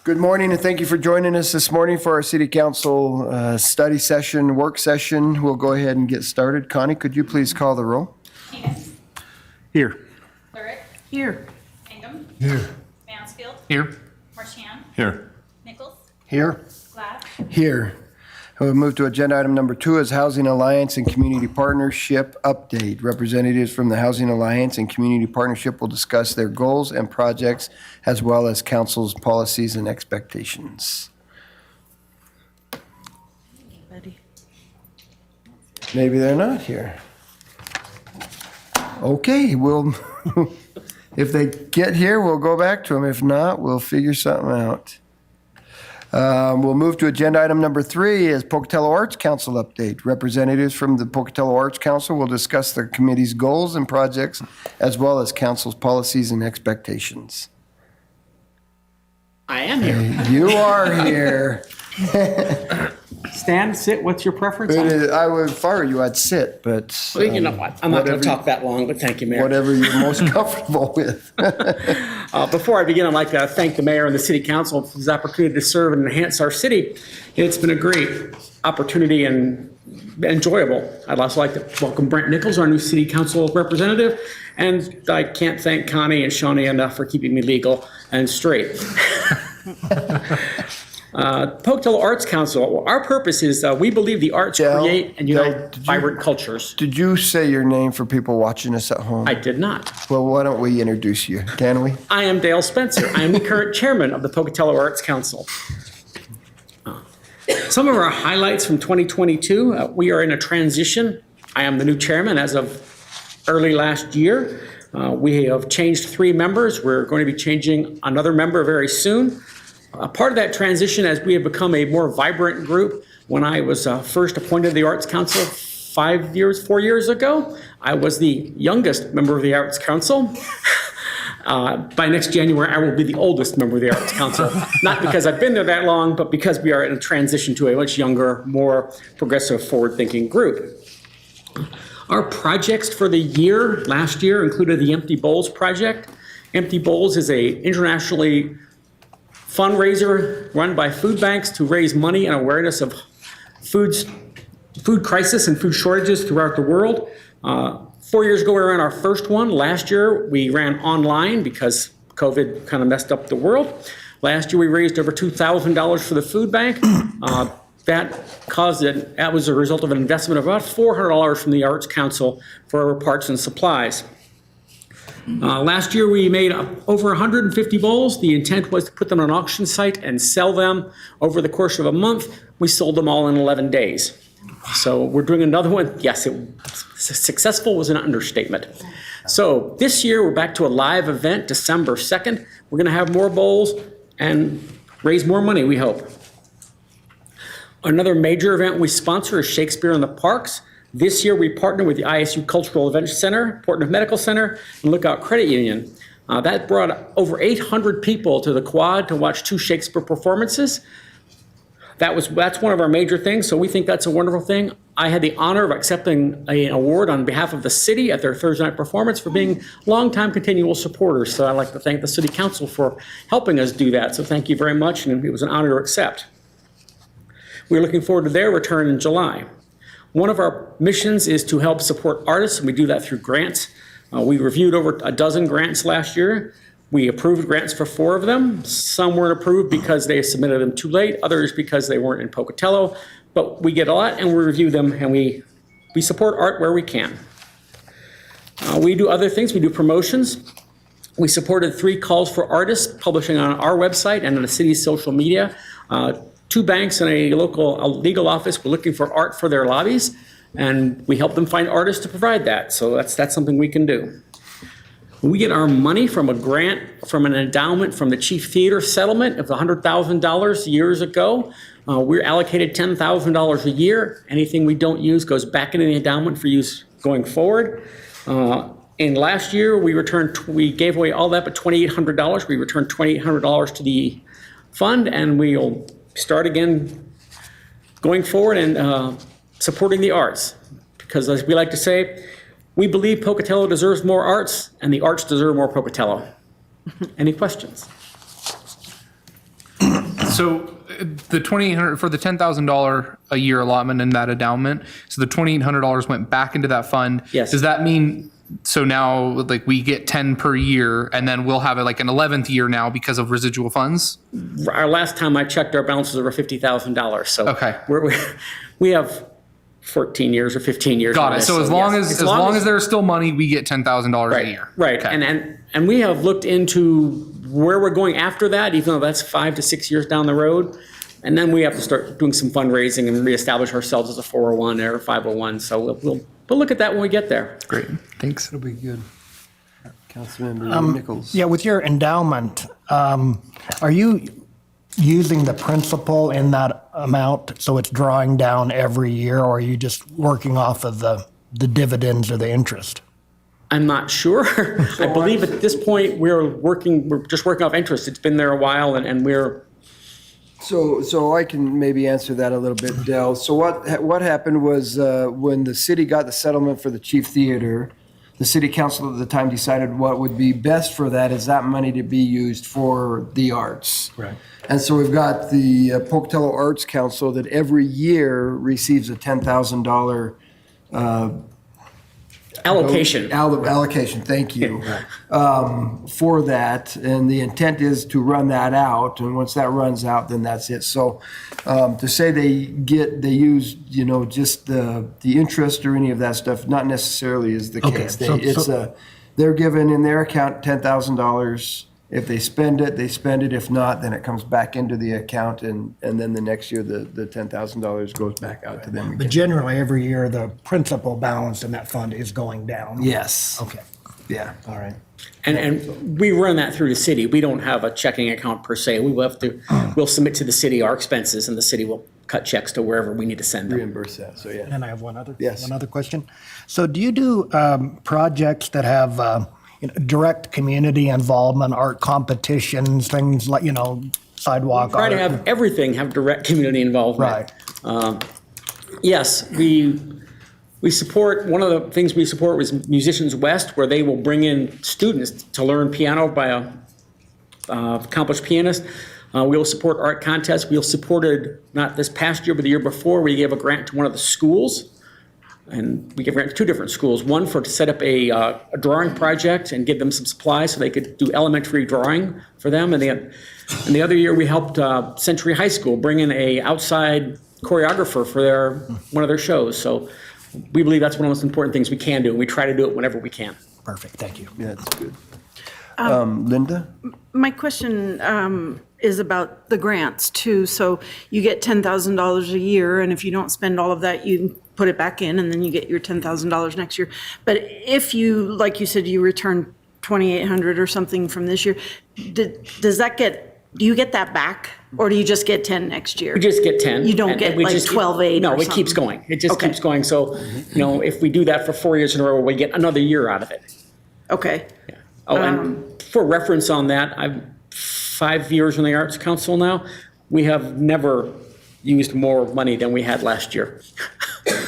Good morning, and thank you for joining us this morning for our City Council study session, work session. We'll go ahead and get started. Connie, could you please call the roll? Enos. Here. Lurick. Here. Mangum. Here. Mansfield. Here. Marchand. Here. Nichols. Here. Glad. Here. We'll move to agenda item number 2 is Housing Alliance and Community Partnership Update. Representatives from the Housing Alliance and Community Partnership will discuss their goals and projects as well as council's policies and expectations. Maybe they're not here. Okay, we'll, if they get here, we'll go back to them. If not, we'll figure something out. We'll move to agenda item number 3 is Pocatello Arts Council update. Representatives from the Pocatello Arts Council will discuss their committee's goals and projects as well as council's policies and expectations. I am here. You are here. Stand, sit, what's your preference? I would fire you, I'd sit, but. Well, you know what? I'm not going whatever- to talk that long, but thank you, Mayor. Whatever you're most comfortable with. Before I begin, I'd like to thank the mayor and the city council for this opportunity to serve and enhance our city. It's been a great opportunity and enjoyable. I'd also like to welcome Brent Nichols, our new city council representative. And I can't thank Connie and Shawnee enough for keeping me legal and straight. Pocatello Arts Council, our purpose is we believe the arts create and unite vibrant cultures. Did you say your name for people watching us at home? I did not. Well, why don't we introduce you? Can we? I am Dale Spencer. I am the current chairman of the Pocatello Arts Council. Some of our highlights from 2022, we are in a transition. I am the new chairman as of early last year. We have changed 3 members. We're going to be changing another member very soon. Part of that transition as we have become a more vibrant group. When I was first appointed to the Arts Council 4 years ago, I was the youngest member of the Arts Council. By next January, I will be the oldest member of the Arts Council. Not because I've been there that long, but because we are in a transition to a much younger, more progressive, forward-thinking group. Our projects for the year, last year, included the Empty Bowls project. Empty Bowls is a internationally fundraiser run by food banks to raise money and awareness of food crisis and food shortages throughout the world. 4 years ago, we ran our first one. Last year, we ran online because COVID kind of messed up the world. Last year, we raised over $2,000 for the food bank. That was a result of an investment of about $400 from the Arts Council for parts and supplies. Last year, we made over 150 bowls. The intent was to put them on an auction site and sell them over the course of a month. We sold them all in 11 days. So we're doing another one. Yes, successful was an understatement. So this year, we're back to a live event, December 2nd. We're going to have more bowls and raise more money, we hope. Another major event we sponsor is Shakespeare in the Parks. This year, we partner with the ISU Cultural Events Center, Portland Medical Center, and Lookout Credit Union. That brought over 800 people to the quad to watch 2 Shakespeare performances. That's one of our major things, so we think that's a wonderful thing. I had the honor of accepting an award on behalf of the city at their Thursday night performance for being longtime continual supporters. So I'd like to thank the City Council for helping us do that. So thank you very much, and it was an honor to accept. We're looking forward to their return in July. One of our missions is to help support artists, and we do that through grants. We reviewed over a dozen grants last year. We approved grants for 4 of them. Some weren't approved because they submitted them too late, others because they weren't in Pocatello. But we get a lot, and we review them, and we support art where we can. We do other things. We do promotions. We supported 3 calls for artists, publishing on our website and on the city's social media. 2 banks and a local legal office were looking for art for their lobbies, and we helped them find artists to provide that. So that's something we can do. We get our money from a grant, from an endowment from the Chief Theater settlement of $100,000 years ago. We're allocated $10,000 a year. Anything we don't use goes back into the endowment for use going forward. And last year, we gave away all that but $2,800. We returned $2,800 to the fund, and we'll start again going forward and supporting the arts. Because as we like to say, we believe Pocatello deserves more arts, and the arts deserve more Pocatello. Any questions? So the $2,800 for the $10,000 a year allotment in that endowment. So the $2,800 went back into that fund. Yes. Does that mean so now like we get 10 per year, and then we'll have like an 11th year now because of residual funds? Our last time I checked, our balance was over $50,000. So Okay. we have 14 years or 15 years. Got on it. this, So as long yes. as long as there's still money, we get $10,000 right, a year. right, Okay. and we have looked into where we're going after that, even though that's 5 to 6 years down the road. And then we have to start doing some fundraising and reestablish ourselves as a 401 or 501. So we'll look at that when we get there. Great. Thanks. That'll be good. Councilmember Nichols. Yeah, with your endowment, are you using the principal in that amount, so it's drawing down every year, or are you just working off of the dividends or the interest? I'm not sure. I believe at this point we're just working off interest. It's been there a while and we're, So I can maybe answer that a little bit, Dell. So what happened was when the city got the settlement for the Chief Theater, the city council at the time decided what would be best for that is that money to be used for the arts. Right. And so we've got the Pocatello Arts Council that every year receives a $10,000 allocation. Allocation, thank you, for that. And the intent is to run that out, and once that runs out, then that's it. So to say they use, just the interest or any of that stuff, not necessarily is the Okay, case. so- They're given in their account $10,000. If they spend it, they spend it. If not, then it comes back into the account, and then the next year, the $10,000 goes back out to them But again. generally, every year, the principal balance in that fund is going down? Yes. Okay, Yeah. all right. And we run that through the city. We don't have a checking account per se. We'll submit to the city our expenses and the city will cut checks to wherever we need to send them. Reimburse that, so yeah. And I have one other Yes. question. So do you do projects that have direct community involvement, art competitions, things like, sidewalk Try art? to have everything have direct community involvement. Right. Yes, we support, one of the things we support was Musicians West, where they will bring in students to learn piano by a accomplished pianist. We'll support art contests. We've supported, not this past year, but the year before, we gave a grant to one of the schools. And we gave a grant to 2 different schools, one to set up a drawing project and give them some supplies so they could do elementary drawing for them. And the other year, we helped Century High School bring in a outside choreographer for one of their shows. So we believe that's one of the most important things we can do, and we try to do it whenever we can. Perfect, thank you. Yeah, that's good. Linda? My question is about the grants too. So you get $10,000 a year, and if you don't spend all of that, you put it back in, and then you get your $10,000 next year. But if you, like you said, you return 2,800 or something from this year, do you get that back, or do you just get 10 next year? We just get 10. You don't and get we like just 12,800 No, or it keeps something? going. It just Okay. keeps going. So, if we do that for 4 years in a row, we get another year out of it. Okay. Oh, and for reference on that, I've 5 years on the Arts Council now. We have never used more money than we had last year.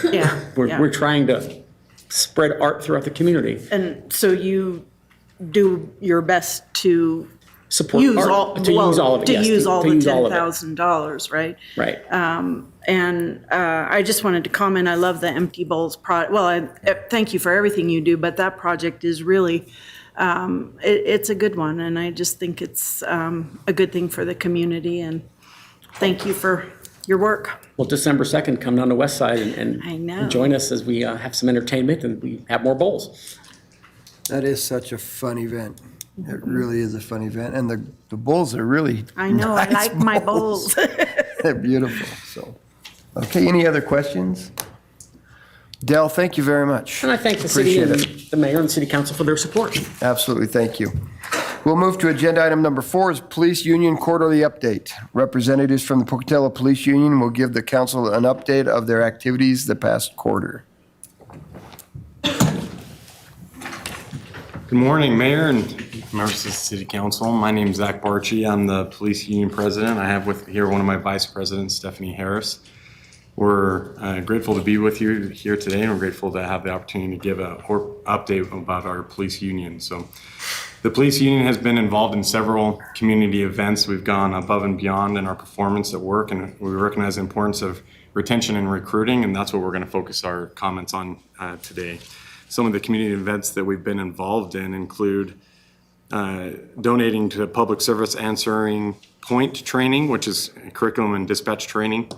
Yeah. yeah. We're trying to spread art throughout the community. And so you do your best to Support use art, all, to use all of it. to yes, use all to the use all of it. $10,000, right? Right. And I just wanted to comment, I love the Empty Bowls thank you for everything you do, but that project is really, it's a good one, and I just think it's a good thing for the community, and thank you for your work. Well, December 2nd, come down to West Side and I know. join us as we have some entertainment and we have more bowls. That is such a fun event. It really is a fun event, and the bowls are really I know, I nice like my bowls. They're beautiful, so. Okay, any other questions? Dell, thank you very much. And I thank the city and Appreciate it. the mayor and the city council for their support. Absolutely, thank you. We'll move to agenda item number 4 is Police Union Quarterly Update. Representatives from the Pocatello Police Union will give the council an update of their activities the past quarter. Good morning, Mayor and members of the City Council. My name is Zach Barchi. I'm the Police Union President. I have with here one of my Vice Presidents, Stephanie Harris. We're grateful to be with you here today, and we're grateful to have the opportunity to give an update about our police union. So The police union has been involved in several community events. We've gone above and beyond in our performance at work, and we recognize the importance of retention and recruiting, and that's what we're going to focus our comments on today. Some of the community events that we've been involved in include donating to public service answering point training, which is curriculum and dispatch training.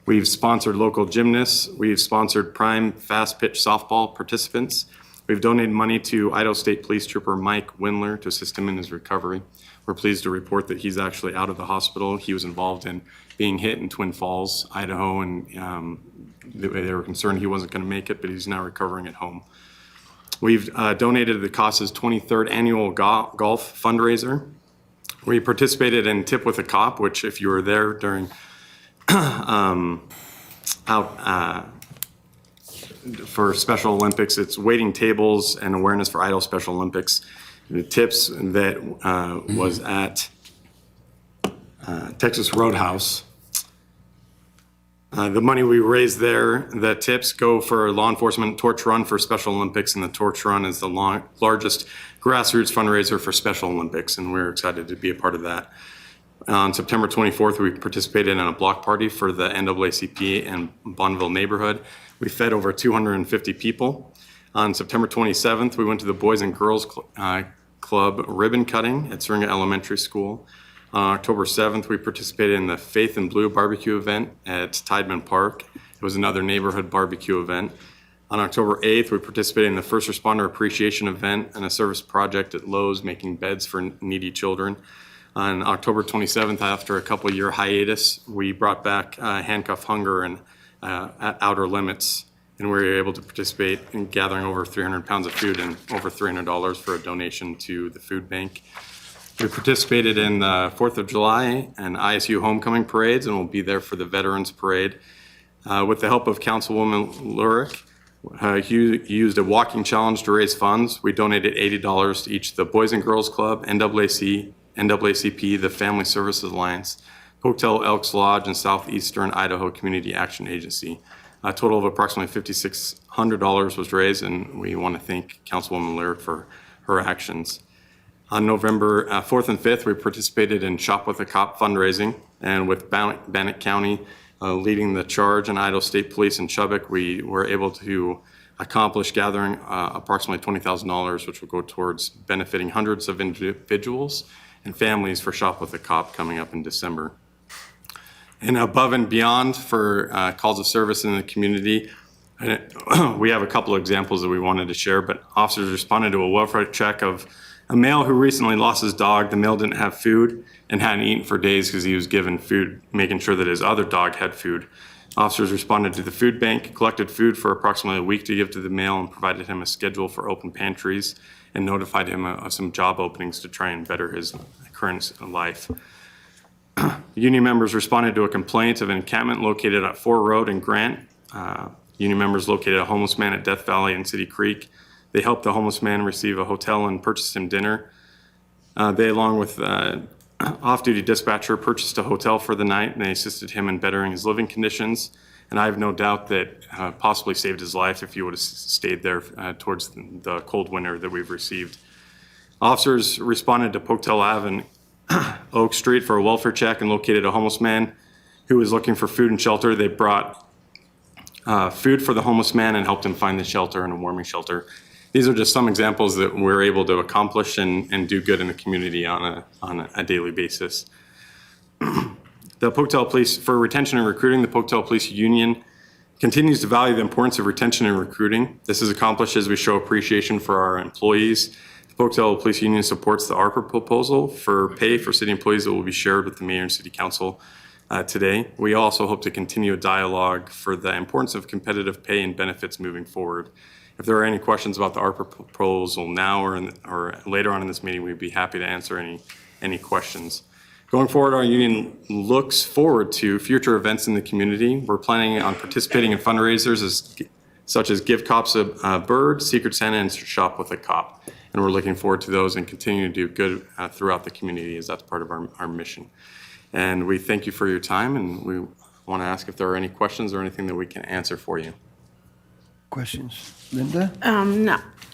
We've sponsored local gymnasts. We've sponsored prime fast pitch softball participants. We've donated money to Idaho State Police Trooper Mike Windler to assist him in his recovery. We're pleased to report that he's actually out of the hospital. He was involved in being hit in Twin Falls, Idaho, and they were concerned he wasn't going to make it, but he's now recovering at home. We've donated the CASA's 23rd annual golf fundraiser. We participated in Tip with a Cop, which if you were there during for Special Olympics, it's waiting tables and awareness for Idaho Special Olympics. The tips that was at Texas Roadhouse. The money we raised there, the tips go for law enforcement torch run for Special Olympics, and the torch run is the largest grassroots fundraiser for Special Olympics, and we're excited to be a part of that. On September 24th, we participated in a block party for the NAACP in Bonneville neighborhood. We fed over 250 people. On September 27th, we went to the Boys and Girls Club ribbon cutting at Syringa Elementary School. On October 7th, we participated in the Faith and Blue barbecue event at Tideman Park. It was another neighborhood barbecue event. On October 8th, we participated in the First Responder Appreciation event and a service project at Lowe's making beds for needy children. On October 27th, after a couple-year hiatus, we brought back Handcuff Hunger and at Outer Limits, and we were able to participate in gathering over 300 pounds of food and over $300 for a donation to the food bank. We participated in the 4th of July and ISU homecoming parades, and we'll be there for the Veterans Parade. With the help of Councilwoman Lurick, who used a walking challenge to raise funds, we donated $80 to each the Boys and Girls Club, NAACP, the Family Services Alliance, Pocatello Elks Lodge, and Southeastern Idaho Community Action Agency. A total of approximately $5,600 was raised, and we want to thank Councilwoman Lyric for her actions. On November 4th and 5th, we participated in Shop with a Cop fundraising, and with Bannock County leading the charge and Idaho State Police in Chubbuck, we were able to accomplish gathering approximately $20,000, which will go towards benefiting hundreds of individuals and families for Shop with a Cop coming up in December. And above and beyond for calls of service in the community, we have a couple of examples that we wanted to share, but officers responded to a welfare check of a male who recently lost his dog. The male didn't have food and hadn't eaten for days because he was given food, making sure that his other dog had food. Officers responded to the food bank, collected food for approximately a week to give to the male, and provided him a schedule for open pantries and notified him of some job openings to try and better his current life. Union members responded to a complaint of an encampment located at 4 Road in Grant. Union members located a homeless man at Death Valley and City Creek. They helped the homeless man receive a hotel and purchased him dinner. They, along with off-duty dispatcher, purchased a hotel for the night, and they assisted him in bettering his living conditions. And I have no doubt that possibly saved his life if he would have stayed there towards the cold winter that we've received. Officers responded to Pocatello Ave and Oak Street for a welfare check and located a homeless man who was looking for food and shelter. They brought food for the homeless man and helped him find the shelter and a warming shelter. These are just some examples that we're able to accomplish and do good in the community on a daily basis. The Pocatello Police, for retention and recruiting, the Pocatello Police Union continues to value the importance of retention and recruiting. This is accomplished as we show appreciation for our employees. The Pocatello Police Union supports the ARPA proposal for pay for city employees that will be shared with the mayor and city council today. We also hope to continue a dialogue for the importance of competitive pay and benefits moving forward. If there are any questions about the ARPA proposal now or later on in this meeting, we'd be happy to answer any questions. Going forward, our union looks forward to future events in the community. We're planning on participating in fundraisers such as Give Cops a Bird, Secret Santa, and Shop with a Cop. And we're looking forward to those and continue to do good throughout the community, as that's part of our mission. And we thank you for your time, and we want to ask if there are any questions or anything that we can answer for you. Questions? Linda?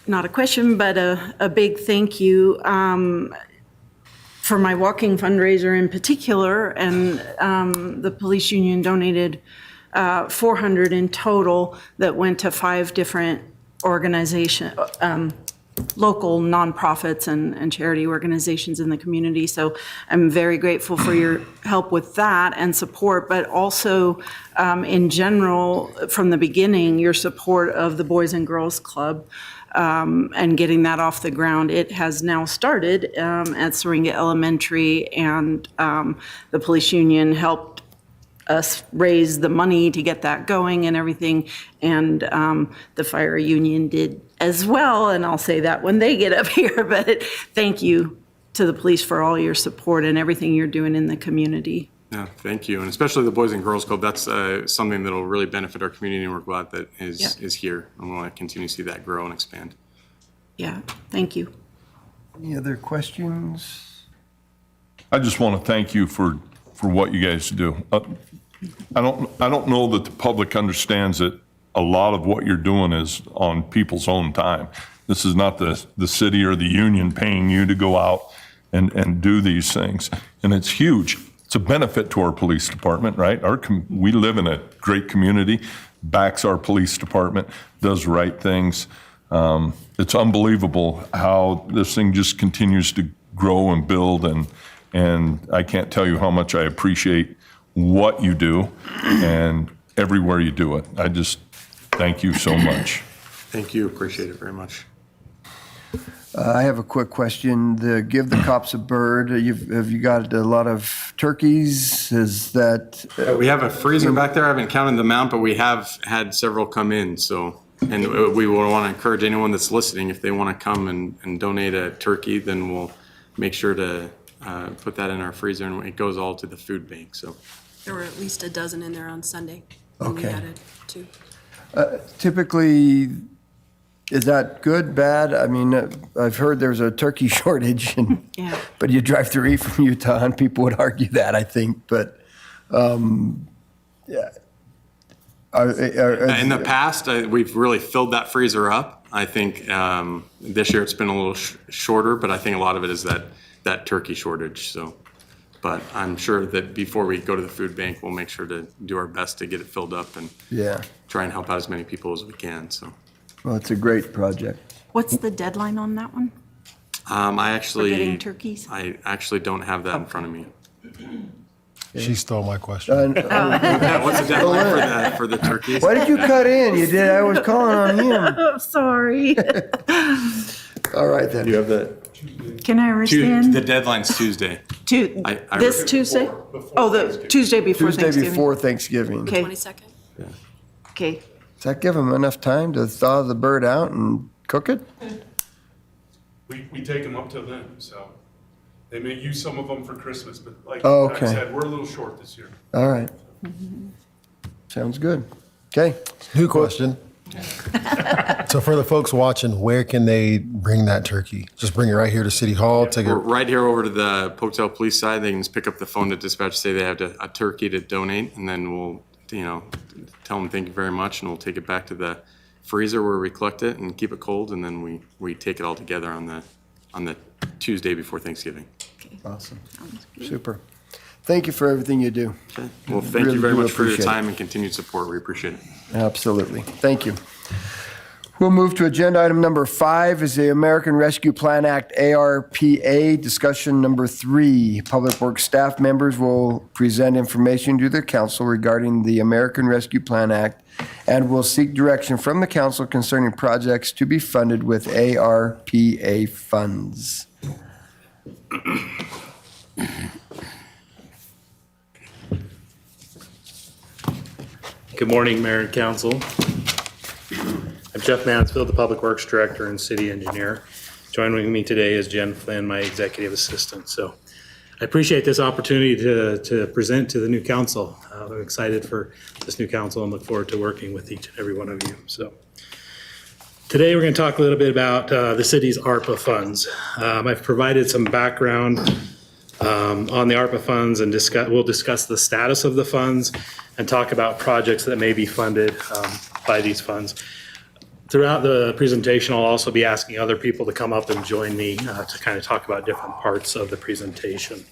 Not a question, but a big thank you for my walking fundraiser in particular. And the police union donated $400 in total that went to 5 different organizations, local nonprofits and charity organizations in the community. So I'm very grateful for your help with that and support, but also in general, from the beginning, your support of the Boys and Girls Club and getting that off the ground. It has now started at Syringa Elementary, and the police union helped us raise the money to get that going and everything. And the fire union did as well, and I'll say that when they get up here. But thank you to the police for all your support and everything you're doing in the community. Yeah, thank you. And especially the Boys and Girls Club, that's something that'll really benefit our community, and we're glad that is here. And we want to continue to see that grow and expand. Yeah, thank you. Any other questions? I just want to thank you for what you guys do. I don't know that the public understands that a lot of what you're doing is on people's own time. This is not the city or the union paying you to go out and do these things. And it's huge. It's a benefit to our police department, right? We live in a great community, backs our police department, does right things. It's unbelievable how this thing just continues to grow and build, and I can't tell you how much I appreciate what you do and everywhere you do it. I just thank you so much. Thank you. Appreciate it very much. I have a quick question. The Give the Cops a Bird, have you got a lot of turkeys? Is that? We have a freezer back there. I haven't counted the amount, but we have had several come in. So, and we will want to encourage anyone that's listening, if they want to come and donate a turkey, then we'll make sure to put that in our freezer, and it goes all to the food bank. So There were at least a dozen in there on Sunday. And Okay. we added 2. Typically, is that good, bad? I mean, I've heard there's a turkey shortage, Yeah. but you drive through E from Utah, and people would argue that, I think. But yeah. in the past, we've really filled that freezer up. I think this year it's been a little shorter, but I think a lot of it is that turkey shortage. So, but I'm sure that before we go to the food bank, we'll make sure to do our best to get it filled up and Yeah. try and help out as many people as we can. So, Well, it's a great project. What's the deadline on that one? I actually For getting turkeys? I actually don't have that in front of me. She stole my question. Yeah, what's the deadline for the turkeys? Why did you cut in? You did. I was calling on him. Oh, sorry. All right then. You have the Can I rescind? the deadline's Tuesday. This Tuesday? Oh, the Tuesday before Tuesday Thanksgiving? before Thanksgiving. Okay, 22nd? okay. Does that give them enough time to thaw the bird out and cook it? We take them up till then, so they may use some of them for Christmas, but like Oh, I okay. said, we're a little short this year. All right. Sounds good. Okay. New question. So for the folks watching, where can they bring that turkey? Just bring it right here to City Hall, take We're it. right here over to the Pocatello police side. They can just pick up the phone to dispatch, say they have a turkey to donate, and then we'll, tell them thank you very much, and we'll take it back to the freezer where we collect it and keep it cold, and then we take it all together on the Tuesday before Thanksgiving. Awesome. Super. Thank you for everything you do. Okay. Well, thank Really you very do much for your appreciate it. time and continued support. We appreciate it. Absolutely. Thank you. We'll move to agenda item number 5 is the American Rescue Plan Act, ARPA, discussion number 3. Public Works staff members will present information to the council regarding the American Rescue Plan Act and will seek direction from the council concerning projects to be funded with ARPA funds. Good morning, Mayor and Council. I'm Jeff Mansfield, the Public Works Director and City Engineer. Joining me today is Jen Flynn, my Executive Assistant. So I appreciate this opportunity to present to the new council. I'm excited for this new council and look forward to working with each and every one of you. So today we're going to talk a little bit about the city's ARPA funds. I've provided some background on the ARPA funds, and we'll discuss the status of the funds and talk about projects that may be funded by these funds. Throughout the presentation, I'll also be asking other people to come up and join me to kind of talk about different parts of the presentation.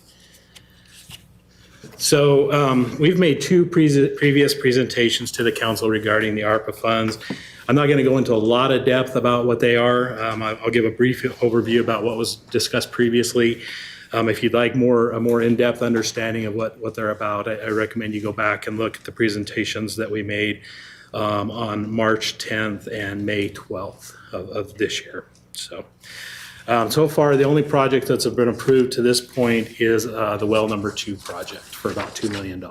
So we've made two previous presentations to the council regarding the ARPA funds. I'm not going to go into a lot of depth about what they are. I'll give a brief overview about what was discussed previously. If you'd like a more in-depth understanding of what they're about, I recommend you go back and look at the presentations that we made on March 10th and May 12th of this year. So far, the only project that's been approved to this point is the well number 2 project for about $2 million.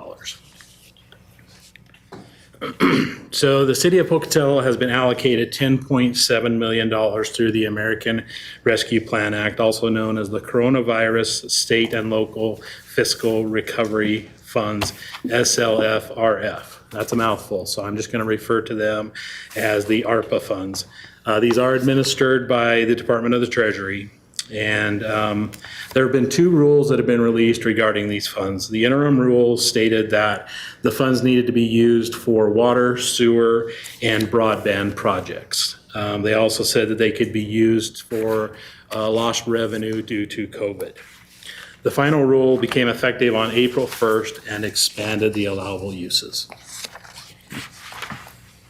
So the city of Pocatello has been allocated $10.7 million through the American Rescue Plan Act, also known as the Coronavirus State and Local Fiscal Recovery Funds, SLFRF. That's a mouthful, so I'm just going to refer to them as the ARPA funds. These are administered by the Department of the Treasury, and there have been 2 rules that have been released regarding these funds. The interim rule stated that the funds needed to be used for water, sewer, and broadband projects. They also said that they could be used for lost revenue due to COVID. The final rule became effective on April 1st and expanded the allowable uses.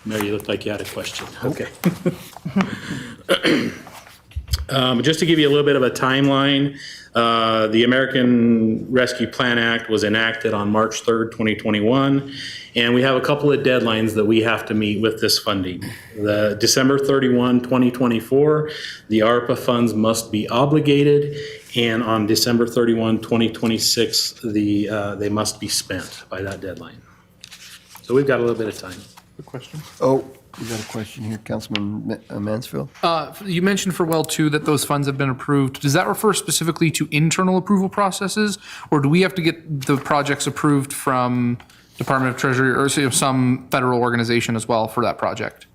Mary, you looked like you had a question. Okay. Just to give you a little bit of a timeline, the American Rescue Plan Act was enacted on March 3rd, 2021, and we have a couple of deadlines that we have to meet with this funding. The December 31, 2024, the ARPA funds must be obligated, and on December 31, 2026, they must be spent by that deadline. So we've got a little bit of time. Good question. Oh, you got a question here, Councilman Mansfield? You mentioned for well 2 that those funds have been approved. Does that refer specifically to internal approval processes, or do we have to get the projects approved from Department of Treasury or some federal organization as well for that project?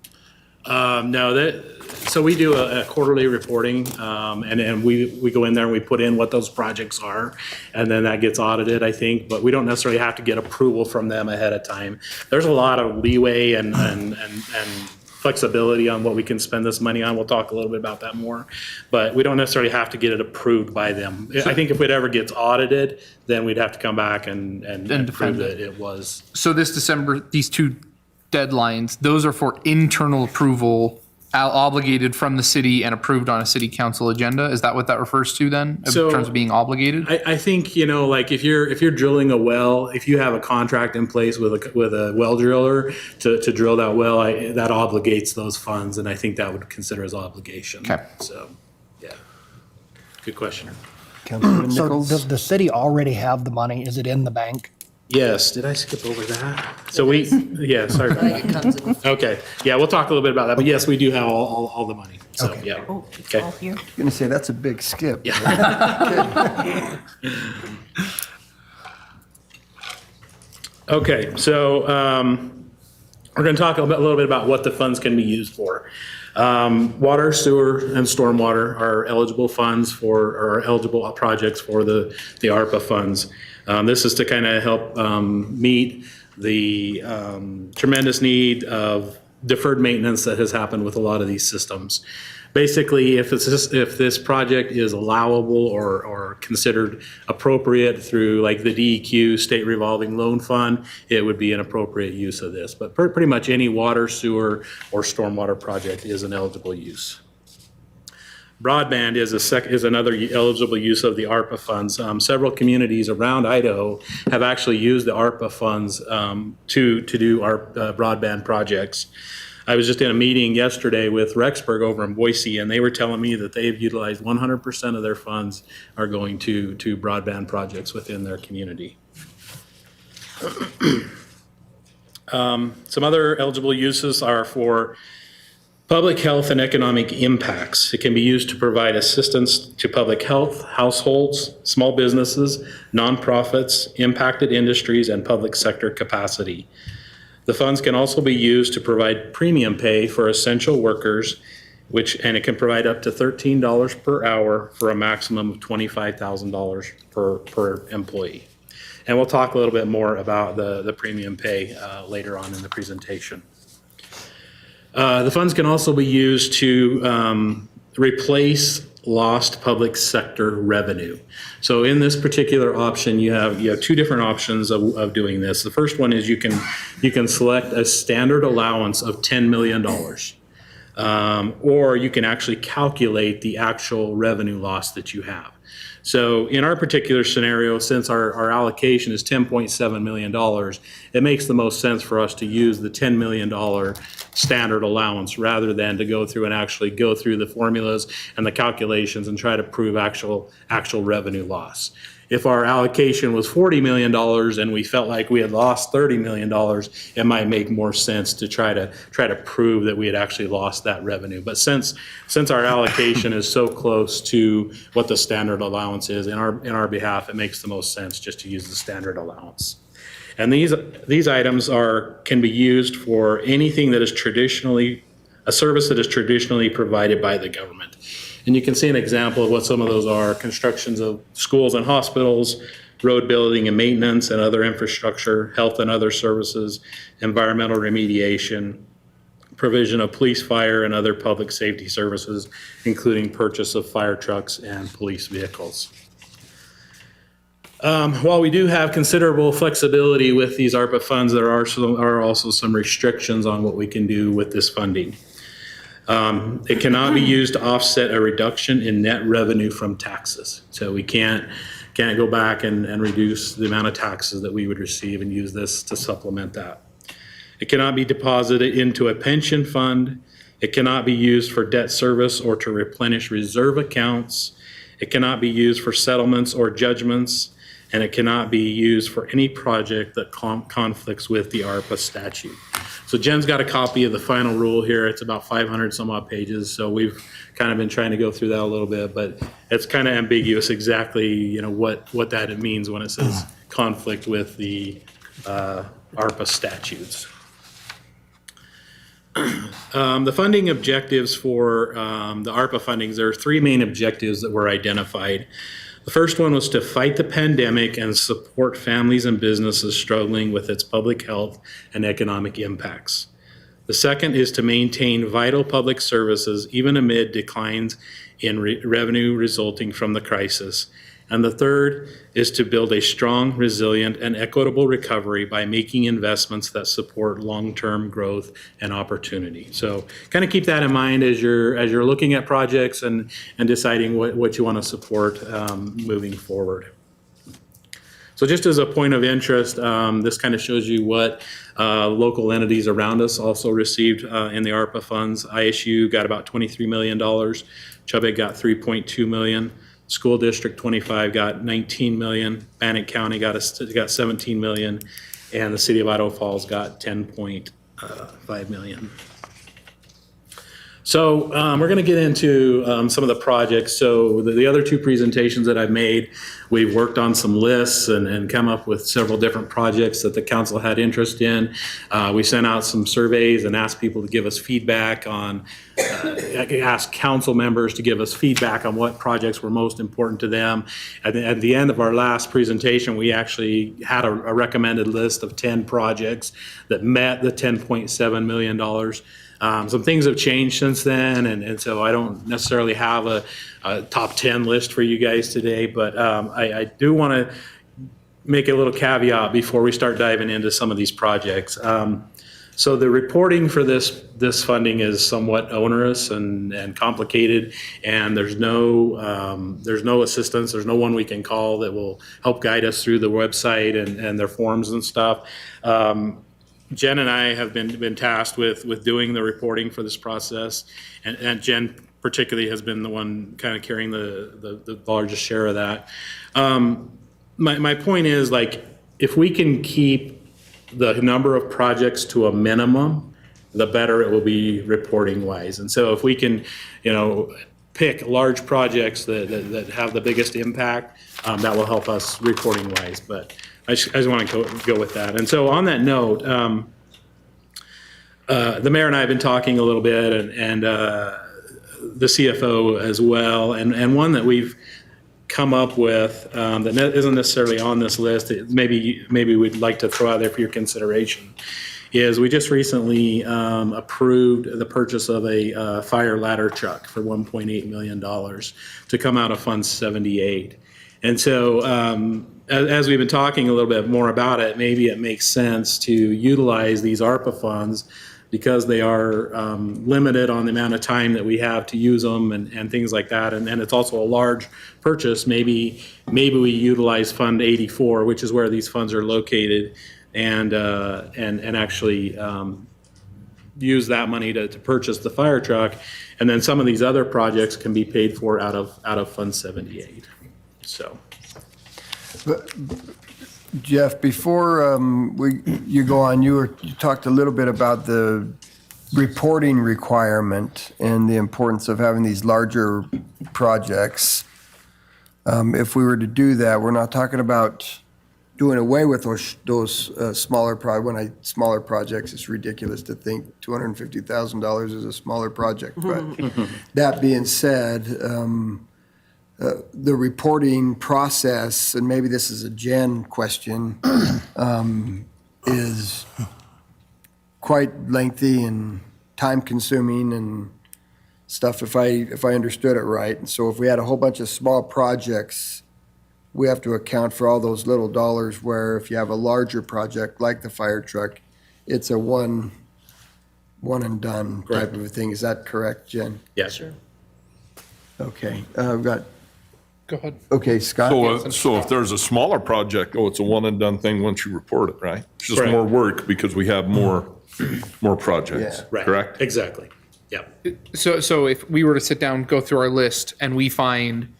No, so we do a quarterly reporting, and we go in there and we put in what those projects are, and then that gets audited, I think, but we don't necessarily have to get approval from them ahead of time. There's a lot of leeway and flexibility on what we can spend this money on. We'll talk a little bit about that more, but we don't necessarily have to get it approved by them. I think if it ever gets audited, then we'd have to come back and prove that it was. So this December, these 2 deadlines, those are for internal approval obligated from the city and approved on a city council agenda. Is that what that refers to then, in terms of being obligated? I think, like if you're drilling a well, if you have a contract in place with a well driller to drill that well, that obligates those funds, and I think that would consider as obligation. Okay. So, yeah. Good question. Councilman So Nichols? does the city already have the money? Is it in the bank? Yes, did I skip over that? So yeah, sorry about that. Okay, yeah, we'll talk a little bit about that, but yes, we do have all the money, so, Okay. yeah. Oh, it's Okay. all here. I'm going to say that's a big skip. Okay, so we're going to talk a little bit about what the funds can be used for. Water, sewer, and stormwater are eligible funds or eligible projects for the ARPA funds. This is to kind of help meet the tremendous need of deferred maintenance that has happened with a lot of these systems. Basically, if this project is allowable or considered appropriate through like the DEQ State Revolving Loan Fund, it would be an appropriate use of this. But pretty much any water, sewer, or stormwater project is an eligible use. Broadband is another eligible use of the ARPA funds. Several communities around Idaho have actually used the ARPA funds to do our broadband projects. I was just in a meeting yesterday with Rexburg over in Boise, and they were telling me that they've utilized 100% of their funds are going to broadband projects within their community. Some other eligible uses are for public health and economic impacts. It can be used to provide assistance to public health, households, small businesses, nonprofits, impacted industries, and public sector capacity. The funds can also be used to provide premium pay for essential workers, and it can provide up to $13 per hour for a maximum of $25,000 per employee. And we'll talk a little bit more about the premium pay later on in the presentation. The funds can also be used to replace lost public sector revenue. So in this particular option, you have two different options of doing this. The first one is you can select a standard allowance of $10 million. Or you can actually calculate the actual revenue loss that you have. So in our particular scenario, since our allocation is $10.7 million, it makes the most sense for us to use the $10 million standard allowance rather than to go through and actually go through the formulas and the calculations and try to prove actual revenue loss. If our allocation was $40 million and we felt like we had lost $30 million, it might make more sense to try to prove that we had actually lost that revenue. But since our allocation is so close to what the standard allowance is, in our behalf, it makes the most sense just to use the standard allowance. And these items can be used for anything that is a service that is traditionally provided by the government. And you can see an example of what some of those are: constructions of schools and hospitals, road building and maintenance and other infrastructure, health and other services, environmental remediation, provision of police, fire, and other public safety services, including purchase of fire trucks and police vehicles. While we do have considerable flexibility with these ARPA funds, there are also some restrictions on what we can do with this funding. It cannot be used to offset a reduction in net revenue from taxes. So we can't go back and reduce the amount of taxes that we would receive and use this to supplement that. It cannot be deposited into a pension fund. It cannot be used for debt service or to replenish reserve accounts. It cannot be used for settlements or judgments, and it cannot be used for any project that conflicts with the ARPA statute. So Jen's got a copy of the final rule here. It's about 500 some odd pages. So we've kind of been trying to go through that a little bit, but it's kind of ambiguous exactly, what that means when it says conflict with the ARPA statutes. The funding objectives for the ARPA fundings, there are three main objectives that were identified. The first one was to fight the pandemic and support families and businesses struggling with its public health and economic impacts. The second is to maintain vital public services even amid declines in revenue resulting from the crisis. And the third is to build a strong, resilient, and equitable recovery by making investments that support long-term growth and opportunity. So kind of keep that in mind as you're looking at projects and deciding what you want to support moving forward. So just as a point of interest, this kind of shows you what local entities around us also received in the ARPA funds. ISU got about $23 million. Chubbuck got $3.2 million. School District 25 got $19 million. Bannock County got 17 million, and the City of Idaho Falls got $10.5 million. So we're going to get into some of the projects. So the other two presentations that I've made, we've worked on some lists and come up with several different projects that the council had interest in. We sent out some surveys and asked people to give us feedback on, asked council members to give us feedback on what projects were most important to them. At the end of our last presentation, we actually had a recommended list of 10 projects that met the $10.7 million. Some things have changed since then, and so I don't necessarily have a top 10 list for you guys today, but I do want to make a little caveat before we start diving into some of these projects. So the reporting for this funding is somewhat onerous and complicated, and there's no assistance. There's no one we can call that will help guide us through the website and their forms and stuff. Jen and I have been tasked with doing the reporting for this process, and Jen particularly has been the one kind of carrying the largest share of that. My point is, like, if we can keep the number of projects to a minimum, the better it will be reporting wise. And so if we can, pick large projects that have the biggest impact, that will help us reporting wise. But I just want to go with that. And so on that note, the mayor and I have been talking a little bit, and the CFO as well, and one that we've come up with that isn't necessarily on this list, maybe we'd like to throw out there for your consideration, is we just recently approved the purchase of a fire ladder truck for $1.8 million to come out of Fund 78. And so as we've been talking a little bit more about it, maybe it makes sense to utilize these ARPA funds because they are limited on the amount of time that we have to use them and things like that. And it's also a large purchase. Maybe we utilize Fund 84, which is where these funds are located, and actually use that money to purchase the fire truck. And then some of these other projects can be paid for out of Fund 78. So. Jeff, before you go on, you talked a little bit about the reporting requirement and the importance of having these larger projects. If we were to do that, we're not talking about doing away with those smaller projects. It's ridiculous to think $250,000 is a smaller project. But that being said, the reporting process, and maybe this is a Jen question, is quite lengthy and time-consuming and stuff, if I understood it right. And so if we had a whole bunch of small projects, we have to account for all those little dollars, where if you have a larger project like the fire truck, it's a one and done type of a thing. Is that correct, Jen? Yes, sir. Okay, I've got. Go ahead. Okay, Scott. So if there's a smaller project, it's a one and done thing once you report it, right? It's just Correct. more work because we have more projects, Yeah. Right. correct? Exactly. Yep. So if we were to sit down, go through our list, and we find,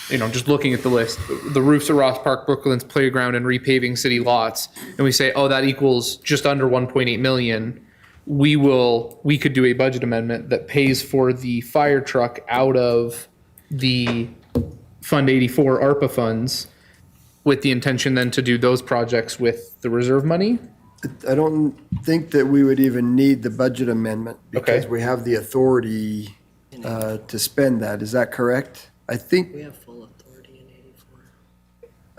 just looking at the list, the roofs at Ross Park, Brooklands Playground, and repaving city lots, and we say, oh, that equals just under 1.8 million, we could do a budget amendment that pays for the fire truck out of the Fund 84 ARPA funds, with the intention then to do those projects with the reserve money? I don't think that we would even need the budget amendment because Okay. we have the authority to spend that. Is that correct? I think. We have full authority in 84.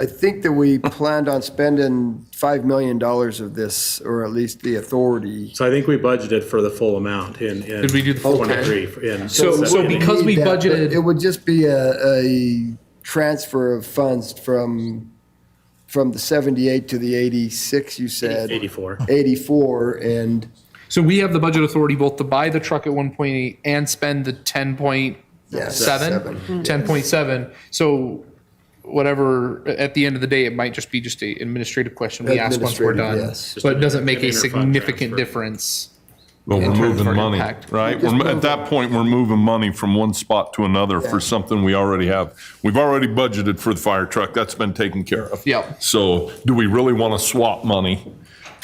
I think that we planned on spending $5 million of this, or at least the authority. So I think we budgeted for the full amount in. Did we do the full 23 in So because we Need that, but budgeted. It would just be a transfer of funds from the 78 to the 86, you said. 84. 84, and So we have the budget authority both to buy the truck at 1.8 and spend the 10.7? Yes, 10.7. So whatever, at the end of the day, it might just be just a administrative question we ask once we're done. Administrative, yes. But it doesn't make An a interfund significant transfer. difference. But we're in terms of moving our money, impact. right? At that point, we're moving money from one spot to another for something we already have. We've already budgeted for the fire truck. That's been taken care of. Yep. So do we really want to swap money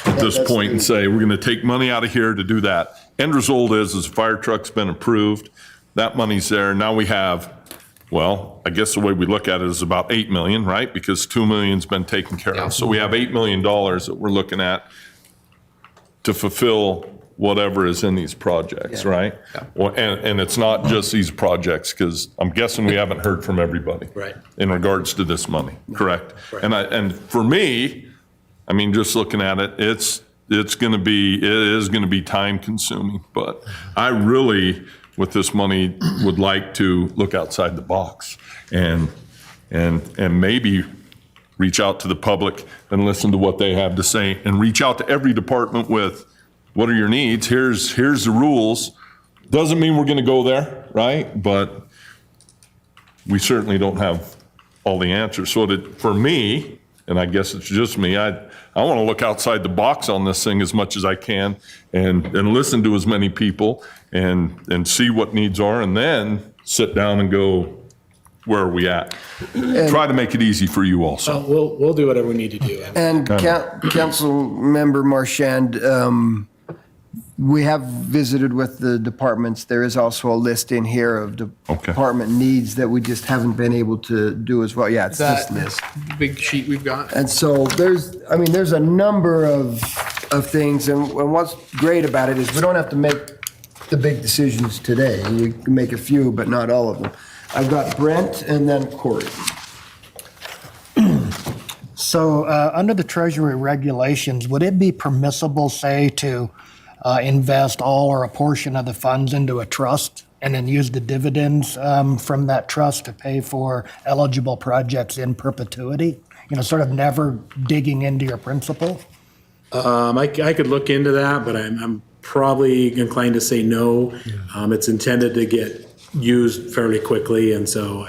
at this that's point and the- say, we're going to take money out of here to do that? End result is the fire truck's been approved. That money's there. Now we have, well, I guess the way we look at it is about 8 million, right? Because 2 million's been taken care Yeah. of. So we have $8 million that we're looking at to fulfill whatever is in these projects, right? Yeah. Well, and it's not just these projects, because I'm guessing we haven't heard from everybody. Right. In regards to this money, correct? Right. And for me, I mean, just looking at it, it is going to be time consuming, but I really, with this money, would like to look outside the box and maybe reach out to the public and listen to what they have to say, and reach out to every department with, what are your needs? Here's the rules. Doesn't mean we're going to go there, right? But we certainly don't have all the answers. So that for me, and I guess it's just me, I want to look outside the box on this thing as much as I can and listen to as many people and see what needs are, and then sit down and go, where are we at? Try to make it easy for you also. We'll do whatever we need to do. And Council Member Marchand, we have visited with the departments. There is also a list in here of Okay. department needs that we just haven't been able to do as well. Yeah, it's this That list. big sheet we've got. And so there's a number of things, and what's great about it is we don't have to make the big decisions today. You can make a few, but not all of them. I've got Brent and then Corey. So under the Treasury regulations, would it be permissible, say, to invest all or a portion of the funds into a trust and then use the dividends from that trust to pay for eligible projects in perpetuity? You know, sort of never digging into your principal? I could look into that, but I'm probably inclined to say no. It's intended to get used fairly quickly, and so,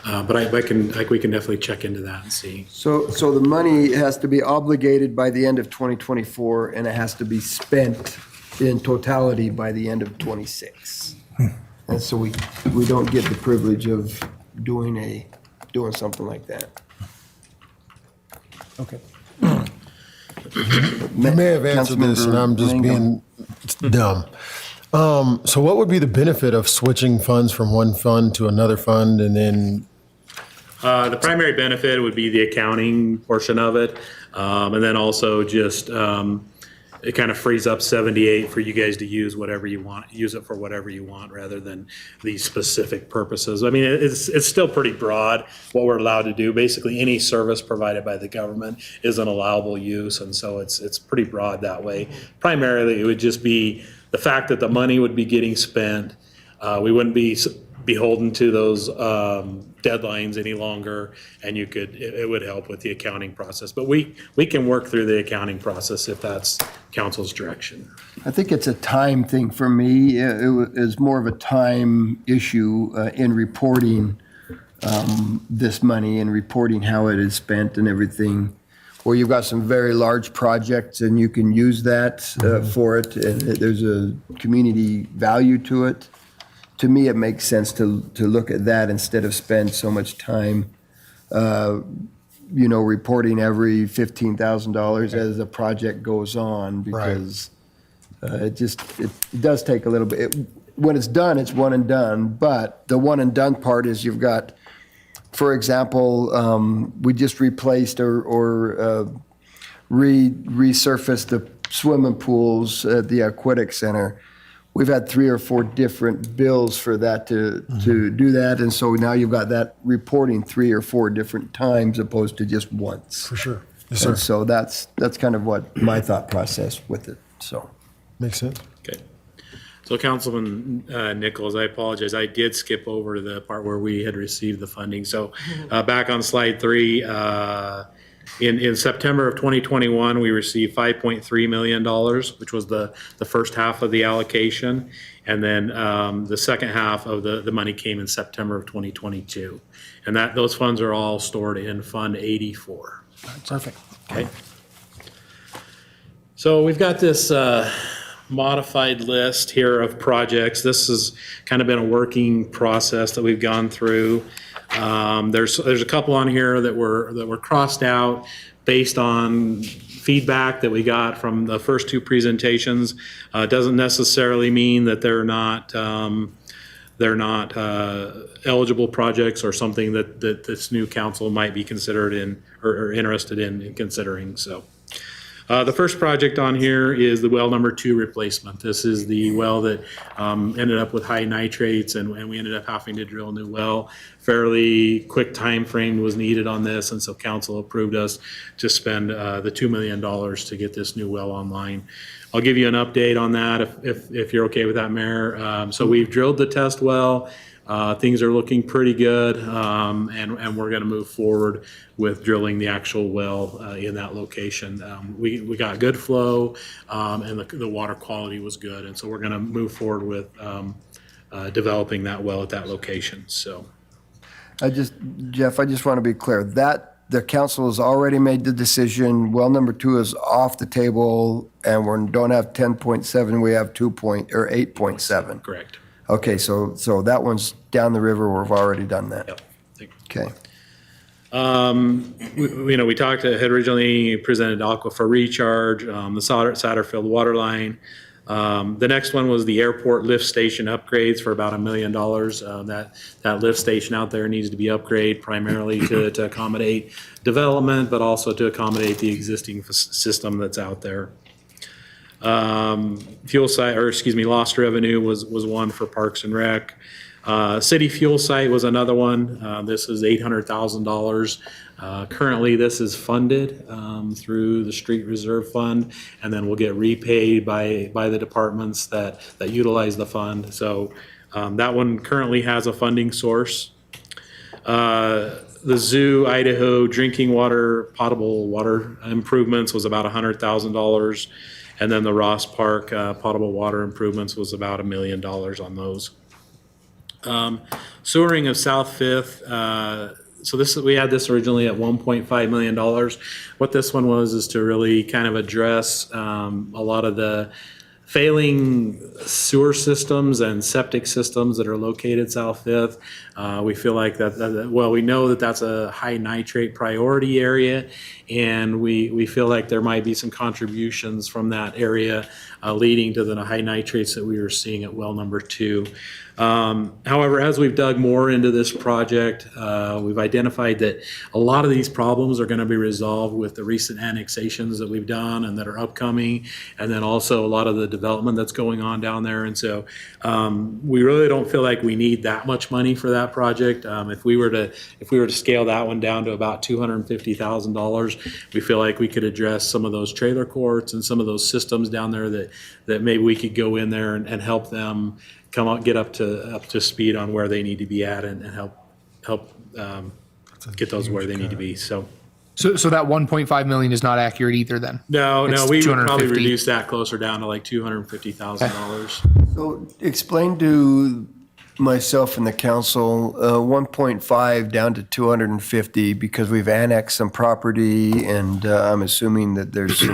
but we can definitely check into that and see. So the money has to be obligated by the end of 2024, and it has to be spent in totality by the end of 26. And so we don't get the privilege of doing something like that. Okay. You may have answered this, and I'm just being dumb. So what would be the benefit of switching funds from one fund to another fund, and then? The primary benefit would be the accounting portion of it, and then also just it kind of frees up 78 for you guys to use whatever you want, use it for whatever you want, rather than these specific purposes. I mean, it's still pretty broad what we're allowed to do. Basically, any service provided by the government is an allowable use, and so it's pretty broad that way. Primarily, it would just be the fact that the money would be getting spent. We wouldn't be beholden to those deadlines any longer, and it would help with the accounting process. But we can work through the accounting process if that's council's direction. I think it's a time thing for me. It is more of a time issue in reporting this money and reporting how it is spent and everything. Where you've got some very large projects and you can use that for it, and there's a community value to it. To me, it makes sense to look at that instead of spend so much time, reporting every $15,000 as the project goes on, because it does take a little bit. When it's done, it's one and done. But the one and done part is you've got, for example, we just replaced or resurfaced the swimming pools at the Aquatic Center. We've had 3 or 4 different bills for that to do that, and so now you've got that reporting 3 or 4 different times opposed to just once. For sure. Yes, sir. And so that's kind of what my thought process with it. So Makes sense. Okay. So Councilman Nichols, I apologize. I did skip over to the part where we had received the funding. So back on slide 3, in September of 2021, we received $5.3 million, which was the first half of the allocation. And then the second half of the money came in September of 2022. And those funds are all stored in Fund 84. Perfect. Okay. So we've got this modified list here of projects. This has kind of been a working process that we've gone through. There's a couple on here that were crossed out based on feedback that we got from the first 2 presentations. Doesn't necessarily mean that they're not eligible projects or something that this new council might be considered in or interested in considering. So. The first project on here is the well number 2 replacement. This is the well that ended up with high nitrates, and we ended up having to drill a new well. Fairly quick time frame was needed on this, and so council approved us to spend the $2 million to get this new well online. I'll give you an update on that if you're okay with that, Mayor. So we've drilled the test well. Things are looking pretty good, and we're going to move forward with drilling the actual well in that location. We got good flow, and the water quality was good, and so we're going to move forward with developing that well at that location. So, Jeff, I just want to be clear that the council has already made the decision. Well number 2 is off the table, and we don't have 10.7. We have 8.7. correct. Okay, so that one's down the river. We've already done that. Yep. Okay. We had originally presented Aquifer Recharge, the Satterfield water line. The next one was the airport lift station upgrades for about $1 million. That lift station out there needs to be upgraded primarily to accommodate development, but also to accommodate the existing system that's out there. Lost revenue was one for Parks and Rec. City fuel site was another one. This is $800,000 Currently, this is funded through the Street Reserve Fund, and then we'll get repaid by the departments that utilize the fund. So that one currently has a funding source. The Zoo, Idaho drinking water, potable water improvements was about $100,000. And then the Ross Park potable water improvements was about $1 million on those. Sewering of South Fifth, so we had this originally at $1.5 million. What this one was is to really kind of address a lot of the failing sewer systems and septic systems that are located South Fifth. We feel like we know that that's a high nitrate priority area, and we feel like there might be some contributions from that area leading to the high nitrates that we were seeing at well number 2. However, as we've dug more into this project, we've identified that a lot of these problems are going to be resolved with the recent annexations that we've done and that are upcoming, and then also a lot of the development that's going on down there. And so we really don't feel like we need that much money for that project. If we were to scale that one down to about $250,000, we feel like we could address some of those trailer courts and some of those systems down there that maybe we could go in there and help them get up to speed on where they need to be at and help get those where they need to be. So that 1.5 million is not accurate either then? no, It's we would probably 250. reduce that closer down to like $250,000. So explain to myself and the council, 1.5 down to 250 because we've annexed some property, and I'm assuming that there's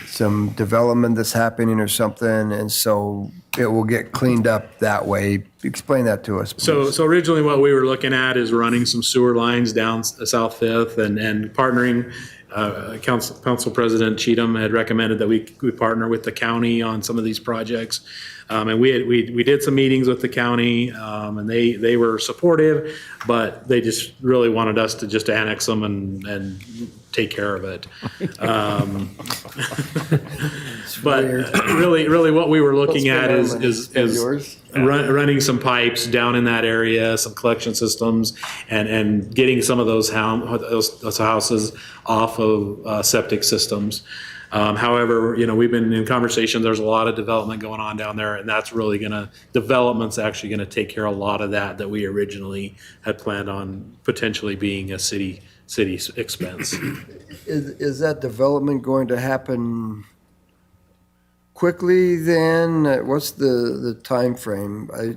some development that's happening or something, and so it will get cleaned up that way. Explain that to us, please. So originally what we were looking at is running some sewer lines down South Fifth and partnering. Council President Cheatham had recommended that we partner with the county on some of these projects. And we did some meetings with the county, and they were supportive, but they just really wanted us to just annex them and take care of it. But really what we were looking at is running some pipes down in that area, some collection systems, and getting some of those houses off of septic systems. However, we've been in conversation, there's a lot of development going on down there, and that's really development's actually gonna take care of a lot of that we originally had planned on potentially being a city expense. Is that development going to happen quickly then? What's the timeframe? I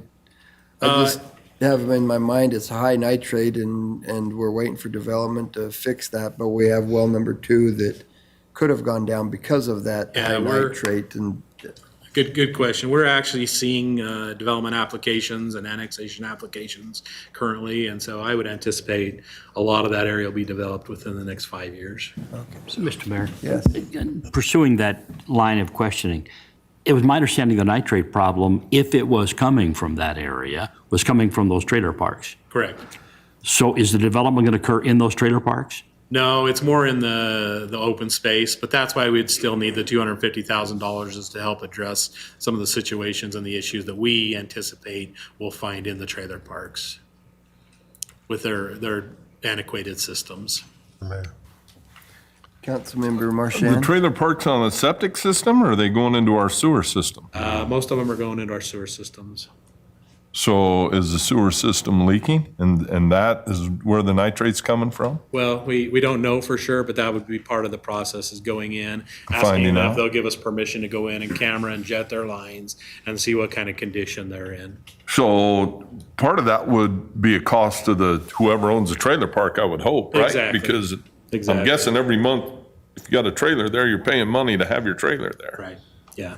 just have in my mind it's high nitrate and we're waiting for development to fix that, but we have well number 2 that could have gone down because of that high nitrate. And Good question. We're actually seeing development applications and annexation applications currently, and so I would anticipate a lot of that area will be developed within the next 5 years. So, Mr. Mayor? Yes. Pursuing that line of questioning, it was my understanding the nitrate problem, if it was coming from that area, was coming from those trailer parks. Correct. So is the development going to occur in those trailer parks? No, it's more in the open space, but that's why we'd still need the $250,000 is to help address some of the situations and the issues that we anticipate we'll find in the trailer parks with their antiquated systems. Councilmember The Marchand? trailer parks on a septic system, or are they going into our sewer system? Most of them are going into our sewer systems. So is the sewer system leaking, and that is where the nitrate's coming from? Well, we don't know for sure, but that would be part of the process is going in, asking Finding them out. if they'll give us permission to go in and camera and jet their lines and see what kind of condition they're in. So part of that would be a cost to whoever owns the trailer park, I would hope, right? Exactly. Because I'm Exactly. guessing every month, if you got a trailer there, you're paying money to have your trailer there. Right, yeah.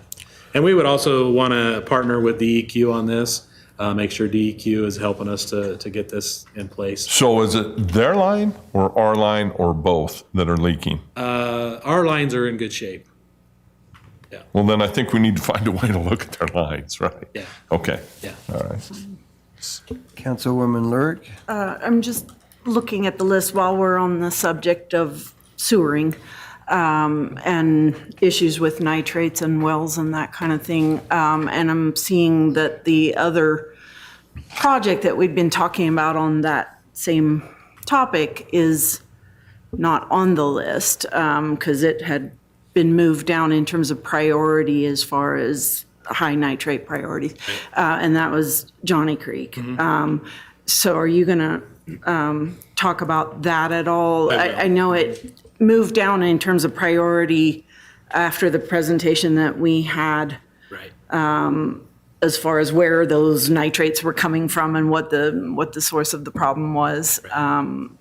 And we would also want to partner with DEQ on this, make sure DEQ is helping us to get this in place. So is it their line or our line or both that are leaking? Our lines are in good shape. Well, then I think we need to find a way to look at their lines, right? Yeah. Okay. Yeah. All right. Councilwoman Lurick? I'm just looking at the list while we're on the subject of sewering and issues with nitrates and wells and that kind of thing. And I'm seeing that the other project that we've been talking about on that same topic is not on the list, because it had been moved down in terms of priority as far as high nitrate priorities, and that was Johnny Creek. So are you going to talk about that at all? I know it moved down in terms of priority after the presentation that we had, Right. as far as where those nitrates were coming from and what the source of the problem was.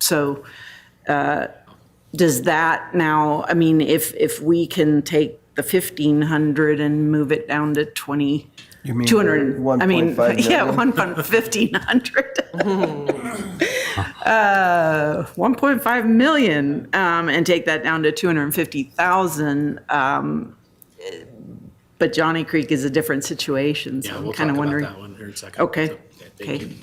So does that now, I mean, if we can take the 1,500 and move it down to 20, You mean 200, I mean, 1.5 yeah, million? 1,500. 1.5 million, and take that down to 250,000. But Johnny Creek is a different situation, so Yeah, I'm we'll kind talk of about wondering. that one here in a second. Okay, So, thank okay. you.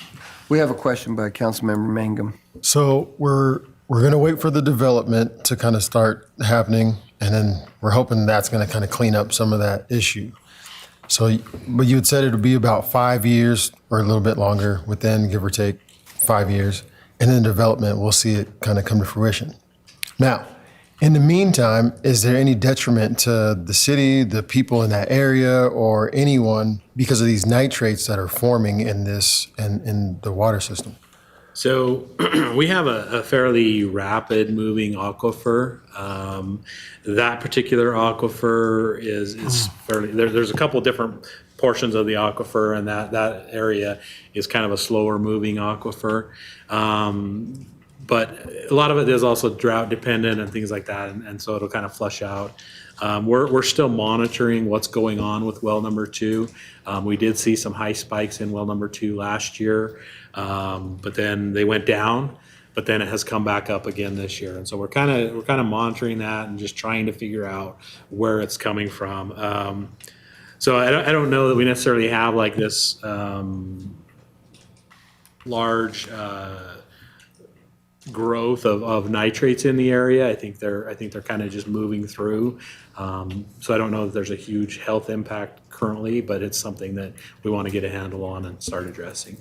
We have a question by Councilmember Mangum. So we're going to wait for the development to kind of start happening, and then we're hoping that's going to kind of clean up some of that issue. So, but you had said it would be about 5 years or a little bit longer, within give or take 5 years, and then development, we'll see it kind of come to fruition. Now, in the meantime, is there any detriment to the city, the people in that area, or anyone because of these nitrates that are forming in this in the water system? So we have a fairly rapid moving aquifer. That particular aquifer is fairly, there's a couple different portions of the aquifer, and that area is kind of a slower moving aquifer. But a lot of it is also drought dependent and things like that, and so it'll kind of flush out. We're still monitoring what's going on with well number 2. We did see some high spikes in well number 2 last year, but then they went down. But then it has come back up again this year, and so we're kind of monitoring that and just trying to figure out where it's coming from. So I don't know that we necessarily have like this large growth of nitrates in the area. I think they're kind of just moving through. So I don't know that there's a huge health impact currently, but it's something that we want to get a handle on and start addressing.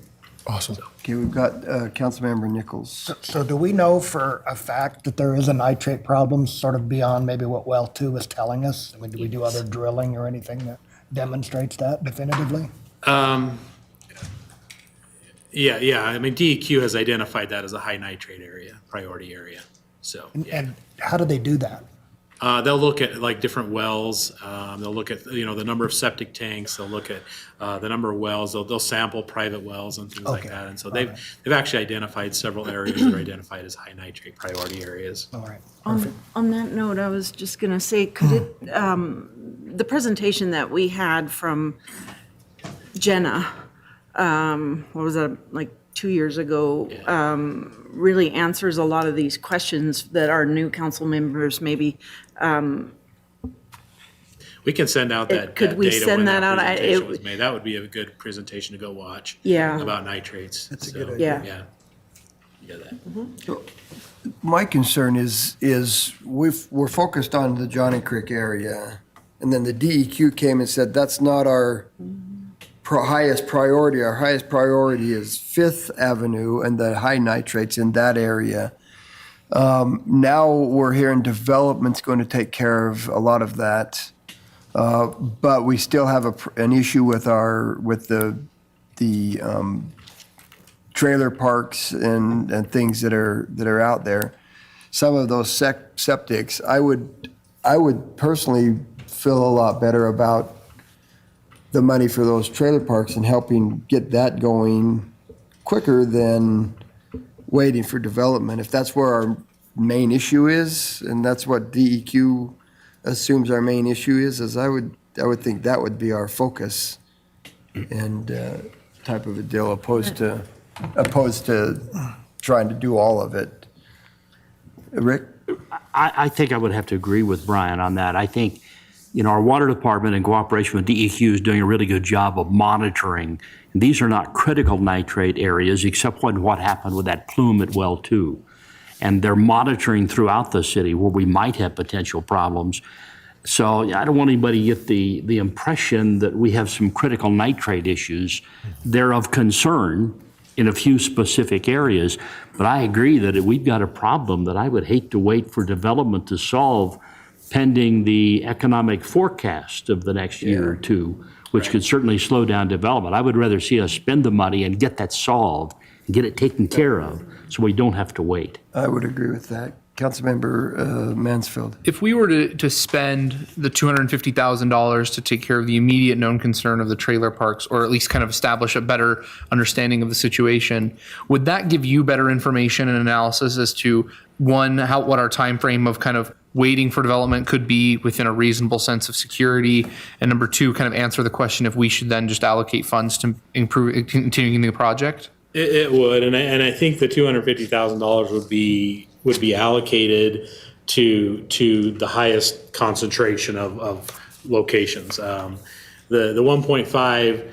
Awesome. Okay, we've got Councilmember Nichols. So do we know for a fact that there is a nitrate problem sort of beyond maybe what well 2 was telling us? I mean, do we do other drilling or anything that demonstrates that definitively? Yeah. I mean, DEQ has identified that as a high nitrate area, priority area. So And how do they do that? they'll look at like different wells. They'll look at the number of septic tanks. They'll look at the number of wells. They'll sample private wells and things like Okay. that. And so they've actually identified several areas that are identified as high nitrate priority areas. All right. On that note, I was just going to say, could it, the presentation that we had from Jenna, what was that, like 2 years ago, really answers a lot of these questions that our new council members maybe. We can send out that Could we data send when that out? presentation was made. That would be a good presentation to go watch. Yeah. About nitrates. That's a good idea. Yeah. Yeah, that. My concern is we're focused on the Johnny Creek area, and then the DEQ came and said, that's not our highest priority. Our highest priority is Fifth Avenue and the high nitrates in that area. Now we're hearing development's going to take care of a lot of that. But we still have an issue with the trailer parks and things that are out there. Some of those septics, I would personally feel a lot better about the money for those trailer parks and helping get that going quicker than waiting for development. If that's where our main issue is, and that's what DEQ assumes our main issue is I would think that would be our focus and type of a deal, opposed to trying to do all of it. Rick? I think I would have to agree with Brian on that. I think, our water department in cooperation with DEQ is doing a really good job of monitoring. These are not critical nitrate areas, except what happened with that plume at well 2. And they're monitoring throughout the city where we might have potential problems. So I don't want anybody to get the impression that we have some critical nitrate issues. They're of concern, in a few specific areas. But I agree that we've got a problem that I would hate to wait for development to solve pending the economic forecast of the next year or two, which could certainly slow down development. I would rather see us spend the money and get that solved and get it taken care of so we don't have to wait. I would agree with that. Councilmember Mansfield. If we were to spend the $250,000 to take care of the immediate known concern of the trailer parks, or at least kind of establish a better understanding of the situation, would that give you better information and analysis as to, one, what our time frame of kind of waiting for development could be within a reasonable sense of security, and number two, kind of answer the question if we should then just allocate funds to improve continuing the project? It would, and I think the $250,000 would be allocated to the highest concentration of locations. The 1.5,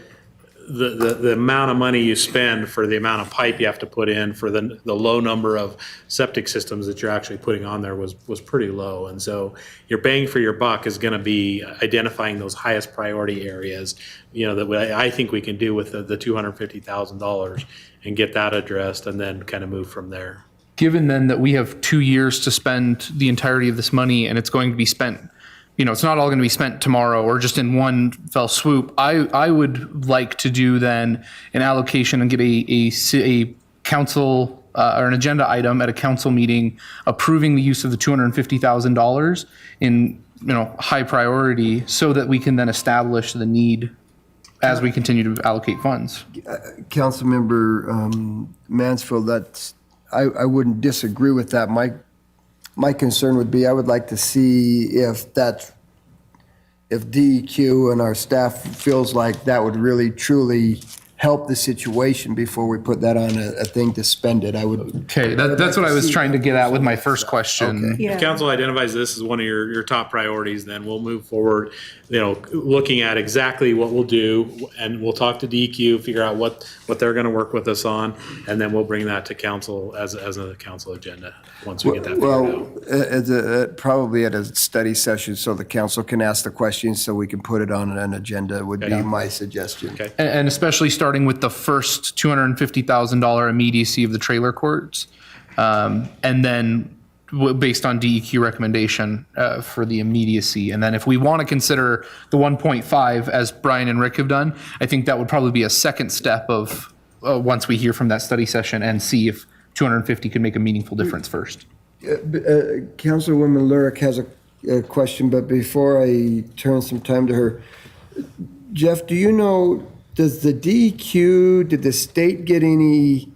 the amount of money you spend for the amount of pipe you have to put in for the low number of septic systems that you're actually putting on there was pretty low. And so your bang for your buck is going to be identifying those highest priority areas, that I think we can do with the $250,000 and get that addressed and then kind of move from there. Given then that we have 2 years to spend the entirety of this money and it's going to be spent, it's not all going to be spent tomorrow or just in one fell swoop, I would like to do then an allocation and get a council or an agenda item at a council meeting approving the use of the $250,000 in high priority so that we can then establish the need as we continue to allocate funds. Councilmember Mansfield, I wouldn't disagree with that. My concern would be I would like to see if DEQ and our staff feels like that would really truly help the situation before we put that on a thing to spend it. Okay, that's what I was trying to get at with my first question. Okay. If council identifies this as one of your top priorities, then we'll move forward, looking at exactly what we'll do, and we'll talk to DEQ, figure out what they're going to work with us on, and then we'll bring that to council as a council agenda once we get that figured out. Probably at a study session so the council can ask the questions so we can put it on an agenda would be my suggestion. Okay. And especially starting with the first $250,000 immediacy of the trailer courts, and then based on DEQ recommendation for the immediacy. And then if we want to consider the 1.5 as Brian and Rick have done, I think that would probably be a second step of once we hear from that study session and see if 250 could make a meaningful difference first. Councilwoman Lurick has a question, but before I turn some time to her, Jeff, do you know, did the state get any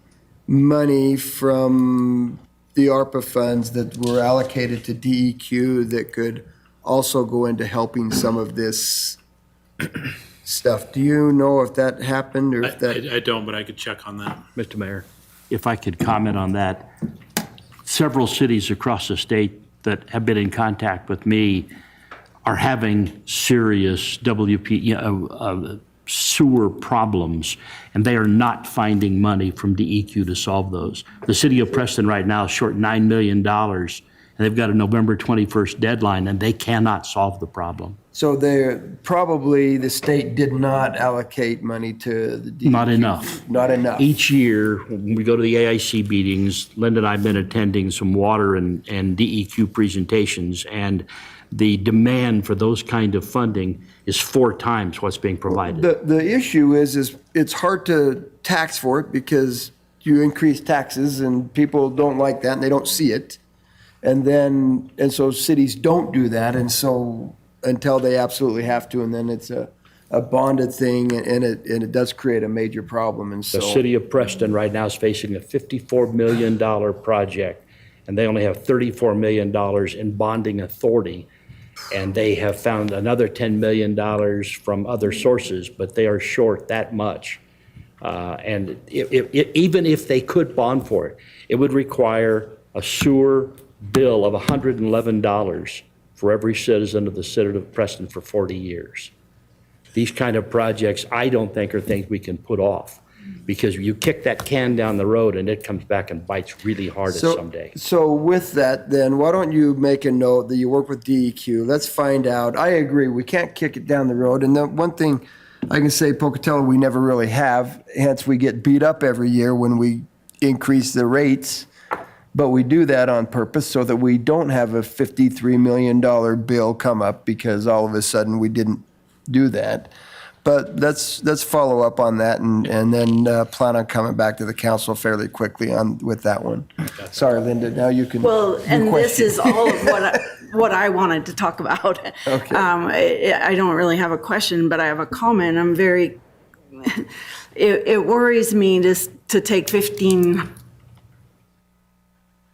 money from the ARPA funds that were allocated to DEQ that could also go into helping some of this stuff? Do you know if that happened or if that? I don't, but I could check on that. Mr. Mayor, if I could comment on that. Several cities across the state that have been in contact with me are having serious sewer problems, and they are not finding money from DEQ to solve those. The city of Preston right now is short $9 million, and they've got a November 21st deadline, and they cannot solve the problem. So probably the state did not allocate money to the DEQ. Not enough. Not enough. Each year, when we go to the AIC meetings, Linda and I have been attending some water and DEQ presentations, and the demand for those kind of funding is 4 times what's being provided. The issue is it's hard to tax for it because you increase taxes and people don't like that and they don't see it. And so cities don't do that, and so until they absolutely have to, and then it's a bonded thing, and it does create a major problem. And so The city of Preston right now is facing a $54 million project, and they only have $34 million in bonding authority. And they have found another $10 million from other sources, but they are short that much. And even if they could bond for it, it would require a sewer bill of $111 for every citizen of the city of Preston for 40 years. These kind of projects, I don't think are things we can put off, because you kick that can down the road and it comes back and bites really hard someday. So with that, then, why don't you make a note that you work with DEQ? Let's find out. I agree, we can't kick it down the road. And the one thing I can say Pocatello, we never really have, hence we get beat up every year when we increase the rates. But we do that on purpose so that we don't have a $53 million bill come up because all of a sudden we didn't do that. But let's follow up on that and then plan on coming back to the council fairly quickly with that one. Sorry, Linda, now you can. Well, and this question. is all of what I wanted to talk about. Okay. I don't really have a question, but I have a comment. I'm very, it worries me to take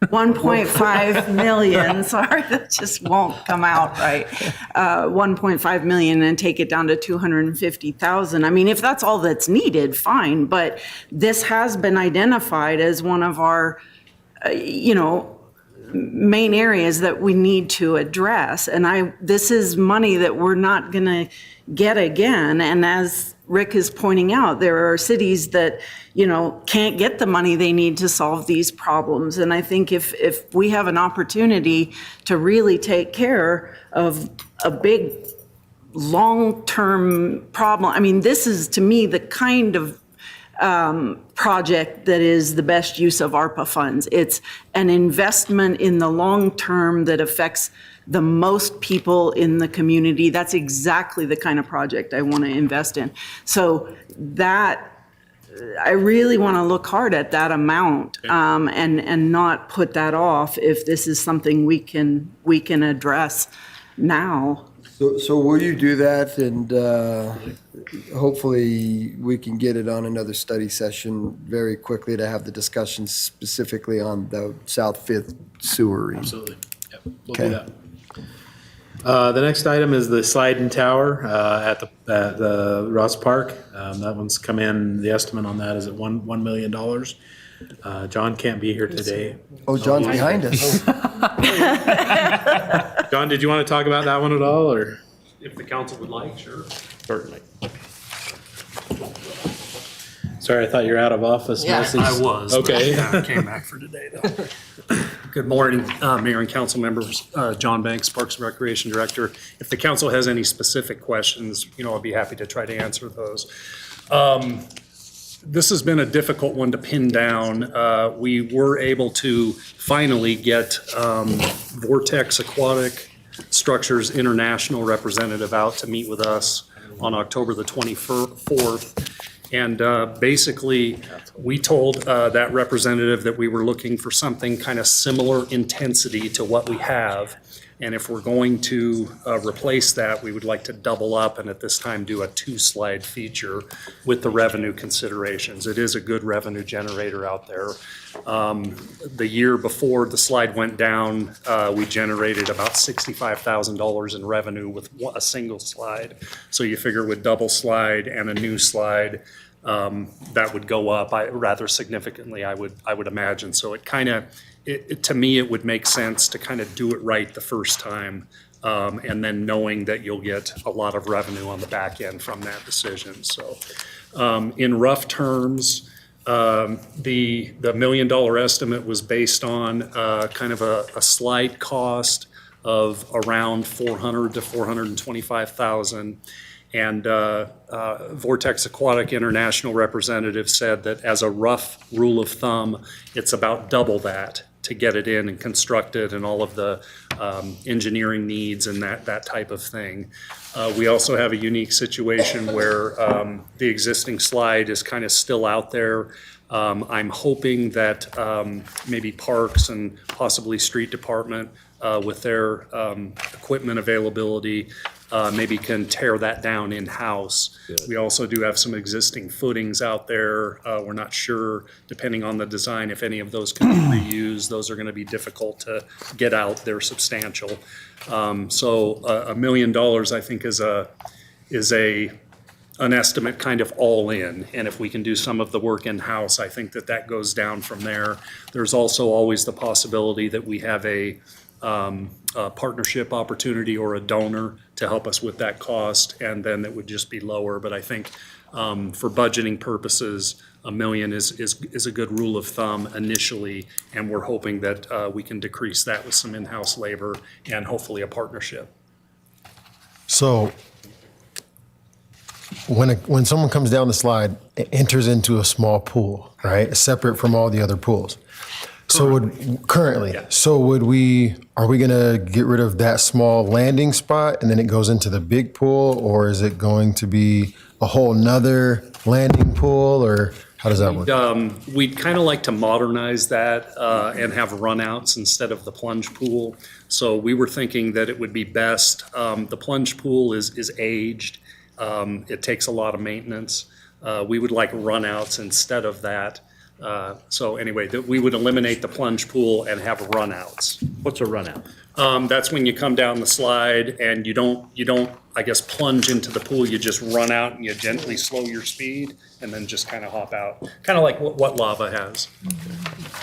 1.5 million, sorry, that just won't come out right. 1.5 million and take it down to 250,000. I mean, if that's all that's needed, fine, but this has been identified as one of our, main areas that we need to address. And this is money that we're not gonna get again. And as Rick is pointing out, there are cities that, can't get the money they need to solve these problems. And I think if we have an opportunity to really take care of a big, long-term problem, I mean, this is, to me, the kind of project that is the best use of ARPA funds. It's an investment in the long term that affects the most people in the community. That's exactly the kind of project I want to invest in. So that, I really want to look hard at that amount and not put that off if this is something we can address now. So will you do that, and hopefully we can get it on another study session very quickly to have the discussion specifically on the South Fifth sewer. Absolutely. Yep, we'll Okay. do that. The next item is the sliding tower at the Ross Park. That one's come in, the estimate on that is at $1 million. John can't be here today. Oh, John's behind us. John, did you want to talk about that one at all, or? If the council would like, sure. Certainly. Sorry, I thought you were out of office. Message. I was. Okay. Came back for today, though. Good morning, Mayor and council members. John Banks, Parks and Recreation Director. If the council has any specific questions, I'd be happy to try to answer those. This has been a difficult one to pin down. We were able to finally get Vortex Aquatic Structures International representative out to meet with us on October the 24th. And basically, we told that representative that we were looking for something kind of similar intensity to what we have. And if we're going to replace that, we would like to double up and at this time do a 2-slide feature with the revenue considerations. It is a good revenue generator out there. The year before the slide went down, we generated about $65,000 in revenue with a single slide. So you figure with double slide and a new slide, that would go up rather significantly, I would imagine. So it kind of, to me, it would make sense to kind of do it right the first time, and then knowing that you'll get a lot of revenue on the back end from that decision. So in rough terms, the $1 million estimate was based on kind of a slide cost of around $400,000 to $425,000. And Vortex Aquatic International representative said that as a rough rule of thumb, it's about double that to get it in and construct it and all of the engineering needs and that type of thing. We also have a unique situation where the existing slide is kind of still out there. I'm hoping that maybe Parks and possibly Street Department with their equipment availability maybe can tear that down in-house. We also do have some existing footings out there. We're not sure, depending on the design, if any of those can be reused. Those are going to be difficult to get out. They're substantial. So $1 million, I think, is an estimate kind of all in. And if we can do some of the work in-house, I think that goes down from there. There's also always the possibility that we have a partnership opportunity or a donor to help us with that cost, and then it would just be lower. But I think for budgeting purposes, $1 million is a good rule of thumb initially, and we're hoping that we can decrease that with some in-house labor and hopefully a partnership. So when someone comes down the slide, it enters into a small pool, right? Separate from all the other pools. So currently, are we gonna get rid of that small landing spot and then it goes into the big pool, or is it going to be a whole nother landing pool, or how does that work? We'd kind of like to modernize that and have runouts instead of the plunge pool. So we were thinking that it would be best, the plunge pool is aged. It takes a lot of maintenance. We would like runouts instead of that. So anyway, we would eliminate the plunge pool and have runouts. What's a runout? That's when you come down the slide and you don't, I guess, plunge into the pool. You just run out and you gently slow your speed and then just kind of hop out. Kind of like what lava has.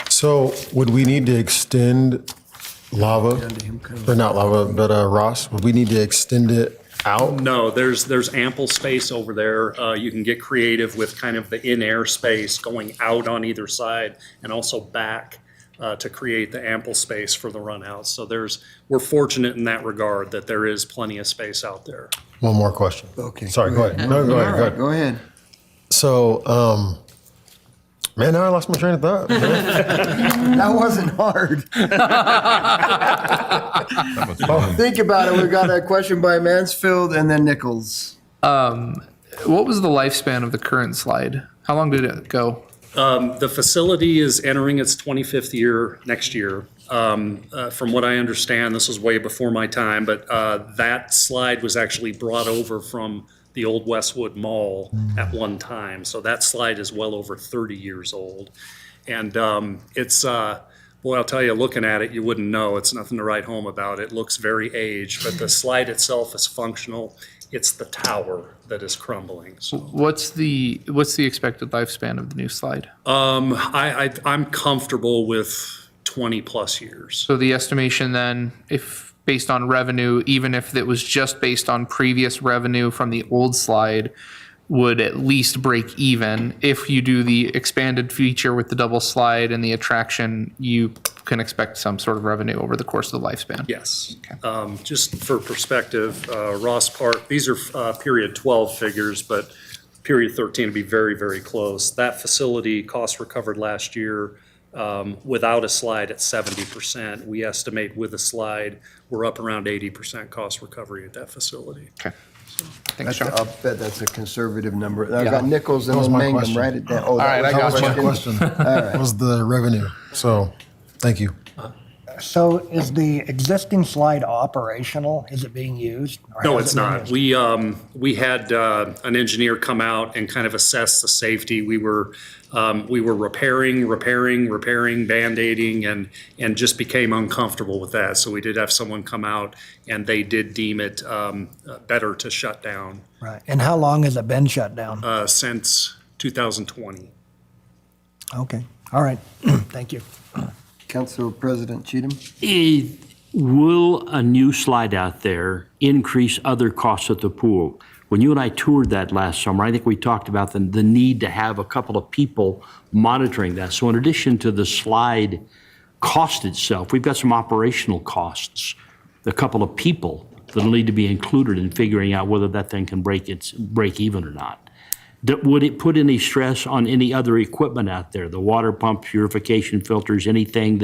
So would we need to extend lava, or not lava, but Ross, would we need to extend it out? No, there's ample space over there. You can get creative with kind of the in-air space going out on either side and also back to create the ample space for the runouts. So we're fortunate in that regard that there is plenty of space out there. One more question. Okay. Sorry, go ahead. No, go ahead. Go ahead. Go ahead. So, man, now I lost my train of thought. That wasn't hard. Think about it. We've got a question by Mansfield and then Nichols. What was the lifespan of the current slide? How long did it go? The facility is entering its 25th year next year. From what I understand, this was way before my time, but that slide was actually brought over from the old Westwood Mall at one time. So that slide is well over 30 years old. And it's, boy, I'll tell you, looking at it, you wouldn't know. It's nothing to write home about. It looks very aged, but the slide itself is functional. It's the tower that is crumbling. So What's the expected lifespan of the new slide? I'm comfortable with 20 plus years. So the estimation then, if based on revenue, even if it was just based on previous revenue from the old slide, would at least break even. If you do the expanded feature with the double slide and the attraction, you can expect some sort of revenue over the course of the lifespan. Yes. Just for perspective, Ross Park, these are period 12 figures, but period 13 would be very, very close. That facility cost recovered last year without a slide at 70%. We estimate with a slide, we're up around 80% cost recovery at that facility. Okay. Thanks, John. I'll bet that's a conservative number. I've got Nichols and then my Mangum. question. Write it down. Oh, right, I That got was my you. question. Was the revenue. So, thank you. So is the existing slide operational? Is it being used? or No, has it's it been not. used? We had an engineer come out and kind of assess the safety. We were repairing, Band-Aiding, and just became uncomfortable with that. So we did have someone come out and they did deem it better to shut down Right. And how long has it been shut down? since 2020. Okay. All right. Thank you. Council President Cheatham. Will a new slide out there increase other costs at the pool? When you and I toured that last summer, I think we talked about the need to have a couple of people monitoring that. So in addition to the slide cost itself, we've got some operational costs, a couple of people that'll need to be included in figuring out whether that thing can break even or not. Would it put any stress on any other equipment out there, the water pump, purification filters, anything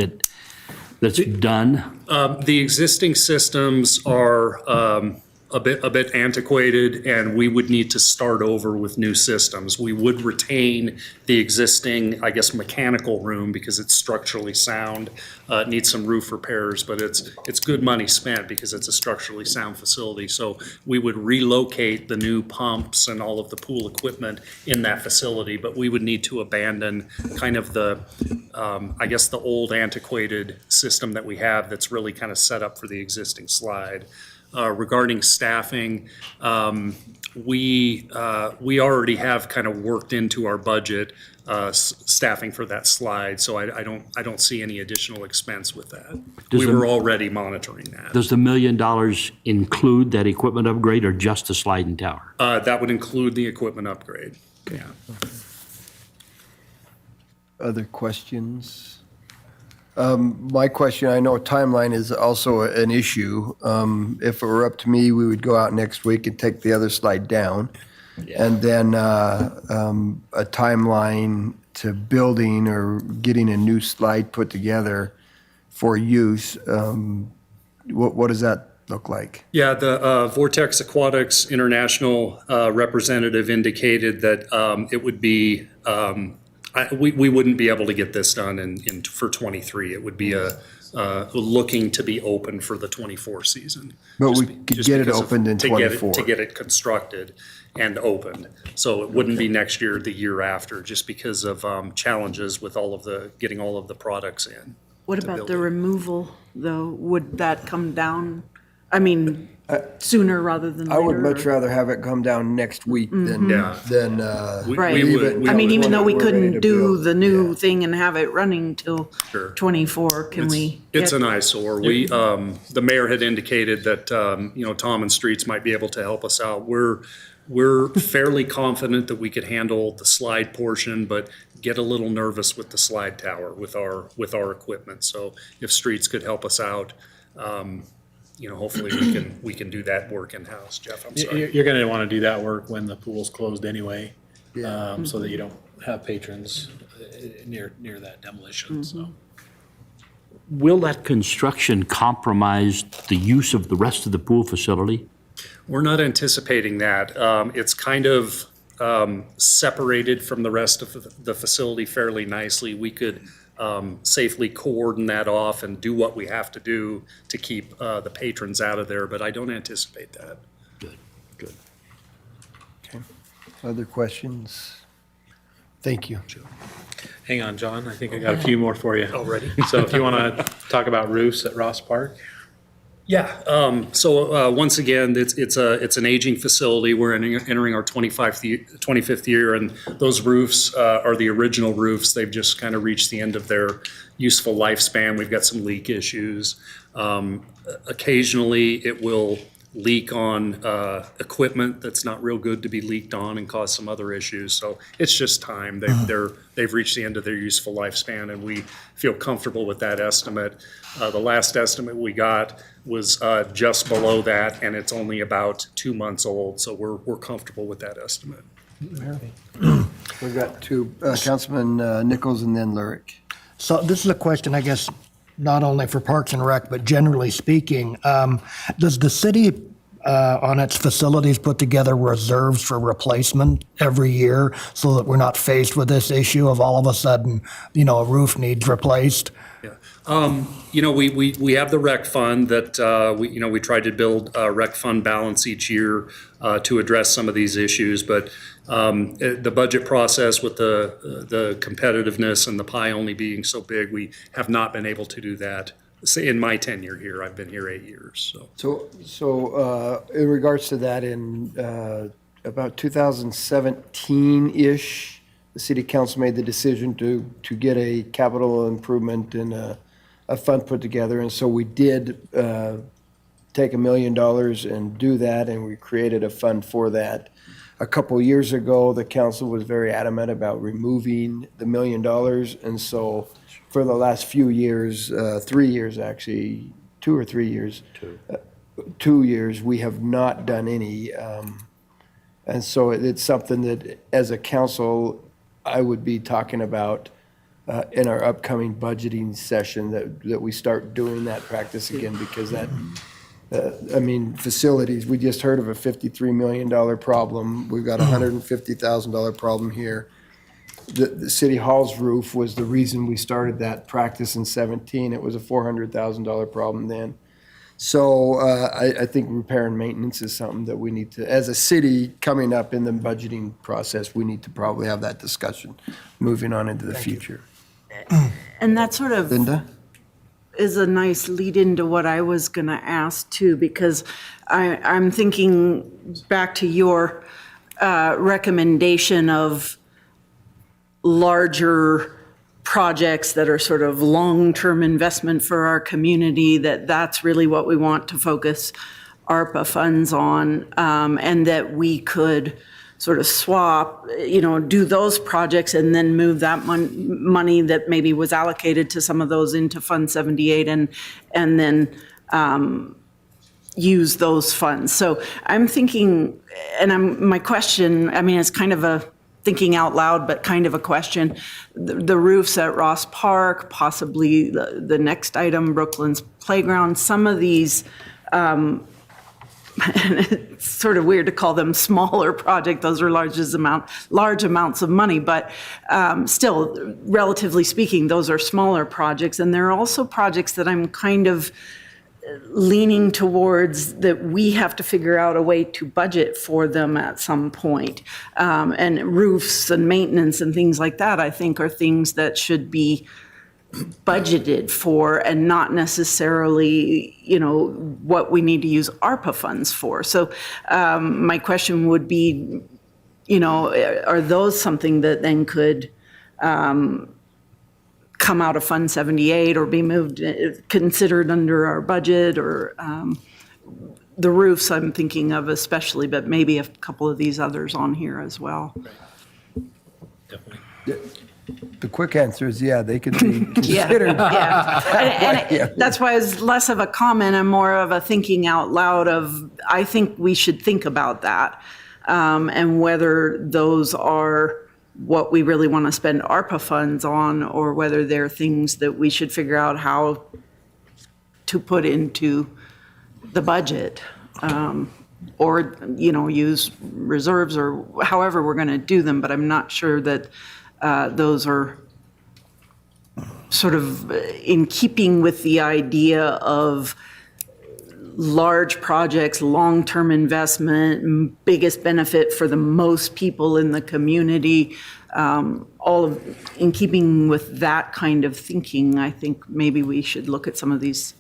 that's done? The existing systems are a bit antiquated, and we would need to start over with new systems. We would retain the existing, I guess, mechanical room because it's structurally sound. It needs some roof repairs, but it's good money spent because it's a structurally sound facility. So we would relocate the new pumps and all of the pool equipment in that facility, but we would need to abandon kind of the, I guess, the old antiquated system that we have that's really kind of set up for the existing slide. Regarding staffing, we already have kind of worked into our budget staffing for that slide, so I don't see any additional expense with that. We were already monitoring that. Does the $1 million include that equipment upgrade or just the slide and tower? That would include the equipment upgrade. Yeah. Other questions? My question, I know timeline is also an issue. If it were up to me, we would go out next week and take the other slide down. And then a timeline to building or getting a new slide put together for use. What does that look like? Yeah, the Vortex Aquatics International representative indicated that it would be, we wouldn't be able to get this done for '23. It would be looking to be open for the '24 season. But we Just could get it because of- opened in to get it- '24. To get it constructed and opened. So it wouldn't be next year, the year after, just because of challenges with getting all of the products in. What to about build the it. removal, though? Would that come down, I mean, sooner rather than later? I would much or- rather have it come down next week than, Yeah. than. We- Right. we leave would- it we I mean, would- even though we when we're ready couldn't to do build. the new Yeah. thing and have it running till Sure. 24, can we? It's get- an eyesore. We, the mayor had indicated that, Tom and Streets might be able to help us out. We're fairly confident that we could handle the slide portion, but get a little nervous with the slide tower with our equipment. So if Streets could help us out, hopefully we can do that work in-house. Jeff, I'm sorry. You're gonna wanna do that work when the pool's closed anyway, Yeah. so that you don't have patrons near that demolition, so. Will that construction compromise the use of the rest of the pool facility? We're not anticipating that. It's kind of separated from the rest of the facility fairly nicely. We could safely cordon that off and do what we have to do to keep the patrons out of there, but I don't anticipate that. Good. Other questions? Thank you. Hang on, John, I think I got a few more for you. Already? So if you wanna talk about roofs at Ross Park? Yeah, so once again, it's an aging facility. We're entering our 25th year, and those roofs are the original roofs. They've just kind of reached the end of their useful lifespan. We've got some leak issues. Occasionally, it will leak on equipment that's not real good to be leaked on and cause some other issues. So it's just time. They've reached the end of their useful lifespan, and we feel comfortable with that estimate. The last estimate we got was just below that, and it's only about 2 months old. So we're comfortable with that estimate. We've got two, Councilman Nichols and then Lurick. So this is a question, I guess, not only for Parks and Rec, but generally speaking. Does the city, on its facilities, put together reserves for replacement every year so that we're not faced with this issue of all of a sudden, a roof needs replaced? We have the rec fund that, we try to build a rec fund balance each year to address some of these issues, but the budget process with the competitiveness and the pie only being so big, we have not been able to do that. Say in my tenure here, I've been here 8 years, so. So in regards to that, in about 2017-ish, the city council made the decision to get a capital improvement and a fund put together. And so we did take $1 million and do that, and we created a fund for that. A couple years ago, the council was very adamant about removing the $1 million. And so for the last few years, 3 years actually, 2 or 3 years, 2 years, we have not done any. And so it's something that, as a council, I would be talking about in our upcoming budgeting session, that we start doing that practice again, because that, facilities, we just heard of a $53 million problem. We've got a $150,000 problem here. The city hall's roof was the reason we started that practice in 17. It was a $400,000 problem then. So I think repair and maintenance is something that we need to, as a city coming up in the budgeting process, we need to probably have that discussion moving on into the future. And that sort of Linda? is a nice lead into what I was going to ask too, because I'm thinking back to your recommendation of larger projects that are sort of long-term investment for our community, that's really what we want to focus ARPA funds on, and that we could sort of swap, do those projects and then move that money that maybe was allocated to some of those into Fund 78 and then use those funds. So I'm thinking, and my question, I mean, it's kind of a thinking out loud, but kind of a question. The roofs at Ross Park, possibly the next item, Brooklyn's Playground, some of these, and it's sort of weird to call them smaller project. Those are large amounts of money, but still, relatively speaking, those are smaller projects. And there are also projects that I'm kind of leaning towards that we have to figure out a way to budget for them at some point. And roofs and maintenance and things like that, I think, are things that should be budgeted for and not necessarily, what we need to use ARPA funds for. So my question would be, are those something that then could come out of Fund 78 or be moved, considered under our budget, or the roofs I'm thinking of especially, but maybe a couple of these others on here as well. The quick answer is, yeah, they could be considered. And that's why it's less of a comment and more of a thinking out loud of, I think we should think about that, and whether those are what we really want to spend ARPA funds on, or whether they're things that we should figure out how to put into the budget, or, use reserves, or however we're going to do them. But I'm not sure that those are sort of in keeping with the idea of large projects, long-term investment, biggest benefit for the most people in the community, in keeping with that kind of thinking. I think maybe we should look at some of these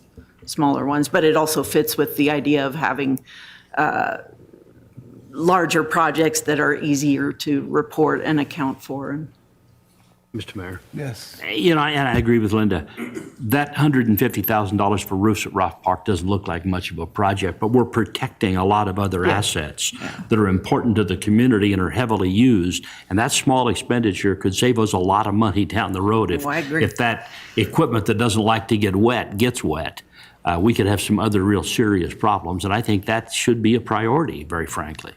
smaller ones, but it also fits with the idea of having larger projects that are easier to report and account for. Mr. Mayor. Yes. And I agree with Linda. That $150,000 for roofs at Ross Park doesn't look like much of a project, but we're protecting a lot of other assets that are important to the community and are heavily used. And that small expenditure could save us a lot of money down the road if that equipment that doesn't like to get wet gets wet. We could have some other real serious problems. And I think that should be a priority, very frankly.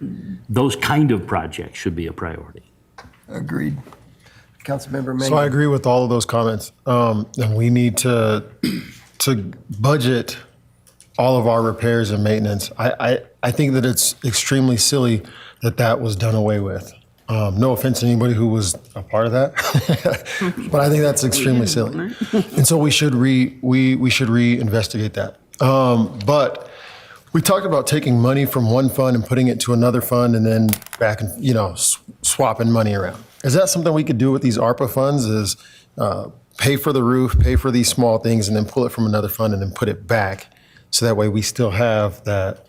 Those kind of projects should be a priority. Agreed. Councilmember Mangan. So I agree with all of those comments. And we need to budget all of our repairs and maintenance. I think that it's extremely silly that was done away with. No offense to anybody who was a part of that, but I think that's extremely silly. And so we should reinvestigate that. But we talked about taking money from one fund and putting it to another fund and then back and, swapping money around. Is that something we could do with these ARPA funds, is pay for the roof, pay for these small things, and then pull it from another fund and then put it back, so that way we still have that?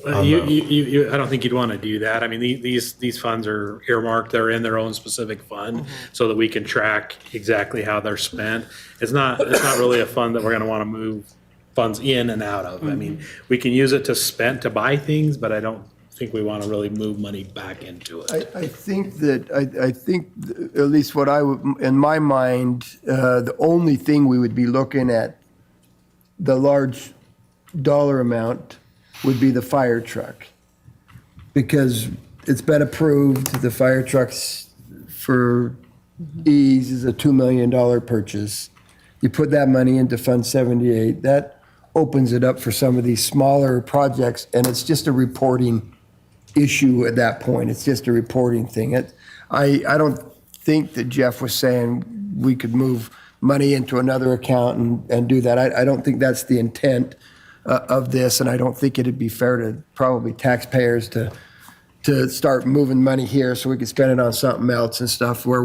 I don't think you'd want to do that. I mean, these funds are earmarked, they're in their own specific fund, so that we can track exactly how they're spent. It's not really a fund that we're going to want to move funds in and out of. I mean, we can use it to buy things, but I don't think we want to really move money back into it. I think at least what I would, in my mind, the only thing we would be looking at, the large dollar amount, would be the fire truck. Because it's been approved, the fire trucks for ease is a $2 million purchase. You put that money into Fund 78, that opens it up for some of these smaller projects, and it's just a reporting issue at that point. It's just a reporting thing. I don't think that Jeff was saying we could move money into another account and do that. I don't think that's the intent of this, and I don't think it'd be fair to probably taxpayers to start moving money here so we could spend it on something else and stuff, where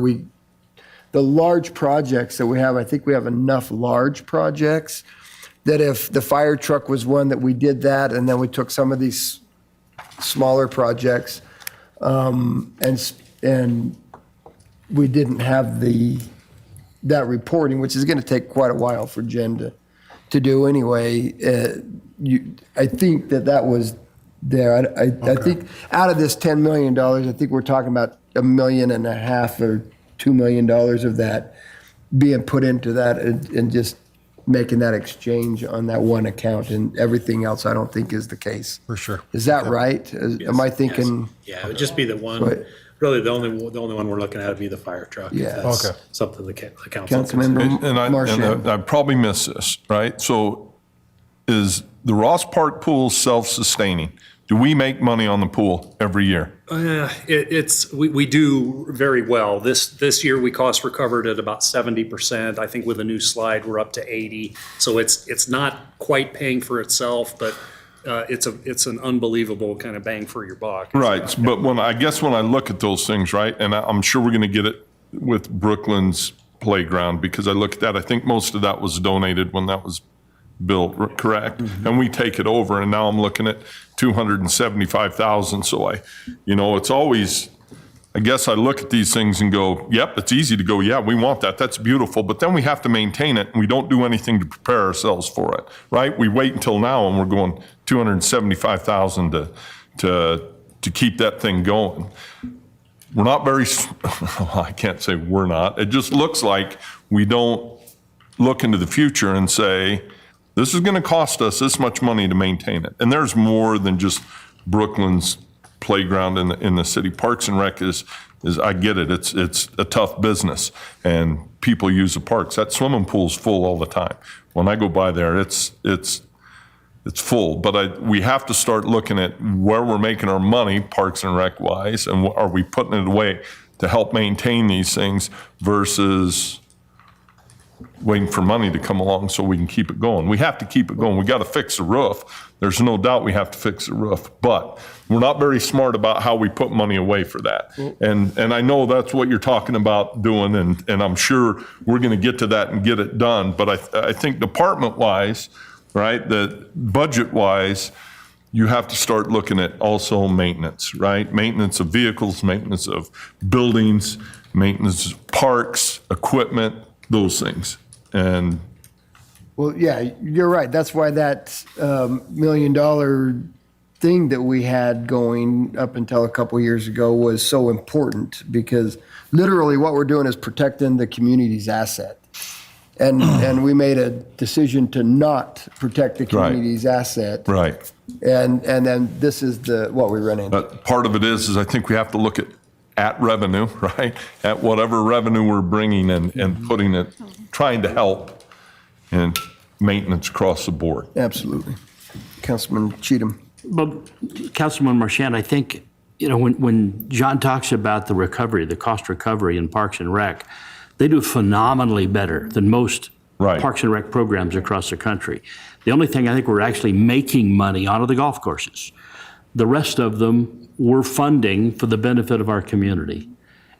the large projects that we have, I think we have enough large projects that if the fire truck was one that we did that, and then we took some of these smaller projects, and we didn't have that reporting, which is going to take quite a while for Jen to do anyway. I think that was there. I think out of this $10 million, I think we're talking about $1.5 million or $2 million of that being put into that, and just making that exchange on that one account, and everything else I don't think is the case. For sure. Is that right? Am I thinking? Yeah, it would just be the one, Right. really the only one we're looking at would be the fire truck. if Yeah. that's Okay. Something the council. Councilmember And Marchand? I probably missed this, right? So is the Ross Park pool self-sustaining? Do we make money on the pool every year? We do very well. This year, we cost recovered at about 70%. I think with a new slide, we're up to 80. So it's not quite paying for itself, but it's an unbelievable kind of bang for your buck. Right, but when I look at those things, right, and I'm sure we're gonna get it with Brooklyn's playground, because I look at that, I think most of that was donated when that was built, correct? And we take it over, and now I'm looking at 275,000, so it's always, I guess I look at these things and go, yep, it's easy to go, yeah, we want that, that's beautiful, but then we have to maintain it, and we don't do anything to prepare ourselves for it, right? We wait until now, and we're going 275,000 to keep that thing going. We're not very, I can't say we're not, it just looks like we don't look into the future and say, this is gonna cost us this much money to maintain it. And there's more than just Brooklyn's playground in the city. Parks and Rec is I get it, it's a tough business, and people use the parks. That swimming pool's full all the time. When I go by there, it's full, but we have to start looking at where we're making our money, Parks and Rec wise, and are we putting it away to help maintain these things versus waiting for money to come along so we can keep it going. We have to keep it going. We got to fix the roof. There's no doubt we have to fix the roof, but we're not very smart about how we put money away for that. And I know that's what you're talking about doing, and I'm sure we're going to get to that and get it done. But I think department-wise, right, the budget-wise, you have to start looking at also maintenance, right? Maintenance of vehicles, maintenance of buildings, maintenance of parks, equipment, those things. And Well, yeah, you're right. That's why that $1 million thing that we had going up until a couple years ago was so important, because literally what we're doing is protecting the community's asset. And we made a decision to not protect the community's asset. right. And then this is what we run into. But part of it is I think we have to look at revenue, right? At whatever revenue we're bringing and putting it, trying to help in maintenance across the board. Absolutely. Councilman Cheatham. But Councilman Marchand, I think, when John talks about the recovery, the cost recovery in Parks and Rec, they do phenomenally better than most Right. Parks and Rec programs across the country. The only thing I think we're actually making money on are the golf courses. The rest of them we're funding for the benefit of our community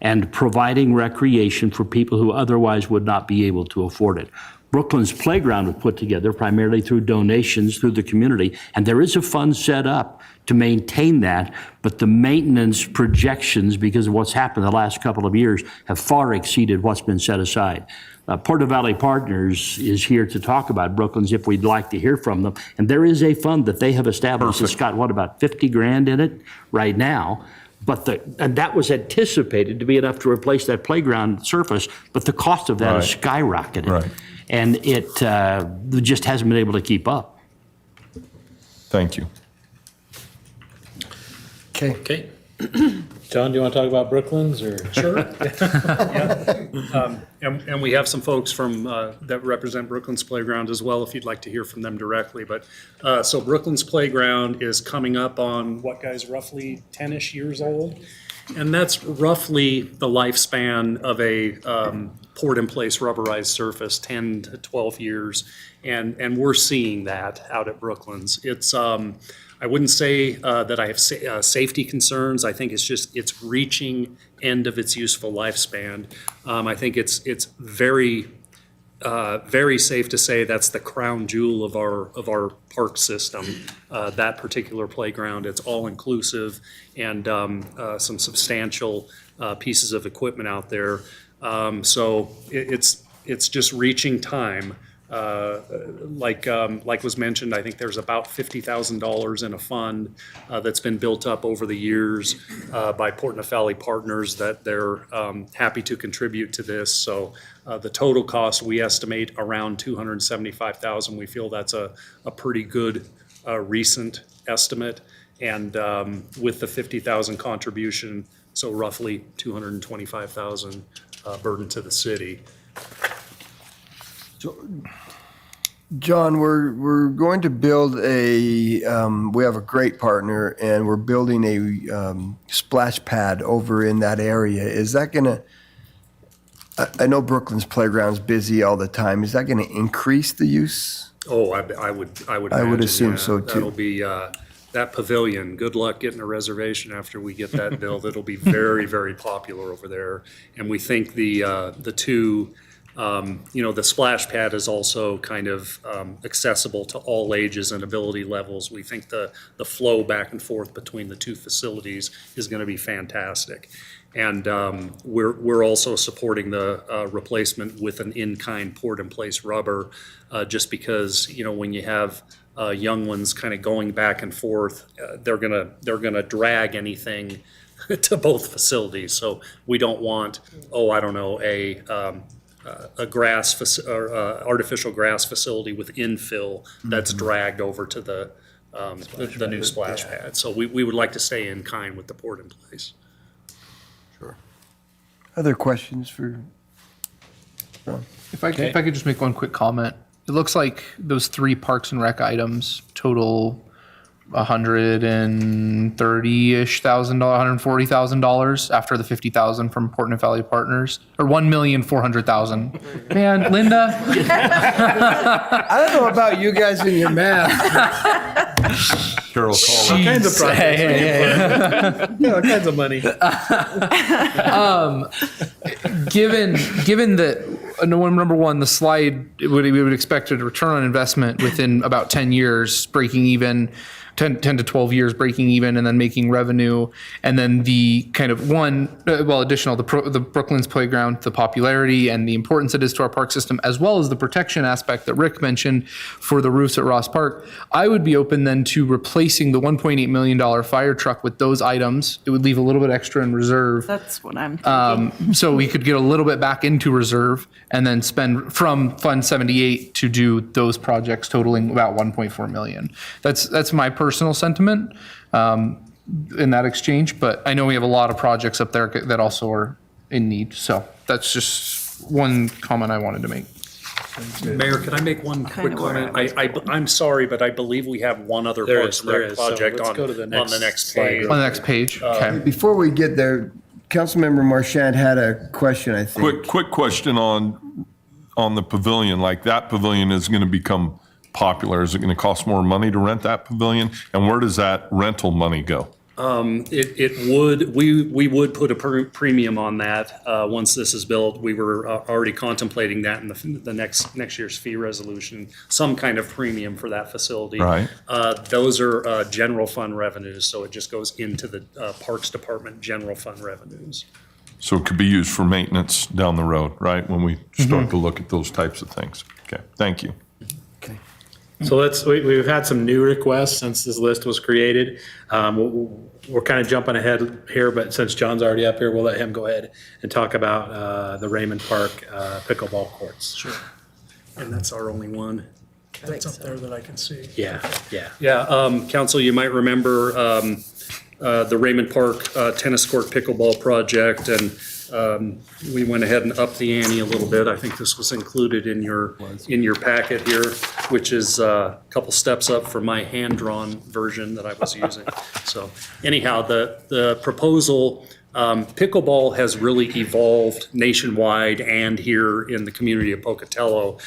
and providing recreation for people who otherwise would not be able to afford it. Brooklyn's playground was put together primarily through donations through the community, and there is a fund set up to maintain that, but the maintenance projections, because of what's happened the last couple of years, have far exceeded what's been set aside. Porter Valley Partners is here to talk about Brooklyn's if we'd like to hear from them, and there is a fund that they have established that's got, about 50 grand in it right now. And that was anticipated to be enough to replace that playground surface, but the cost of that has skyrocketed. Right. And it just hasn't been able to keep up. Thank you. Okay. John, do you want to talk about Brooklands or? Sure. And we have some folks from, that represent Brooklyn's Playground as well, if you'd like to hear from them directly. But, so Brooklyn's Playground is coming up on what, guys, roughly 10-ish years old? And that's roughly the lifespan of a poured-in-place rubberized surface, 10 to 12 years. And we're seeing that out at Brooklands. It's, I wouldn't say that I have safety concerns. I think it's reaching end of its useful lifespan. I think it's very, very safe to say that's the crown jewel of our park system. That particular playground, it's all inclusive and some substantial pieces of equipment out there. So it's just reaching time like was mentioned, I think there's about $50,000 in a fund that's been built up over the years by Port Nepheli partners that they're happy to contribute to this. So the total cost, we estimate around $275,000. We feel that's a pretty good recent estimate. And with the 50,000 contribution, so roughly 225,000 burden to the city. John, we're going to build we have a great partner, and we're building a splash pad over in that area. Is that going to, I know Brooklyn's playground's busy all the time. Is that going to increase the use? Oh, I would I would imagine, assume yeah. so, too. That'll be, that pavilion, good luck getting a reservation after we get that built. It'll be very, very popular over there. And we think the two, the splash pad is also kind of accessible to all ages and ability levels. We think the flow back and forth between the two facilities is going to be fantastic. And we're also supporting the replacement with an in-kind poured-in-place rubber, just because, when you have young ones kind of going back and forth, they're gonna drag anything to both facilities. So we don't want, a grass or artificial grass facility with infill that's dragged over to the new splash pad. So we would like to stay in kind with the poured-in-place. Other questions for Ron? If I could just make one quick comment. It looks like those 3 Parks and Rec items total $130-ish thousand, $140,000 after the $50,000 from Port Nepheli Partners, or $1,400,000. Man, Linda. I don't know about you guys and your math. Carol, call All kinds of projects. Yeah, all kinds of money. Given that, number one, the slide, we would expect a return on investment within about 10 years, breaking even, 10 to 12 years breaking even, and then making revenue. And then the kind of additional, the Brooklyn's playground, the popularity and the importance it is to our park system, as well as the protection aspect that Rick mentioned for the roofs at Ross Park. I would be open then to replacing the $1.8 million fire truck with those items. It would leave a little bit extra in reserve. That's what I'm thinking. So we could get a little bit back into reserve and then spend from Fund 78 to do those projects totaling about $1.4 million. That's my personal sentiment in that exchange, but I know we have a lot of projects up there that also are in need. So that's just one comment I wanted to make. Mayor, can I make one quick Kinda where comment? I'm sorry, but I believe we have one other There Parks is, and there Rec is. So project let's on go to the the next next slide page. real On the next page, okay. Before we get there, Councilmember Marchand had a question, I think. Quick question on the pavilion. Like, that pavilion is going to become popular. Is it going to cost more money to rent that pavilion? And where does that rental money go? We would put a premium on that once this is built. We were already contemplating that in the next year's fee resolution, some kind of premium for that facility. Right. Those are general fund revenues, so it just goes into the Parks Department general fund revenues. So it could be used for maintenance down the road, right? When we start to look at those types of things. Okay, thank you. So we've had some new requests since this list was created. We're kind of jumping ahead here, but since John's already up here, we'll let him go ahead and talk about the Raymond Park pickleball courts. Sure. And that's our only one that's up there that I can see. Yeah. Yeah, Council, you might remember the Raymond Park tennis court pickleball project, and we went ahead and upped the ante a little bit. I think this was included in your packet here, which is a couple steps up from my hand-drawn version that I was using. So anyhow, the proposal, pickleball has really evolved nationwide and here in the community of Pocatello.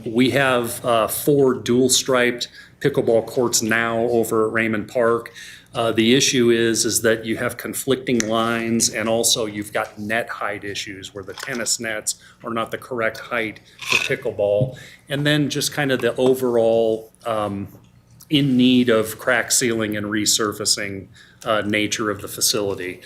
We have 4 dual-striped pickleball courts now over at Raymond Park. The issue is that you have conflicting lines, and also you've got net height issues where the tennis nets are not the correct height for pickleball. And then just kind of the overall in need of crack sealing and resurfacing nature of the facility.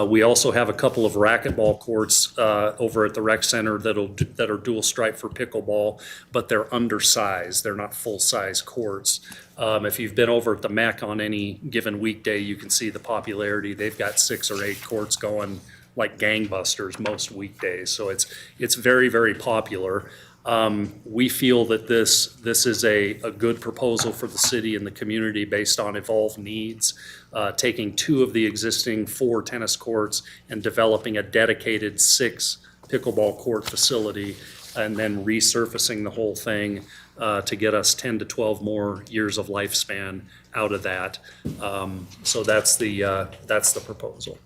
We also have a couple of racquetball courts over at the rec center that are dual stripe for pickleball, but they're undersized. They're not full-size courts. If you've been over at the MEC on any given weekday, you can see the popularity. They've got 6 or 8 courts going like gangbusters most weekdays. So it's very, very popular. We feel that this is a good proposal for the city and the community based on evolved needs, taking 2 of the existing 4 tennis courts and developing a dedicated 6 pickleball court facility, and then resurfacing the whole thing to get us 10 to 12 more years of lifespan out of that. So that's the proposal.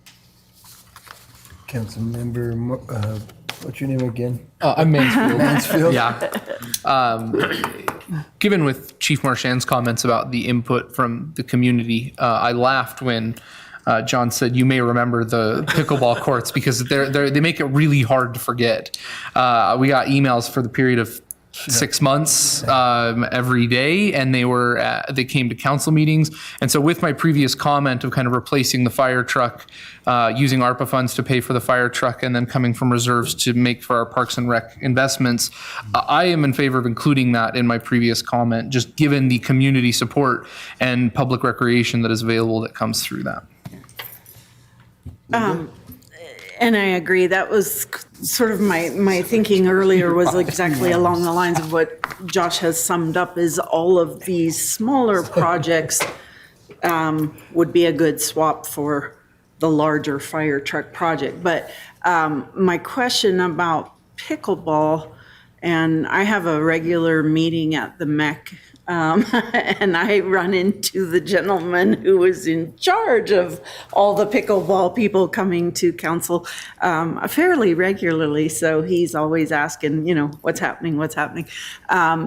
Councilmember, what's your name again? I'm Mansfield. Mansfield? Yeah. Given with Chief Marchand's comments about the input from the community, I laughed when John said, "You may remember the pickleball courts," because they make it really hard to forget. We got emails for the period of 6 months every day, and they came to council meetings. And so with my previous comment of kind of replacing the fire truck, using ARPA funds to pay for the fire truck, and then coming from reserves to make for our Parks and Rec investments, I am in favor of including that in my previous comment, just given the community support and public recreation that is available that comes through that. And I agree. That was sort of my thinking earlier, was exactly along the lines of what Josh has summed up, is all of these smaller projects would be a good swap for the larger fire truck project. But my question about pickleball, and I have a regular meeting at the MEC, and I run into the gentleman who was in charge of all the pickleball people coming to council fairly regularly. So he's always asking, what's happening, what's happening.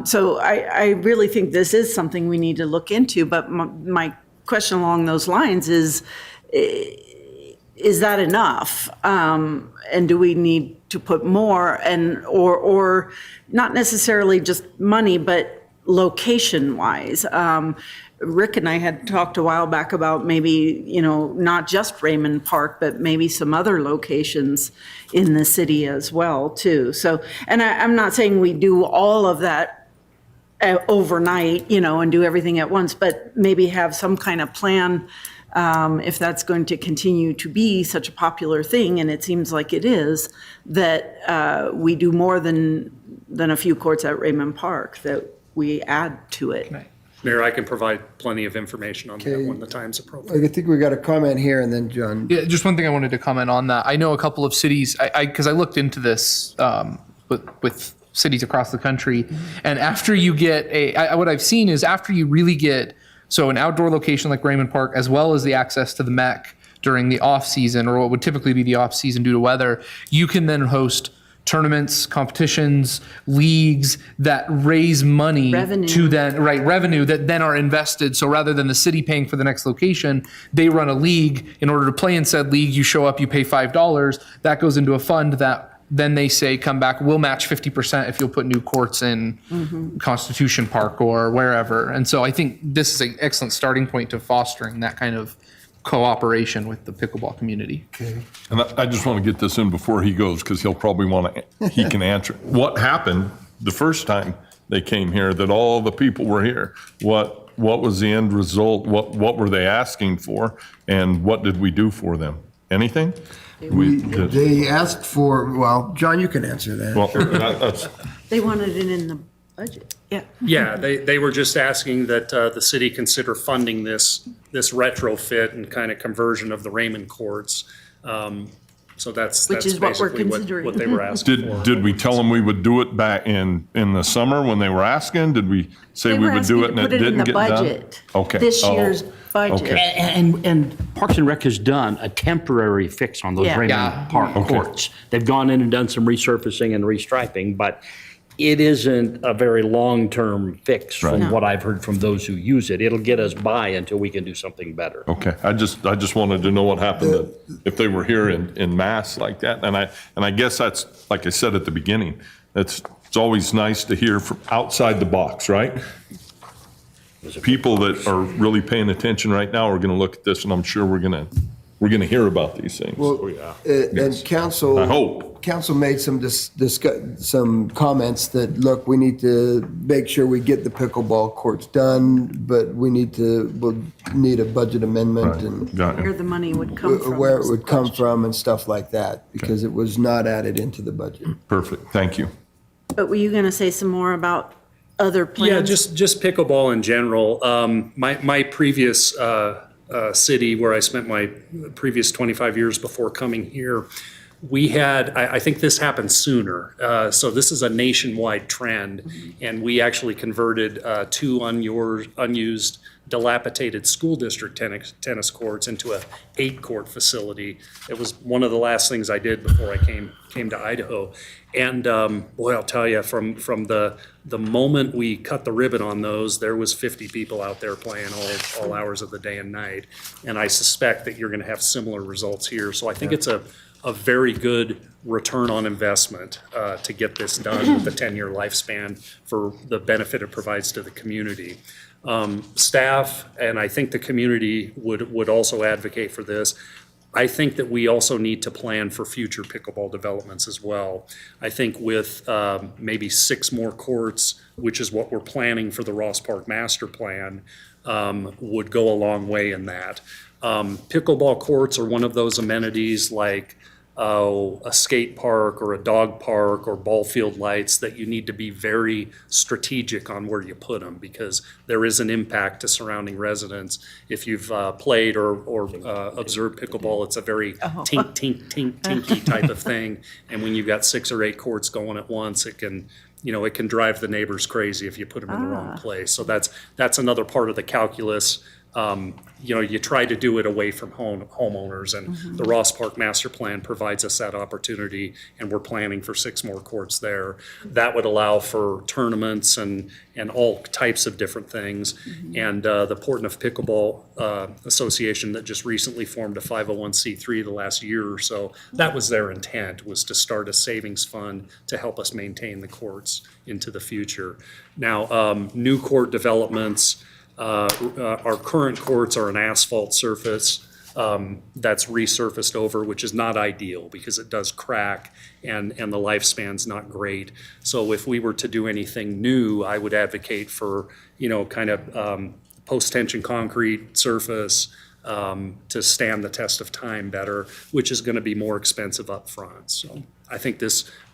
So I really think this is something we need to look into. But my question along those lines is that enough? And do we need to put more, or not necessarily just money, but location-wise? Rick and I had talked a while back about maybe, not just Raymond Park, but maybe some other locations in the city as well, too. So, and I'm not saying we do all of that overnight, and do everything at once, but maybe have some kind of plan if that's going to continue to be such a popular thing, and it seems like it is, that we do more than a few courts at Raymond Park, that we add to it. Mayor, I can provide plenty of information on that when the time's appropriate. I think we got a comment here, and then John. Yeah, just one thing I wanted to comment on that. I know a couple of cities, because I looked into this with cities across the country, and after you get what I've seen is after you really get, so an outdoor location like Raymond Park, as well as the access to the MEC during the off season, or what would typically be the off season due to weather, you can then host tournaments, competitions, leagues that raise money revenue that then are invested. So rather than the city paying for the next location, they run a league. In order to play in said league, you show up, you pay $5. That goes into a fund that then they say, come back, we'll match 50% if you'll put new courts in Constitution Park or wherever. And so I think this is an excellent starting point to fostering that kind of cooperation with the pickleball community. Okay. And I just want to get this in before he goes, because he'll probably he can answer. What happened the first time they came here, that all the people were here? What was the end result? What were they asking for? And what did we do for them? Anything? They asked for, well, John, you can answer that. Well, that's, They wanted it in the budget. Yeah. Yeah, they were just asking that the city consider funding this retrofit and kind of conversion of the Raymond courts. So that's Which is what we're basically considering. what they were asking for. did we tell them we would do it back in the summer when they were asking? Did we say we would do it and it didn't get done? Put it in the budget. Okay. This Oh, year's budget. okay. And Parks and Rec has done a temporary fix on those Yeah. Raymond Yeah. Park courts. They've gone in and done some resurfacing and restriping, but it isn't a very long-term fix from Right. what I've heard from those who use it. It'll get us by until we can do something better. Okay, I just wanted to know what happened if they were here in mass like that. And I guess that's, like I said at the beginning, it's always nice to hear from outside the box, right? people that are really paying attention right now are going to look at this, and I'm sure we're going to hear about these things. Well, and council. I hope. Council made some comments that, look, we need to make sure we get the pickleball courts done, but we'll need a budget amendment and Got Where you. the money would come from. where it is the would come question. from and stuff like that, because it was not added into the budget. Perfect. Thank you. But were you going to say some more about other plans? Yeah, just pickleball in general. My previous city where I spent my previous 25 years before coming here, we had, I think this happened sooner. So this is a nationwide trend, and we actually converted two unused, dilapidated school district tennis courts into a 8-court facility. It was one of the last things I did before I came to Idaho. And boy, I'll tell you, from the moment we cut the ribbon on those, there was 50 people out there playing all hours of the day and night. And I suspect that you're going to have similar results here. So I think it's a very good return on investment to get this done with the 10-year lifespan for the benefit it provides to the community. Staff, and I think the community would also advocate for this. I think that we also need to plan for future pickleball developments as well. I think with maybe 6 more courts, which is what we're planning for the Ross Park Master Plan, would go a long way in that. Pickleball courts are one of those amenities like a skate park or a dog park or ball field lights that you need to be very strategic on where you put them, because there is an impact to surrounding residents. If you've played or observed pickleball, it's a very tink, tink, tink, tinky type of thing. And when you've got 6 or 8 courts going at once, it can drive the neighbors crazy if you put them in the wrong place. So that's another part of the calculus. You try to do it away from homeowners, and the Ross Park Master Plan provides us that opportunity, and we're planning for 6 more courts there. That would allow for tournaments and all types of different things. And the Portneuf Pickleball Association that just recently formed a 501c3 the last year or so, that was their intent, was to start a savings fund to help us maintain the courts into the future. Now, new court developments, our current courts are an asphalt surface that's resurfaced over, which is not ideal because it does crack and the lifespan's not great. So if we were to do anything new, I would advocate for, post-tension concrete surface to stand the test of time better, which is going to be more expensive up front. So I think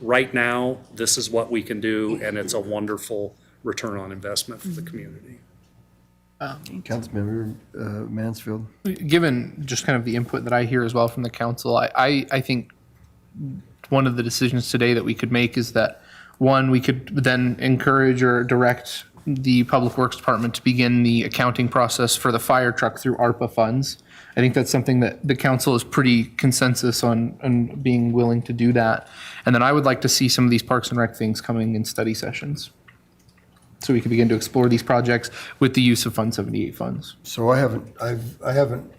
right now, this is what we can do, and it's a wonderful return on investment for the community. Councilmember Mansfield. Given just kind of the input that I hear as well from the council, I think one of the decisions today that we could make is that, one, we could then encourage or direct the Public Works Department to begin the accounting process for the fire truck through ARPA funds. I think that's something that the council is pretty consensus on being willing to do that. And then I would like to see some of these Parks and Rec things coming in study sessions, so we can begin to explore these projects with the use of Fund 78 funds. So I haven't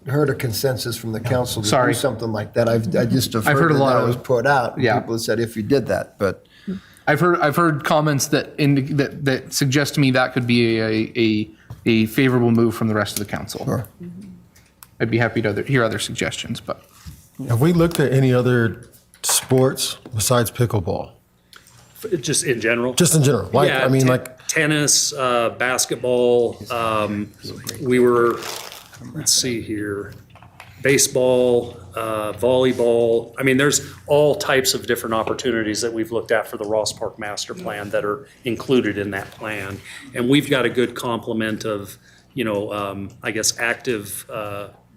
heard a consensus from the council to do Sorry. something like that. I just have I've heard heard a that lot that of- was put out. Yeah. People said if you did that, but I've heard comments that suggest to me that could be a favorable move from the rest of the council. Sure. I'd be happy to hear other suggestions, but Have we looked at any other sports besides pickleball? Just in general? Just in general, Yeah, tennis, basketball, we were, let's see here, baseball, volleyball. I mean, there's all types of different opportunities that we've looked at for the Ross Park Master Plan that are included in that plan. And we've got a good complement of, active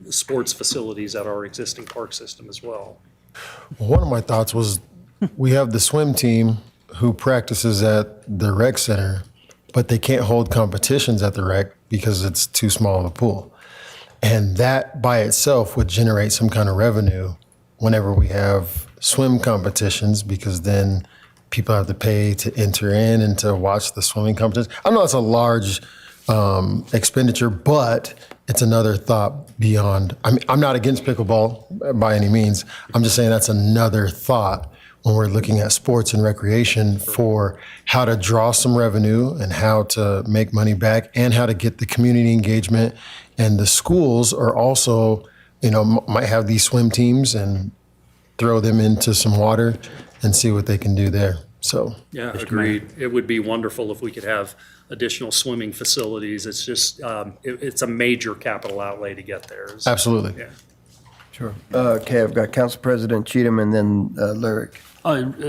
sports facilities at our existing park system as well. Well, one of my thoughts was we have the swim team who practices at the rec center, but they can't hold competitions at the rec because it's too small of a pool. And that by itself would generate some kind of revenue whenever we have swim competitions, because then people have to pay to enter in and to watch the swimming competition. I know it's a large expenditure, but it's another thought beyond. I'm not against pickleball by any means. I'm just saying that's another thought when we're looking at sports and recreation for how to draw some revenue and how to make money back and how to get the community engagement. And the schools are also, might have these swim teams and throw them into some water and see what they can do there. So, Yeah, agreed. It would be wonderful if we could have additional swimming facilities. It's just, it's a major capital outlay to get there. absolutely. Yeah. Sure. Okay, I've got Council President Cheatham and then Lyric.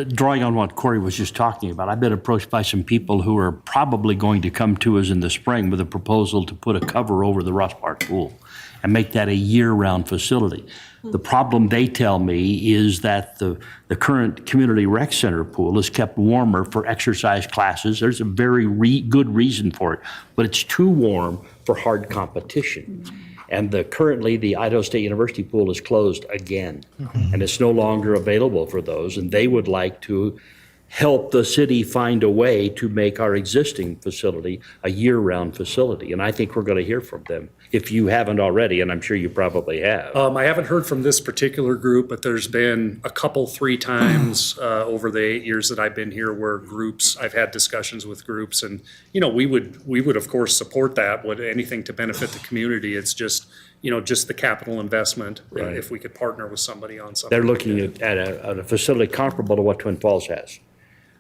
Drawing on what Corey was just talking about, I've been approached by some people who are probably going to come to us in the spring with a proposal to put a cover over the Ross Park pool and make that a year-round facility. The problem, they tell me, is that the current community rec center pool is kept warmer for exercise classes. There's a very good reason for it, but it's too warm for hard competition. And currently, the Idaho State University pool is closed again, and it's no longer available for those. And they would like to help the city find a way to make our existing facility a year-round facility. And I think we're going to hear from them, if you haven't already, and I'm sure you probably have. I haven't heard from this particular group, but there's been a couple, 3 times over the 8 years that I've been here where I've had discussions with groups, and, we would of course support that, anything to benefit the community. It's just, just the capital investment, if we could partner with somebody on something. They're looking at a facility comparable to what Twin Falls has.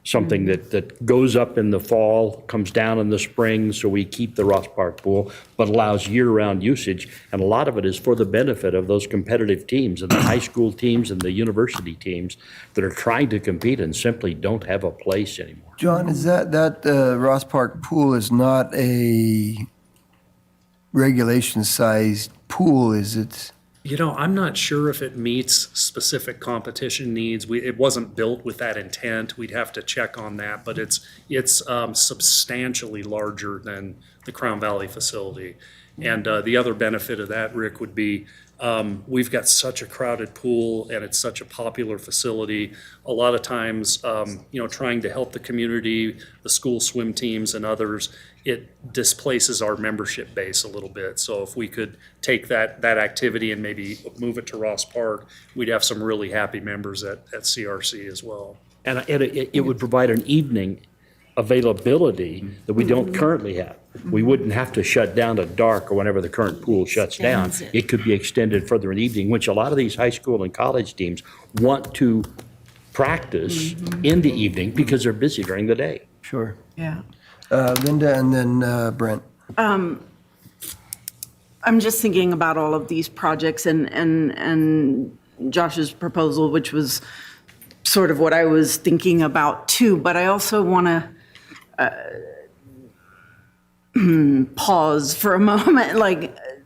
Something that goes up in the fall, comes down in the spring, so we keep the Ross Park pool, but allows year-round usage. And a lot of it is for the benefit of those competitive teams and the high school teams and the university teams that are trying to compete and simply don't have a place anymore. John, is that Ross Park pool is not a regulation-sized pool, is it? I'm not sure if it meets specific competition needs. It wasn't built with that intent. We'd have to check on that, but it's substantially larger than the Crown Valley facility. And the other benefit of that, Rick, would be we've got such a crowded pool and it's such a popular facility. A lot of times, trying to help the community, the school swim teams and others, it displaces our membership base a little bit. So if we could take that activity and maybe move it to Ross Park, we'd have some really happy members at CRC as well. And it would provide an evening availability that we don't currently have. We wouldn't have to shut down at dark or whenever the current pool shuts down. It could be extended further in the evening, which a lot of these high school and college teams want to practice in the evening because they're busy during the day. Sure. Yeah. Linda and then Brent. I'm just thinking about all of these projects and Josh's proposal, which was sort of what I was thinking about too, but I also want to pause for a moment,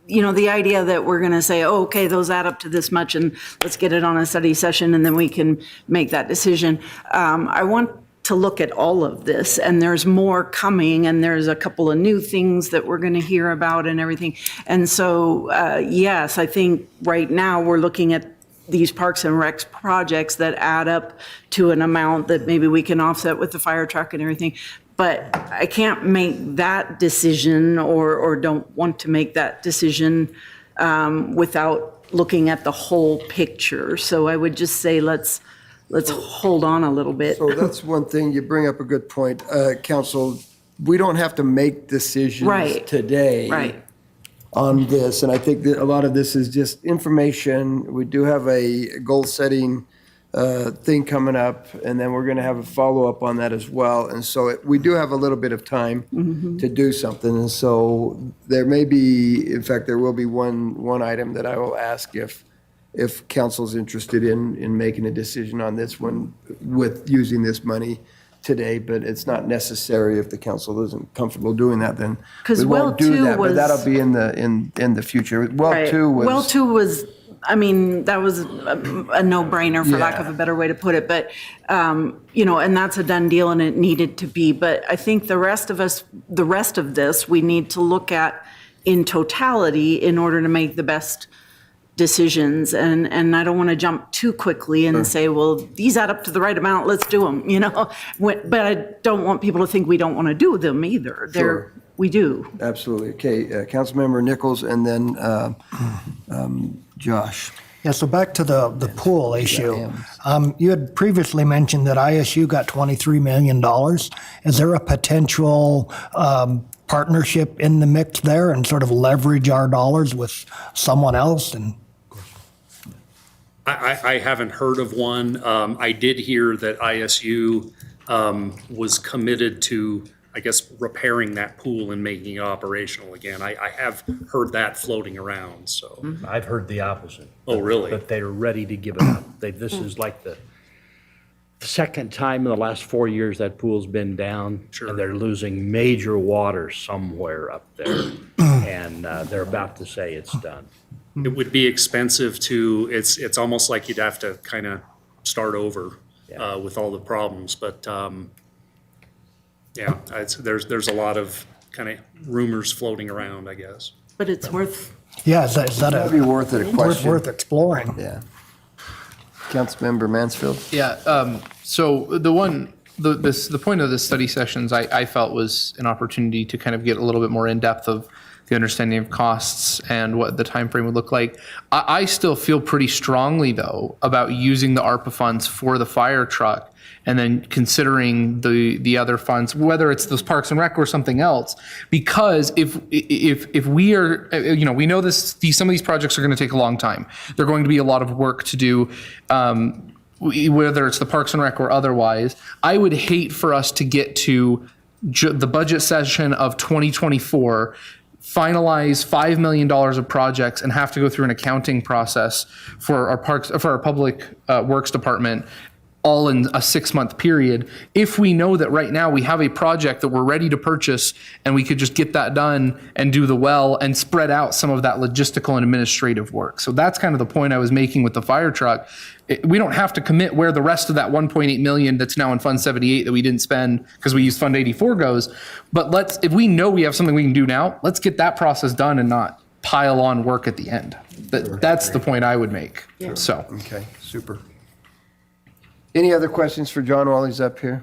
the idea that we're going to say, oh, okay, those add up to this much and let's get it on a study session and then we can make that decision. I want to look at all of this, and there's more coming, and there's a couple of new things that we're going to hear about and everything. And so, yes, I think right now we're looking at these Parks and Recs projects that add up to an amount that maybe we can offset with the fire truck and everything. But I can't make that decision or don't want to make that decision without looking at the whole picture. So I would just say let's hold on a little bit. So that's one thing, you bring up a good point. Council, we don't have to make decisions today on this, and I think that a lot of this is just information. We do have a goal-setting thing coming up, and then we're going to have a follow-up on that as well. And so we do have a little bit of time to do something, and so there may be, in fact, there will be one item that I will ask if council's interested in making a decision on this one with using this money today, but it's not necessary. If the council isn't comfortable doing that, then we won't do that, but that'll be in the future. Well 2 was, I mean, that was a no-brainer, for lack of a better way to put it, but, and that's a done deal and it needed to be. But I think the rest of this, we need to look at in totality in order to make the best decisions. And I don't want to jump too quickly and say, well, these add up to the right amount, let's do them, But I don't want people to think we don't want to do them either. Sure. We do. Absolutely. Okay, Councilmember Nichols and then Josh. Yeah, so back to the pool issue. You had previously mentioned that ISU got $23 million. Is there a potential partnership in the mix there and sort of leverage our dollars with someone else? And I haven't heard of one. I did hear that ISU was committed to, I guess, repairing that pool and making it operational again. I have heard that floating around, so. I've heard the opposite. Oh, really? That they're ready to give it up. This is like the second time in the last 4 years that pool's been down. Sure. And they're losing major water somewhere up there. And they're about to say it's done. It would be expensive to, it's almost like you'd have to kind of start over with all the problems, but yeah, there's a lot of kind of rumors floating around, I guess. But it's worth, yeah, is that That'd be worth it, a question. worth exploring? Yeah. Councilmember Mansfield? Yeah, so the point of the study sessions, I felt was an opportunity to kind of get a little bit more in depth of the understanding of costs and what the time frame would look like. I still feel pretty strongly, though, about using the ARPA funds for the fire truck and then considering the other funds, whether it's those Parks and Rec or something else. Because if we are, we know some of these projects are going to take a long time. They're going to be a lot of work to do. Whether it's the Parks and Rec or otherwise, I would hate for us to get to the budget session of 2024, finalize $5 million of projects and have to go through an accounting process for our public works department all in a 6-month period. If we know that right now we have a project that we're ready to purchase and we could just get that done and do the well and spread out some of that logistical and administrative work. So that's kind of the point I was making with the fire truck. We don't have to commit where the rest of that 1.8 million that's now in Fund 78 that we didn't spend because we used Fund 84 goes. But if we know we have something we can do now, let's get that process done and not pile on work at the end. That's the point I would make. So. Okay, super. Any other questions for John while he's up here?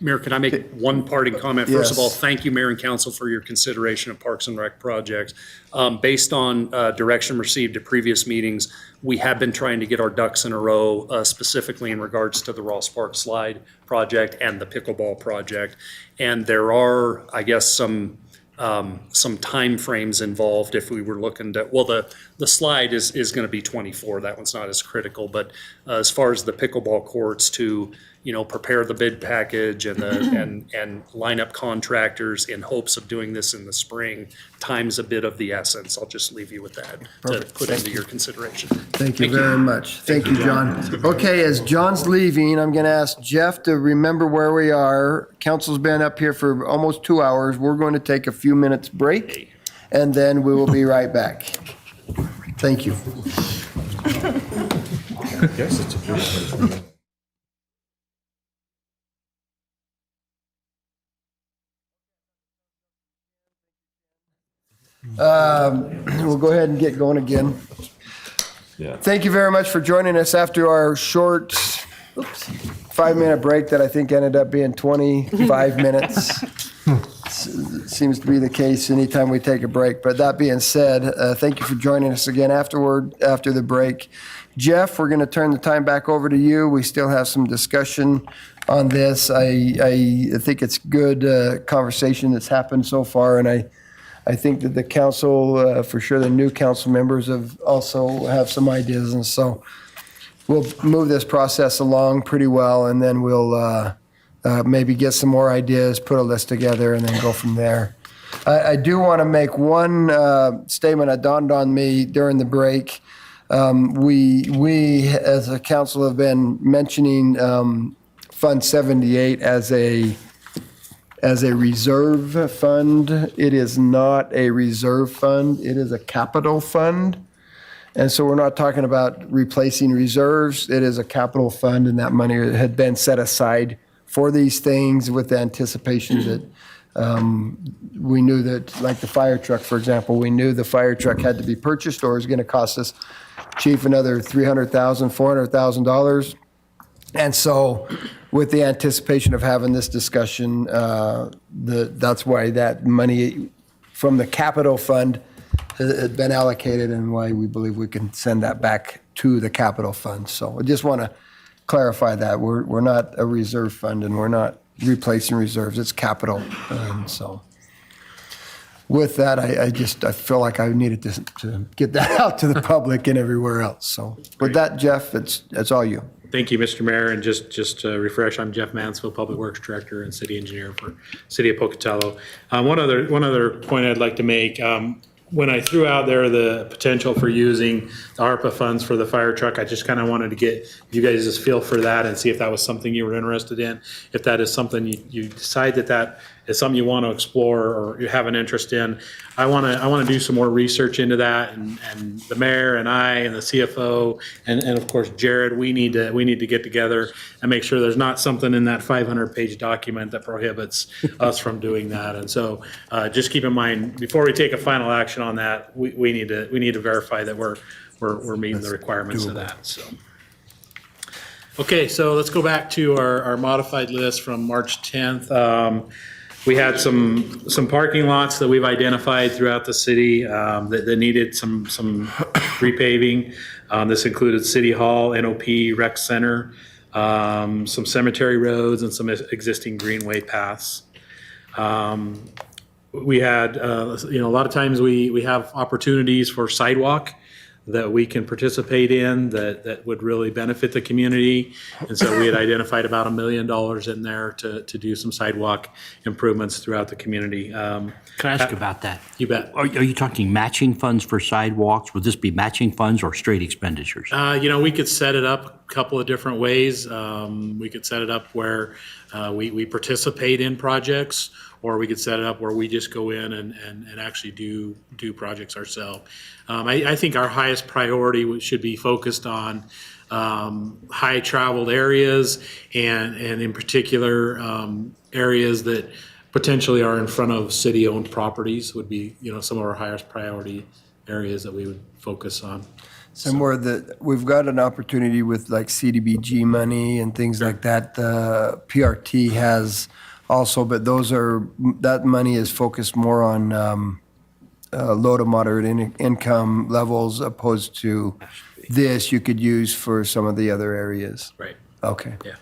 Mayor, can I make one parting comment? First of all, Yes. thank you, Mayor and Council, for your consideration of Parks and Rec projects. Based on direction received at previous meetings, we have been trying to get our ducks in a row, specifically in regards to the Ross Park Slide project and the pickleball project. And there are, I guess, some timeframes involved if we were looking to, well, the slide is going to be 24. That one's not as critical, but as far as the pickleball courts to, prepare the bid package and and line up contractors in hopes of doing this in the spring, time's a bit of the essence. I'll just leave you with that to put into your consideration. Thank you very much. Thank you, John. Okay, as John's leaving, I'm going to ask Jeff to remember where we are. Council's been up here for almost 2 hours. We're going to take a few minutes break, and then we will be right back. Thank you. We'll go ahead and get going again. Thank you very much for joining us after our short 5-minute break that I think ended up being 25 minutes. Seems to be the case anytime we take a break. But that being said, thank you for joining us again after the break. Jeff, we're going to turn the time back over to you. We still have some discussion on this. I think it's good conversation that's happened so far, and I think that the council, for sure the new council members also have some ideas, and so we'll move this process along pretty well, and then we'll maybe get some more ideas, put a list together, and then go from there. I do want to make one statement that dawned on me during the break. We as a council have been mentioning Fund 78 as a reserve fund. It is not a reserve fund. It is a capital fund. And so we're not talking about replacing reserves. It is a capital fund, and that money had been set aside for these things with the anticipation that we knew that, like the fire truck, for example, we knew the fire truck had to be purchased or it was going to cost us, Chief, another $300,000, $400,000. And so with the anticipation of having this discussion, that's why that money from the capital fund had been allocated and why we believe we can send that back to the capital fund. So I just want to clarify that. We're not a reserve fund and we're not replacing reserves. It's capital. So with that, I feel like I needed to get that out to the public and everywhere else. So with that, Jeff, it's all you. Thank you, Mr. Mayor, and just to refresh, I'm Jeff Mansfield, Public Works Director and City Engineer for City of Pocatello. One other point I'd like to make, when I threw out there the potential for using the ARPA funds for the fire truck, I just kind of wanted to get you guys' feel for that and see if that was something you were interested in. If that is something you decide that is something you want to explore or you have an interest in, I want to do some more research into that. And the mayor and I and the CFO and of course Jared, we need to get together and make sure there's not something in that 500-page document that prohibits us from doing that. And so just keep in mind before we take a final action on that, we need to verify that we're meeting the requirements of that. So. Okay, so let's go back to our modified list from March 10th. We had some parking lots that we've identified throughout the city that needed some repaving. This included City Hall, NOP, Rec Center, some cemetery roads, and some existing greenway paths. We had, a lot of times we have opportunities for sidewalk that we can participate in that would really benefit the community. And so we had identified about $1 million in there to do some sidewalk improvements throughout the community. Can I ask about that? You bet. Are you talking matching funds for sidewalks? Would this be matching funds or straight expenditures? We could set it up a couple of different ways. We could set it up where we participate in projects, or we could set it up where we just go in and actually do projects ourselves. I think our highest priority should be focused on high traveled areas and in particular areas that potentially are in front of city owned properties would be, some of our highest priority areas that we would focus on. Somewhere that we've got an opportunity with like CDBG money and things like that. The PRT has also, but that money is focused more on low to moderate income levels opposed to this you could use for some of the other areas. Right. Okay. Yeah.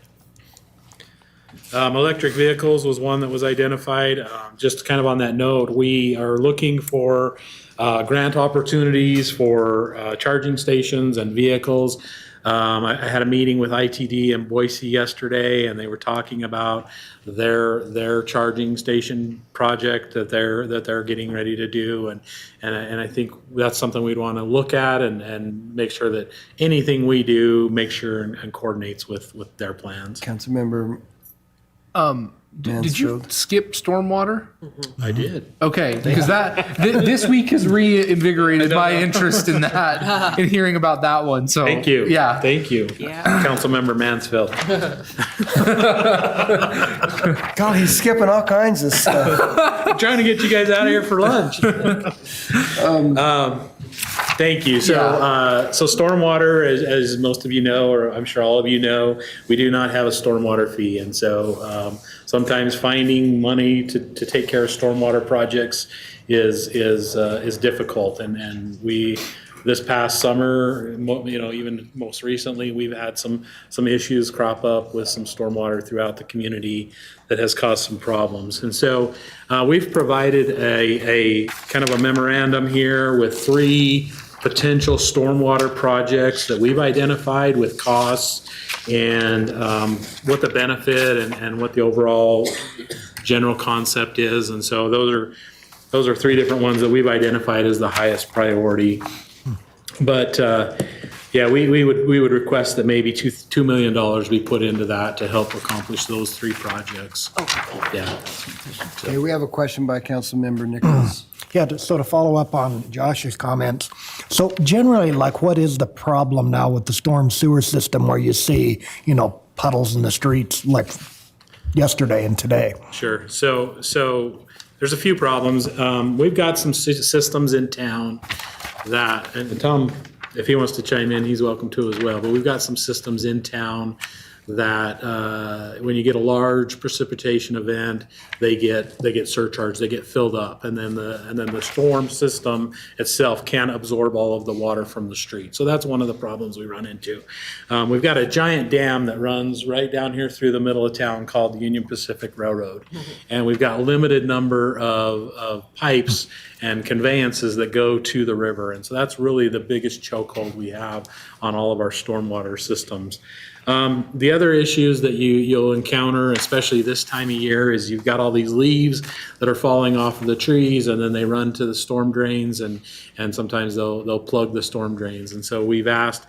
Electric vehicles was one that was identified. Just kind of on that note, we are looking for grant opportunities for charging stations and vehicles. I had a meeting with ITD in Boise yesterday, and they were talking about their charging station project that they're getting ready to do, and I think that's something we'd want to look at and make sure that anything we do, make sure and coordinates with their plans. Councilmember Did you skip stormwater? I did. Okay, because this week has reinvigorated my interest in that, in hearing about that one, so. Thank you. Yeah. Thank you. Yeah. Councilmember Mansfield. God, he's skipping all kinds of stuff. I'm trying to get you guys out of here for lunch. Thank you. So stormwater, as most of you know, or I'm sure all of you know, we do not have a stormwater fee. And so sometimes finding money to take care of stormwater projects is difficult. And we, this past summer, even most recently, we've had some issues crop up with some stormwater throughout the community that has caused some problems. And so we've provided a kind of a memorandum here with 3 potential stormwater projects that we've identified with costs and what the benefit and what the overall general concept is. And so those are 3 different ones that we've identified as the highest priority. But we would request that maybe $2 million be put into that to help accomplish those 3 projects. Okay. Yeah. Okay, we have a question by Councilmember Nichols. Yeah, to follow up on Josh's comments. So generally, what is the problem now with the storm sewer system where you see, puddles in the streets like yesterday and today? Sure. So there's a few problems. We've got some systems in town and Tom, if he wants to chime in, he's welcome to as well. But we've got some systems in town that when you get a large precipitation event, they get surcharged, they get filled up, and then the storm system itself can't absorb all of the water from the street. So that's one of the problems we run into. We've got a giant dam that runs right down here through the middle of town called the Union Pacific Railroad, and we've got a limited number of pipes and conveyances that go to the river, and so that's really the biggest chokehold we have on all of our stormwater systems. The other issues that you'll encounter, especially this time of year, is you've got all these leaves that are falling off of the trees, and then they run to the storm drains, and sometimes they'll plug the storm drains. And so we've asked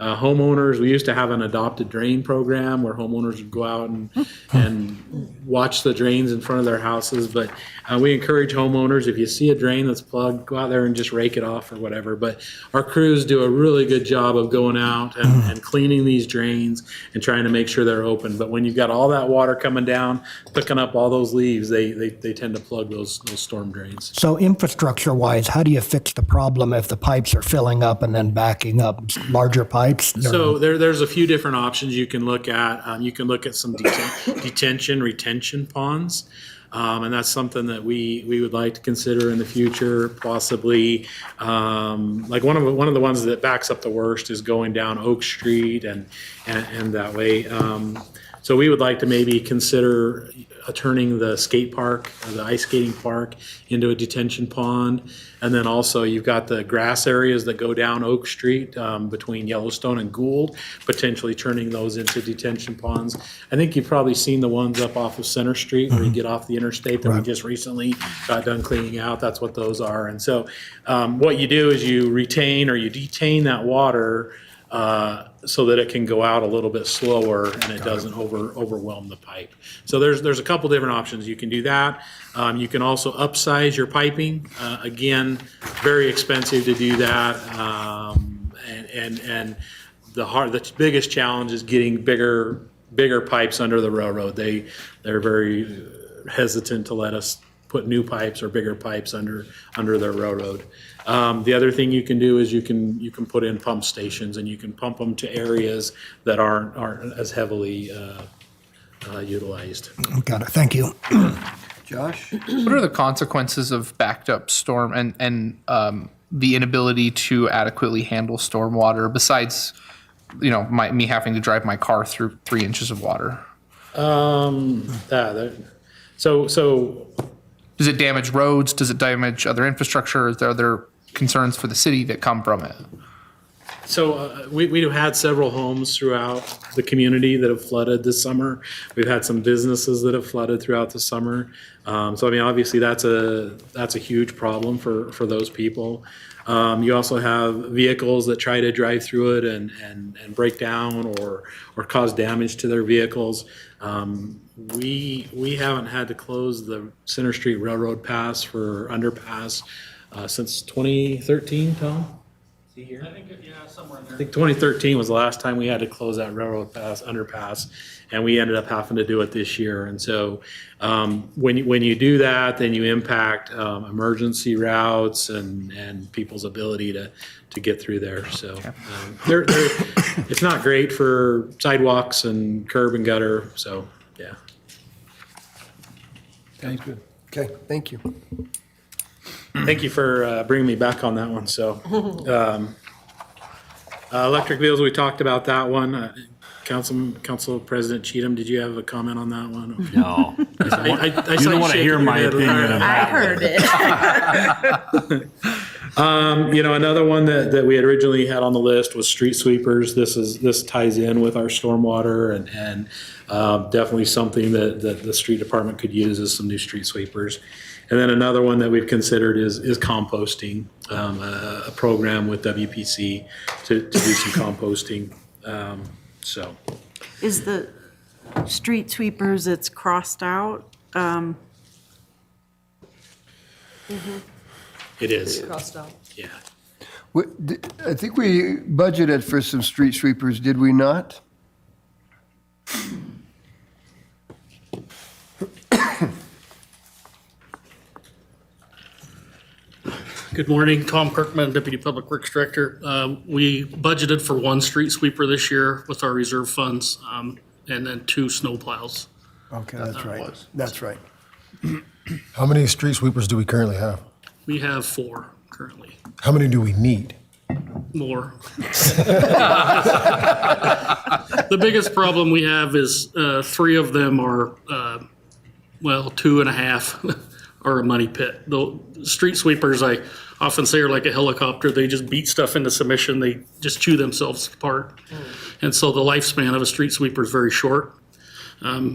homeowners, we used to have an adopted drain program where homeowners would go out and watch the drains in front of their houses, but we encourage homeowners, if you see a drain that's plugged, go out there and just rake it off or whatever. But our crews do a really good job of going out and cleaning these drains and trying to make sure they're open. But when you've got all that water coming down, picking up all those leaves, they tend to plug those storm drains. So infrastructure-wise, how do you fix the problem if the pipes are filling up and then backing up? Larger pipes? So there's a few different options you can look at. You can look at some retention ponds. And that's something that we would like to consider in the future, possibly. Like one of the ones that backs up the worst is going down Oak Street and that way. So we would like to maybe consider turning the skate park, or the ice skating park, into a detention pond. And then also you've got the grass areas that go down Oak Street between Yellowstone and Gould, potentially turning those into detention ponds. I think you've probably seen the ones up off of Center Street where you get off the interstate that we just recently got done cleaning out. That's what those are. And so what you do is you retain or you detain that water so that it can go out a little bit slower and it doesn't overwhelm the pipe. So there's a couple different options. You can do that. You can also upsize your piping. Again, very expensive to do that. And the biggest challenge is getting bigger pipes under the railroad. They're very hesitant to let us put new pipes or bigger pipes under their railroad. The other thing you can do is you can put in pump stations, and you can pump them to areas that aren't as heavily utilized. Got it. Thank you. Josh? What are the consequences of backed up storm and the inability to adequately handle stormwater besides, me having to drive my car through 3 inches of water? So does it damage roads? Does it damage other infrastructure? Is there other concerns for the city that come from it? So we have had several homes throughout the community that have flooded this summer. We've had some businesses that have flooded throughout the summer. So I mean, obviously that's a huge problem for those people. You also have vehicles that try to drive through it and break down or cause damage to their vehicles. We haven't had to close the Center Street Railroad Pass for underpass since 2013, Tom? Is he here? I think, yeah, somewhere in there. I think 2013 was the last time we had to close that railroad underpass, and we ended up having to do it this year. And so when you do that, then you impact emergency routes and people's ability to get through there. So it's not great for sidewalks and curb and gutter. So, yeah. Sounds good. Okay, thank you. Thank you for bringing me back on that one. So, electric vehicles, we talked about that one. Council President Cheatham, did you have a comment on that one? No. I You don't want to hear my opinion of I that. heard it. Another one that we had originally had on the list was street sweepers. This ties in with our stormwater and definitely something that the street department could use as some new street sweepers. And then another one that we've considered is composting, a program with WPC to do some composting. Is the street sweepers, it's crossed out? It is, Crossed out. yeah. I think we budgeted for some street sweepers, did we not? Good morning, Tom Kirkman, Deputy Public Works Director. We budgeted for one street sweeper this year with our reserve funds. and then 2 snow plows. Okay, that's right. That's right. How many street sweepers do we currently have? We have 4 currently, How many do we need? more. The biggest problem we have is 3 of them are, 2.5 are a money pit. The street sweepers, I often say, are like a helicopter. They just beat stuff into submission. They just chew themselves apart. And so the lifespan of a street sweeper is very short.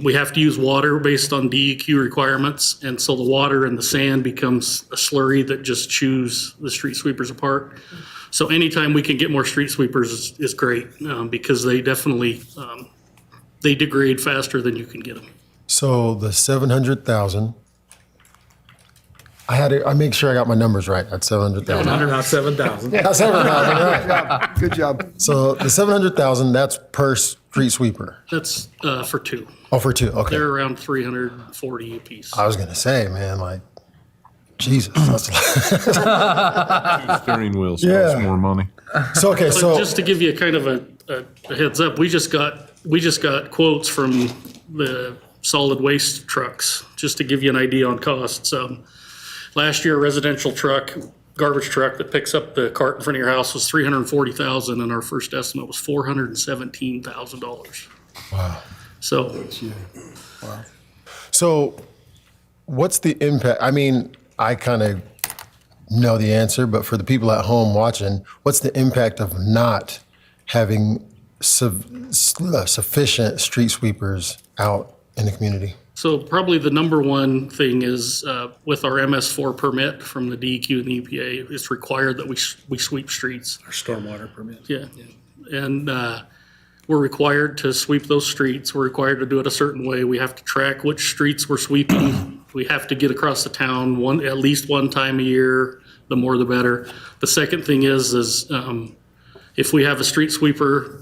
We have to use water based on DEQ requirements, and so the water and the sand becomes a slurry that just chews the street sweepers apart. So anytime we can get more street sweepers is great, because they definitely, they degrade faster than you can get them. So the 700,000, I make sure I got my numbers right at 700,000. Not 7,000. Not 700,000, right. Good job. Good job. So the 700,000, that's per street sweeper. That's for 2. Oh, for 2, okay. They're around 340 apiece. I was gonna say, man, like, Jesus, that's Steering wheels Yeah. cost more money. so okay. But So just to give you a kind of a heads up, we just got quotes from the solid waste trucks, just to give you an idea on costs. Last year, a residential truck, garbage truck that picks up the cart in front of your house was $340,000, and our first estimate was $417,000. wow. So What's the impact? I mean, I kind of know the answer, but for the people at home watching, what's the impact of not having sufficient street sweepers out in the community? So probably the number one thing is with our MS4 permit from the DEQ and the EPA, it's required that we sweep streets. Our stormwater permit. Yeah. And we're required to sweep those streets. We're required to do it a certain way. We have to track which streets we're sweeping. We have to get across the town at least one time a year. The more the better. The second thing is if we have a street sweeper,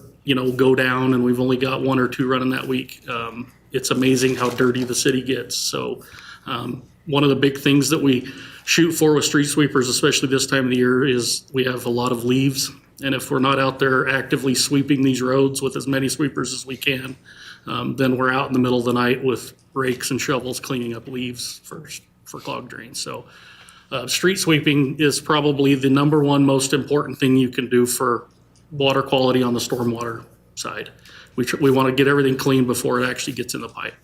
go down and we've only got 1 or 2 running that week, it's amazing how dirty the city gets. So one of the big things that we shoot for with street sweepers, especially this time of the year, is we have a lot of leaves. And if we're not out there actively sweeping these roads with as many sweepers as we can, then we're out in the middle of the night with rakes and shovels cleaning up leaves for clogged drains. So street sweeping is probably the number one most important thing you can do for water quality on the stormwater side. We want to get everything clean before it actually gets in the pipe.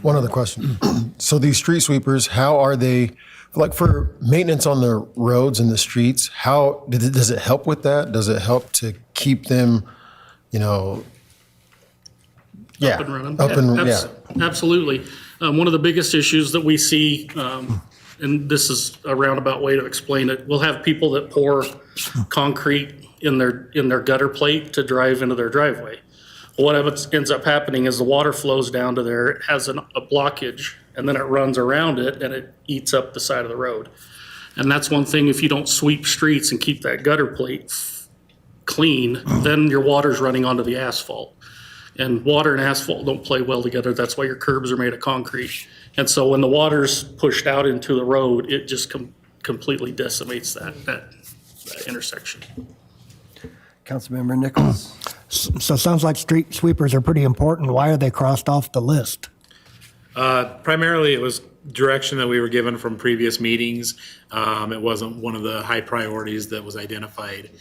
One other question. So these street sweepers, how are they, like for maintenance on the roads and the streets, how does it help with that? Does it help to keep them, Up and running. Absolutely. One of the biggest issues that we see, and this is a roundabout way to explain it, we'll have people that pour concrete in their gutter plate to drive into their driveway. What ends up happening is the water flows down to there, it has a blockage, and then it runs around it and it eats up the side of the road. And that's one thing, if you don't sweep streets and keep that gutter plate clean, then your water's running onto the asphalt. And water and asphalt don't play well together. That's why your curbs are made of concrete. And so when the water's pushed out into the road, it just completely decimates that intersection. Councilmember Nichols. So it sounds like street sweepers are pretty important. Why are they crossed off the list? Primarily, it was direction that we were given from previous meetings. It wasn't one of the high priorities that was identified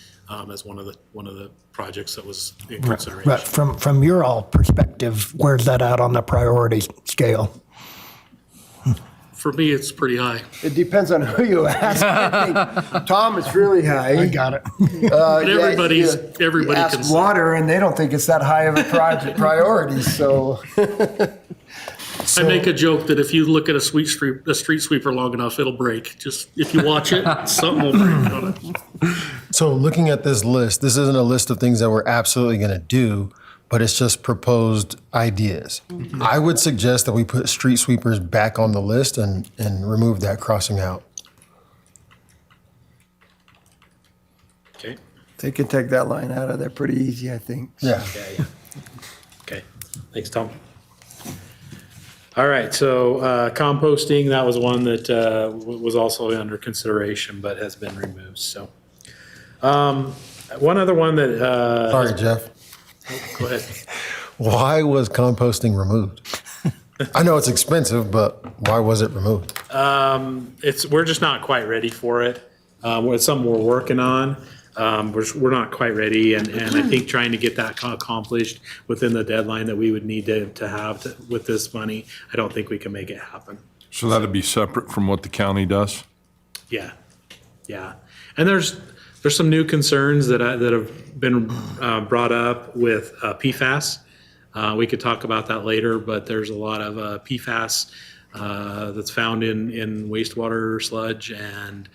as one of the projects that was in consideration. Right. From your all perspective, where's that at on the priority scale? For me, it's pretty high. It depends on who you ask. I think, Tom, it's really high. I got it. But everybody you ask can. water, and they don't think it's that high of a priority. So, I make a joke that if you look at a street sweeper long enough, it'll break. Just if you watch it, something will break on it. So looking at this list, this isn't a list of things that we're absolutely going to do, but it's just proposed ideas. Mm-hmm. I would suggest that we put street sweepers back on the list and remove that crossing out. Okay. they can take that line out of there pretty easy, I think. Yeah. Yeah. Okay. Thanks, Tom. All right. So composting, that was one that was also under consideration, but has been removed. So one other one that. Sorry, Jeff. Go ahead. Why was composting removed? I know it's expensive, but why was it removed? We're just not quite ready for it. It's something we're working on. We're not quite ready, and I think trying to get that accomplished within the deadline that we would need to have with this money, I don't think we can make it happen. So that'd be separate from what the county does? Yeah, yeah. And there's some new concerns that have been brought up with PFAS. We could talk about that later, but there's a lot of PFAS that's found in wastewater sludge, and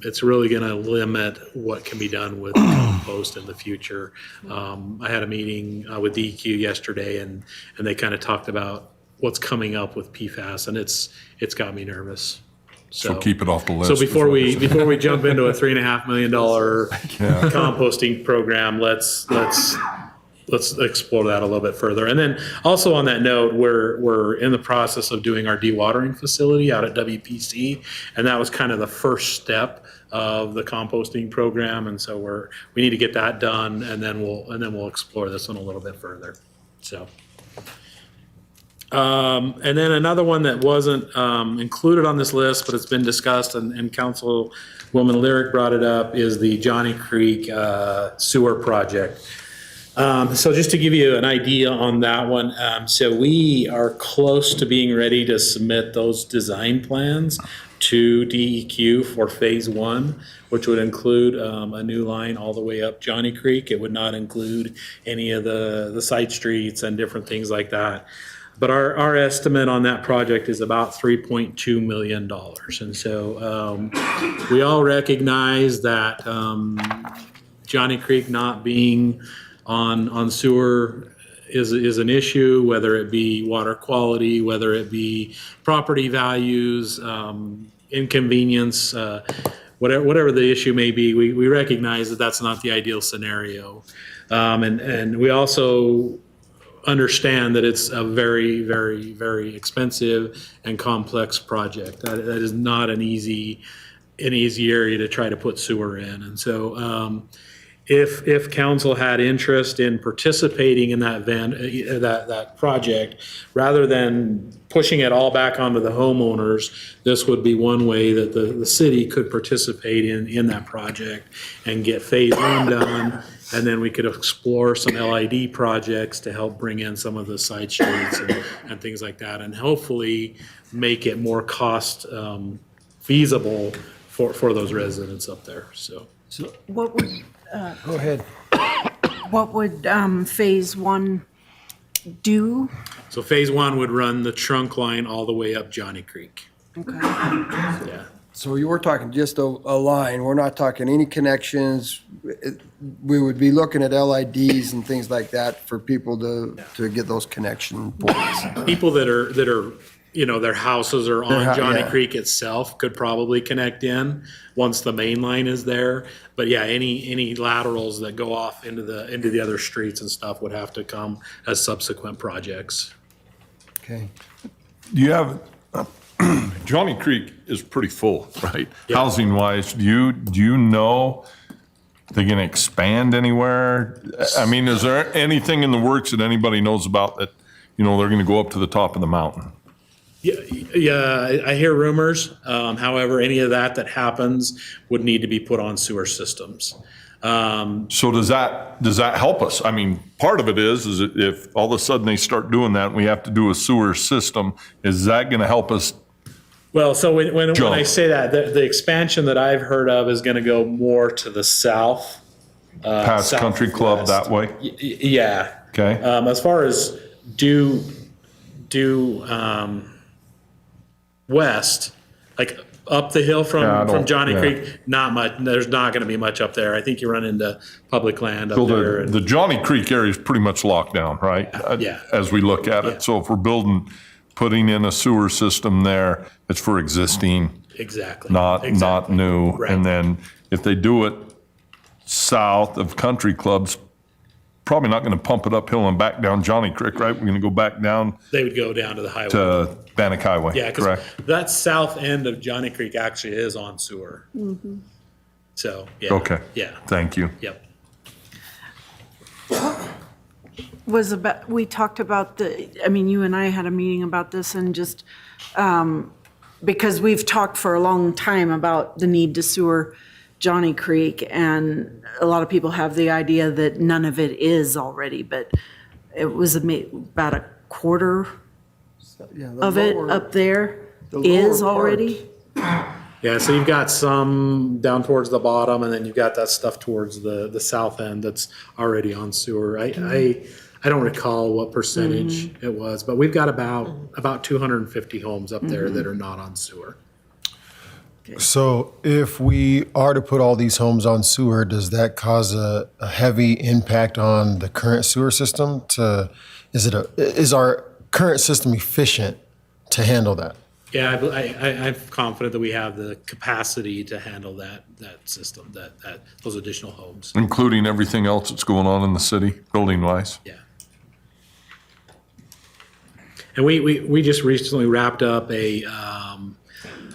it's really going to limit what can be done with compost in the future. I had a meeting with DEQ yesterday, and they kind of talked about what's coming up with PFAS, and it's got me nervous. So keep it off the list. So before we jump into a $3.5 million composting program, let's explore that a little bit further. And then also on that note, we're in the process of doing our dewatering facility out at WPC, and that was kind of the first step of the composting program. And so we need to get that done, and then we'll explore this one a little bit further. So. And then another one that wasn't included on this list, but it's been discussed, and Councilwoman Lyric brought it up, is the Johnny Creek sewer project. So just to give you an idea on that one, so we are close to being ready to submit those design plans to DEQ for phase 1, which would include a new line all the way up Johnny Creek. It would not include any of the side streets and different things like that. But our estimate on that project is about $3.2 million. And so we all recognize that Johnny Creek not being on sewer is an issue, whether it be water quality, whether it be property values, inconvenience, whatever the issue may be. We recognize that that's not the ideal scenario. And we also understand that it's a very, very, very expensive and complex project. That is not an easy area to try to put sewer in. And so if council had interest in participating in that project, rather than pushing it all back onto the homeowners, this would be one way that the city could participate in that project and get phase 1 done. And then we could explore some LID projects to help bring in some of the side streets and things like that, and hopefully make it more cost feasible for those residents up there. So What would, Go ahead. what would phase 1 do? So phase 1 would run the trunk line all the way up Johnny Creek. Okay. Yeah. So you were talking just a line, we're not talking any connections. We would be looking at LIDs and things like that for people to get those connection points. People that are their houses are on Johnny yeah. Creek itself could probably connect in once the main line is there. But yeah, any laterals that go off into the other streets and stuff would have to come as subsequent projects. Okay. Do you have, Johnny Creek is pretty full, right? Housing wise, do you know they're going to expand anywhere? I mean, is there anything in the works that anybody knows about that, they're going to go up to the top of the mountain? Yeah, I hear rumors. However, any of that happens would need to be put on sewer systems. So does that help us? I mean, part of it is if all of a sudden they start doing that and we have to do a sewer system, is that going to help us? Well, so when I say that, the expansion that I've heard of is going to go more to the south. Past Country Club that way? Yeah. Okay. As far as due west, like up the hill from Johnny Creek, not much. There's not going to be much up there. I think you run into public land up there. The Johnny Creek area is pretty much locked down, right? Yeah. As we look at it. So if we're putting in a sewer system there, it's for existing. Exactly. Not new. Right. And then if they do it south of Country Clubs, probably not going to pump it uphill and back down Johnny Creek, right? We're going to go back down They would go down to the highway. to Bannock Highway, Yeah, because correct? that south end of Johnny Creek actually is on sewer. Mm-hmm. So, yeah. Okay. Yeah. Thank you. Yep. was about, we talked about you and I had a meeting about this and just, because we've talked for a long time about the need to sewer Johnny Creek, and a lot of people have the idea that none of it is already, but it was about a quarter Yeah, the of it lower- up there the is lower part. already. Yeah, so you've got some down towards the bottom, and then you've got that stuff towards the south end that's already on sewer. I don't recall what percentage it was, but we've got about 250 homes up there that are not on sewer. So if we are to put all these homes on sewer, does that cause a heavy impact on the current sewer system? Is our current system efficient to handle that? Yeah, I'm confident that we have the capacity to handle that system, those additional homes. Including everything else that's going on in the city, building-wise? Yeah. And we just recently wrapped up a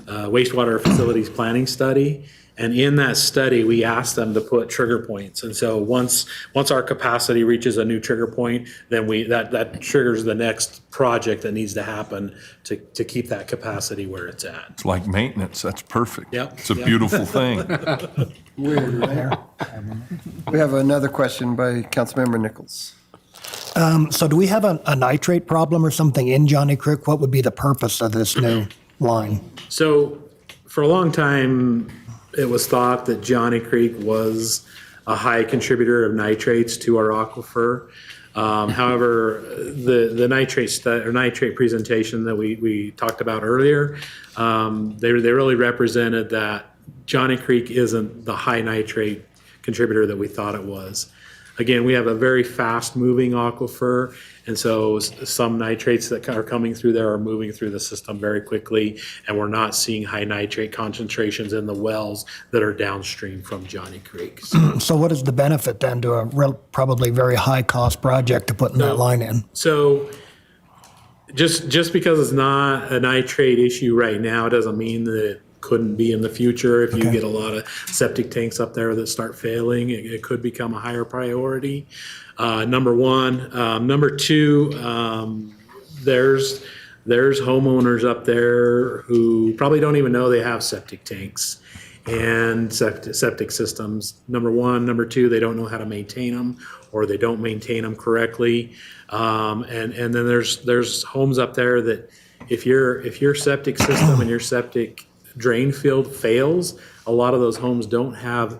wastewater facilities planning study. And in that study, we asked them to put trigger points. And so once our capacity reaches a new trigger point, then that triggers the next project that needs to happen to keep that capacity where it's at. It's like maintenance, that's perfect. Yep. It's a beautiful thing. Weird, right? We have another question by Councilmember Nichols. So do we have a nitrate problem or something in Johnny Creek? What would be the purpose of this new line? So for a long time, it was thought that Johnny Creek was a high contributor of nitrates to our aquifer. However, the nitrate presentation that we talked about earlier, they really represented that Johnny Creek isn't the high nitrate contributor that we thought it was. Again, we have a very fast-moving aquifer, and so some nitrates that are coming through there are moving through the system very quickly, and we're not seeing high nitrate concentrations in the wells that are downstream from Johnny Creek. So what is the benefit then to a probably very high-cost project to putting that line in? So just because it's not a nitrate issue right now doesn't mean that it couldn't be in the future. If you get a lot of septic tanks up there that start failing, it could become a higher priority. Number one. Number two, there's homeowners up there who probably don't even know they have septic tanks and septic systems. Number one. Number two, they don't know how to maintain them, or they don't maintain them correctly. And then there's homes up there that if your septic system and your septic drain field fails, a lot of those homes don't have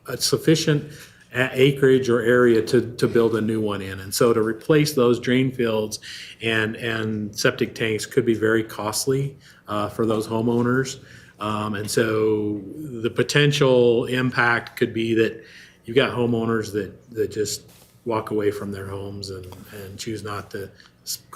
a sufficient acreage or area to build a new one in. And so to replace those drain fields and septic tanks could be very costly for those homeowners. And so the potential impact could be that you've got homeowners that just walk away from their homes and choose not to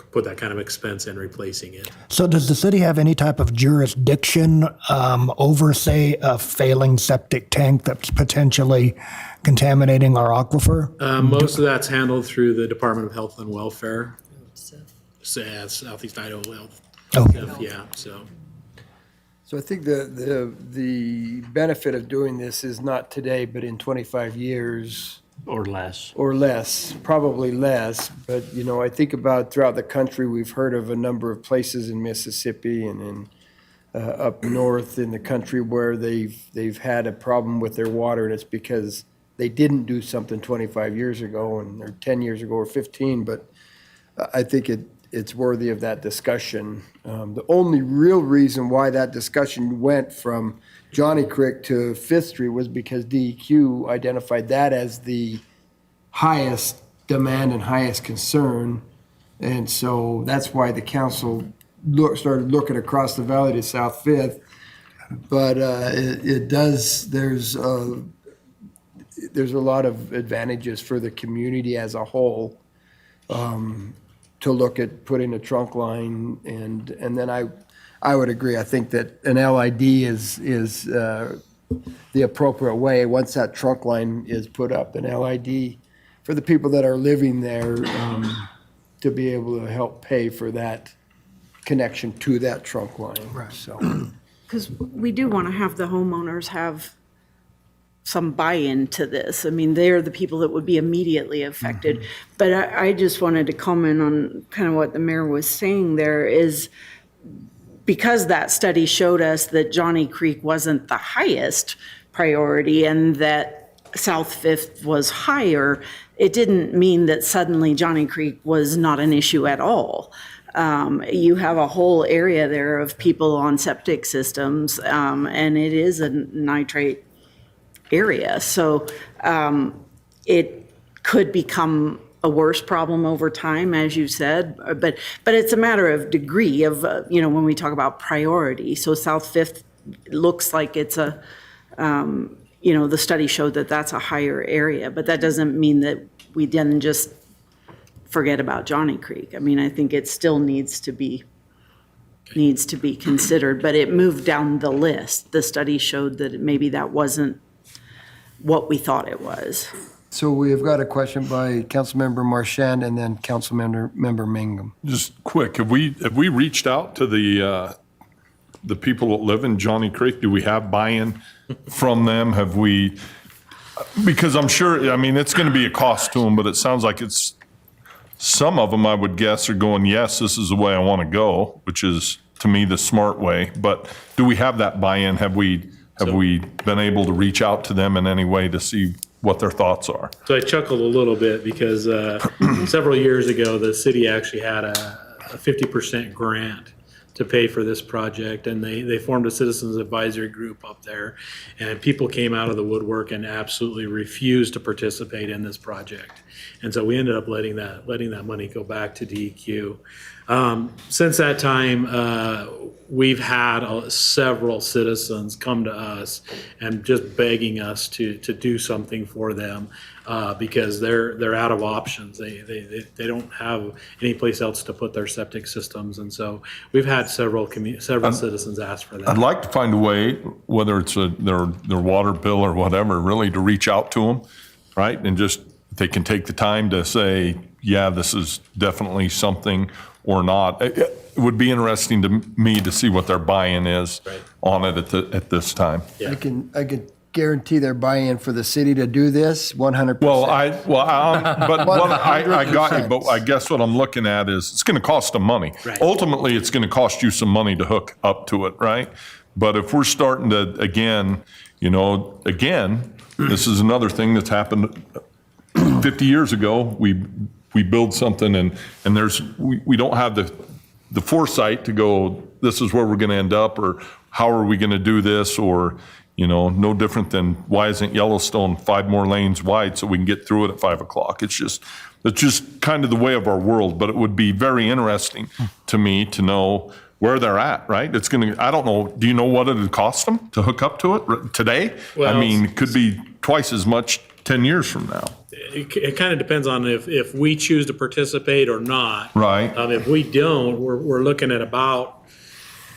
put that kind of expense in replacing it. So does the city have any type of jurisdiction over, say, a failing septic tank that's potentially contaminating our aquifer? Most of that's handled through the Department of Health and Welfare. Southeast Idaho Health. Okay. Yeah, so. So I think the benefit of doing this is not today, but in 25 years. Or less. Or less, probably less. But, I think about throughout the country, we've heard of a number of places in Mississippi and in up north in the country where they've had a problem with their water, and it's because they didn't do something 25 years ago or 10 years ago or 15. But I think it's worthy of that discussion. The only real reason why that discussion went from Johnny Creek to Fifth Street was because DEQ identified that as the highest demand and highest concern. And so that's why the council started looking across the valley to South Fifth. But there's a lot of advantages for the community as a whole to look at putting a trunk line. And then I would agree. I think that an LID is the appropriate way. Once that trunk line is put up, an LID for the people that are living there to be able to help pay for that connection to that trunk line. Right. So, Because we do want to have the homeowners have some buy-in to this. I mean, they're the people that would be immediately affected. But I just wanted to comment on kind of what the mayor was saying there is, because that study showed us that Johnny Creek wasn't the highest priority and that South Fifth was higher, it didn't mean that suddenly Johnny Creek was not an issue at all. You have a whole area there of people on septic systems, and it is a nitrate area. So it could become a worse problem over time, as you said, but it's a matter of degree of, when we talk about priority. So South Fifth looks like it's a, the study showed that that's a higher area, but that doesn't mean that we then just forget about Johnny Creek. I mean, I think it still needs to be considered, but it moved down the list. The study showed that maybe that wasn't what we thought it was. So we've got a question by Councilmember Marchand and then Councilmember Mangum. Just quick, have we reached out to the people that live in Johnny Creek? Do we have buy-in from them? Have we, because I'm sure, I mean, it's going to be a cost to them, but it sounds like it's, some of them I would guess are going, yes, this is the way I want to go, which is to me the smart way. But do we have that buy-in? Have we been able to reach out to them in any way to see what their thoughts are? So I chuckled a little bit because several years ago, the city actually had a 50% grant to pay for this project, and they formed a citizens advisory group up there, and people came out of the woodwork and absolutely refused to participate in this project. And so we ended up letting that money go back to DEQ. Since that time, we've had several citizens come to us and just begging us to do something for them because they're out of options. They don't have any place else to put their septic systems, and so we've had several citizens ask for that. I'd like to find a way, whether it's their water bill or whatever, really to reach out to them, right? And just, they can take the time to say, yeah, this is definitely something or not. It would be interesting to me to see what their buy-in is on it at this time. Yeah. I can guarantee their buy-in for the city to do this, 100%. I got you, but I guess what I'm looking at is it's going to cost them money. Right. Ultimately, it's going to cost you some money to hook up to it, right? But if we're starting to, again, this is another thing that's happened 50 years ago. We build something and we don't have the foresight to go, this is where we're going to end up, or how are we going to do this, or no different than why isn't Yellowstone 5 more lanes wide so we can get through it at 5 o'clock? It's just kind of the way of our world. But it would be very interesting to me to know where they're at, right? I don't know, do you know what it would cost them to hook up to it today? Well, I mean, it could be twice as much 10 years from now. It kind of depends on if we choose to participate or not. Right. If we don't, we're looking at about,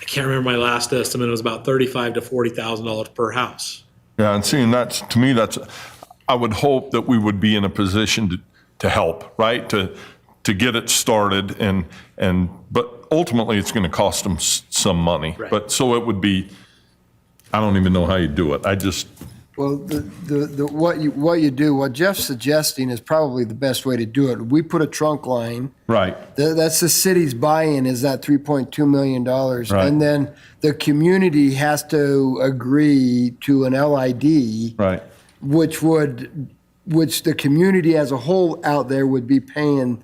I can't remember my last estimate, it was about $35,000 to $40,000 per house. Yeah, and seeing to me, I would hope that we would be in a position to help, right? To get it started but ultimately it's going to cost them some money. Right. But so it would be, I don't even know how you do it. Well, what you do, what Jeff's suggesting is probably the best way to do it. We put a trunk line. Right. That's the city's buy-in, is that $3.2 million. Right. And then the community has to agree to an LID. Right. Which the community as a whole out there would be paying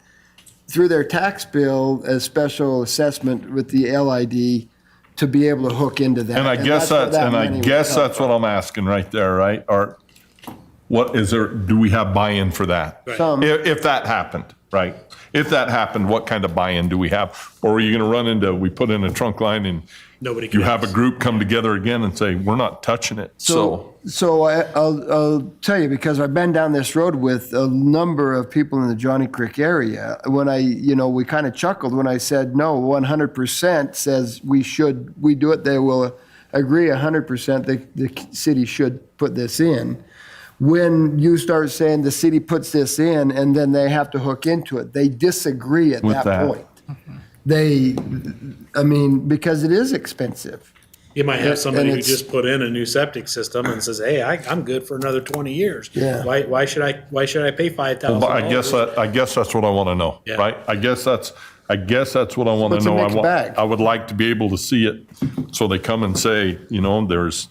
through their tax bill as special assessment with the LID to be able to hook into that. And I guess that's what I'm asking right there, right? Art, do we have buy-in for that? Right. Some. If that happened, right? If that happened, what kind of buy-in do we have? Or are you going to run into, we put in a trunk line and Nobody you have a connects. group come together again and say, we're not touching it. So I'll tell you, because I've been down this road with a number of people in the Johnny Creek area. When we kind of chuckled when I said, no, 100% says we do it. They will agree 100% the city should put this in. When you start saying the city puts this in and then they have to hook into it, they disagree at With that that. point. Because it is expensive. You might have somebody And who it's- just put in a new septic system and says, hey, I'm good for another 20 years. Yeah. Why should I pay $5,000? But I guess that's what I want to know, Yeah. right? I guess that's what I want to It's a know. mixed bag. I would like to be able to see it, so they come and say, there's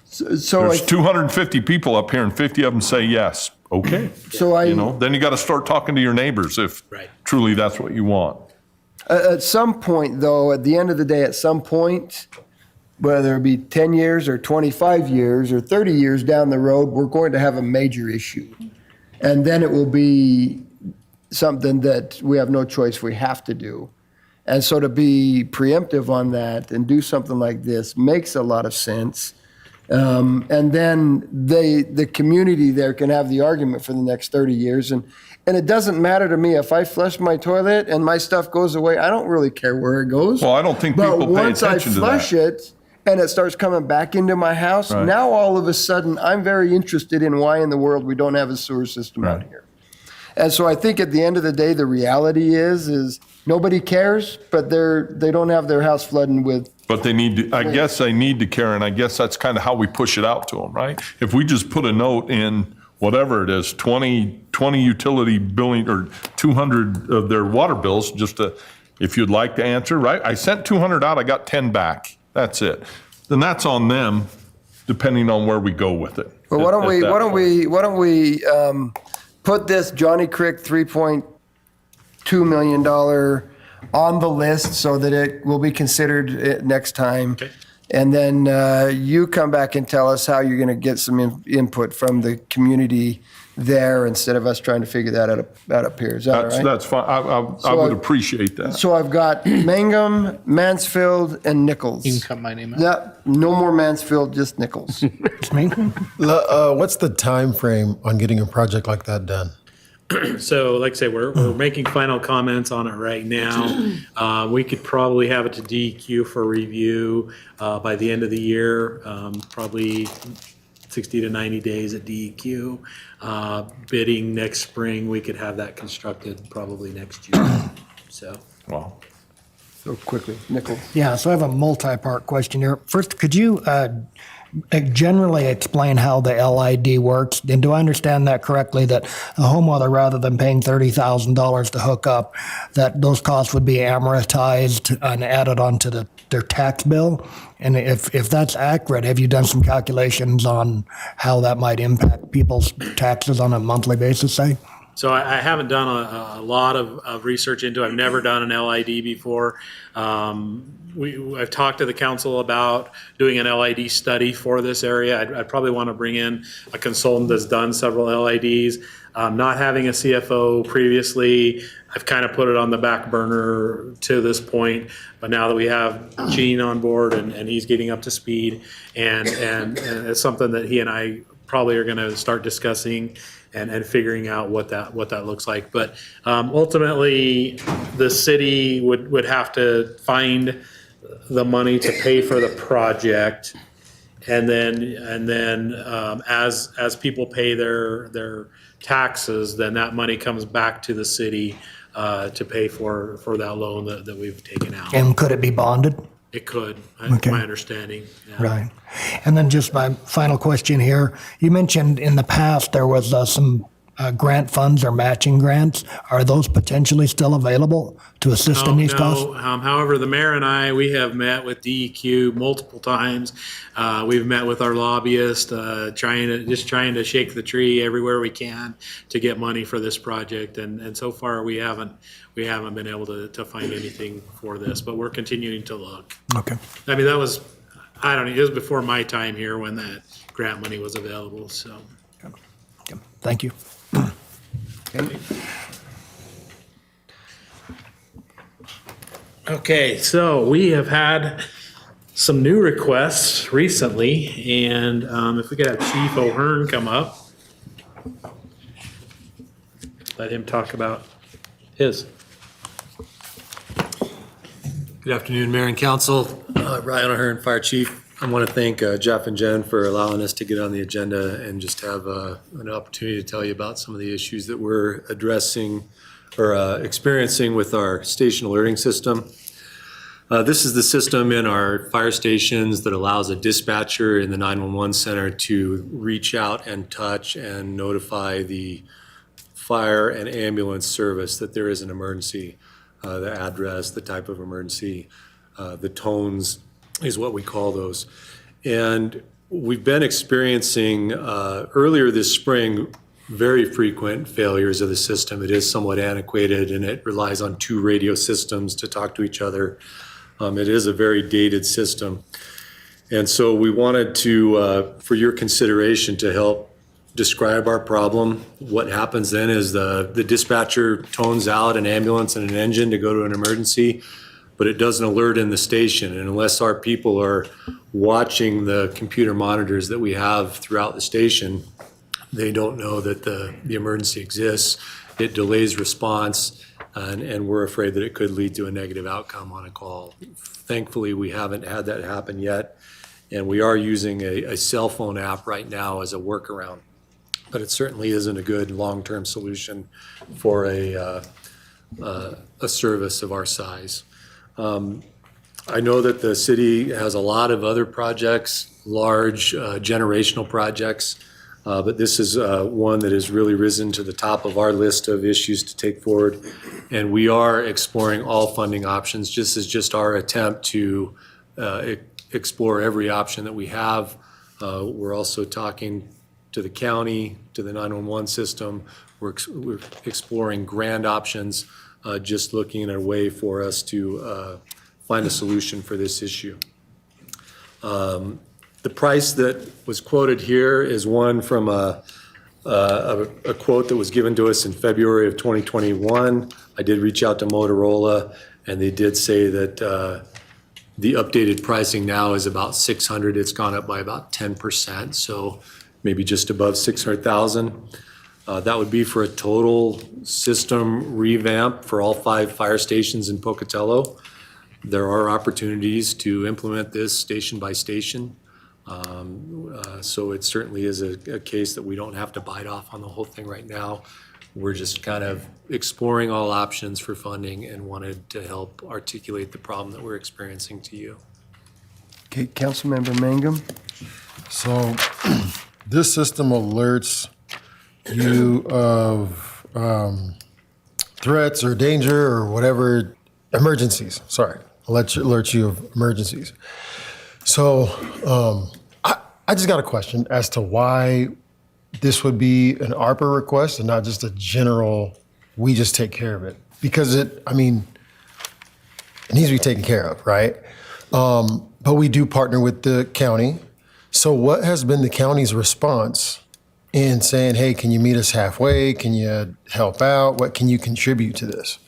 So I, 250 people up here and 50 of them say yes. Okay. so I, Then you got to start talking to your neighbors if Right. truly that's what you want. at some point though, at the end of the day, at some point, whether it be 10 years or 25 years or 30 years down the road, we're going to have a major issue. And then it will be something that we have no choice, we have to do. And so to be preemptive on that and do something like this makes a lot of sense. And then the community there can have the argument for the next 30 years. And it doesn't matter to me if I flush my toilet and my stuff goes away, I don't really care where it goes. Well, I don't think But people pay once I attention to flush that. it and it starts coming back into my house, Right. now all of a sudden I'm very interested in why in the world we don't have a sewer system out Right. here. And so I think at the end of the day, the reality is nobody cares, but they don't have their house flooding with. But they need to, I guess they need to care, and I guess that's kind of how we push it out to them, right? If we just put a note in, whatever it is, 20 utility billing, or 200 of their water bills, just to, if you'd like to answer, right? I sent 200 out, I got 10 back. That's it. Then that's on them, depending on where we go with it. But why don't at we, that why don't point. we put this Johnny Crick $3.2 million on the list so that it will be considered next time. Okay. And then you come back and tell us how you're going to get some input from the community there instead of us trying to figure that out up here. Is that all right? That's fine. I would appreciate that. So I've got Mangum, Mansfield, and Nichols. You can cut my name out. Yeah, no more Mansfield, just Nichols. It's me. What's the time frame on getting a project like that done? So like I say, we're making final comments on it right now. We could probably have it to DEQ for review by the end of the year, probably 60 to 90 days at DEQ. Bidding next spring, we could have that constructed probably next year, so. Wow. So quickly, Nichols. Yeah, so I have a multi-part question here. First, could you generally explain how the LID works? And do I understand that correctly, that a homeowner, rather than paying $30,000 to hook up, that those costs would be amortized and added onto their tax bill? And if that's accurate, have you done some calculations on how that might impact people's taxes on a monthly basis, say? So I haven't done a lot of research into it. I've never done an LID before. I've talked to the council about doing an LID study for this area. I'd probably want to bring in a consultant that's done several LIDs. Not having a CFO previously, I've kind of put it on the back burner to this point. But now that we have Gene on board and he's getting up to speed, and it's something that he and I probably are going to start discussing and figuring out what that looks like. But ultimately, the city would have to find the money to pay for the project, and then as people pay their taxes, then that money comes back to the city to pay for that loan that we've taken out. And could it be bonded? It could, Okay. my understanding. Yeah. Right. And then just my final question here. You mentioned in the past there was some grant funds or matching grants. Are those potentially still available to assist in these costs? No. However, the mayor and we have met with DEQ multiple times. We've met with our lobbyist, trying to shake the tree everywhere we can to get money for this project. And so far, we haven't been able to find anything for this, but we're continuing to look. Okay. I mean, it was before my time here when that grant money was available, so. Okay. Thank you. Okay, so we have had some new requests recently, and if we could have Chief O'Hearn come up, let him talk about his. Good afternoon, Mayor and Council. Ryan O'Hearn, Fire Chief. I want to thank Jeff and Jen for allowing us to get on the agenda and just have an opportunity to tell you about some of the issues that we're addressing or experiencing with our station alerting system. This is the system in our fire stations that allows a dispatcher in the 911 center to reach out and touch and notify the fire and ambulance service that there is an emergency. The address, the type of emergency, the tones is what we call those. And we've been experiencing earlier this spring very frequent failures of the system. It is somewhat antiquated and it relies on 2 radio systems to talk to each other. It is a very dated system. And so we wanted to, for your consideration, to help describe our problem. What happens then is the dispatcher tones out an ambulance and an engine to go to an emergency, but it doesn't alert in the station. And unless our people are watching the computer monitors that we have throughout the station, they don't know that the emergency exists. It delays response, and we're afraid that it could lead to a negative outcome on a call. Thankfully, we haven't had that happen yet, and we are using a cell phone app right now as a workaround. But it certainly isn't a good long-term solution for a service of our size. I know that the city has a lot of other projects, large generational projects, but this is one that has really risen to the top of our list of issues to take forward. And we are exploring all funding options. This is just our attempt to explore every option that we have. We're also talking to the county, to the 911 system. We're exploring grant options, just looking at a way for us to find a solution for this issue. The price that was quoted here is one from a quote that was given to us in February of 2021. I did reach out to Motorola, and they did say that the updated pricing now is about $600. It's gone up by about 10%, so maybe just above $600,000. That would be for a total system revamp for all 5 fire stations in Pocatello. There are opportunities to implement this station by station. So it certainly is a case that we don't have to bite off on the whole thing right now. We're just kind of exploring all options for funding and wanted to help articulate the problem that we're experiencing to you. Okay, Councilmember Mangum? So this system alerts you of threats or danger or whatever, emergencies, sorry. Alert you of emergencies. So I just got a question as to why this would be an ARPA request and not just a general, we just take care of it. Because it needs to be taken care of, right? But we do partner with the county. So what has been the county's response in saying, hey, can you meet us halfway? Can you help out? What can you contribute to this?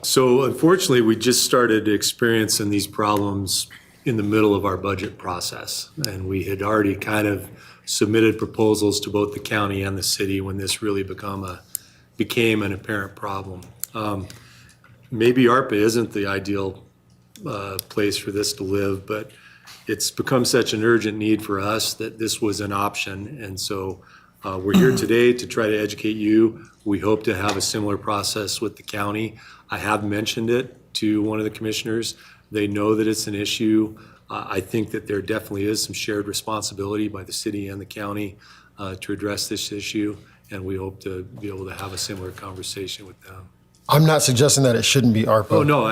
So unfortunately, we just started experiencing these problems in the middle of our budget process. And we had already kind of submitted proposals to both the county and the city when this really became an apparent problem. Maybe ARPA isn't the ideal place for this to live, but it's become such an urgent need for us that this was an option. And so we're here today to try to educate you. We hope to have a similar process with the county. I have mentioned it to one of the commissioners. They know that it's an issue. I think that there definitely is some shared responsibility by the city and the county to address this issue, and we hope to be able to have a similar conversation with them. I'm not suggesting that it shouldn't be ARPA. Oh, no,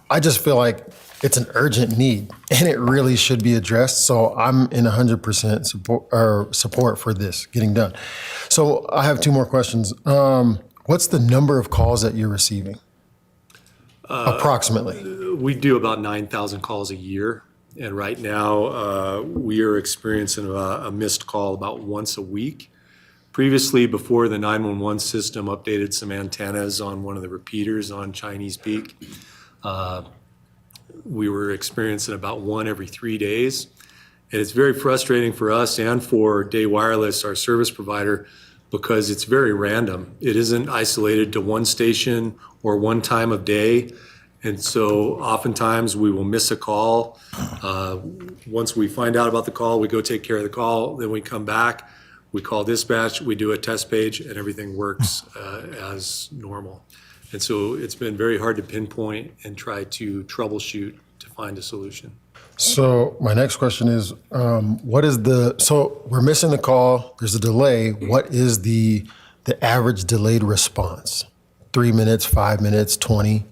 I just feel like it's an urgent need and it really should be addressed. So I'm in 100% support for this getting done. So I have 2 more questions. What's the number of calls that you're receiving? Approximately. We do about 9,000 calls a year. And right now, we are experiencing a missed call about once a week. Previously, before the 911 system updated some antennas on one of the repeaters on Chinese Peak, we were experiencing about 1 every 3 days. And it's very frustrating for us and for Day Wireless, our service provider, because it's very random. It isn't isolated to one station or one time of day. And so oftentimes we will miss a call. Once we find out about the call, we go take care of the call. Then we come back, we call dispatch, we do a test page, and everything works as normal. And so it's been very hard to pinpoint and try to troubleshoot to find a solution. So my next question is, so we're missing the call, there's a delay. What is the average delayed response? 3 minutes, 5 minutes, 20?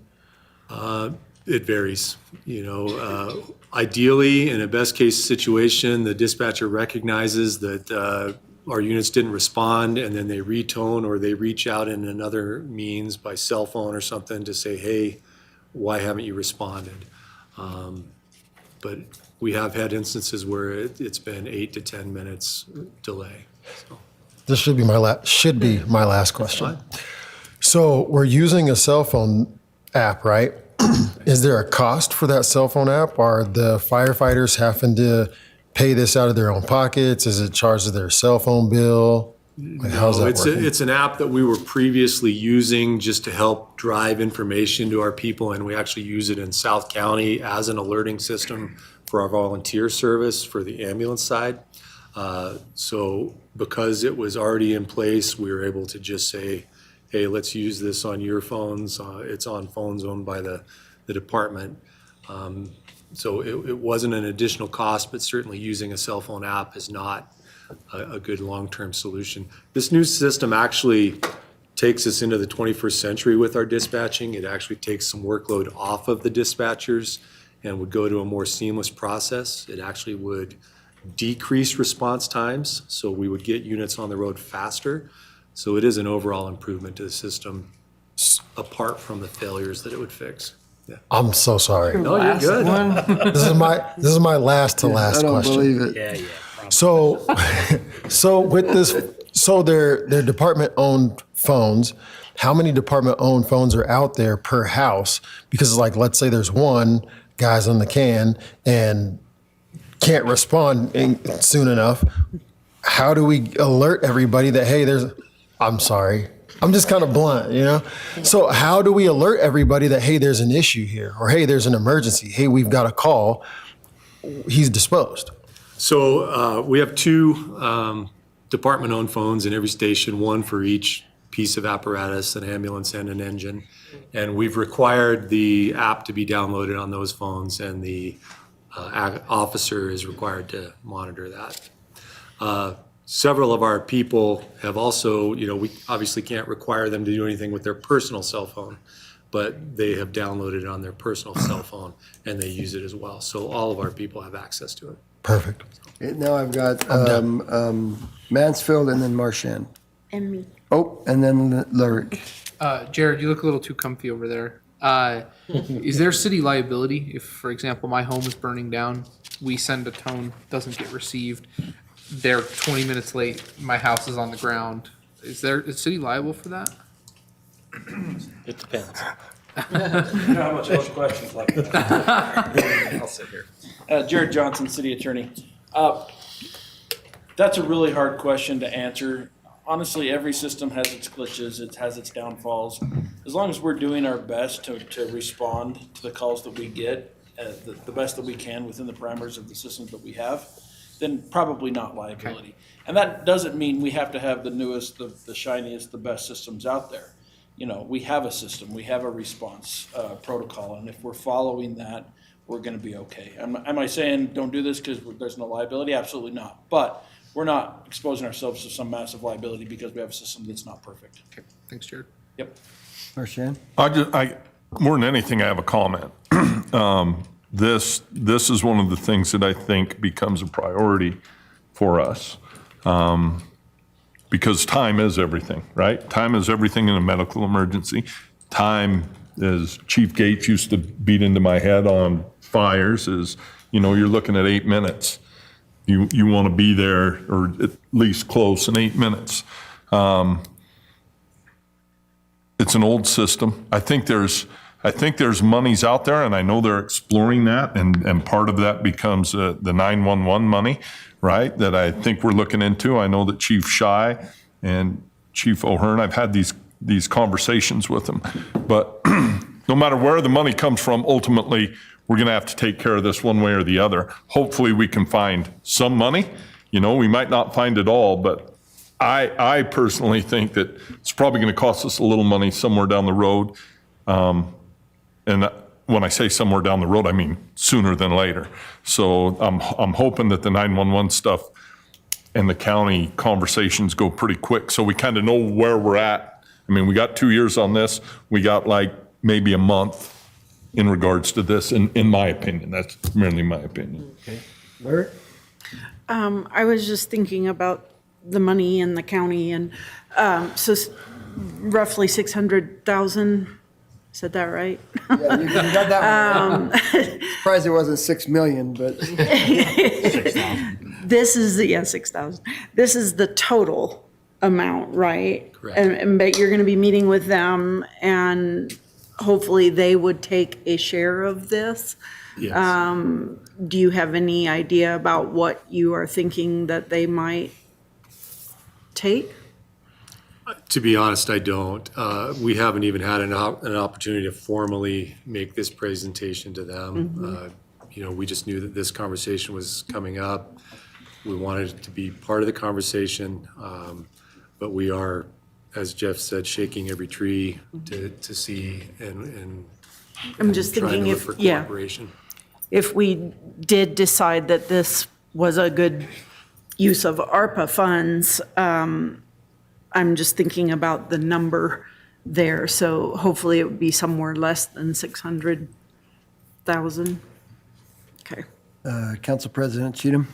It varies. Ideally, in a best case situation, the dispatcher recognizes that our units didn't respond, and then they retone or they reach out in another means by cell phone or something to say, hey, why haven't you responded? But we have had instances where it's been 8 to 10 minutes delay. So. This should be my last question. So we're using a cell phone app, right? Is there a cost for that cell phone app? Are the firefighters having to pay this out of their own pockets? Is it charged to their cell phone bill? How's that working? It's an app that we were previously using just to help drive information to our people, and we actually use it in South County as an alerting system for our volunteer service for the ambulance side. So because it was already in place, we were able to just say, hey, let's use this on your phones. It's on phones owned by the department. So it wasn't an additional cost, but certainly using a cell phone app is not a good long-term solution. This new system actually takes us into the 21st century with our dispatching. It actually takes some workload off of the dispatchers and would go to a more seamless process. It actually would decrease response times, so we would get units on the road faster. So it is an overall improvement to the system, apart from the failures that it would fix. Yeah. I'm so sorry. No, you're good. This is my last question. I don't believe it. Yeah. So with this, they're department-owned phones. How many department-owned phones are out there per house? Because let's say there's one guy's on the can and can't respond soon enough. How do we alert everybody that, hey, I'm sorry. I'm just kind of blunt, So how do we alert everybody that, hey, there's an issue here, or hey, there's an emergency. Hey, we've got a call. He's disposed. So we have 2 department-owned phones in every station, one for each piece of apparatus, an ambulance and an engine. And we've required the app to be downloaded on those phones, and the officer is required to monitor that. Several of our people have also, we obviously can't require them to do anything with their personal cell phone, but they have downloaded it on their personal cell phone and they use it as well. So all of our people have access to it. Perfect. Now I've got Mansfield and then Marchand. And me. Oh, and then Lyric. Jared, you look a little too comfy over there. Is there city liability if, for example, my home is burning down, we send a tone, doesn't get received, they're 20 minutes late, my house is on the ground. Is city liable for that? It depends. How much those questions like that? I'll sit here. Jared Johnson, City Attorney. That's a really hard question to answer. Honestly, every system has its glitches, it has its downfalls. As long as we're doing our best to respond to the calls that we get, the best that we can within the parameters of the systems that we have, then probably not liability. Okay. And that doesn't mean we have to have the newest, the shiniest, the best systems out there. We have a system, we have a response protocol, and if we're following that, we're going to be okay. Am I saying don't do this because there's no liability? Absolutely not. But we're not exposing ourselves to some massive liability because we have a system that's not perfect. Okay, thanks, Jared. Yep. Marchand? More than anything, I have a comment. This is one of the things that I think becomes a priority for us. Because time is everything, right? Time is everything in a medical emergency. Time, as Chief Gates used to beat into my head on fires, is, you're looking at 8 minutes. You want to be there, or at least close, in 8 minutes. It's an old system. I think there's monies out there, and I know they're exploring that, and part of that becomes the 911 money, right, that I think we're looking into. I know that Chief Shy and Chief O'Hearn, I've had these conversations with them. But no matter where the money comes from, ultimately, we're going to have to take care of this one way or the other. Hopefully, we can find some money. We might not find it all, but I personally think that it's probably going to cost us a little money somewhere down the road. And when I say somewhere down the road, I mean sooner than later. So I'm hoping that the 911 stuff and the county conversations go pretty quick, so we kind of know where we're at. I mean, we got 2 years on this. We got like maybe a month in regards to this, in my opinion. That's merely my opinion. Larry? I was just thinking about the money in the county and, roughly 600,000. Said that right? Yeah, you got that one. Surprised it wasn't 6 million, but. This is the, 6,000. This is the total amount, right? Correct. But you're going to be meeting with them and hopefully they would take a share of this. Yes. Do you have any idea about what you are thinking that they might take? To be honest, I don't. We haven't even had an opportunity to formally make this presentation to them. We just knew that this conversation was coming up. We wanted to be part of the conversation, but we are, as Jeff said, shaking every tree to see and I'm just trying thinking to look if, for yeah, cooperation. if we did decide that this was a good use of ARPA funds, I'm just thinking about the number there. So hopefully it would be somewhere less than 600,000. Okay. Council President Cheatham?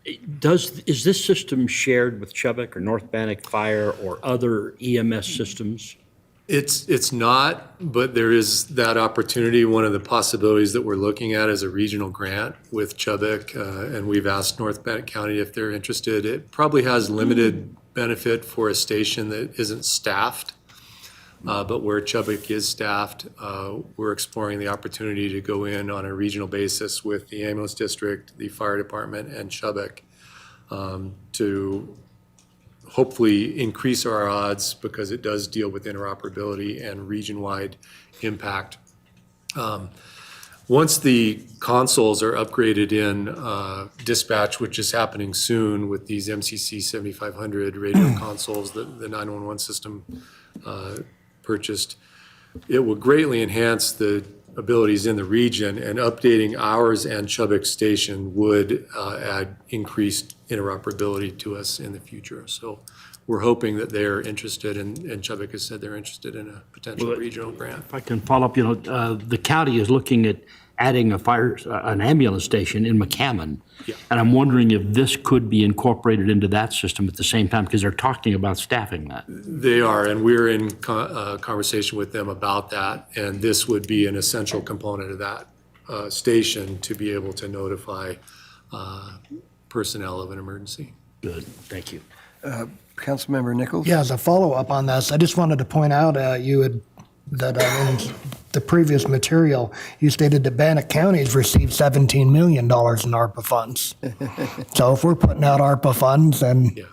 Is this system shared with Chubbuck or North Bannock Fire or other EMS systems? It's not, but there is that opportunity. One of the possibilities that we're looking at is a regional grant with Chubbuck, and we've asked North Bannock County if they're interested. It probably has limited benefit for a station that isn't staffed, but where Chubbuck is staffed, we're exploring the opportunity to go in on a regional basis with the ambulance district, the fire department, and Chubbuck to hopefully increase our odds because it does deal with interoperability and region-wide impact. Once the consoles are upgraded in dispatch, which is happening soon with these MCC 7500 radio consoles that the 911 system purchased, it will greatly enhance the abilities in the region, and updating ours and Chubbuck Station would add increased interoperability to us in the future. So we're hoping that they're interested, and Chubbuck has said they're interested in a potential regional grant. If I can follow up, the county is looking at adding an ambulance station in McCammon. Yeah. And I'm wondering if this could be incorporated into that system at the same time, because they're talking about staffing that. They are, and we're in conversation with them about that, and this would be an essential component of that station to be able to notify personnel of an emergency. Good, thank you. Councilmember Nichols? Yeah, as a follow-up on this, I just wanted to point out, in the previous material, you stated that Bannock County has received $17 million in ARPA funds. So if we're putting out ARPA funds, then Yeah.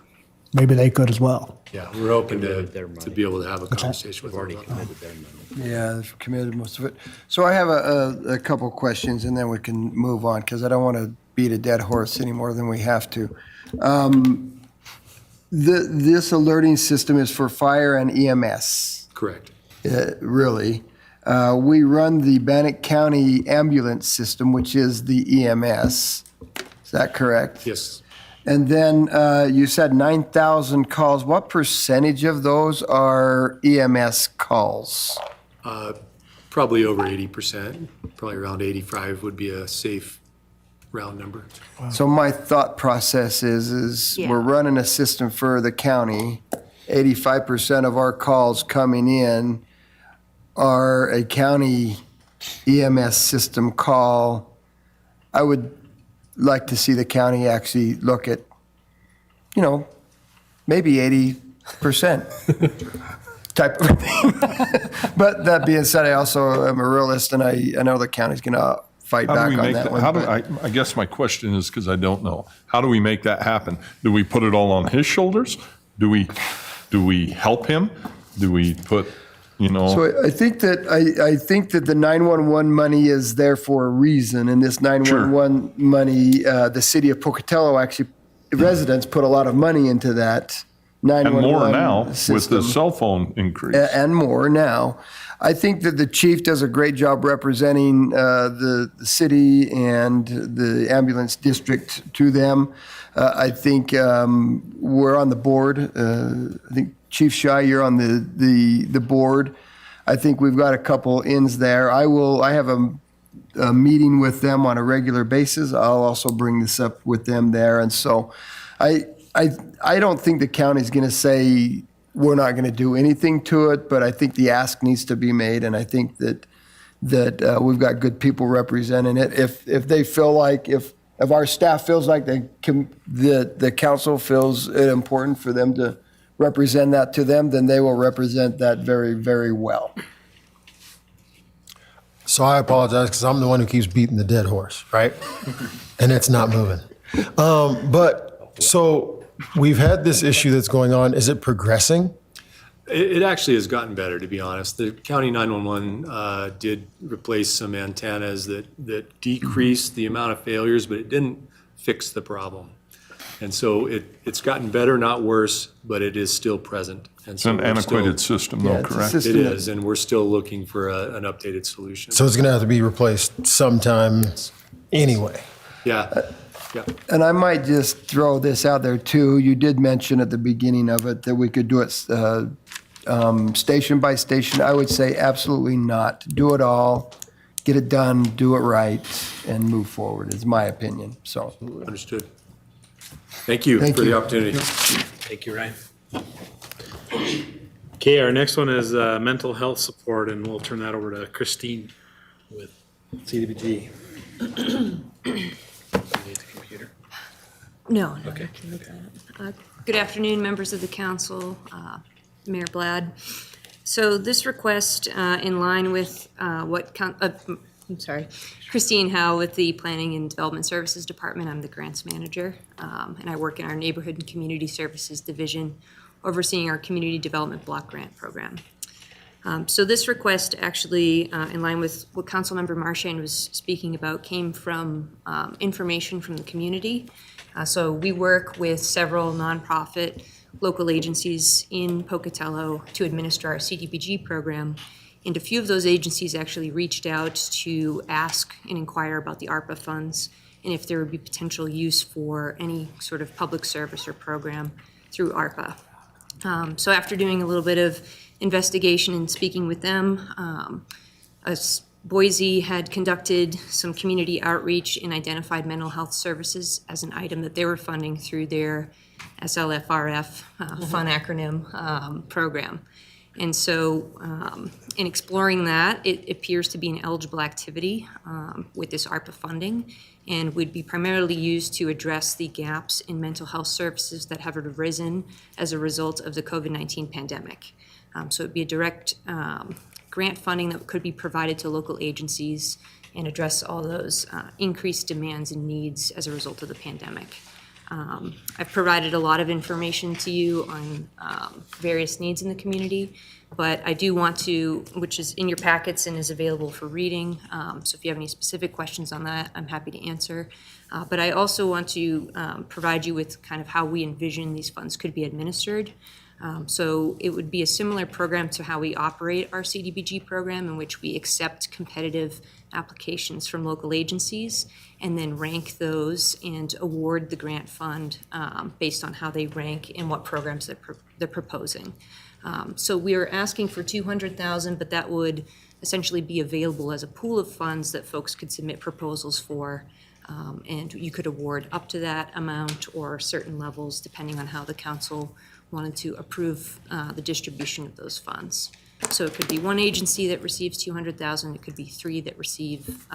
maybe they could as well. Yeah, we're hoping Committed their to money. be able to have a conversation with them Already about that. committed their money. Yeah, they've committed most of it. So I have a couple questions, and then we can move on, because I don't want to beat a dead horse any more than we have to. This alerting system is for fire and EMS. Correct. Really. We run the Bannock County ambulance system, which is the EMS. Is that correct? Yes. And then you said 9,000 calls. What percentage of those are EMS calls? Probably over 80%, probably around 85 would be a safe round number. So my thought process is we're running a system for the county. 85% of our calls coming in are a county EMS system call. I would like to see the county actually look at, maybe 80% type of thing. But that being said, I also am a realist, and I know the county's going to fight How do back we on make that that, one. how do, but- I guess my question is, because I don't know, how do we make that happen? Do we put it all on his shoulders? Do we help him? Do we put, So I think that the 911 money is there for a reason, and this 911 money, the city of Pocatello residents put a lot of money into that And 911 more now with system. the cell phone increase. And more now. I think that the chief does a great job representing the city and the ambulance district to them. I think we're on the board. I think Chief Shy, you're on the board. I think we've got a couple ins there. I have a meeting with them on a regular basis. I'll also bring this up with them there. And so I don't think the county's going to say we're not going to do anything to it, but I think the ask needs to be made, and I think that we've got good people representing it. If they feel like, if our staff feels like the council feels it important for them to represent that to them, then they will represent that very, very well. So I apologize because I'm the one who keeps beating the dead horse, right? And it's not moving. So we've had this issue that's going on. Is it progressing? It actually has gotten better, to be honest. The county 911 did replace some antennas that decreased the amount of failures, but it didn't fix the problem. And so it's gotten better, not worse, but it is still present. And It's so an antiquated system, though, correct? It is, and we're still looking for an updated solution. So it's going to have to be replaced sometime anyway. Yeah. Yeah. And I might just throw this out there too. You did mention at the beginning of it that we could do it station by station. I would say absolutely not. Do it all, get it done, do it right, and move forward, is my opinion. So. Understood. Thank you for the opportunity. Thank you, Ryan. Okay, our next one is mental health support, and we'll turn that over to Christine with CDBG. No. Okay. Good afternoon, members of the council, Mayor Blad. So this request, in line with Christine Howe with the Planning and Development Services Department. I'm the grants manager, and I work in our Neighborhood and Community Services Division, overseeing our Community Development Block Grant Program. So this request actually, in line with what Councilmember Marchand was speaking about, came from information from the community. So we work with several nonprofit local agencies in Pocatello to administer our CDBG program. And a few of those agencies actually reached out to ask and inquire about the ARPA funds and if there would be potential use for any sort of public service or program through ARPA. So after doing a little bit of investigation and speaking with them, Boise had conducted some community outreach and identified mental health services as an item that they were funding through their SLFRF, fun acronym, program. And so in exploring that, it appears to be an eligible activity with this ARPA funding and would be primarily used to address the gaps in mental health services that have arisen as a result of the COVID-19 pandemic. So it'd be a direct grant funding that could be provided to local agencies and address all those increased demands and needs as a result of the pandemic. I've provided a lot of information to you on various needs in the community, but I do want to, which is in your packets and is available for reading, so if you have any specific questions on that, I'm happy to answer. But I also want to provide you with kind of how we envision these funds could be administered. So it would be a similar program to how we operate our CDBG program, in which we accept competitive applications from local agencies and then rank those and award the grant fund based on how they rank and what programs they're proposing. So we are asking for $200,000, but that would essentially be available as a pool of funds that folks could submit proposals for. And you could award up to that amount or certain levels depending on how the council wanted to approve the distribution of those funds. So it could be one agency that receives $200,000. It could be three that receive,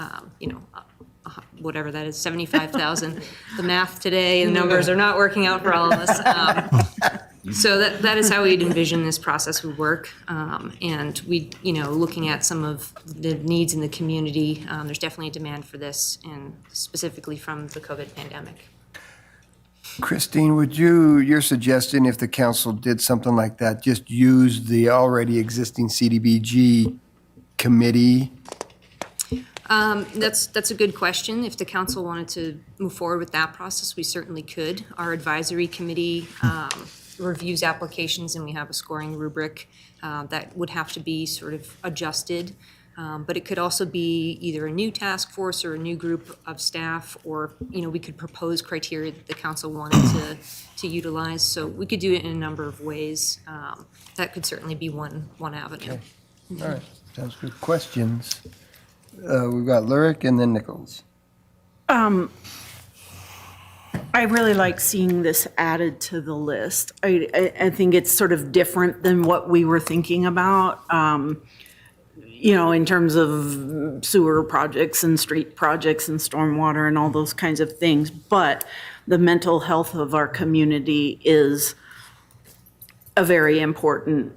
whatever that is, $75,000. The math today, the numbers are not working out for all of us. So that is how we'd envision this process would work. And we, looking at some of the needs in the community, there's definitely a demand for this, and specifically from the COVID pandemic. Christine, you're suggesting if the council did something like that, just use the already existing CDBG committee? That's a good question. If the council wanted to move forward with that process, we certainly could. Our advisory committee reviews applications, and we have a scoring rubric that would have to be sort of adjusted. But it could also be either a new task force or a new group of staff, or, we could propose criteria that the council wanted to utilize. So we could do it in a number of ways. That could certainly be one avenue. All right, sounds good. Questions? We've got Lurick and then Nichols. I really like seeing this added to the list. I think it's sort of different than what we were thinking about, in terms of sewer projects and street projects and stormwater and all those kinds of things. But the mental health of our community is a very important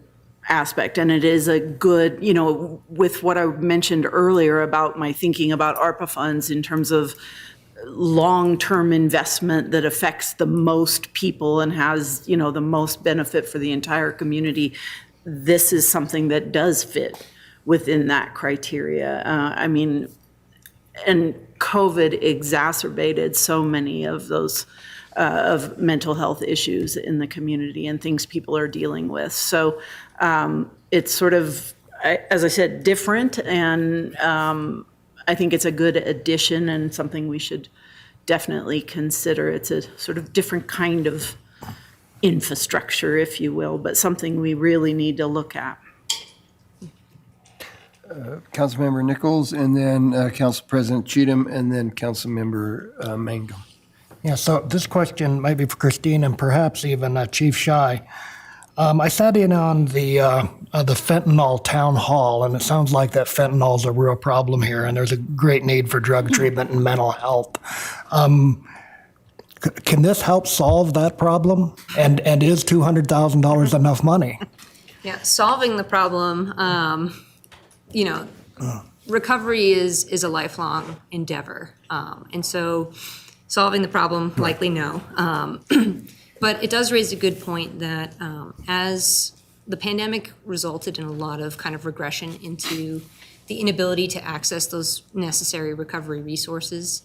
aspect, and it is a good, with what I mentioned earlier about my thinking about ARPA funds in terms of long-term investment that affects the most people and has, the most benefit for the entire community. This is something that does fit within that criteria. And COVID exacerbated so many of those of mental health issues in the community and things people are dealing with. So it's sort of, as I said, different, and I think it's a good addition and something we should definitely consider. It's a sort of different kind of infrastructure, if you will, but something we really need to look at. Councilmember Nichols, and then Council President Cheatham, and then Councilmember Mangum. Yeah, so this question might be for Christine and perhaps even Chief Shy. I sat in on the fentanyl town hall, and it sounds like that fentanyl is a real problem here, and there's a great need for drug treatment and mental health. Can this help solve that problem? And is $200,000 enough money? Yeah, solving the problem, recovery is a lifelong endeavor. And so solving the problem, likely no. But it does raise a good point that as the pandemic resulted in a lot of kind of regression into the inability to access those necessary recovery resources.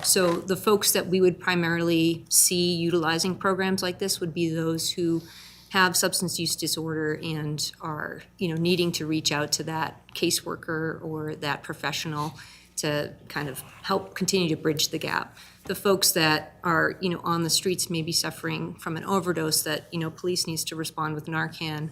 So the folks that we would primarily see utilizing programs like this would be those who have substance use disorder and are, needing to reach out to that caseworker or that professional to kind of help continue to bridge the gap. The folks that are, on the streets maybe suffering from an overdose that, police needs to respond with Narcan,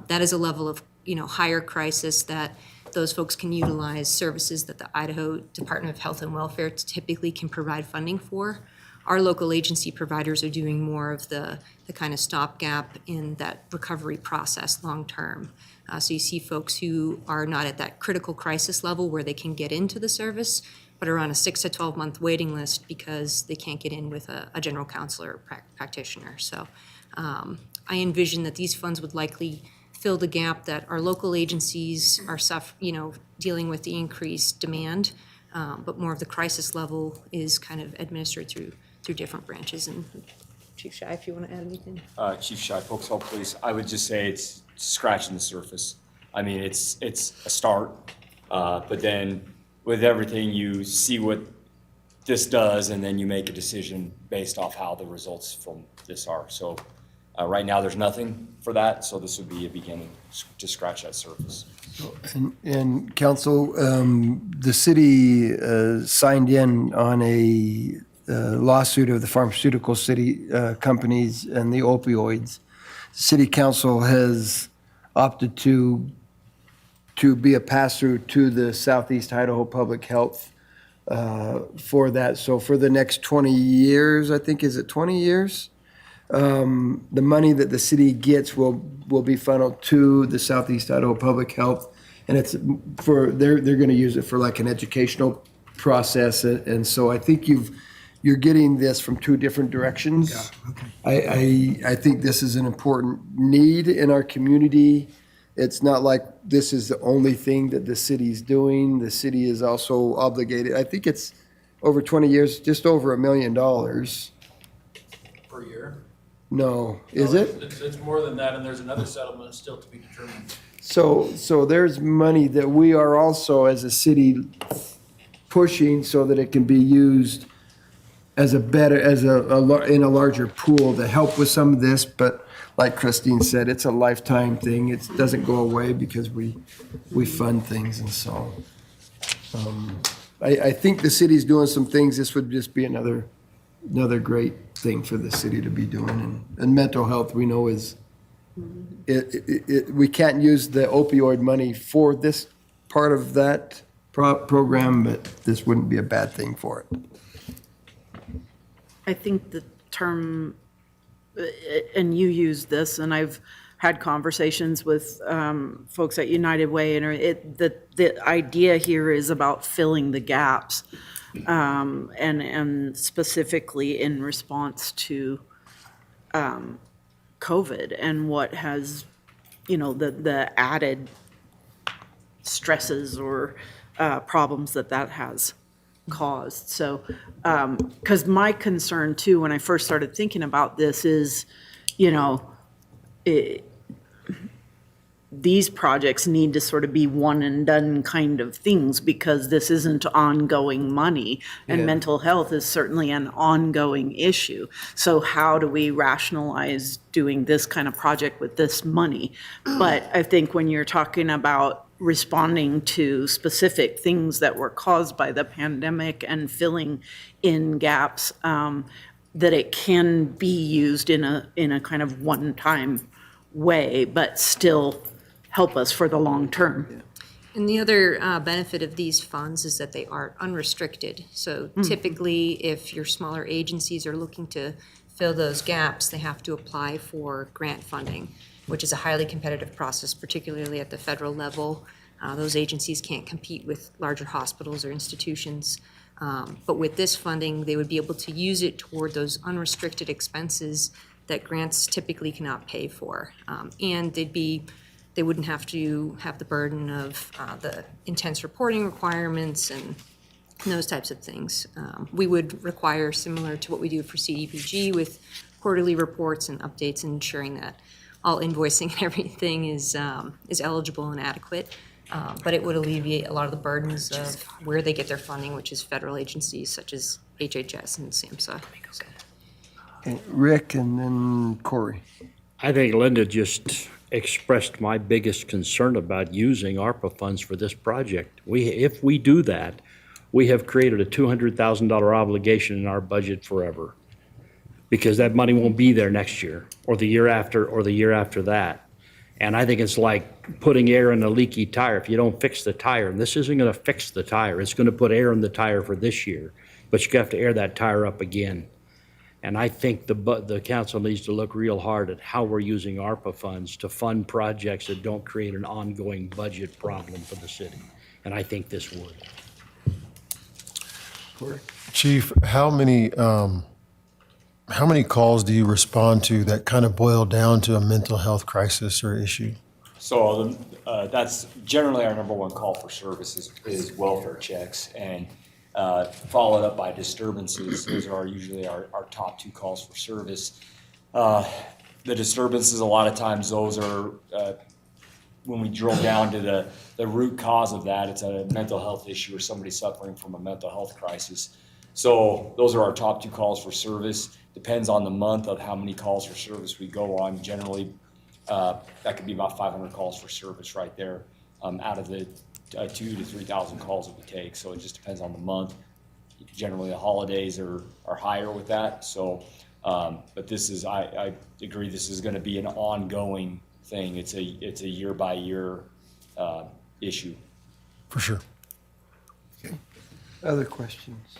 that is a level of, higher crisis that those folks can utilize services that the Idaho Department of Health and Welfare typically can provide funding for. Our local agency providers are doing more of the kind of stopgap in that recovery process long-term. So you see folks who are not at that critical crisis level where they can get into the service, but are on a 6 to 12 month waiting list because they can't get in with a general counselor or practitioner. So I envision that these funds would likely fill the gap that our local agencies are dealing with the increased demand, but more of the crisis level is kind of administered through different branches. And Chief Shy, if you want to add anything. Chief Shy, Pocatello Police, I would just say it's scratching the surface. I mean, it's a start, but then with everything, you see what this does, and then you make a decision based off how the results from this are. So right now, there's nothing for that, so this would be a beginning to scratch that surface. And Council, the city signed in on a lawsuit of the pharmaceutical city companies and the opioids. City Council has opted to be a pass-through to the Southeast Idaho Public Health for that. So for the next 20 years, I think, is it 20 years? The money that the city gets will be funneled to the Southeast Idaho Public Health, and it's for they're going to use it for like an educational process. And so I think you're getting this from two different directions. Yeah, okay. I think this is an important need in our community. It's not like this is the only thing that the city's doing. The city is also obligated. I think it's over 20 years, just over $1 million. Per year? No, is it? It's more than that, and there's another settlement still to be determined. So there's money that we are also, as a city, pushing so that it can be used as a better, in a larger pool to help with some of this, but like Christine said, it's a lifetime thing. It doesn't go away because we fund things, and so. I think the city's doing some things. This would just be another great thing for the city to be doing. And mental health, we know we can't use the opioid money for this part of that program, but this wouldn't be a bad thing for it. I think the term, and you use this, and I've had conversations with folks at United Way, and the idea here is about filling the gaps, and specifically in response to COVID and what has, the added stresses or problems that has caused. So, because my concern too, when I first started thinking about this is, these projects need to sort of be one and done kind of things, because this isn't ongoing money, and mental health is certainly an ongoing issue. So how do we rationalize doing this kind of project with this money? But I think when you're talking about responding to specific things that were caused by the pandemic and filling in gaps, that it can be used in a kind of one-time way, but still help us for the long term. And the other benefit of these funds is that they are unrestricted. So typically, if your smaller agencies are looking to fill those gaps, they have to apply for grant funding, which is a highly competitive process, particularly at the federal level. Those agencies can't compete with larger hospitals or institutions. But with this funding, they would be able to use it toward those unrestricted expenses that grants typically cannot pay for. And they wouldn't have to have the burden of the intense reporting requirements and those types of things. We would require, similar to what we do for CDPG, with quarterly reports and updates, and ensuring that all invoicing and everything is eligible and adequate. But it would alleviate a lot of the burdens of where they get their funding, which is federal agencies such as HHS and SAMHSA. Okay, Rick and then Corey. I think Linda just expressed my biggest concern about using ARPA funds for this project. If we do that, we have created a $200,000 obligation in our budget forever, because that money won't be there next year or the year after or the year after that. And I think it's like putting air in a leaky tire. If you don't fix the tire, and this isn't going to fix the tire, it's going to put air in the tire for this year, but you have to air that tire up again. And I think the council needs to look real hard at how we're using ARPA funds to fund projects that don't create an ongoing budget problem for the city. And I think this would. Chief, how many calls do you respond to that kind of boil down to a mental health crisis or issue? So that's generally our number one call for services is welfare checks, and followed up by disturbances. Those are usually our top two calls for service. The disturbances, a lot of times those are, when we drill down to the root cause of that, it's a mental health issue or somebody suffering from a mental health crisis. So those are our top two calls for service. Depends on the month of how many calls for service we go on. Generally, that could be about 500 calls for service right there, out of the 2,000 to 3,000 calls that we take. So it just depends on the month. Generally, the holidays are higher with that. So, but this is, I agree, this is going to be an ongoing thing. It's a year by year issue. For sure. Okay. Other questions?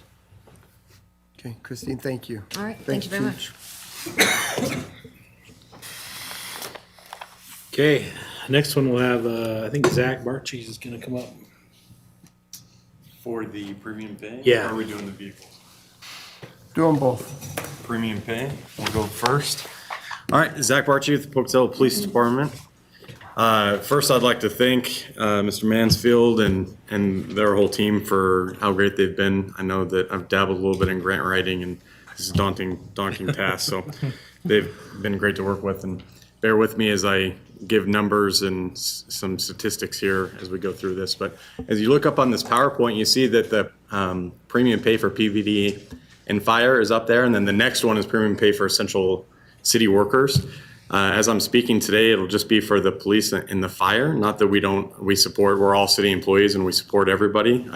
Okay, Christine, thank you. All right, thank you very much. Okay, next one we'll have, I think Zach Barchees is gonna come up. For the premium pay? Yeah. Or are we doing the vehicles? Do them both. Premium pay, we'll go first. All right, Zach Barchi with the Pocatello Police Department. First, I'd like to thank Mr. Mansfield and their whole team for how great they've been. I know that I've dabbled a little bit in grant writing, and this is a daunting task, so they've been great to work with. And bear with me as I give numbers and some statistics here as we go through this. But as you look up on this PowerPoint, you see that the premium pay for PVD and fire is up there. And then the next one is premium pay for essential city workers. As I'm speaking today, it'll just be for the police and the fire. Not that we're all city employees and we support everybody.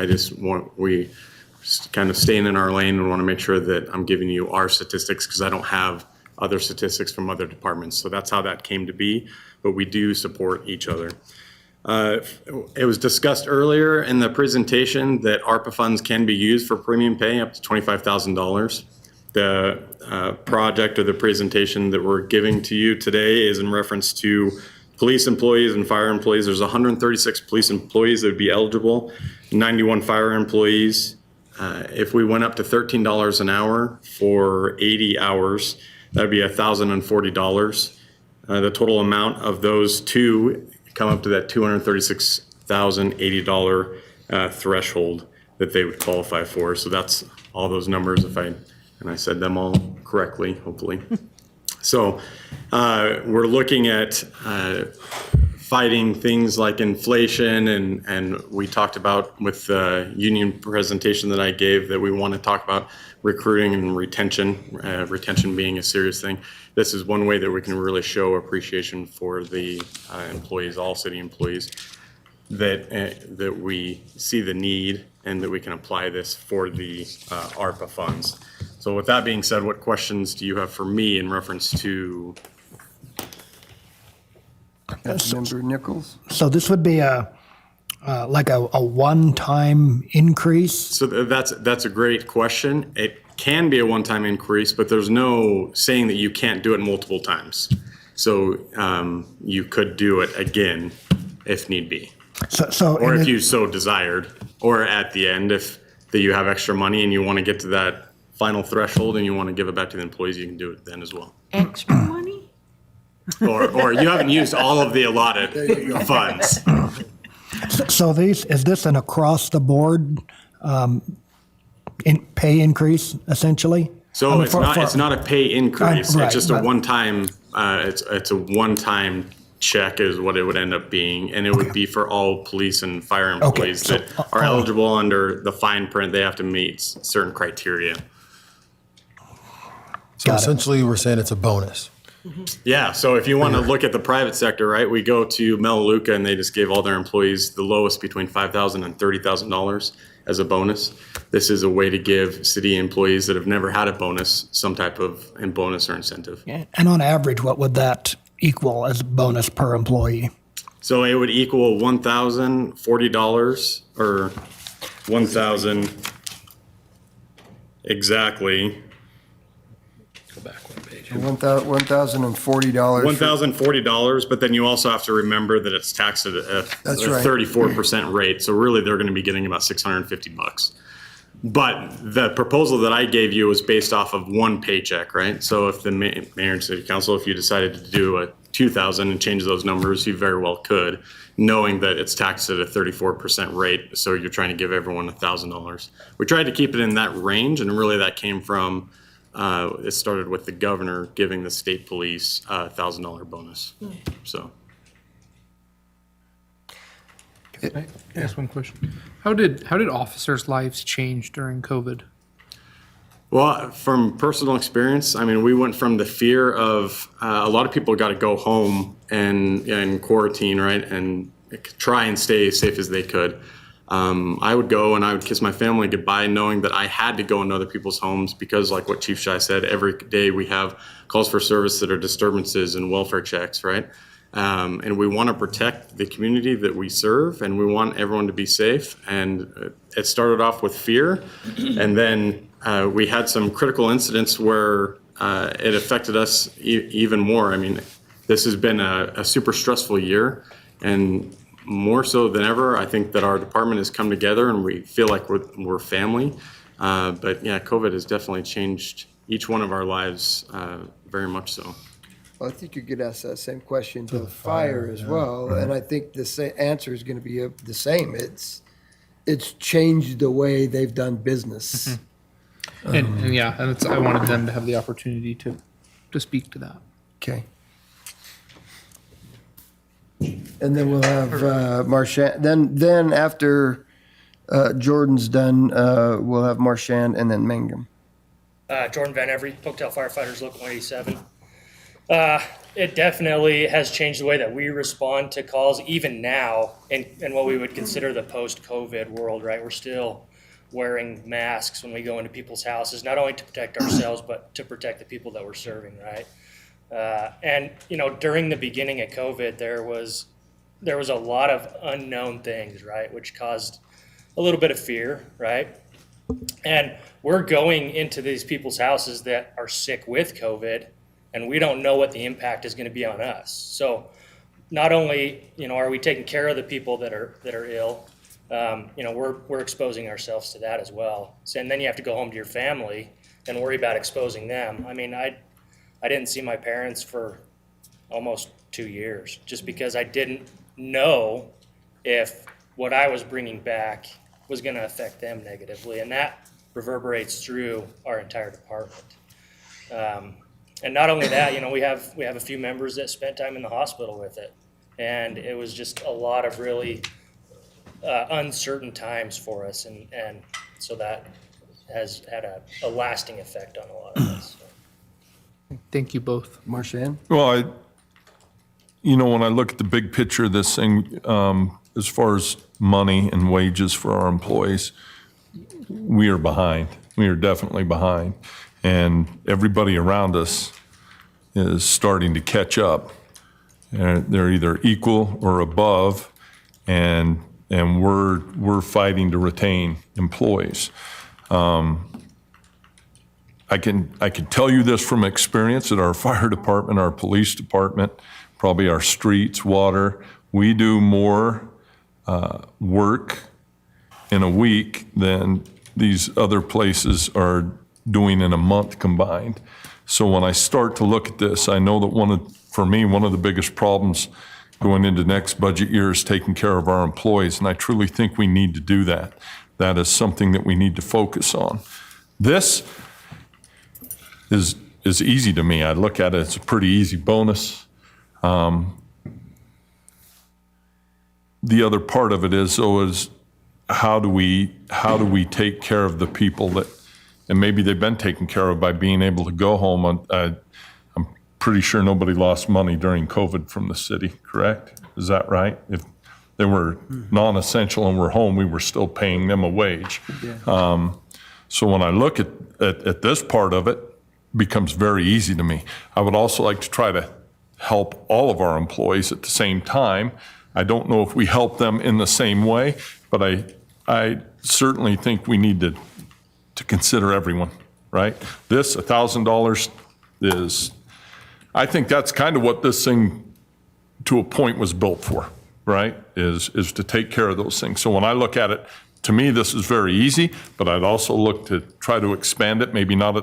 We just kind of staying in our lane and want to make sure that I'm giving you our statistics because I don't have other statistics from other departments. So that's how that came to be, but we do support each other. It was discussed earlier in the presentation that ARPA funds can be used for premium pay up to $25,000. The project or the presentation that we're giving to you today is in reference to police employees and fire employees. There's 136 police employees that would be eligible, 91 fire employees. If we went up to $13 an hour for 80 hours, that'd be $1,040. The total amount of those two come up to that $236,080 threshold that they would qualify for. So that's all those numbers, and I said them all correctly, hopefully. So we're looking at fighting things like inflation, and we talked about with the union presentation that I gave that we want to talk about recruiting and retention, retention being a serious thing. This is one way that we can really show appreciation for the employees, all city employees, that we see the need and that we can apply this for the ARPA funds. So with that being said, what questions do you have for me in reference to? Councilmember Nichols? So this would be like a one-time increase? So that's a great question. It can be a one-time increase, but there's no saying that you can't do it multiple times. So you could do it again if need be. Or if you so desired, or at the end, if you have extra money and you want to get to that final threshold and you want to give it back to the employees, you can do it then as well. Extra money? Or you haven't used all of the allotted funds. So is this an across-the-board pay increase, essentially? So it's not a pay increase. Right, it's just a one-time. It's a one-time check is what it would end up being, and it would be for all police and fire employees that are eligible under the fine print. They have to meet certain criteria. So essentially, we're saying it's a bonus. Yeah, so if you want to look at the private sector, right, we go to Melaleuca and they just gave all their employees the lowest between $5,000 and $30,000 as a bonus. This is a way to give city employees that have never had a bonus some type of bonus or incentive. And on average, what would that equal as a bonus per employee? So it would equal $1,040 or $1,000 exactly. Go back one page. $1,040. $1,040, but then you also have to remember that it's taxed at a 34% rate. So really, they're going to be getting about $650. But the proposal that I gave you was based off of one paycheck, right? So if the mayor and city council, if you decided to do a 2,000 and change those numbers, you very well could, knowing that it's taxed at a 34% rate. So you're trying to give everyone $1,000. We tried to keep it in that range, and really that came from. It started with the governor giving the state police a $1,000 bonus. So. Can I ask one question? How did officers' lives change during COVID? Well, from personal experience, I mean, we went from the fear of a lot of people got to go home and quarantine, right, and try and stay as safe as they could. I would go and I would kiss my family goodbye knowing that I had to go into other people's homes because, like what Chief Shai said, every day we have calls for service that are disturbances and welfare checks, right? And we want to protect the community that we serve, and we want everyone to be safe. And it started off with fear, and then we had some critical incidents where it affected us even more. I mean, this has been a super stressful year, and more so than ever, I think that our department has come together and we feel like we're family. But yeah, COVID has definitely changed each one of our lives very much so. Well, I think you could ask that same question to the fire as well, and I think the answer is going to be the same. It's changed the way they've done business. And yeah, and I wanted them to have the opportunity to speak to that. Okay. And then we'll have Marchand. Then after Jordan's done, we'll have Marchand and then Mangum. Jordan Van Every, Pocatello Firefighters, Local 187. It definitely has changed the way that we respond to calls, even now, in what we would consider the post-COVID world, right? We're still wearing masks when we go into people's houses, not only to protect ourselves, but to protect the people that we're serving, right? And, you know, during the beginning of COVID, there was a lot of unknown things, right? Which caused a little bit of fear, right? And we're going into these people's houses that are sick with COVID, and we don't know what the impact is going to be on us. So not only, you know, are we taking care of the people that are ill, you know, we're exposing ourselves to that as well. So, and then you have to go home to your family and worry about exposing them. I mean, I didn't see my parents for almost 2 years just because I didn't know if what I was bringing back was going to affect them negatively, and that reverberates through our entire department. And not only that, you know, we have a few members that spent time in the hospital with it, and it was just a lot of really uncertain times for us, and so that has had a lasting effect on a lot of us. So. Thank you both. Marchand? Well, you know, when I look at the big picture of this thing, as far as money and wages for our employees, we are behind. We are definitely behind. And everybody around us is starting to catch up. They're either equal or above, and we're fighting to retain employees. I can tell you this from experience at our fire department, our police department, probably our streets, water. We do more work in a week than these other places are doing in a month combined. So when I start to look at this, I know that for me, one of the biggest problems going into next budget year is taking care of our employees, and I truly think we need to do that. That is something that we need to focus on. This is easy to me. I look at it as a pretty easy bonus. The other part of it is how do we take care of the people that, and maybe they've been taken care of by being able to go home. I'm pretty sure nobody lost money during COVID from the city, correct? Is that right? If they were non-essential and were home, we were still paying them a wage. Yeah. So when I look at this part of it, becomes very easy to me. I would also like to try to help all of our employees at the same time. I don't know if we help them in the same way, but I certainly think we need to consider everyone, right? This $1,000 is, I think that's kind of what this thing to a point was built for, right? Is to take care of those things. So when I look at it, to me, this is very easy, but I'd also look to try to expand it, maybe not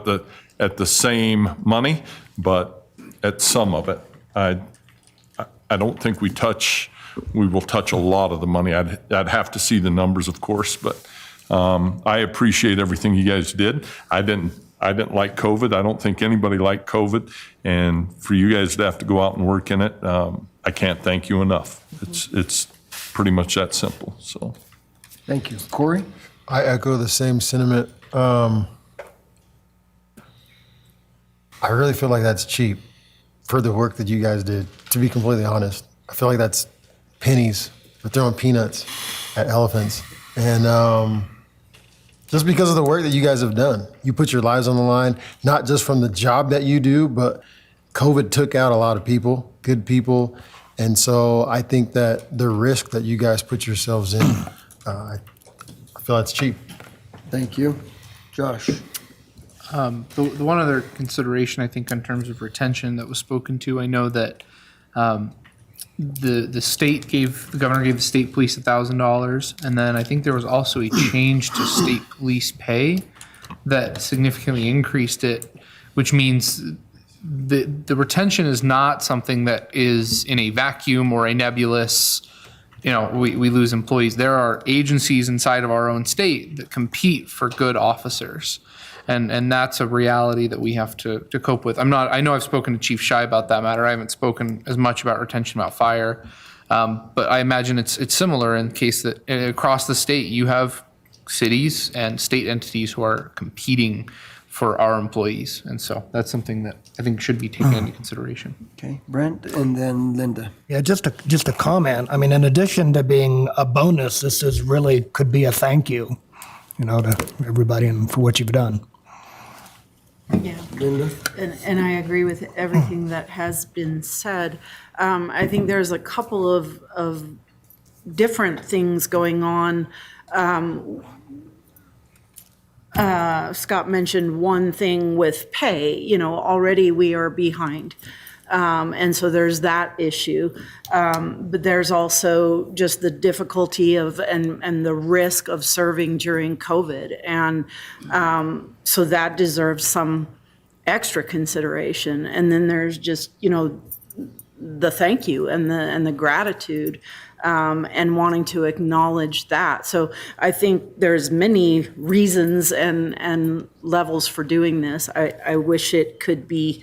at the same money, but at some of it. I don't think we will touch a lot of the money. I'd have to see the numbers, of course, but I appreciate everything you guys did. I didn't like COVID. I don't think anybody liked COVID. And for you guys to have to go out and work in it, I can't thank you enough. It's pretty much that simple, so. Thank you. Corey? I echo the same sentiment. I really feel like that's cheap for the work that you guys did, to be completely honest. I feel like that's pennies. We're throwing peanuts at elephants. And just because of the work that you guys have done, you put your lives on the line, not just from the job that you do, but COVID took out a lot of people, good people. And so I think that the risk that you guys put yourselves in, I feel that's cheap. Thank you. Josh? The one other consideration, I think, in terms of retention that was spoken to, I know that the governor gave the state police $1,000, and then I think there was also a change to state police pay that significantly increased it, which means the retention is not something that is in a vacuum or a nebulous, we lose employees. There are agencies inside of our own state that compete for good officers. And that's a reality that we have to cope with. I know I've spoken to Chief Shy about that matter. I haven't spoken as much about retention about fire. But I imagine it's similar in the case that across the state you have cities and state entities who are competing for our employees. And so that's something that I think should be taken into consideration. Okay, Brent, and then Linda. Yeah, just a comment. I mean, in addition to being a bonus, this is really could be a thank you, to everybody and for what you've done. Yeah. And I agree with everything that has been said. I think there's a couple of different things going on. Scott mentioned one thing with pay, already we are behind. And so there's that issue. But there's also just the difficulty and the risk of serving during COVID. And so that deserves some extra consideration. And then there's just, the thank you and the gratitude and wanting to acknowledge that. So I think there's many reasons and levels for doing this. I wish it could be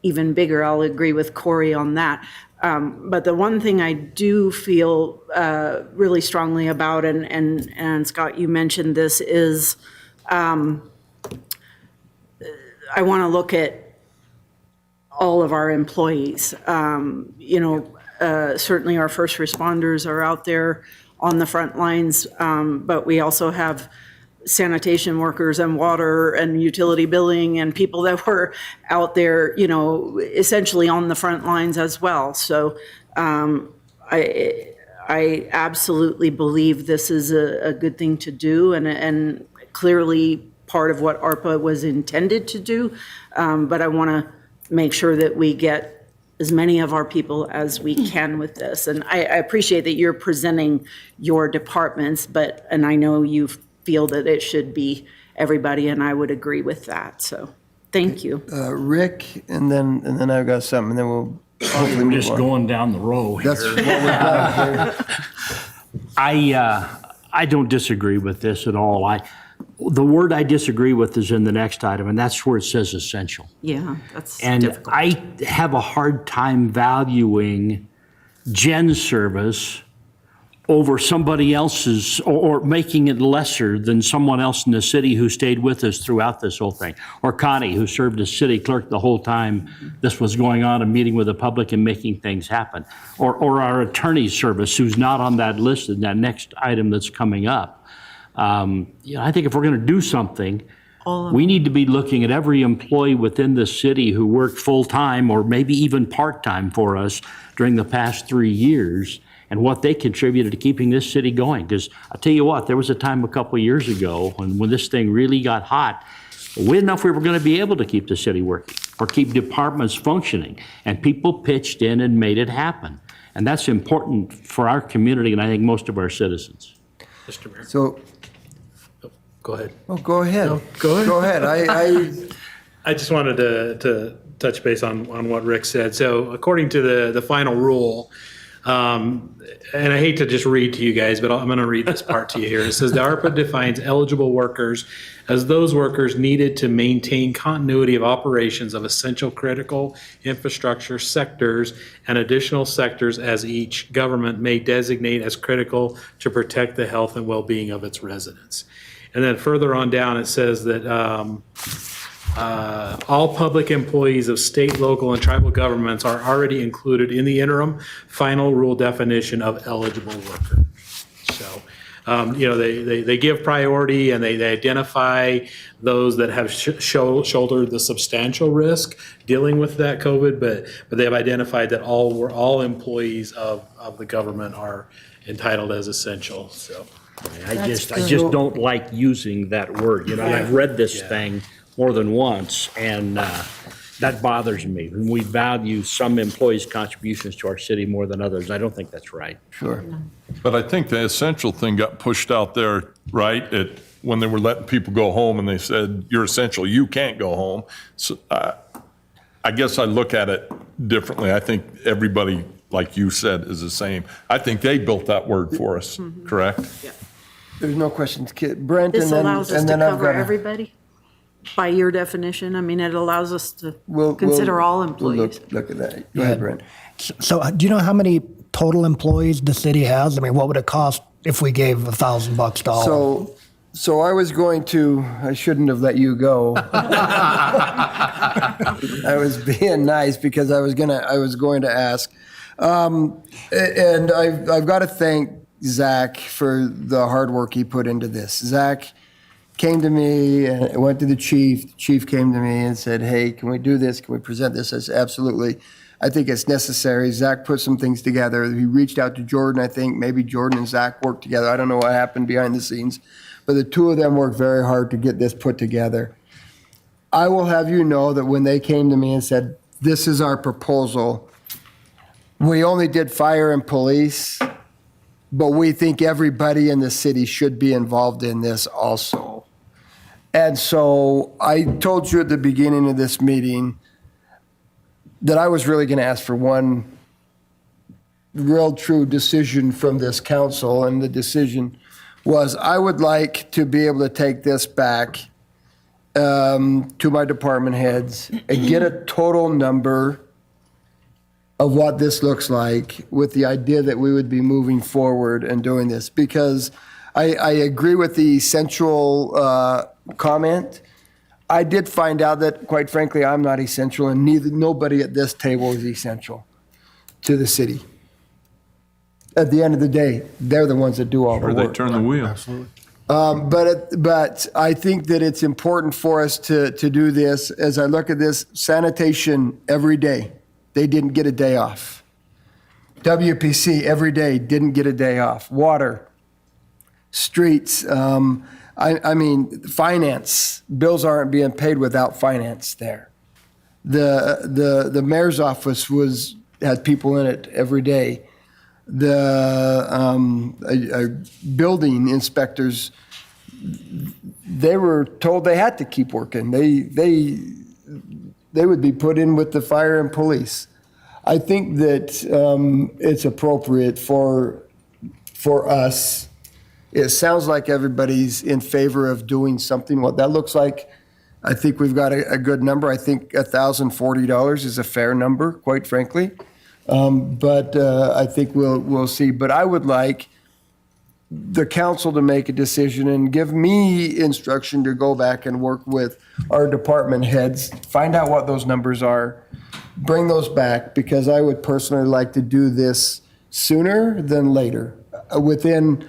even bigger. I'll agree with Corey on that. But the one thing I do feel really strongly about, and Scott, you mentioned this, is I want to look at all of our employees. Certainly our first responders are out there on the front lines, but we also have sanitation workers and water and utility billing and people that were out there, essentially on the front lines as well. So I absolutely believe this is a good thing to do and clearly part of what ARPA was intended to do. But I want to make sure that we get as many of our people as we can with this. And I appreciate that you're presenting your departments, and I know you feel that it should be everybody, and I would agree with that. So thank you. Rick, and then I've got something, and then we'll hopefully We're move just on. going down the row here. That's what we've done here. I don't disagree with this at all. The word I disagree with is in the next item, and that's where it says essential. Yeah, that's And difficult. I have a hard time valuing Jen's service over somebody else's, or making it lesser than someone else in the city who stayed with us throughout this whole thing. Or Connie, who served as city clerk the whole time this was going on and meeting with the public and making things happen. Or our attorney service, who's not on that list in that next item that's coming up. I think if we're going to do something, we need to be looking at every employee within the city who worked full-time or maybe even part-time for us during the past 3 years and what they contributed to keeping this city going. Because I'll tell you what, there was a time a couple of years ago when this thing really got hot, we didn't know if we were going to be able to keep the city working or keep departments functioning. And people pitched in and made it happen. And that's important for our community and I think most of our citizens. Mr. Mayor. So, Go ahead. oh, go ahead. No, go ahead. Go ahead. I just wanted to touch base on what Rick said. So according to the final rule, and I hate to just read to you guys, but I'm going to read this part to you here. It says the ARPA defines eligible workers as those workers needed to maintain continuity of operations of essential critical infrastructure sectors and additional sectors as each government may designate as critical to protect the health and well-being of its residents. And then further on down, it says that all public employees of state, local, and tribal governments are already included in the interim final rule definition of eligible worker. So, they give priority and they identify those that have shouldered the substantial risk dealing with that COVID, but they've identified that all employees of the government are entitled as essential. So. I just don't like using that word, and I've read this thing more than once, and that bothers me. When we value some employees' contributions to our city more than others, I don't think that's right. Sure. But I think the essential thing got pushed out there, right, when they were letting people go home and they said, you're essential, you can't go home. So I guess I look at it differently. I think everybody, like you said, is the same. I think they built that word for us, correct? Yeah. There's no questions. Brent, This and then, allows us and to then I've cover got everybody by your definition. I mean, it allows us to consider all employees. We'll look at that. Go ahead, Brent. So do you know how many total employees the city has? I mean, what would it cost if we gave $1,000 to all? So I shouldn't have let you go. I was being nice because I was going to ask. And I've got to thank Zach for the hard work he put into this. Zach came to me and went to the chief. The chief came to me and said, hey, can we do this? Can we present this? I said, absolutely. I think it's necessary. Zach put some things together. He reached out to Jordan, I think. Maybe Jordan and Zach worked together. I don't know what happened behind the scenes. But the two of them worked very hard to get this put together. I will have you know that when they came to me and said, this is our proposal, we only did fire and police, but we think everybody in the city should be involved in this also. And so I told you at the beginning of this meeting that I was really going to ask for one real true decision from this council, and the decision was I would like to be able to take this back to my department heads and get a total number of what this looks like, with the idea that we would be moving forward and doing this. Because I agree with the essential comment. I did find out that, quite frankly, I'm not essential, and nobody at this table is essential to the city. At the end of the day, they're the ones that do all the Or work. they turn the wheel. Absolutely. But I think that it's important for us to do this. As I look at this, sanitation every day, they didn't get a day off. WPC every day didn't get a day off. Water, streets, I mean, finance, bills aren't being paid without finance there. The mayor's office had people in it every day. The building inspectors, they were told they had to keep working. They would be put in with the fire and police. I think that it's appropriate for us. It sounds like everybody's in favor of doing something. What that looks like, I think we've got a good number. I think $1,040 is a fair number, quite frankly. But I think we'll see. But I would like the council to make a decision and give me instruction to go back and work with our department heads, find out what those numbers are, bring those back, because I would personally like to do this sooner than later. Within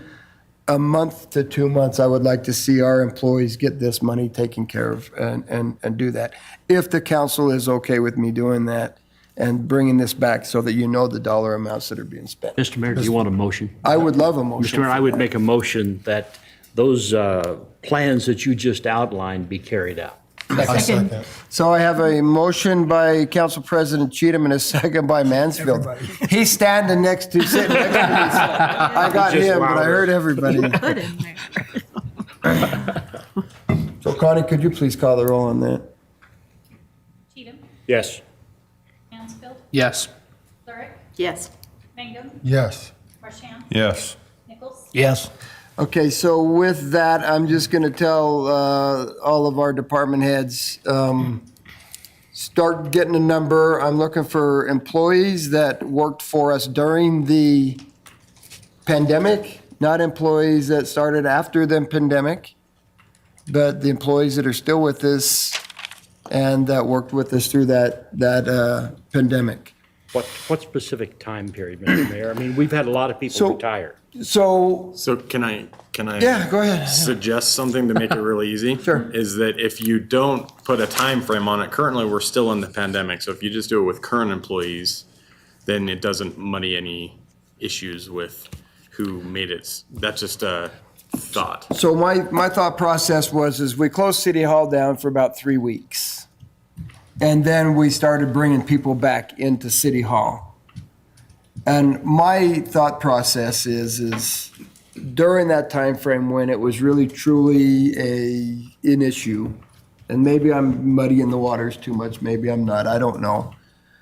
a month to 2 months, I would like to see our employees get this money taken care of and do that. If the council is okay with me doing that and bringing this back so that you know the dollar amounts that are being spent. Mr. Mayor, do you want a motion? I would love a motion. Mr. Mayor, I would make a motion that those plans that you just outlined be carried out. Second. So I have a motion by Council President Cheatham and a second by Mansfield. He's sitting next to me. So I got Just him, but I heard everybody. So Connie, could you please call the roll on that? Cheatham, Yes. Mansfield, Yes. Lurick, Yes. Mangum, Yes. Marchand, Yes. Nichols. Yes. Okay, so with that, I'm just going to tell all of our department heads, start getting a number. I'm looking for employees that worked for us during the pandemic, not employees that started after the pandemic, but the employees that are still with us and that worked with us through that pandemic. What specific time period, Mr. Mayor? I mean, we've had a lot of people So- retire. So Can I yeah, go ahead. suggest something to make it really easy? Sure. Is that if you don't put a time frame on it, currently we're still in the pandemic. So if you just do it with current employees, then it doesn't muddy any issues with who made it. That's just a thought. So my thought process is we closed City Hall down for about 3 weeks. And then we started bringing people back into City Hall. And my thought process is during that time frame when it was really truly an issue, and maybe I'm muddying the waters too much, maybe I'm not, I don't know.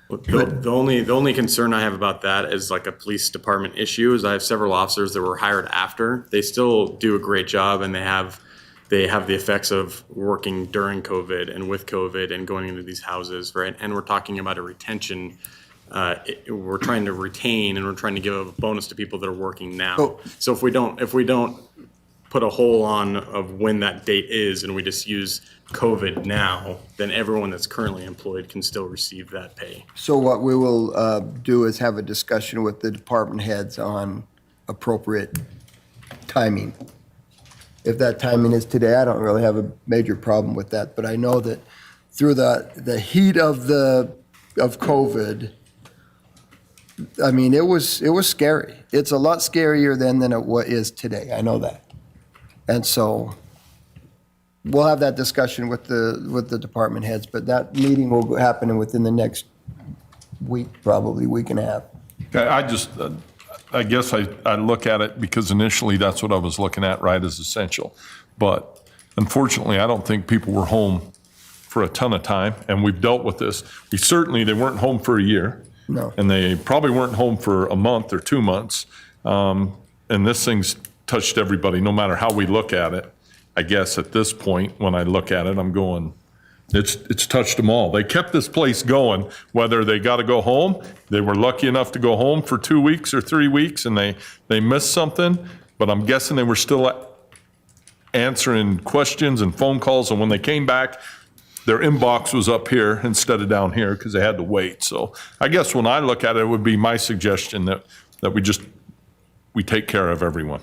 The only concern I have about that is like a police department issue is I have several officers that were hired after. They still do a great job, and they have the effects of working during COVID and with COVID and going into these houses, right? And we're talking about a retention. We're trying to retain and we're trying to give a bonus to people that are working now. Oh. So if we don't put a hole on of when that date is and we just use COVID now, then everyone that's currently employed can still receive that pay. So what we will do is have a discussion with the department heads on appropriate timing. If that timing is today, I don't really have a major problem with that, but I know that through the heat of COVID, I mean, it was scary. It's a lot scarier than it is today. I know that. And so we'll have that discussion with the department heads, but that meeting will happen within the next week, probably week and a half. I guess I look at it because initially that's what I was looking at, right, as essential. But unfortunately, I don't think people were home for a ton of time, and we've dealt with this. They weren't home for a year. No. And they probably weren't home for a month or 2 months. And this thing's touched everybody, no matter how we look at it. I guess at this point, when I look at it, I'm going, it's touched them all. They kept this place going, whether they got to go home. They were lucky enough to go home for 2 weeks or 3 weeks, and they missed something. But I'm guessing they were still answering questions and phone calls. And when they came back, their inbox was up here instead of down here because they had to wait. So I guess when I look at it, it would be my suggestion that we take care of everyone.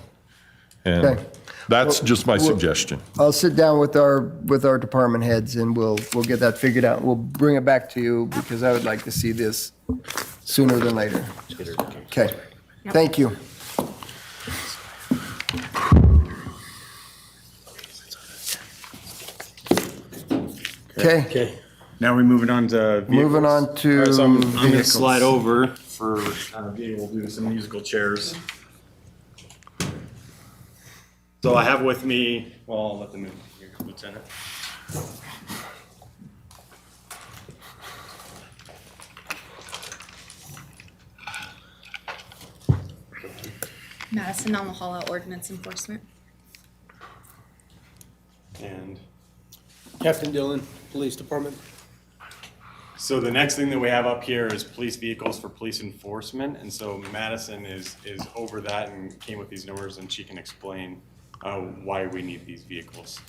And Okay. that's just my suggestion. I'll sit down with our department heads and we'll get that figured out. We'll bring it back to you because I would like to see this sooner than later. Okay, thank you. Okay, Now we're moving on to vehicles. moving on to All right, so I'm going to vehicles. slide over for being able to do some musical chairs. So I have with me, well, I'll let them in here, Lieutenant. Madison Namahala Ordinance Enforcement. And Captain Dillon, Police Department. so the next thing that we have up here is police vehicles for police enforcement. And so Madison is over that and came with these numbers, and she can explain why we need these vehicles.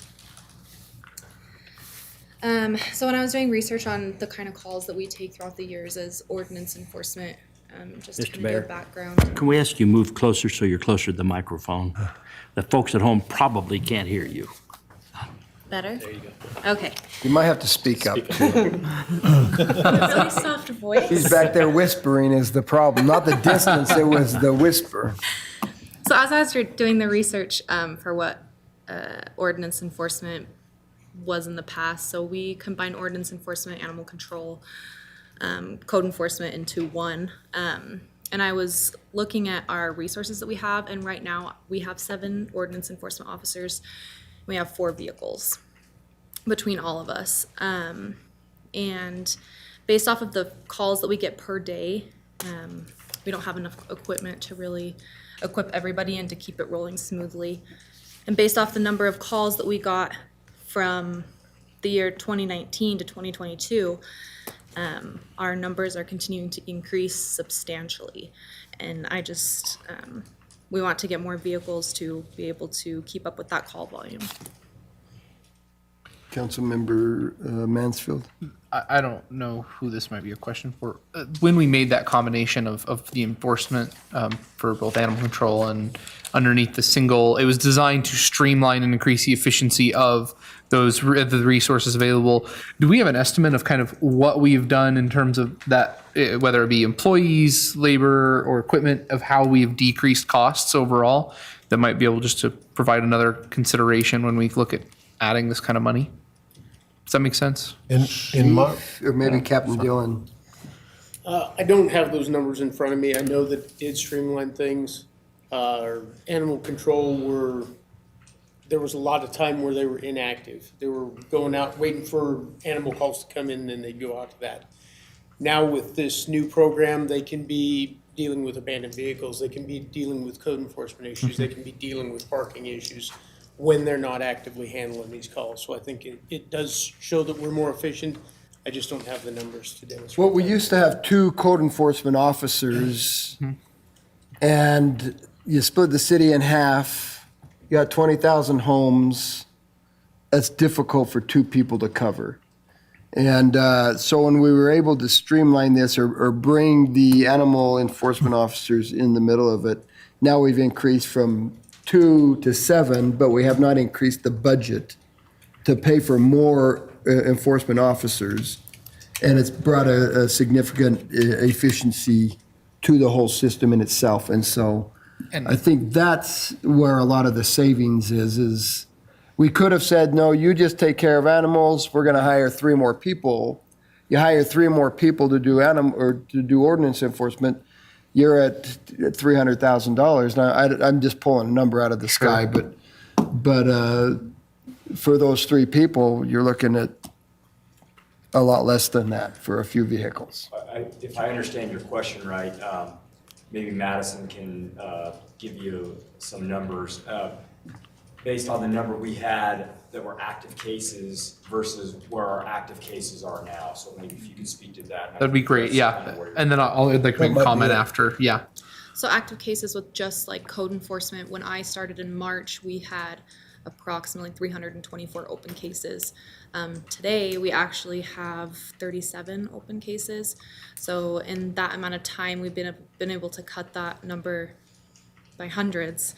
So when I was doing research on the kind of calls that we take throughout the years as ordinance enforcement, just to Mr. kind of Mayor. give background. Can we ask you move closer so you're closer to the microphone? The folks at home probably can't hear you. Better? There you go. Okay. You might have to speak up. Really soft voice. He's back there whispering is the problem, not the distance, it was the whisper. So as I was doing the research for what ordinance enforcement was in the past, so we combined ordinance enforcement, animal control, code enforcement into one. And I was looking at our resources that we have, and right now we have 7 ordinance enforcement officers. We have 4 vehicles between all of us. And based off of the calls that we get per day, we don't have enough equipment to really equip everybody and to keep it rolling smoothly. And based off the number of calls that we got from the year 2019 to 2022, our numbers are continuing to increase substantially. And I just, we want to get more vehicles to be able to keep up with that call volume. Councilmember Mansfield? I don't know who this might be a question for. When we made that combination of the enforcement for both animal control and underneath the single, it was designed to streamline and increase the efficiency of the resources available. Do we have an estimate of kind of what we've done in terms of that, whether it be employees, labor, or equipment, of how we've decreased costs overall that might be able just to provide another consideration when we look at adding this kind of money? Does that make sense? Or maybe Captain Dillon. I don't have those numbers in front of me. I know that it did streamline things. Animal control there was a lot of time where they were inactive. They were going out, waiting for animal calls to come in, and then they'd go out to that. Now with this new program, they can be dealing with abandoned vehicles. They can be dealing with code enforcement issues. They can be dealing with parking issues when they're not actively handling these calls. So I think it does show that we're more efficient. I just don't have the numbers to demonstrate. Well, we used to have 2 code enforcement officers, and you split the city in half, you got 20,000 homes. That's difficult for two people to cover. And so when we were able to streamline this or bring the animal enforcement officers in the middle of it, now we've increased from 2 to 7, but we have not increased the budget to pay for more enforcement officers. And it's brought a significant efficiency to the whole system in itself. And so I think that's where a lot of the savings is we could have said, no, you just take care of animals. We're going to hire 3 more people. You hire 3 more people to do to do ordinance enforcement. You're at $300,000. Now I'm just pulling a number out of the sky, but for those 3 people, you're looking at a lot less than that for a few vehicles. If I understand your question right, maybe Madison can give you some numbers. Based on the number we had that were active cases versus where our active cases are now. So maybe if you could speak to that. That'd be great, yeah. And then I'll like to make a comment after, yeah. So active cases with just like code enforcement, when I started in March, we had approximately 324 open cases. Today, we actually have 37 open cases. So in that amount of time, we've been able to cut that number by hundreds.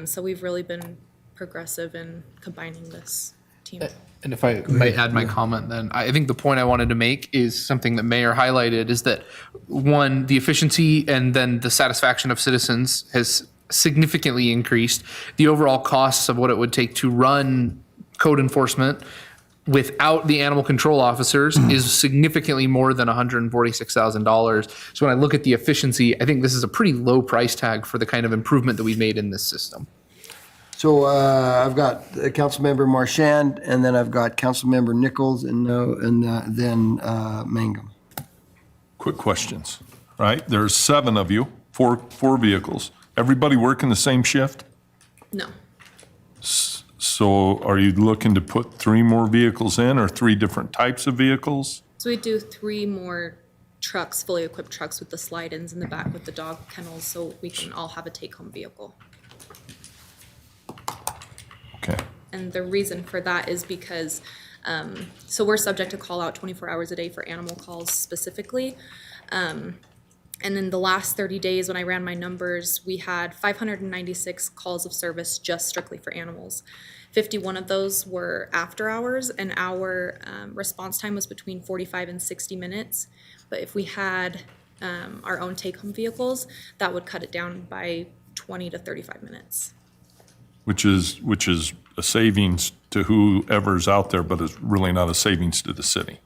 So we've really been progressive in combining this team. And if I might add my comment, then I think the point I wanted to make is something that Mayor highlighted is that, one, the efficiency and then the satisfaction of citizens has significantly increased. The overall costs of what it would take to run code enforcement without the animal control officers is significantly more than $146,000. So when I look at the efficiency, I think this is a pretty low price tag for the kind of improvement that we've made in this system. So I've got Councilmember Marchand, and then I've got Councilmember Nichols, and then Mangum. Quick questions, right? There's 7 of you, four vehicles. Everybody working the same shift? No. So are you looking to put 3 more vehicles in or 3 different types of vehicles? So we do 3 more trucks, fully equipped trucks with the slide-ins in the back with the dog kennels, so we can all have a take-home vehicle. Okay. And the reason for that is because, so we're subject to call out 24 hours a day for animal calls specifically. And in the last 30 days, when I ran my numbers, we had 596 calls of service just strictly for animals. 51 of those were after hours, and our response time was between 45 and 60 minutes. But if we had our own take-home vehicles, that would cut it down by 20 to 35 minutes. Which is a savings to whoever's out there, but it's really not a savings to the city.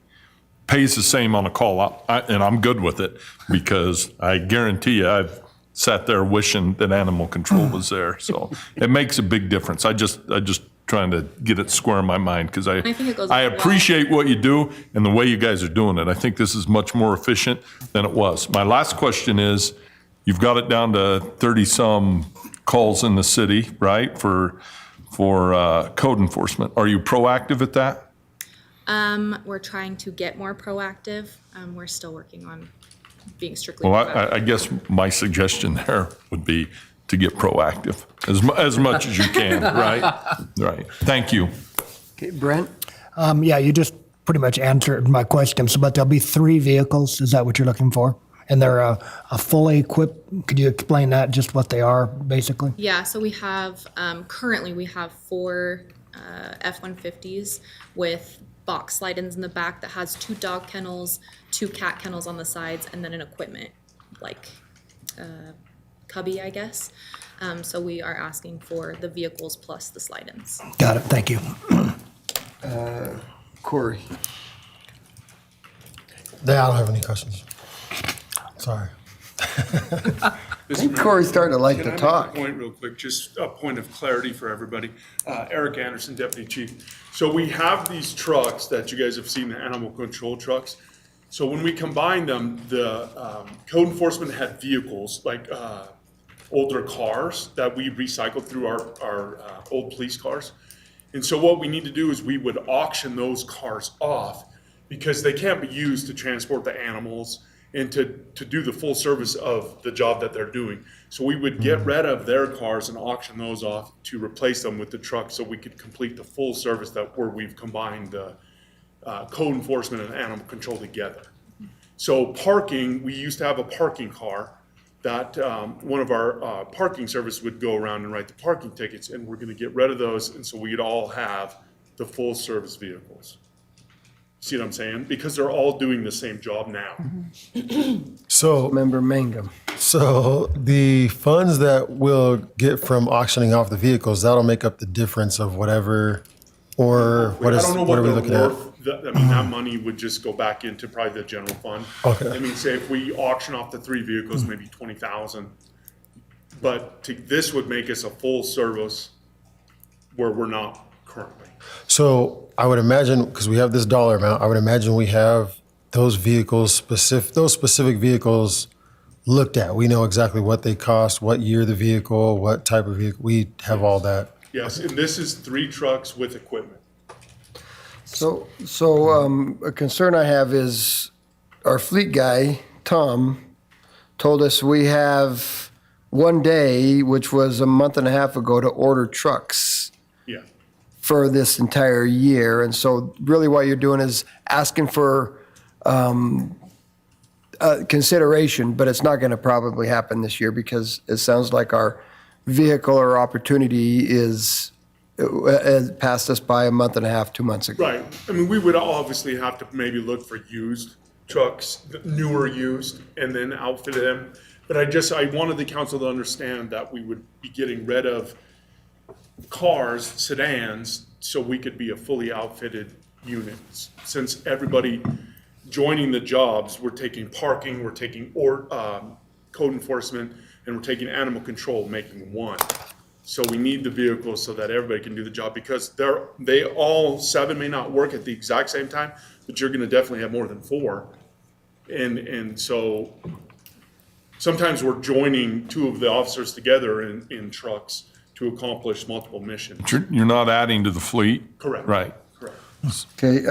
Pays the same on a call, and I'm good with it because I guarantee you I've sat there wishing that animal control was there. So it makes a big difference. I just trying to get it square in my mind because I appreciate what you do and the way you guys are doing it. I think this is much more efficient than it was. My last question is, you've got it down to 30-some calls in the city, right, for code enforcement. Are you proactive at that? We're trying to get more proactive. We're still working on being strictly Well, proactive. I guess my suggestion there would be to get proactive as much as you can, right? Right. Thank you. Okay, Brent? Yeah, you just pretty much answered my question. So, but there'll be 3 vehicles. Is that what you're looking for? And they're a fully equipped. Could you explain that, just what they are, basically? Yeah, so we have, currently we have 4 F-150s with box slide-ins in the back that has 2 dog kennels, 2 cat kennels on the sides, and then an equipment, like cubby, I guess. So we are asking for the vehicles plus the slide-ins. Got it. Thank you. Corey? I don't have any questions. Sorry. I think Corey's starting to like to talk. Can I make a point real quick, just a point of clarity for everybody? Eric Anderson, Deputy Chief. So we have these trucks that you guys have seen, the animal control trucks. So when we combine them, the code enforcement had vehicles, like older cars that we recycled through our old police cars. And so what we need to do is we would auction those cars off because they can't be used to transport the animals and to do the full service of the job that they're doing. So we would get rid of their cars and auction those off to replace them with the truck so we could complete the full service where we've combined the code enforcement and animal control together. So parking, we used to have a parking car that one of our parking service would go around and write the parking tickets, and we're going to get rid of those, and so we'd all have the full service vehicles. See what I'm saying? Because they're all doing the same job now. So, Member Mangum. so the funds that we'll get from auctioning off the vehicles, that'll make up the difference of whatever, or what I is, don't know what are we they're looking at? worth. I mean, that money would just go back into probably the general fund. Okay. I mean, say if we auction off the 3 vehicles, maybe 20,000. But this would make us a full service where we're not currently. So I would imagine, because we have this dollar amount, I would imagine we have those specific vehicles looked at. We know exactly what they cost, what year the vehicle, what type of vehicle. We have all that. Yes, and this is 3 trucks with equipment. So a concern I have is our fleet guy, Tom, told us we have one day, which was a month and a half ago, to order trucks Yeah. for this entire year. And so really what you're doing is asking for consideration, but it's not going to probably happen this year because it sounds like our vehicle or opportunity is passed us by a month and a half, 2 months ago. Right. I mean, we would obviously have to maybe look for used trucks, newer used, and then outfit them. But I wanted the council to understand that we would be getting rid of cars, sedans, so we could be a fully outfitted unit. Since everybody joining the jobs, we're taking parking, we're taking code enforcement, and we're taking animal control, making one. So we need the vehicles so that everybody can do the job, because they all 7 may not work at the exact same time, but you're gonna definitely have more than 4. And so sometimes we're joining 2 of the officers together in trucks to accomplish multiple missions. You're not adding to the fleet? Correct. Right. Correct. Okay,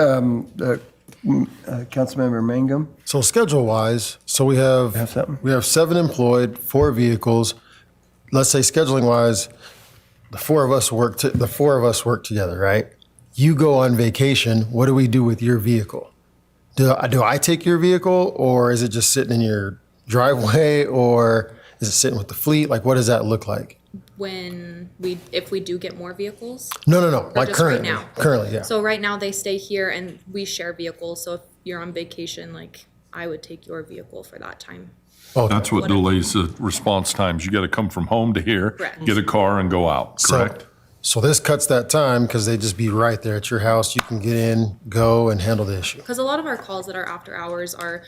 Councilmember Mangum? So schedule-wise, so we have something? we have 7 employed, 4 vehicles. Let's say scheduling-wise, the four of us work together, right? You go on vacation. What do we do with your vehicle? Do I take your vehicle, or is it just sitting in your driveway, or is it sitting with the fleet? Like, what does that look like? If we do get more vehicles. No. Or Like just right currently. now? Currently, yeah. So right now they stay here and we share vehicles. So if you're on vacation, like I would take your vehicle for that time. Okay. That's what delays the response times. You got to come from home to here, Correct. get a car and go out, correct? So this cuts that time because they just be right there at your house. You can get in, go, and handle the issue. Because a lot of our calls that are after hours are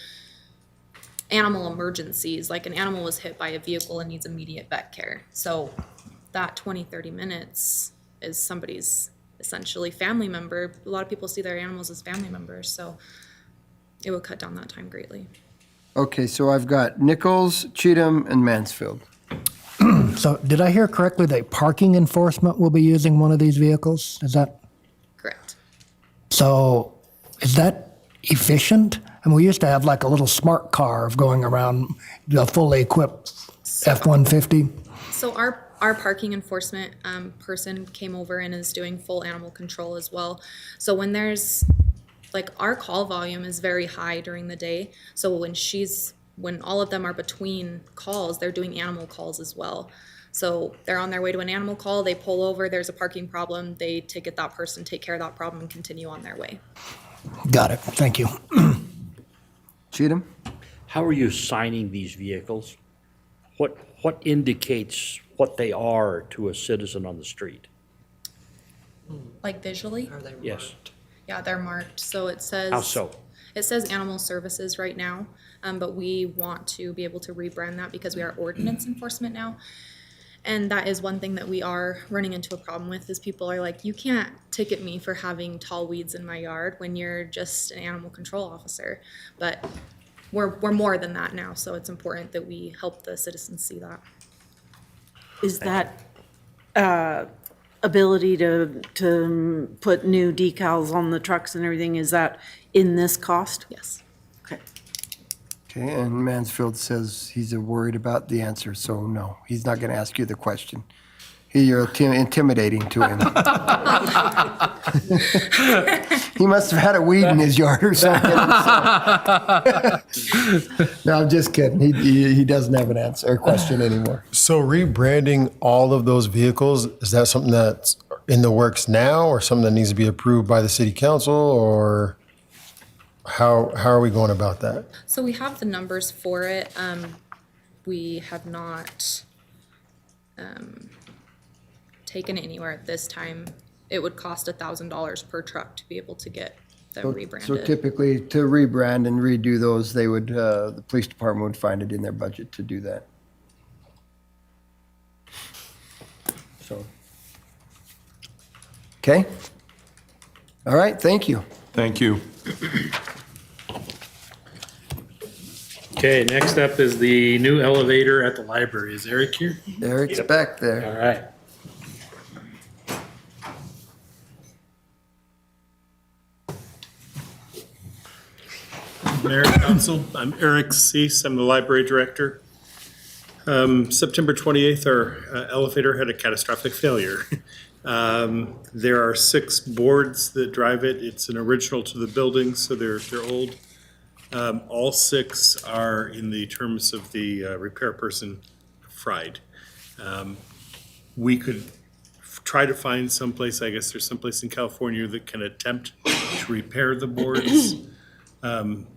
animal emergencies, like an animal was hit by a vehicle and needs immediate vet care. So that 20, 30 minutes is somebody's essentially family member. A lot of people see their animals as family members, so it would cut down that time greatly. Okay, so I've got Nichols, Cheatham, and Mansfield. So did I hear correctly that parking enforcement will be using one of these vehicles? Is that? Correct. So is that efficient? And we used to have like a little smart car of going around, the fully equipped F-150. So our parking enforcement person came over and is doing full animal control as well. So when there's, like, our call volume is very high during the day. So when all of them are between calls, they're doing animal calls as well. So they're on their way to an animal call, they pull over, there's a parking problem, they ticket that person, take care of that problem, and continue on their way. Got it. Thank you. Cheatham? How are you assigning these vehicles? What indicates what they are to a citizen on the street? Like visually? Yes. Yeah, they're marked. So it says. How so? It says animal services right now, but we want to be able to rebrand that because we are ordinance enforcement now. And that is one thing that we are running into a problem with, is people are like, you can't ticket me for having tall weeds in my yard when you're just an animal control officer. But we're more than that now, so it's important that we help the citizens see that. Is that ability to put new decals on the trucks and everything, is that in this cost? Yes. Okay. Okay, and Mansfield says he's worried about the answer, so no, he's not going to ask you the question. You're intimidating to him. He must have had a weed in his yard or something. No, I'm just kidding. He doesn't have an answer or question anymore. So rebranding all of those vehicles, is that something that's in the works now or something that needs to be approved by the city council, or how are we going about that? So we have the numbers for it. We have not taken it anywhere at this time. It would cost $1,000 per truck to be able to get them So rebranded. typically, to rebrand and redo those, they would, the police department would find it in their budget to do that. So. Okay. All right, thank you. Thank you. Okay, next up is the new elevator at the library. Is Eric here? Eric's back there. All right. Mayor and Council, I'm Eric Cease. I'm the library director. September 28th, our elevator had a catastrophic failure. There are 6 boards that drive it. It's an original to the building, so they're old. All 6 are, in the terms of the repair person, fried. We could try to find someplace, I guess there's someplace in California that can attempt to repair the boards.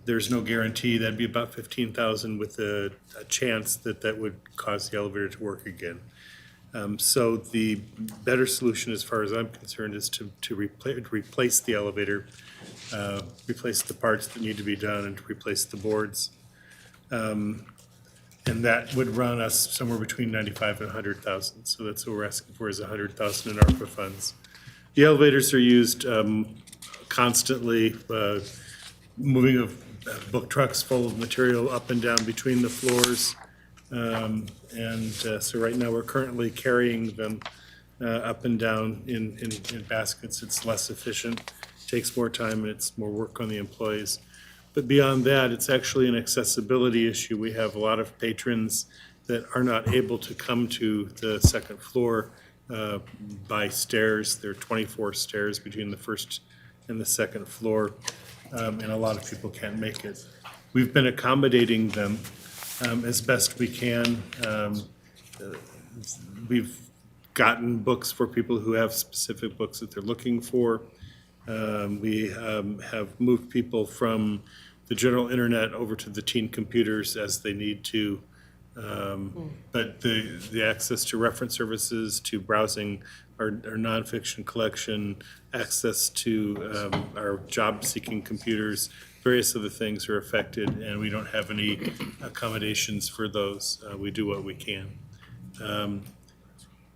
There's no guarantee. That'd be about $15,000 with a chance that would cause the elevator to work again. So the better solution, as far as I'm concerned, is to replace the elevator, replace the parts that need to be done, and to replace the boards. And that would run us somewhere between $95,000 and $100,000. So that's what we're asking for, is $100,000 in ARPA funds. The elevators are used constantly, moving of book trucks full of material up and down between the floors. So right now, we're currently carrying them up and down in baskets. It's less efficient, takes more time, and it's more work on the employees. But beyond that, it's actually an accessibility issue. We have a lot of patrons that are not able to come to the second floor by stairs. There are 24 stairs between the first and the second floor, and a lot of people can't make it. We've been accommodating them as best we can. We've gotten books for people who have specific books that they're looking for. We have moved people from the general internet over to the teen computers as they need to. But the access to reference services, to browsing our nonfiction collection, access to our job-seeking computers, various other things are affected, and we don't have any accommodations for those. We do what we can.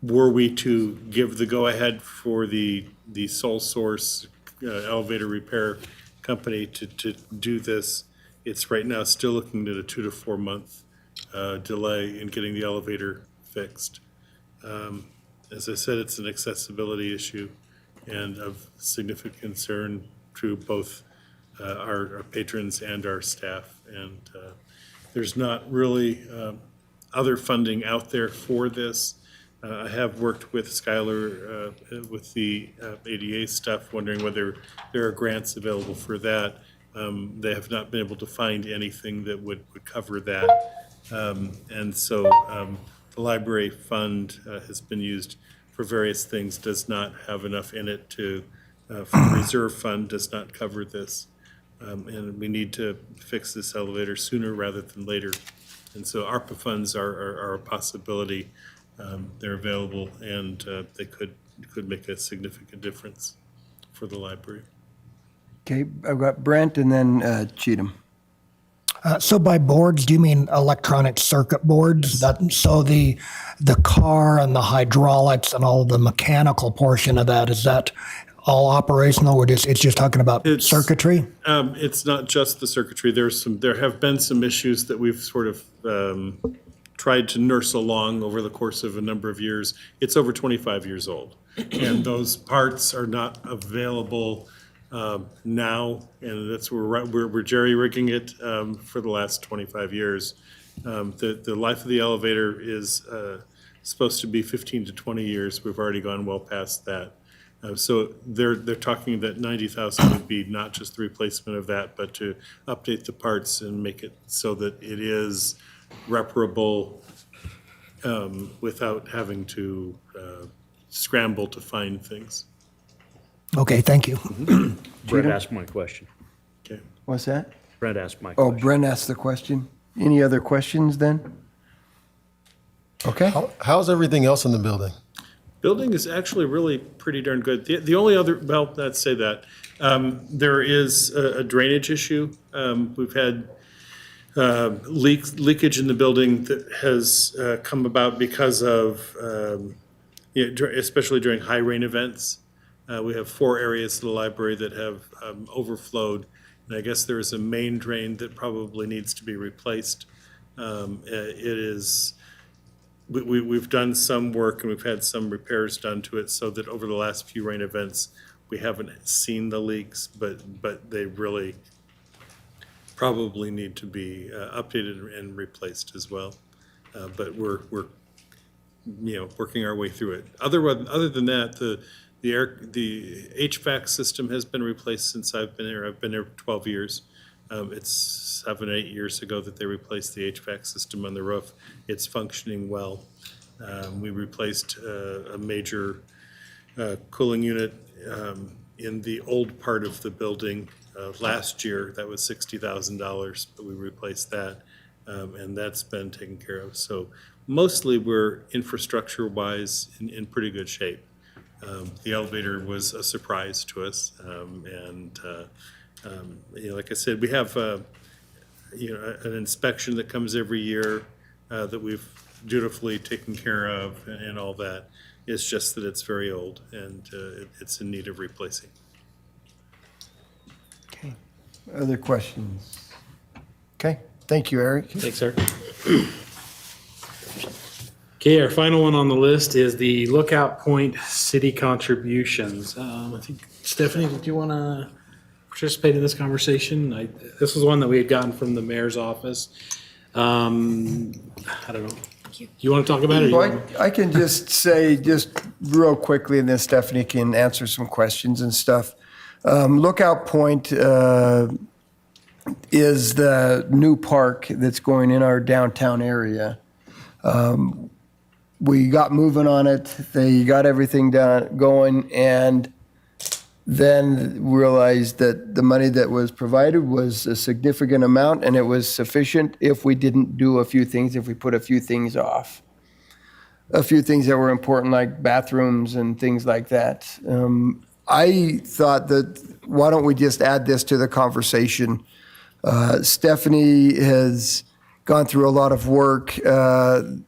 Were we to give the go-ahead for the sole source elevator repair company to do this, it's right now still looking at a 2 to 4 month delay in getting the elevator fixed. As I said, it's an accessibility issue and of significant concern to both our patrons and our staff. And there's not really other funding out there for this. I have worked with Skylar with the ADA stuff, wondering whether there are grants available for that. They have not been able to find anything that would cover that. And so the library fund has been used for various things, does not have enough in it to, for the reserve fund does not cover this. And we need to fix this elevator sooner rather than later. And so ARPA funds are a possibility. They're available, and they could make a significant difference for the library. Okay, I've got Brent and then Cheatham. So by boards, do you mean electronic circuit boards? So the car and the hydraulics and all the mechanical portion of that, is that all operational, or it's just talking about circuitry? It's not just the circuitry. There have been some issues that we've sort of tried to nurse along over the course of a number of years. It's over 25 years old, and those parts are not available now, and that's where we're jerry-rigging it for the last 25 years. The life of the elevator is supposed to be 15 to 20 years. We've already gone well past that. So they're talking that 90,000 would be not just the replacement of that, but to update the parts and make it so that it is reparable without having to scramble to find things. Okay, thank you. Brett asked my question. Okay. What's that? Brett asked my Oh, question. Brent asked the question. Any other questions then? Okay. How's everything else in the building? Building is actually really pretty darn good. The only other, well, let's say that, there is a drainage issue. We've had leakage in the building that has come about because of, especially during high rain events. We have 4 areas of the library that have overflowed. And I guess there is a main drain that probably needs to be replaced. We've done some work and we've had some repairs done to it so that over the last few rain events, we haven't seen the leaks, but they really probably need to be updated and replaced as well. But we're working our way through it. Other than that, the HVAC system has been replaced since I've been here. I've been here 12 years. It's 7 or 8 years ago that they replaced the HVAC system on the roof. It's functioning well. We replaced a major cooling unit in the old part of the building last year. That was $60,000, but we replaced that, and that's been taken care of. So mostly we're infrastructure-wise in pretty good shape. The elevator was a surprise to us, and like I said, we have an inspection that comes every year that we've dutifully taken care of, and all that. It's just that it's very old and it's in need of replacing. Okay. Other questions? Okay. Thank you, Eric. Thanks, sir. Okay, our final one on the list is the Lookout Point city contributions. I think, Stephanie, did you want to participate in this conversation? This was one that we had gotten from the mayor's office. I don't know. You want to talk about it? Or Well, I can just say, just real quickly, and then Stephanie can answer some questions and stuff. Lookout Point is the new park that's going in our downtown area. We got moving on it. They got everything going, and then realized that the money that was provided was a significant amount, and it was sufficient if we didn't do a few things, if we put a few things off. A few things that were important, like bathrooms and things like that. I thought that, why don't we just add this to the conversation? Stephanie has gone through a lot of work.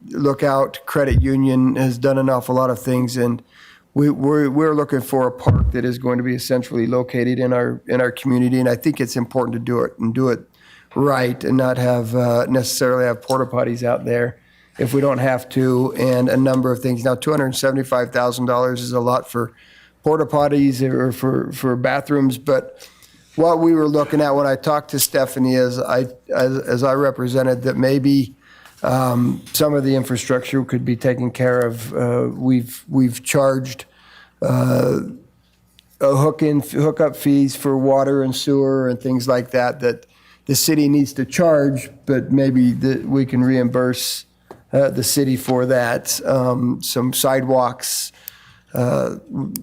Lookout Credit Union has done an awful lot of things, and we're looking for a park that is going to be centrally located in our community, and I think it's important to do it and do it right, and not have necessarily have porta potties out there if we don't have to, and a number of things. Now, $275,000 is a lot for porta potties or for bathrooms, but what we were looking at when I talked to Stephanie is as I represented that maybe some of the infrastructure could be taken care of. We've charged hookup fees for water and sewer and things like that the city needs to charge, but maybe we can reimburse the city for that. Some sidewalks.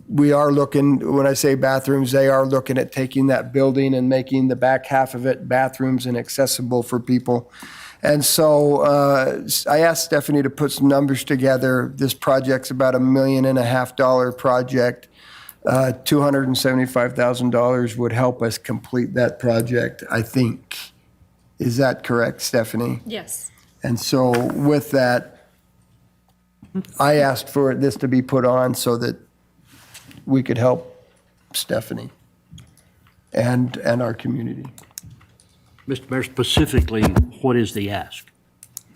We are looking, when I say bathrooms, they are looking at taking that building and making the back half of it bathrooms and accessible for people. And so I asked Stephanie to put some numbers together. This project's about $1.5 million project. $275,000 would help us complete that project, I think. Is that correct, Stephanie? Yes. And so with that, I asked for this to be put on so that we could help Stephanie and our community. Mr. Mayor, specifically, what is the ask?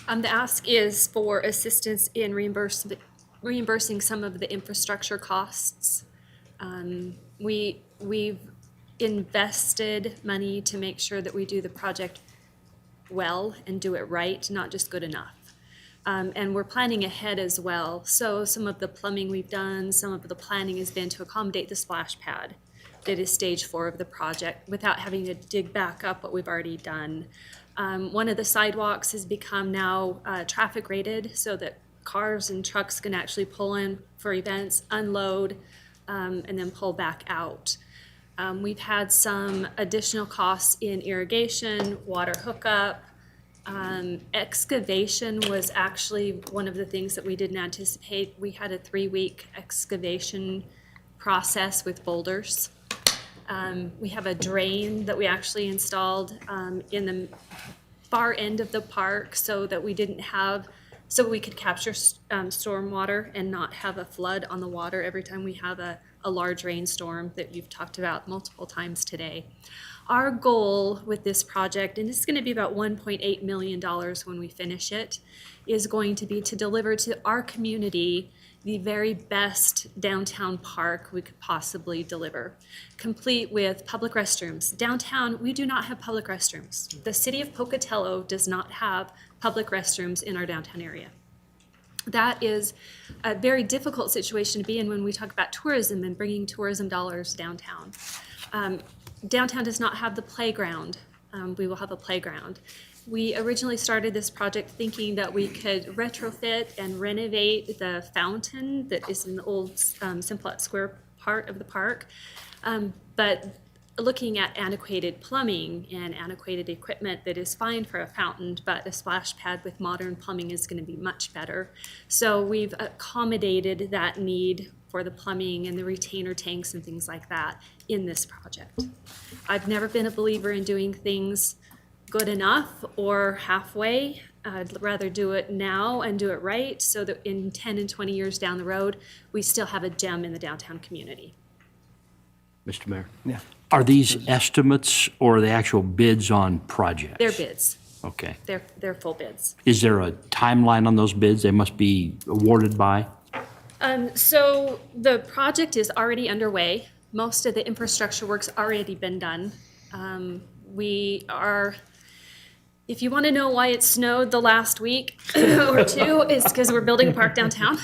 The ask is for assistance in reimbursing some of the infrastructure costs. We've invested money to make sure that we do the project well and do it right, not just good enough. And we're planning ahead as well. So some of the plumbing we've done, some of the planning has been to accommodate the splash pad that is stage 4 of the project without having to dig back up what we've already done. One of the sidewalks has become now traffic rated so that cars and trucks can actually pull in for events, unload, and then pull back out. We've had some additional costs in irrigation, water hookup. Excavation was actually one of the things that we didn't anticipate. We had a 3-week excavation process with boulders. We have a drain that we actually installed in the far end of the park so that we could capture stormwater and not have a flood on the water every time we have a large rainstorm that you've talked about multiple times today. Our goal with this project, and this is going to be about $1.8 million when we finish it, is going to be to deliver to our community the very best downtown park we could possibly deliver, complete with public restrooms. Downtown, we do not have public restrooms. The city of Pocatello does not have public restrooms in our downtown area. That is a very difficult situation to be in when we talk about tourism and bringing tourism dollars downtown. Downtown does not have the playground. We will have a playground. We originally started this project thinking that we could retrofit and renovate the fountain that is in the old Simplot Square part of the park. But looking at antiquated plumbing and antiquated equipment that is fine for a fountain, but a splash pad with modern plumbing is going to be much better. So we've accommodated that need for the plumbing and the retainer tanks and things like that in this project. I've never been a believer in doing things good enough or halfway. I'd rather do it now and do it right so that in 10 and 20 years down the road, we still have a gem in the downtown community. Mr. Mayor? Yeah. Are these estimates or the actual bids on projects? They're bids. Okay. They're full bids. Is there a timeline on those bids they must be awarded by? So the project is already underway. Most of the infrastructure work's already been done. If you want to know why it snowed the last week or two, is because we're building a park downtown.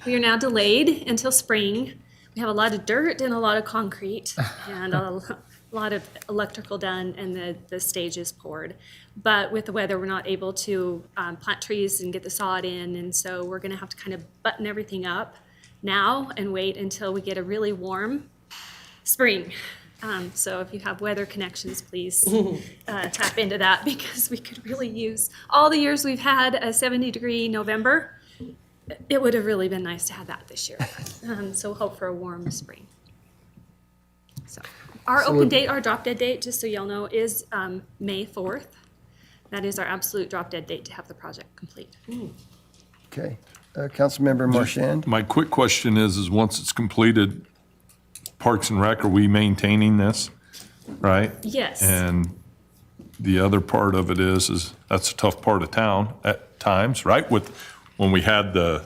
We are now delayed until spring. We have a lot of dirt and a lot of concrete and a lot of electrical done and the stage is poured. But with the weather, we're not able to plant trees and get the sod in. And so we're going to have to kind of button everything up now and wait until we get a really warm spring. So if you have weather connections, please tap into that because we could really use all the years we've had a 70-degree November. It would have really been nice to have that this year. So hope for a warm spring. So our open date, our drop dead date, just so y'all know, is May 4th. That is our absolute drop dead date to have the project complete. Okay. Councilmember Marchand? My quick question is once it's completed, Parks and Rec, are we maintaining this, right? Yes. And the other part of it is that's a tough part of town at times, right? When we had the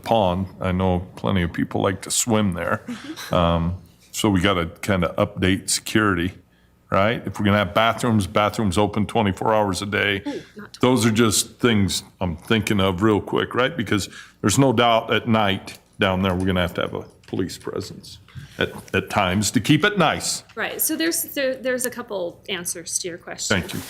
pond, I know plenty of people like to swim there. So we got to kind of update security, right? If we're going to have bathrooms open 24 hours a day. Those are just things I'm thinking of real quick, right? Because there's no doubt at night down there, we're going to have a police presence at times to keep it nice. Right. So there's a couple answers to your question. Thank you.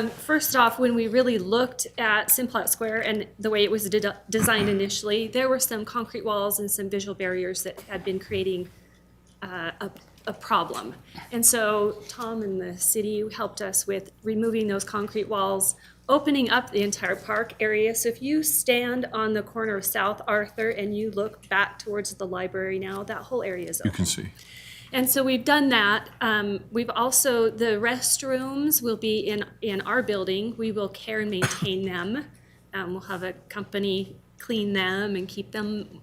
First off, when we really looked at Simplot Square and the way it was designed initially, there were some concrete walls and some visual barriers that had been creating a problem. And so Tom and the city helped us with removing those concrete walls, opening up the entire park area. So if you stand on the corner of South Arthur and you look back towards the library now, that whole area is open. You can see. And so we've done that. We've also, the restrooms will be in our building. We will care and maintain them. We'll have a company clean them and keep them.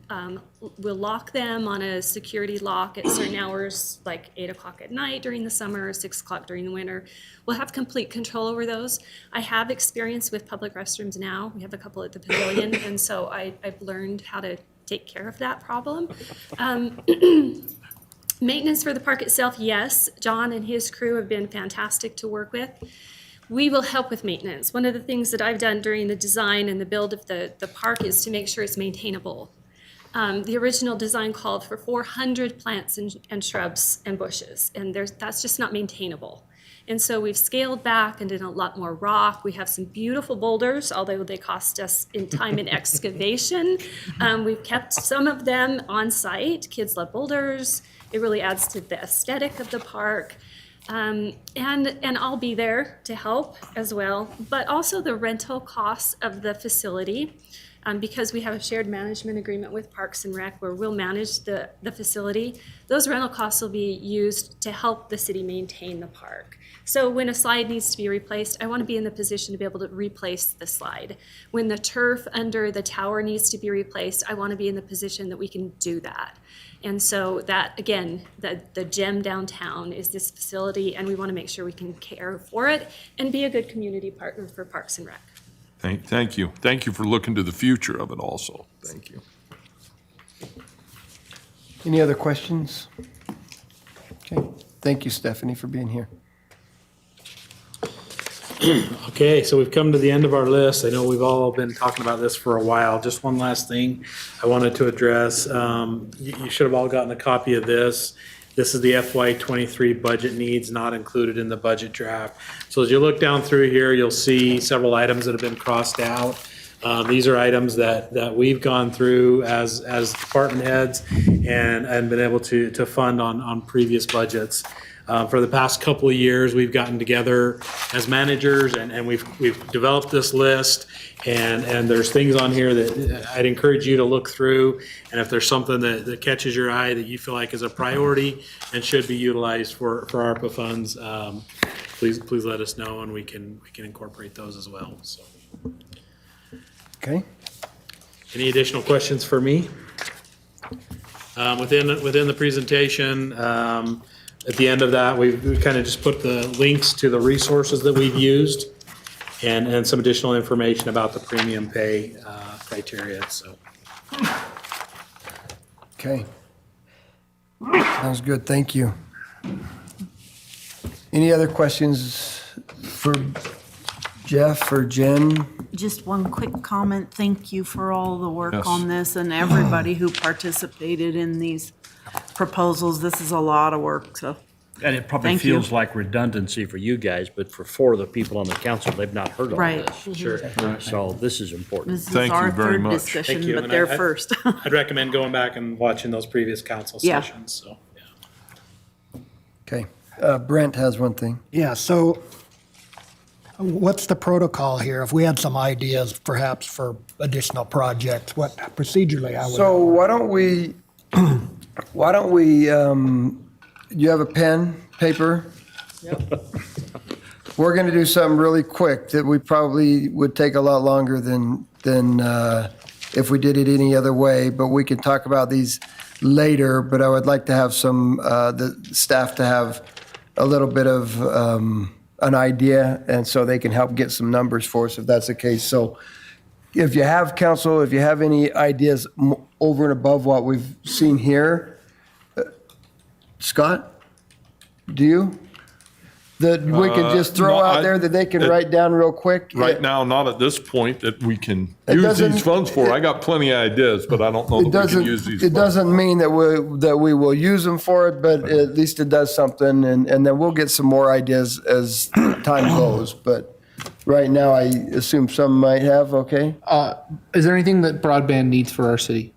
We'll lock them on a security lock at certain hours, like 8 o'clock at night during the summer, 6 o'clock during the winter. We'll have complete control over those. I have experience with public restrooms now. We have a couple at the pavilion, and so I've learned how to take care of that problem. Maintenance for the park itself, yes. John and his crew have been fantastic to work with. We will help with maintenance. One of the things that I've done during the design and the build of the park is to make sure it's maintainable. The original design called for 400 plants and shrubs and bushes, and that's just not maintainable. And so we've scaled back and done a lot more rock. We have some beautiful boulders, although they cost us in time and excavation. We've kept some of them on site. Kids love boulders. It really adds to the aesthetic of the park. And I'll be there to help as well, but also the rental costs of the facility. Because we have a shared management agreement with Parks and Rec where we'll manage the facility, those rental costs will be used to help the city maintain the park. So when a slide needs to be replaced, I want to be in the position to be able to replace the slide. When the turf under the tower needs to be replaced, I want to be in the position that we can do that. And so that, again, the gem downtown is this facility, and we want to make sure we can care for it and be a good community partner for Parks and Rec. Thank you. Thank you for looking to the future of it also. Thank you. Any other questions? Okay, thank you, Stephanie, for being here. Okay, so we've come to the end of our list. I know we've all been talking about this for a while. Just one last thing I wanted to address. You should have all gotten a copy of this. This is the FY23 budget needs not included in the budget draft. So as you look down through here, you'll see several items that have been crossed out. These are items that we've gone through as department heads and been able to fund on previous budgets. For the past couple of years, we've gotten together as managers and we've developed this list, and there's things on here that I'd encourage you to look through. And if there's something that catches your eye that you feel like is a priority and should be utilized for ARPA funds, please let us know, and we can incorporate those as well. So. Okay. Any additional questions for me? Within the presentation, at the end of that, we kind of just put the links to the resources that we've used and some additional information about the premium pay criteria. So. Okay. Sounds good. Thank you. Any other questions for Jeff or Jen? Just one quick comment. Thank you for all the work Yes. on this and everybody who participated in these proposals. This is a lot of work, so. And it probably Thank you. feels like redundancy for you guys, but for 4 of the people on the council, they've not heard all Right. this. Sure. So this is important. This is Thank you our very third much. discussion, Thank you. but And they're I- first. I'd recommend going back and watching those previous council Yeah. sessions. So. Okay. Brent has one thing. Yeah, so what's the protocol here? If we had some ideas perhaps for additional projects, what procedurally I would. So why don't we, you have a pen, paper? We're going to do something really quick that we probably would take a lot longer than if we did it any other way, but we can talk about these later, but I would like to have the staff to have a little bit of an idea, and so they can help get some numbers for us if that's the case. So if you have, council, if you have any ideas over and above what we've seen here, Scott, do you? That we can just throw no, out there that they can write down real quick? Right now, not at this point that we can It use doesn't- these funds for. I got plenty of ideas, but I don't know that we can use these It funds. doesn't mean that we will use them for it, but at least it does something, and then we'll get some more ideas as time goes. But right now, I assume some might have, okay? Is there anything that broadband needs for our city?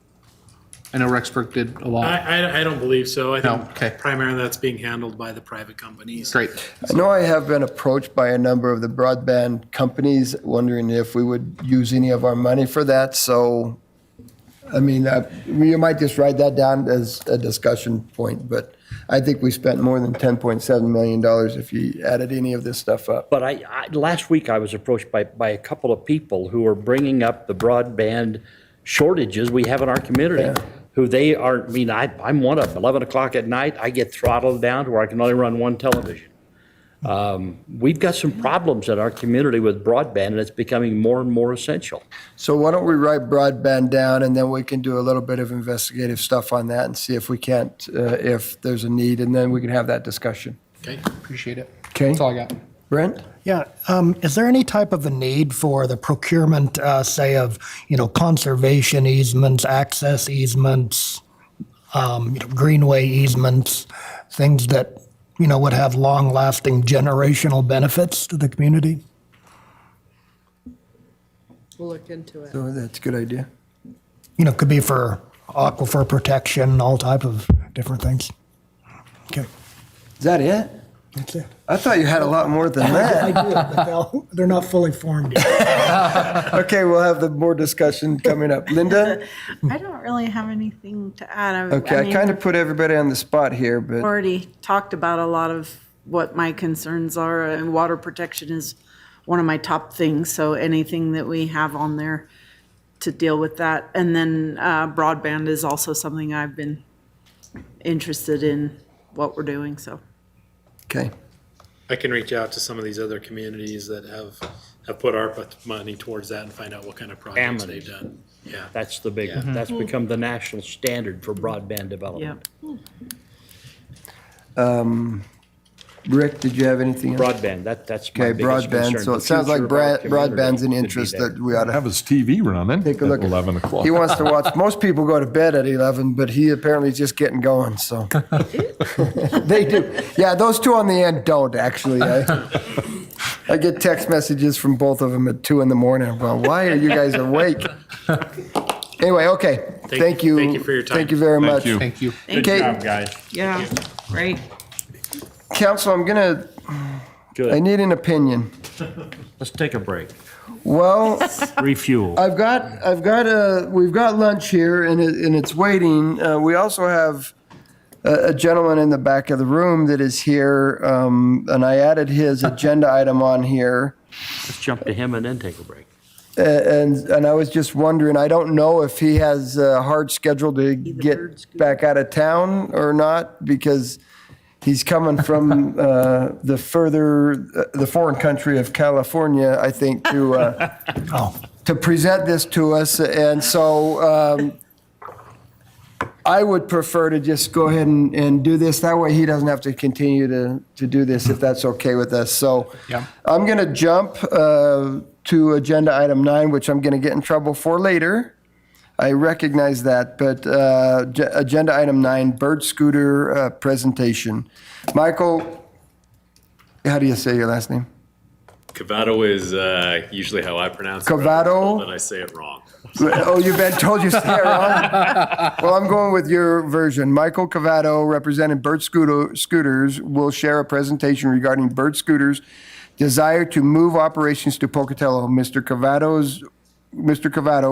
I know Rexburg did a lot. I don't believe so. I No, think okay. primarily that's being handled by the private companies. Great. I know I have been approached by a number of the broadband companies wondering if we would use any of our money for that, so, I mean, you might just write that down as a discussion point, but I think we spent more than $10.7 million if you added any of this stuff up. But last week I was approached by a couple of people who are bringing up the broadband shortages we have in our community. Yeah. Who they are, I'm one of them. 11 o'clock at night, I get throttled down to where I can only run one television. We've got some problems in our community with broadband, and it's becoming more and more essential. So why don't we write broadband down, and then we can do a little bit of investigative stuff on that and see if we can't, if there's a need, and then we can have that discussion. Okay, appreciate it. Okay. That's all I got. Brent? Yeah, is there any type of a need for the procurement, say of, conservation easements, access easements, greenway easements, things that, would have long-lasting generational benefits to the community? We'll look into it. So that's a good idea. Could be for aquifer protection, all type of different things. Okay. Is that it? That's it. I thought you had a lot more than I that. do, but they're not fully formed yet. Okay, we'll have the more discussion coming up. Linda? I don't really have anything to add. Okay, I mean, kind of put everybody on the spot here, but already talked about a lot of what my concerns are, and water protection is one of my top things. So anything that we have on there to deal with that. And then broadband is also something I've been interested in what we're doing, so. okay. I can reach out to some of these other communities that have put ARPA money towards that and find out what kind of projects they've done. Yeah. That's the big one. That's become the national standard for broadband development. Rick, did you have anything else? Broadband, that's my Okay, biggest concern. broadband, so The it sounds like future of our community broadband's an could be interest there. that we ought to Have his TV running take a look at 11 o'clock. He wants to watch, most people go to bed at 11, but he apparently is just getting going, so. They do. Yeah, those two on the end don't, actually. I get text messages from both of them at 2 in the morning. Well, why are you guys awake? Anyway, okay. Thank you. Thank you for your time. Thank you very much. you. Thank you. Good Okay. job, guys. Yeah, great. Council, I Good. need an opinion. Let's take a break. Well, Refuel. we've got lunch here and it's waiting. We also have a gentleman in the back of the room that is here, and I added his agenda item on here. Let's jump to him and then take a break. And I was just wondering, I don't know if he has a hard schedule to get back out of town or not, because he's coming from the foreign country of California, I think, to present this to us. And so I would prefer to just go ahead and do this. That way he doesn't have to continue to do this, if that's okay with us. So Yeah. I'm going to jump to agenda item 9, which I'm going to get in trouble for later. I recognize that, but agenda item 9, bird scooter presentation. Michael, how do you say your last name? Cavato is usually how I pronounce it. Cavato? But I say it wrong. Oh, you've been told you say it wrong? Well, I'm going with your version. Michael Cavato, representing Bird Scooters, will share a presentation regarding Bird Scooters' desire to move operations to Pocatello. Mr. Cavato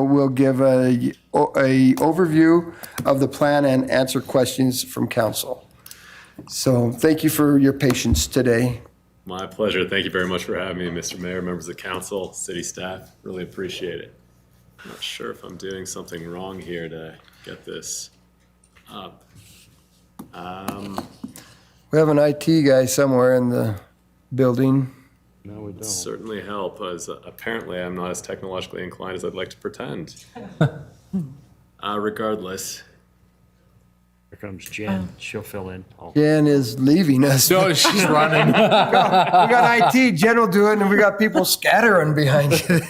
will give a overview of the plan and answer questions from council. So thank you for your patience today. My pleasure. Thank you very much for having me, Mr. Mayor, members of council, city staff. Really appreciate it. I'm not sure if I'm doing something wrong here to get this up. We have an IT guy somewhere in the building. No, we don't. Certainly help, as apparently I'm not as technologically inclined as I'd like to pretend. Regardless. Here comes Jen. She'll fill in. Jen is leaving us. No, she's running. We got IT, Jen will do it, and we got people scattering behind you.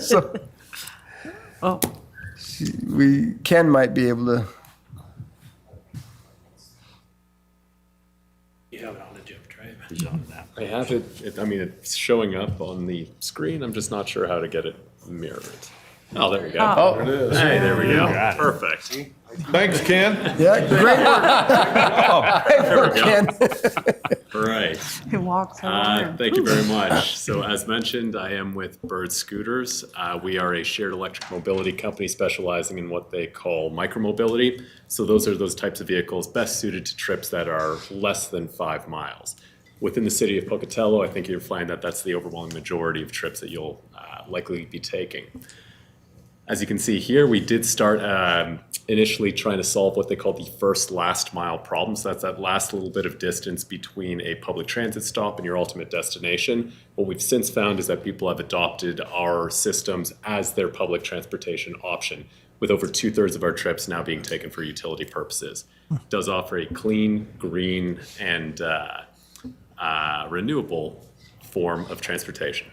So, Ken might be able to. You have it on a jump drive. He's on that. I have it, I mean, it's showing up on the screen. I'm just not sure how to get it mirrored. Oh, there we go. Oh, it is. Hey, there we go. Perfect. Thanks, Ken. Yeah, great work. Great work, Ken. Right. It walks over. Thank you very much. So as mentioned, I am with Bird Scooters. We are a shared electric mobility company specializing in what they call micromobility. So those are those types of vehicles best suited to trips that are less than 5 miles. Within the city of Pocatello, I think you'll find that that's the overwhelming majority of trips that you'll likely be taking. As you can see here, we did start initially trying to solve what they call the first last mile problem. So that's that last little bit of distance between a public transit stop and your ultimate destination. What we've since found is that people have adopted our systems as their public transportation option, with over 2/3 of our trips now being taken for utility purposes. It does offer a clean, green, and renewable form of transportation.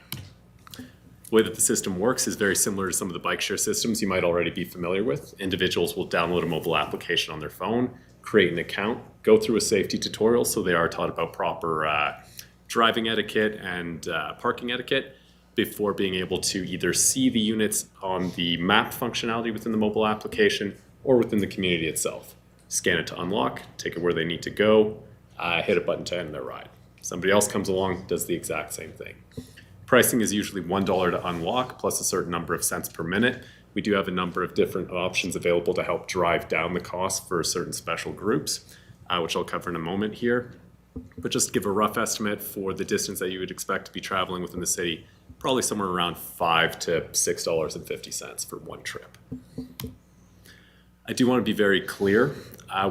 The way that the system works is very similar to some of the bike share systems you might already be familiar with. Individuals will download a mobile application on their phone, create an account, go through a safety tutorial, so they are taught about proper driving etiquette and parking etiquette before being able to either see the units on the map functionality within the mobile application or within the community itself. Scan it to unlock, take it where they need to go, hit a button to end their ride. Somebody else comes along, does the exact same thing. Pricing is usually $1 to unlock plus a certain number of cents per minute. We do have a number of different options available to help drive down the cost for certain special groups, which I'll cover in a moment here. But just to give a rough estimate for the distance that you would expect to be traveling within the city, probably somewhere around $5 to $6.50 for one trip. I do want to be very clear.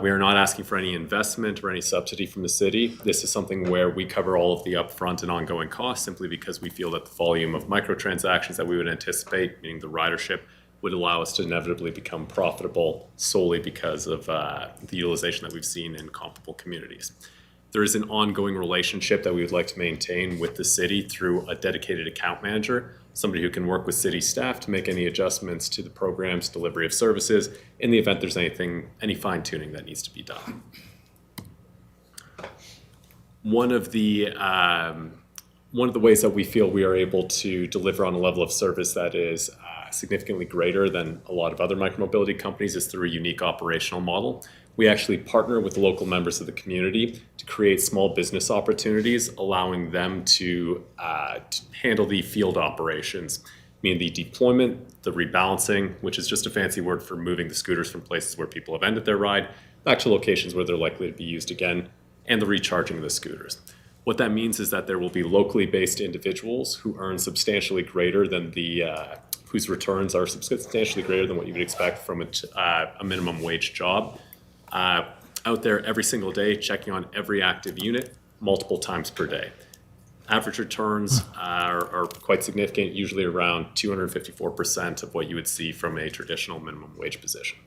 We are not asking for any investment or any subsidy from the city. This is something where we cover all of the upfront and ongoing costs simply because we feel that the volume of microtransactions that we would anticipate, meaning the ridership, would allow us to inevitably become profitable solely because of the utilization that we've seen in comparable communities. There is an ongoing relationship that we would like to maintain with the city through a dedicated account manager, somebody who can work with city staff to make any adjustments to the program's delivery of services in the event there's any fine tuning that needs to be done. One of the ways that we feel we are able to deliver on a level of service that is significantly greater than a lot of other micromobility companies is through a unique operational model. We actually partner with local members of the community to create small business opportunities, allowing them to handle the field operations, meaning the deployment, the rebalancing, which is just a fancy word for moving the scooters from places where people have ended their ride back to locations where they're likely to be used again, and the recharging of the scooters. What that means is that there will be locally based individuals who earn substantially greater than whose returns are substantially greater than what you would expect from a minimum wage job. Out there every single day, checking on every active unit multiple times per day. Average returns are quite significant, usually around 254% of what you would see from a traditional minimum wage position.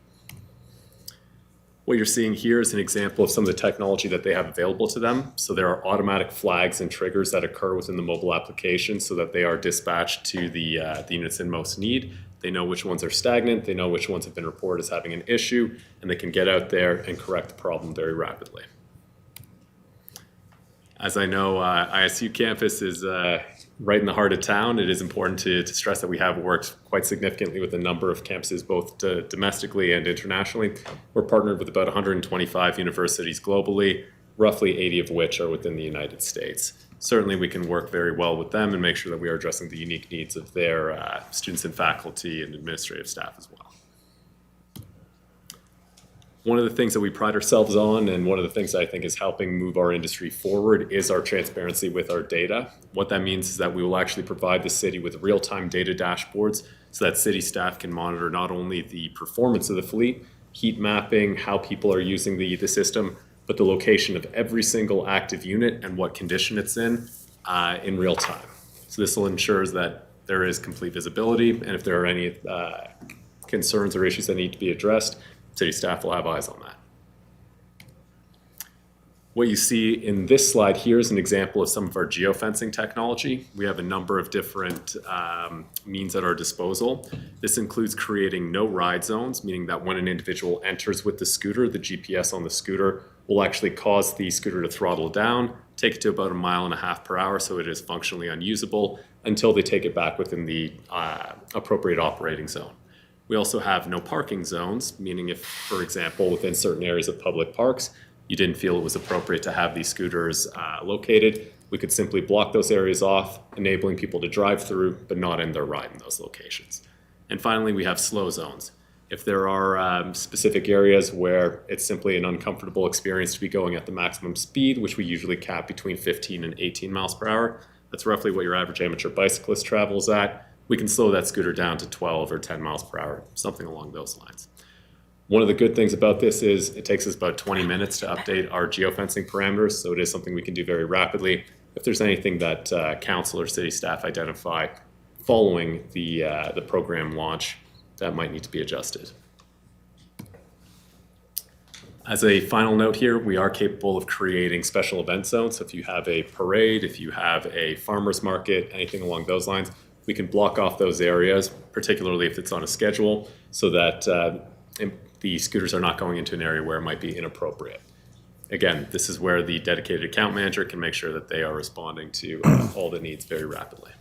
What you're seeing here is an example of some of the technology that they have available to them. So there are automatic flags and triggers that occur within the mobile application so that they are dispatched to the units in most need. They know which ones are stagnant, they know which ones have been reported as having an issue, and they can get out there and correct the problem very rapidly. As I know, ISU campus is right in the heart of town. It is important to stress that we have worked quite significantly with a number of campuses, both domestically and internationally. We're partnered with about 125 universities globally, roughly 80 of which are within the United States. Certainly we can work very well with them and make sure that we are addressing the unique needs of their students and faculty and administrative staff as well. One of the things that we pride ourselves on, and one of the things that I think is helping move our industry forward, is our transparency with our data. What that means is that we will actually provide the city with real-time data dashboards so that city staff can monitor not only the performance of the fleet, heat mapping, how people are using the system, but the location of every single active unit and what condition it's in real time. So this will ensure that there is complete visibility, and if there are any concerns or issues that need to be addressed, city staff will have eyes on that. What you see in this slide here is an example of some of our geofencing technology. We have a number of different means at our disposal. This includes creating no ride zones, meaning that when an individual enters with the scooter, the GPS on the scooter will actually cause the scooter to throttle down, take it to about 1.5 miles per hour so it is functionally unusable until they take it back within the appropriate operating zone. We also have no parking zones, meaning if, for example, within certain areas of public parks, you didn't feel it was appropriate to have these scooters located, we could simply block those areas off, enabling people to drive through, but not end their ride in those locations. And finally, we have slow zones. If there are specific areas where it's simply an uncomfortable experience to be going at the maximum speed, which we usually cap between 15 and 18 miles per hour, that's roughly what your average amateur bicyclist travels at, we can slow that scooter down to 12 or 10 miles per hour, something along those lines. One of the good things about this is it takes us about 20 minutes to update our geofencing parameters, so it is something we can do very rapidly. If there's anything that council or city staff identify following the program launch, that might need to be adjusted. As a final note here, we are capable of creating special event zones. So if you have a parade, if you have a farmer's market, anything along those lines, we can block off those areas, particularly if it's on a schedule, so that the scooters are not going into an area where it might be inappropriate. Again, this is where the dedicated account manager can make sure that they are responding to all the needs very rapidly.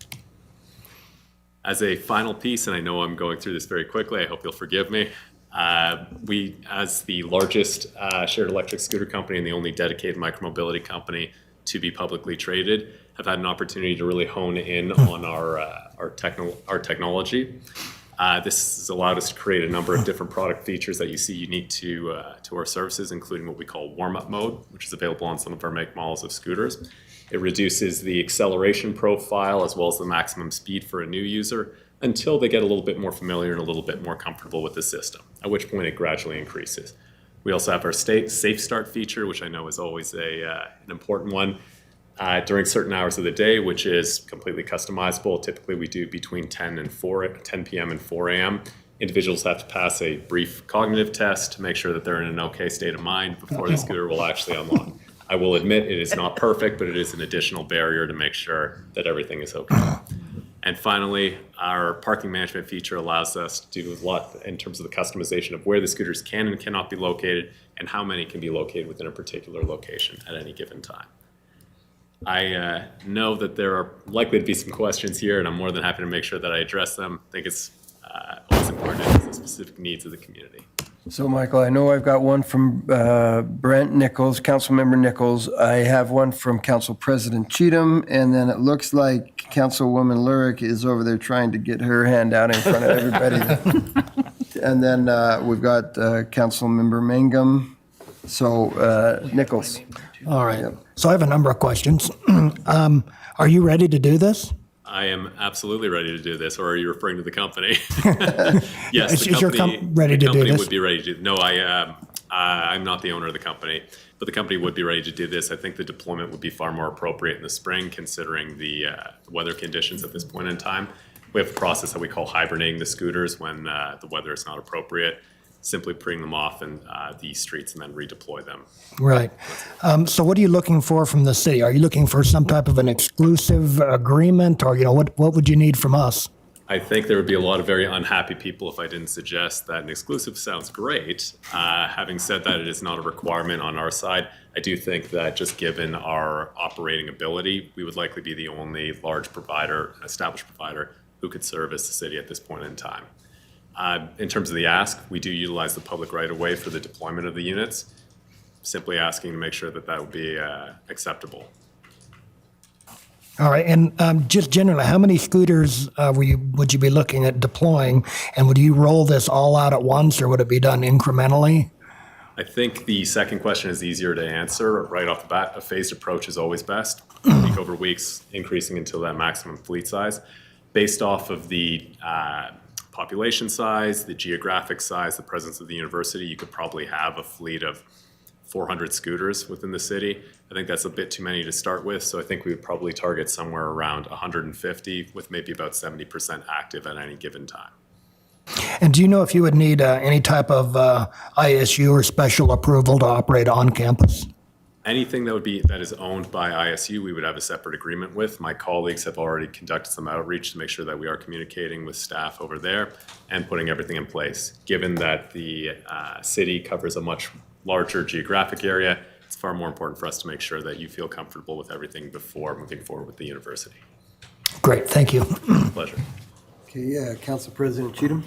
As a final piece, and I know I'm going through this very quickly, I hope you'll forgive me. We, as the largest shared electric scooter company and the only dedicated micromobility company to be publicly traded, have had an opportunity to really hone in on our technology. This has allowed us to create a number of different product features that you see unique to our services, including what we call warm-up mode, which is available on some of our make models of scooters. It reduces the acceleration profile as well as the maximum speed for a new user until they get a little bit more familiar and a little bit more comfortable with the system, at which point it gradually increases. We also have our safe start feature, which I know is always an important one. During certain hours of the day, which is completely customizable. Typically, we do between 10 p.m. and 4 a.m. Individuals have to pass a brief cognitive test to make sure that they're in an okay state of mind before the scooter will actually unlock. I will admit it is not perfect, but it is an additional barrier to make sure that everything is okay. And finally, our parking management feature allows us to do a lot in terms of the customization of where the scooters can and cannot be located and how many can be located within a particular location at any given time. I know that there are likely to be some questions here, and I'm more than happy to make sure that I address them. I think it's always important to address the specific needs of the community. So, Michael, I know I've got one from Brent Nichols, Councilmember Nichols. I have one from Council President Cheatham, and then it looks like Councilwoman Lurick is over there trying to get her hand out in front of everybody. And then we've got Councilmember Mangum. So, Nichols. All right. So I have a number of questions. Are you ready to do this? I am absolutely ready to do this, or are you referring to the company? Yes, Is your ready to do company this? would be ready to. No, I'm not the owner of the company, but the company would be ready to do this. I think the deployment would be far more appropriate in the spring, considering the weather conditions at this point in time. We have a process that we call hibernating the scooters when the weather is not appropriate. Simply bring them off in the streets and then redeploy them. Right. So what are you looking for from the city? Are you looking for some type of an exclusive agreement, or what would you need from us? I think there would be a lot of very unhappy people if I didn't suggest that an exclusive sounds great. Having said that, it is not a requirement on our side. I do think that just given our operating ability, we would likely be the only large provider, established provider, who could service the city at this point in time. In terms of the ask, we do utilize the public right-of-way for the deployment of the units, simply asking to make sure that that would be acceptable. All right. And just generally, how many scooters would you be looking at deploying? And would you roll this all out at once, or would it be done incrementally? I think the second question is easier to answer right off the bat. A phased approach is always best, week over weeks, increasing until that maximum fleet size. Based off of the population size, the geographic size, the presence of the university, you could probably have a fleet of 400 scooters within the city. I think that's a bit too many to start with, so I think we would probably target somewhere around 150 with maybe about 70% active at any given time. And do you know if you would need any type of ISU or special approval to operate on campus? Anything that is owned by ISU, we would have a separate agreement with. My colleagues have already conducted some outreach to make sure that we are communicating with staff over there and putting everything in place. Given that the city covers a much larger geographic area, it's far more important for us to make sure that you feel comfortable with everything before moving forward with the university. Great, thank you. Pleasure. Okay, Council President Cheatham.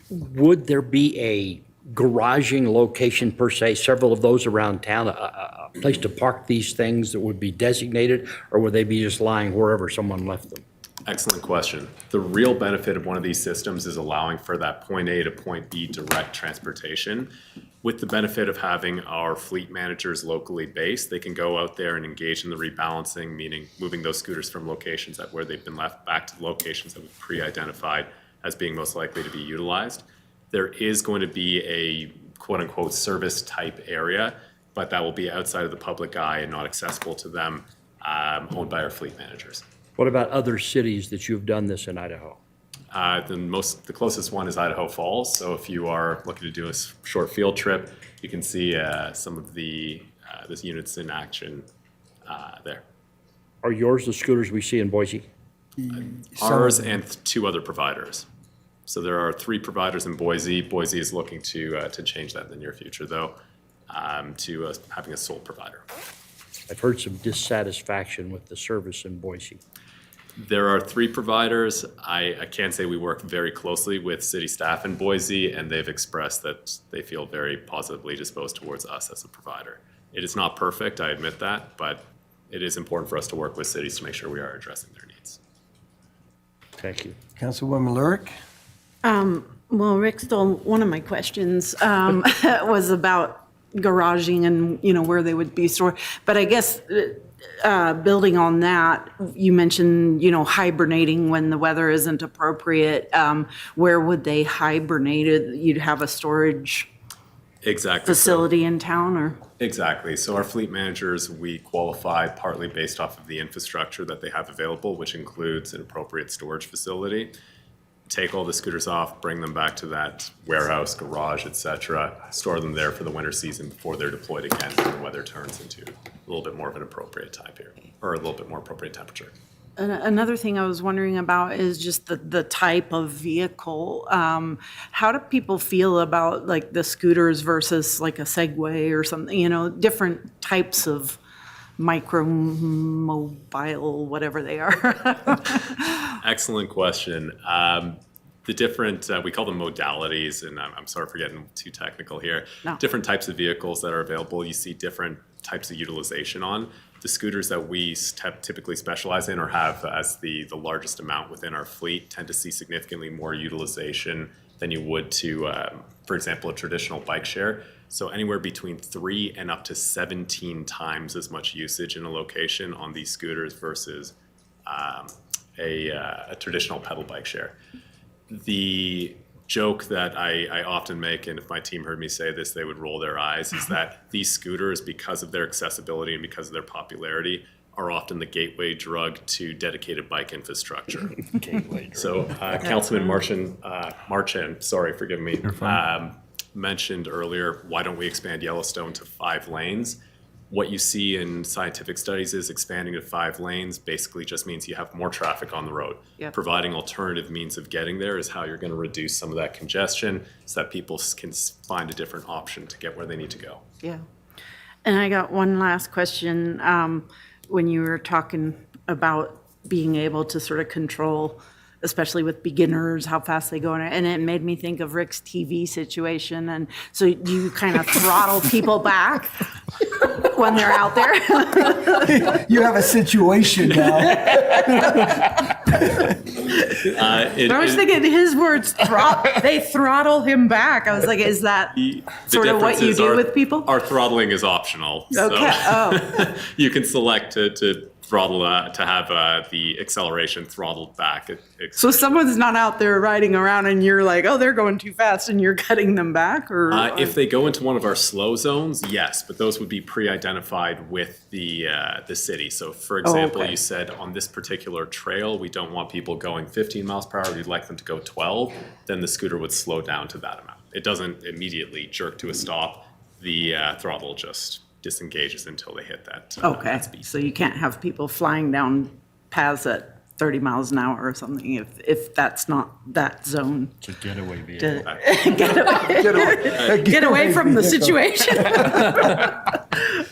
Would there be a garaging location per se, several of those around town, a place to park these things that would be designated, or would they be just lying wherever someone left them? Excellent question. The real benefit of one of these systems is allowing for that point A to point B direct transportation. with the benefit of having our fleet managers locally based, they can go out there and engage in the rebalancing, meaning moving those scooters from locations that where they've been left back to the locations that we've pre-identified as being most likely to be utilized. There is going to be a quote-unquote service type area, but that will be outside of the public eye and not accessible to them, owned by our fleet managers. What about other cities that you've done this in Idaho? The closest one is Idaho Falls. So if you are looking to do a short field trip, you can see some of the units in action there. Are yours the scooters we see in Boise? Ours and 2 other providers. So there are 3 providers in Boise. Boise is looking to change that in the near future, though, to having a sole provider. I've heard some dissatisfaction with the service in Boise. There are 3 providers. I can say we work very closely with city staff in Boise, and they've expressed that they feel very positively disposed towards us as a provider. It is not perfect, I admit that, but it is important for us to work with cities to make sure we are addressing their needs. Thank you. Councilwoman Lurick? Well, Rick stole one of my questions, was about garaging and, where they would be stored. But I guess, building on that, you mentioned, hibernating when the weather isn't appropriate. Where would they hibernate? You'd have a storage facility in town, or? Exactly. So our fleet managers, we qualify partly based off of the infrastructure that they have available, which includes an appropriate storage facility. Take all the scooters off, bring them back to that warehouse, garage, etc., store them there for the winter season before they're deployed again when the weather turns into a little bit more of an appropriate time period, or a little bit more appropriate temperature. Another thing I was wondering about is just the type of vehicle. How do people feel about like the scooters versus like a Segway or something, different types of mobile, whatever they are? Excellent question. The different, we call them modalities, and I'm sorry for getting too technical here. No. Different types of vehicles that are available, you see different types of utilization on. The scooters that we typically specialize in or have as the largest amount within our fleet tend to see significantly more utilization than you would to, for example, a traditional bike share. So anywhere between 3 and up to 17 times as much usage in a location on these scooters versus a traditional pedal bike share. The joke that I often make, and if my team heard me say this, they would roll their eyes, is that these scooters, because of their accessibility and because of their popularity, are often the gateway drug to dedicated bike infrastructure. Gateway drug. So Councilman Marchand, sorry, forgive me, mentioned earlier, why don't we expand Yellowstone to 5 lanes? What you see in scientific studies is expanding to 5 lanes basically just means you have more traffic on the road. Yep. Providing alternative means of getting there is how you're going to reduce some of that congestion so that people can find a different option to get where they need to go. Yeah. And I got one last question. When you were talking about being able to sort of control, especially with beginners, how fast they go, and it made me think of Rick's TV situation. And so you kind of throttle people back when they're out there. You have a situation now. I was thinking his words, they throttle him back. I was like, is that sort of what you do with people? Our throttling is optional. Okay. So you can select to throttle to have the acceleration throttled back. So someone's not out there riding around and you're like, oh, they're going too fast and you're cutting them back? Or if they go into one of our slow zones, yes, but those would be pre-identified with the city. So for example, okay. You said on this particular trail, we don't want people going 15 miles per hour, we'd like them to go 12, then the scooter would slow down to that amount. It doesn't immediately jerk to a stop. The throttle just disengages until they hit that, okay, that speed. so you can't have people flying down paths at 30 miles an hour or something if that's not that zone. It's a getaway vehicle. Get away from the situation.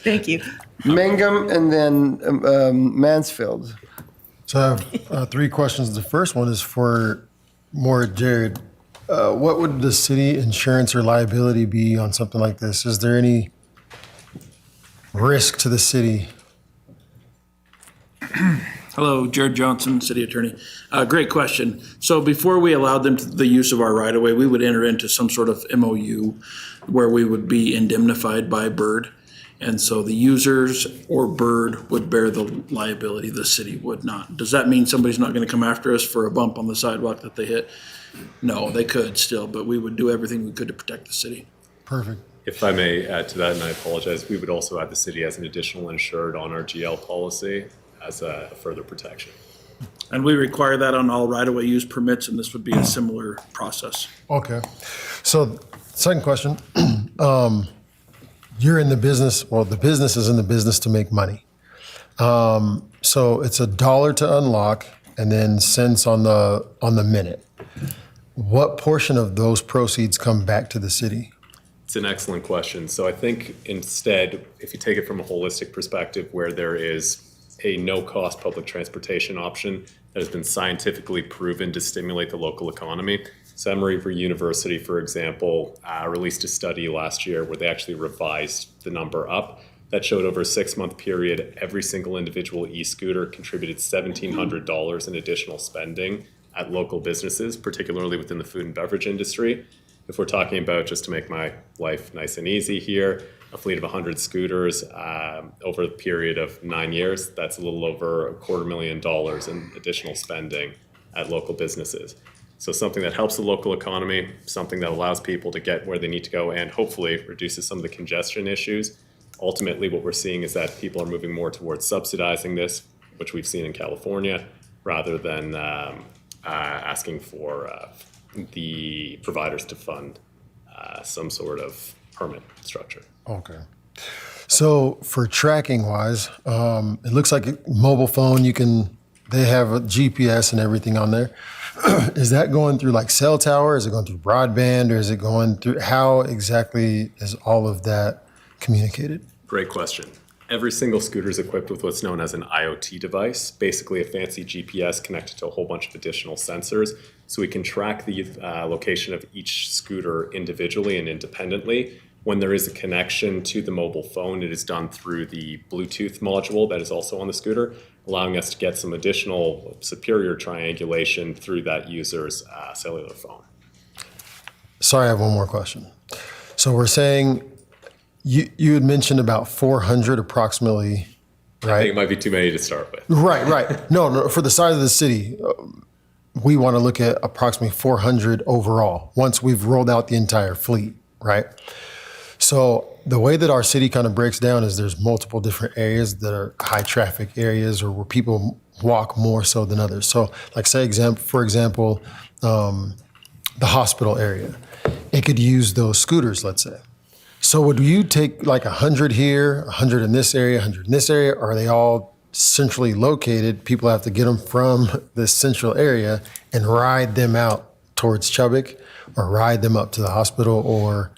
Thank you. Mangum and then Mansfield. So I have 3 questions. The first one is for more Jared. What would the city insurance or liability be on something like this? Is there any risk to the city? Hello, Jared Johnson, City Attorney. Great question. So before we allowed them the use of our right-of-way, we would enter into some sort of MOU where we would be indemnified by Bird. And so the users or Bird would bear the liability, the city would not. Does that mean somebody's not going to come after us for a bump on the sidewalk that they hit? No, they could still, but we would do everything we could to protect the city. Perfect. If I may add to that, and I apologize, we would also add the city as an additional insured on our GL policy as a further protection. And we require that on all right-of-way use permits, and this would be a similar process. Okay. So second question, you're in the business, well, the business is in the business to make money. So it's $1 to unlock and then cents on the minute. What portion of those proceeds come back to the city? It's an excellent question. So I think instead, if you take it from a holistic perspective where there is a no-cost public transportation option that has been scientifically proven to stimulate the local economy. So Emory University, for example, released a study last year where they actually revised the number up that showed over a 6-month period, every single individual e-scooter contributed $1,700 in additional spending at local businesses, particularly within the food and beverage industry. If we're talking about, just to make my life nice and easy here, a fleet of 100 scooters over a period of 9 years, that's a little over $250,000 in additional spending at local businesses. So something that helps the local economy, something that allows people to get where they need to go and hopefully reduces some of the congestion issues. Ultimately, what we're seeing is that people are moving more towards subsidizing this, which we've seen in California, rather than asking for the providers to fund some sort of permit structure. Okay. So for tracking wise, it looks like a mobile phone, they have a GPS and everything on there. Is that going through like cell tower? Is it going through broadband, or is it going through, how exactly is all of that communicated? Great question. Every single scooter is equipped with what's known as an IoT device, basically a fancy GPS connected to a whole bunch of additional sensors. So we can track the location of each scooter individually and independently. When there is a connection to the mobile phone, it is done through the Bluetooth module that is also on the scooter, allowing us to get some additional superior triangulation through that user's cellular phone. Sorry, I have one more question. So we're saying, you had mentioned about 400 approximately, right? I think it might be too many to start with. Right. No, for the size of the city, we want to look at approximately 400 overall, once we've rolled out the entire fleet, right? So the way that our city kind of breaks down is there's multiple different areas that are high traffic areas or where people walk more so than others. So like for example, the hospital area, it could use those scooters, let's say. So would you take like 100 here, 100 in this area, 100 in this area, or are they all centrally located? People have to get them from this central area and ride them out towards Chubbuck or ride them up to the hospital, or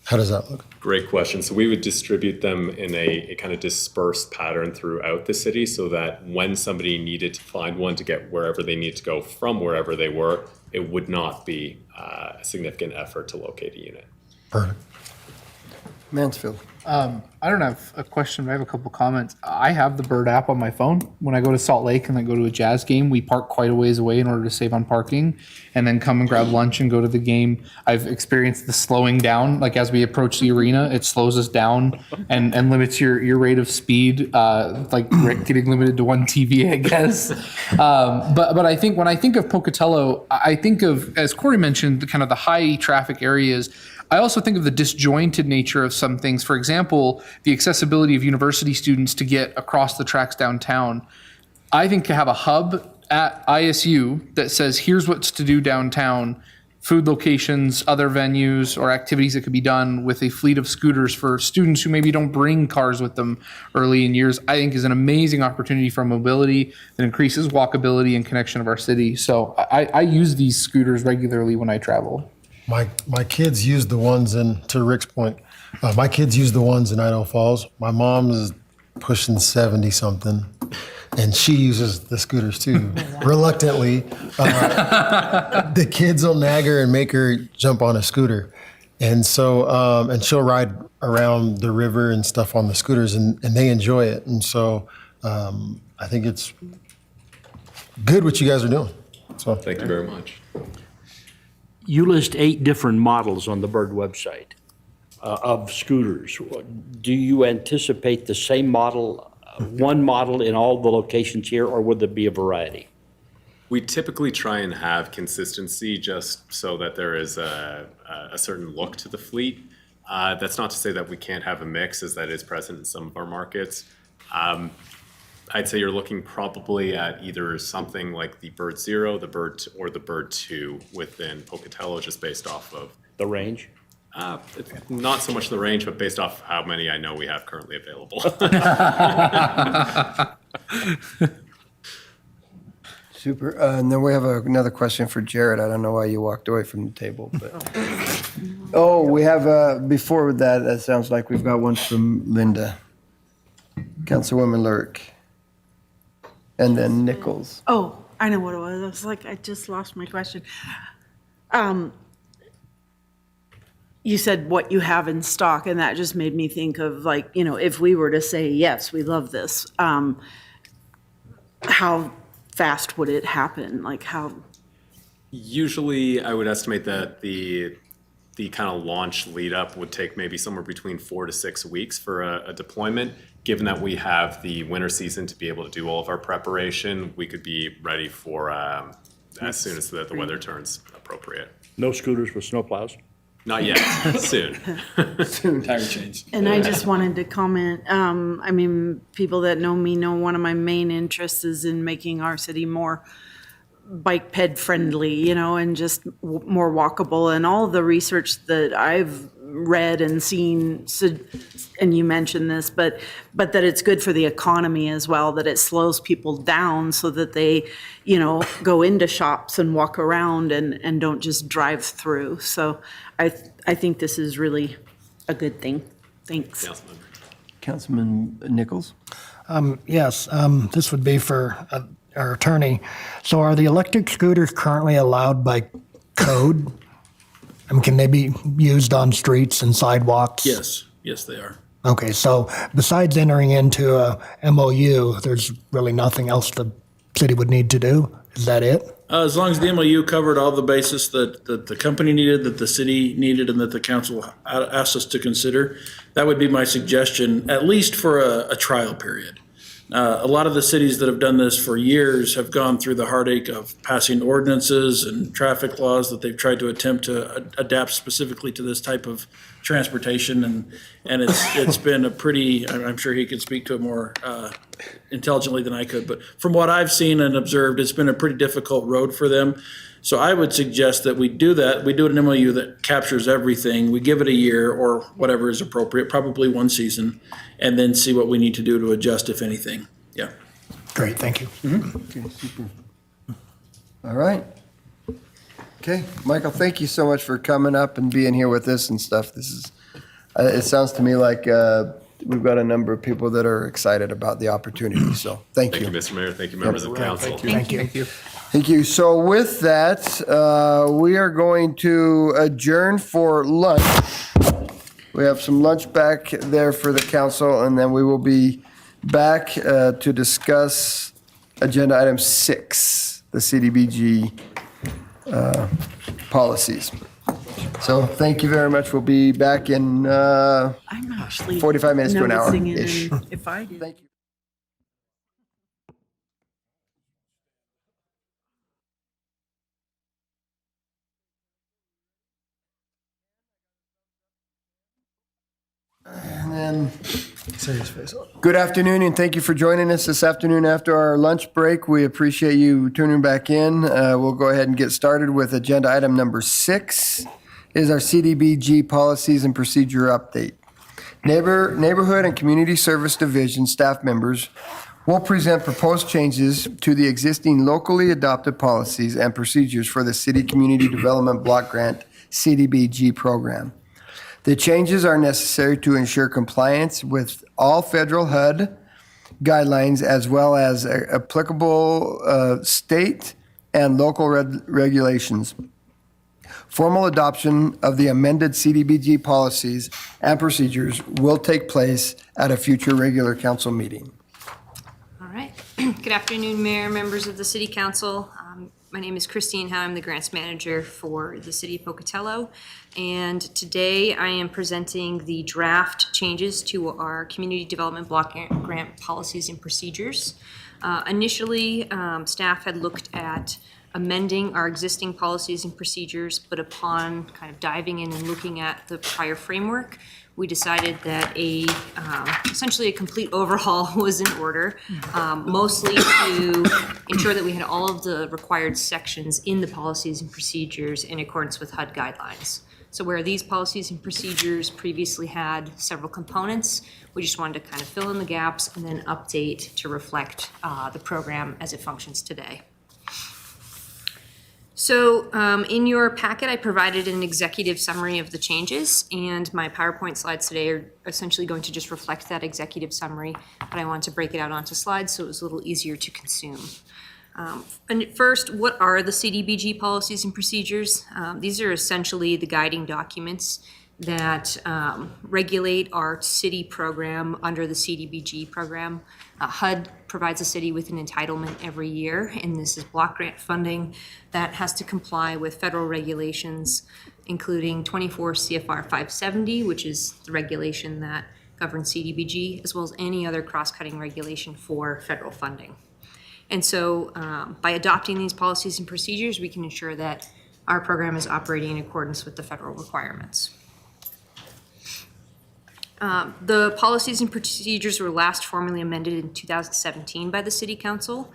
how does that look? Great question. So we would distribute them in a kind of dispersed pattern throughout the city so that when somebody needed to find one to get wherever they need to go from wherever they were, it would not be a significant effort to locate a unit. Perfect. Mansfield. I don't have a question, but I have a couple comments. I have the Bird app on my phone. When I go to Salt Lake and then go to a Jazz game, we park quite a ways away in order to save on parking and then come and grab lunch and go to the game. I've experienced the slowing down, like as we approach the arena, it slows us down and limits your rate of speed, like Rick getting limited to one TV, I guess. But I think when I think of Pocatello, I think of, as Corey mentioned, the kind of the high traffic areas. I also think of the disjointed nature of some things. For example, the accessibility of university students to get across the tracks downtown. I think to have a hub at ISU that says, here's what's to do downtown, food locations, other venues, or activities that could be done with a fleet of scooters for students who maybe don't bring cars with them early in years, I think is an amazing opportunity for mobility that increases walkability and connection of our city. So I use these scooters regularly when I travel. My kids use the ones to Rick's point, my kids use the ones in Idaho Falls. My mom is pushing 70 something and she uses the scooters too, reluctantly. The kids will nag her and make her jump on a scooter. And so, and she'll ride around the river and stuff on the scooters and they enjoy it. And so I think it's good what you guys are doing. So Thank you very much. You list 8 different models on the Bird website of scooters. Do you anticipate the same model, one model in all the locations here, or would there be a variety? We typically try and have consistency just so that there is a certain look to the fleet. That's not to say that we can't have a mix, as that is present in some of our markets. I'd say you're looking probably at either something like the Bird Zero, the Bird, or the Bird 2 within Pocatello, just based off of the range. Not so much the range, but based off how many I know we have currently available. Super. And then we have another question for Jared. I don't know why you walked away from the table, but. Oh, we have, before that sounds like we've got one from Linda. Councilwoman Lurk. And then Nichols. Oh, I know what it was. I was like, I just lost my question. You said what you have in stock, and that just made me think of, like, you know, if we were to say, yes, we love this, how fast would it happen? Like, how? Usually, I would estimate that the kind of launch lead up would take maybe somewhere between 4 to 6 weeks for a deployment. Given that we have the winter season to be able to do all of our preparation, we could be ready for as soon as the weather turns appropriate. No scooters with snowplows? Not yet. Soon. Soon. Tire change. And I just wanted to comment, I mean, people that know me know one of my main interests is in making our city more bike ped friendly, you know, and just more walkable. And all the research that I've read and seen, and you mentioned this, but that it's good for the economy as well, that it slows people down so that they, you know, go into shops and walk around and don't just drive through. So I think this is really a good thing. Thanks. Councilman Nichols? Yes, this would be for our attorney. So are the electric scooters currently allowed by code? I mean, can they be used on streets and sidewalks? Yes, they are. Okay, so besides entering into a MOU, there's really nothing else the city would need to do? Is that it? As long as the MOU covered all the basis that the company needed, that the city needed, and that the council asked us to consider, that would be my suggestion, at least for a trial period. A lot of the cities that have done this for years have gone through the heartache of passing ordinances and traffic laws that they've tried to attempt to adapt specifically to this type of transportation, and it's been a pretty, I'm sure he could speak to it more intelligently than I could, but from what I've seen and observed, it's been a pretty difficult road for them. So I would suggest that we do that. We do an MOU that captures everything. We give it a year or whatever is appropriate, probably one season, and then see what we need to do to adjust, if anything. Yeah. Great, thank you. Okay, super. All right. Okay, Michael, thank you so much for coming up and being here with us and stuff. This is, it sounds to me like we've got a number of people that are excited about the opportunity, so thank you. Thank you, Mr. Mayor. Thank you, members of council. Thank you. Thank you. So with that, we are going to adjourn for lunch. We have some lunch back there for the council, and then we will be back to discuss agenda item 6, the CDBG policies. So thank you very much. We'll be back in I'm actually 45 minutes to an noticing it, hour-ish. and if I did. Thank you. And then, good afternoon, and thank you for joining us this afternoon after our lunch break. We appreciate you tuning back in. We'll go ahead and get started with agenda item number 6 is our CDBG policies and procedure update. Neighborhood and Community Service Division staff members will present proposed changes to the existing locally adopted policies and procedures for the City Community Development Block Grant CDBG program. The changes are necessary to ensure compliance with all federal HUD guidelines as well as applicable state and local regulations. Formal adoption of the amended CDBG policies and procedures will take place at a future regular council meeting. All right. Good afternoon, Mayor, members of the City Council. My name is Christine Howe. I'm the Grants Manager for the City of Pocatello. And today I am presenting the draft changes to our Community Development Block Grant Policies and Procedures. Initially, staff had looked at amending our existing policies and procedures, but upon kind of diving in and looking at the prior framework, we decided that essentially a complete overhaul was in order, mostly to ensure that we had all of the required sections in the policies and procedures in accordance with HUD guidelines. So where these policies and procedures previously had several components, we just wanted to kind of fill in the gaps and then update to reflect the program as it functions today. So in your packet, I provided an executive summary of the changes, and my PowerPoint slides today are essentially going to just reflect that executive summary, but I want to break it out onto slides so it was a little easier to consume. And first, what are the CDBG policies and procedures? These are essentially the guiding documents that regulate our city program under the CDBG program. HUD provides the city with an entitlement every year, and this is block grant funding that has to comply with federal regulations, including 24 CFR 570, which is the regulation that governs CDBG, as well as any other cross-cutting regulation for federal funding. And so by adopting these policies and procedures, we can ensure that our program is operating in accordance with the federal requirements. The policies and procedures were last formally amended in 2017 by the City Council.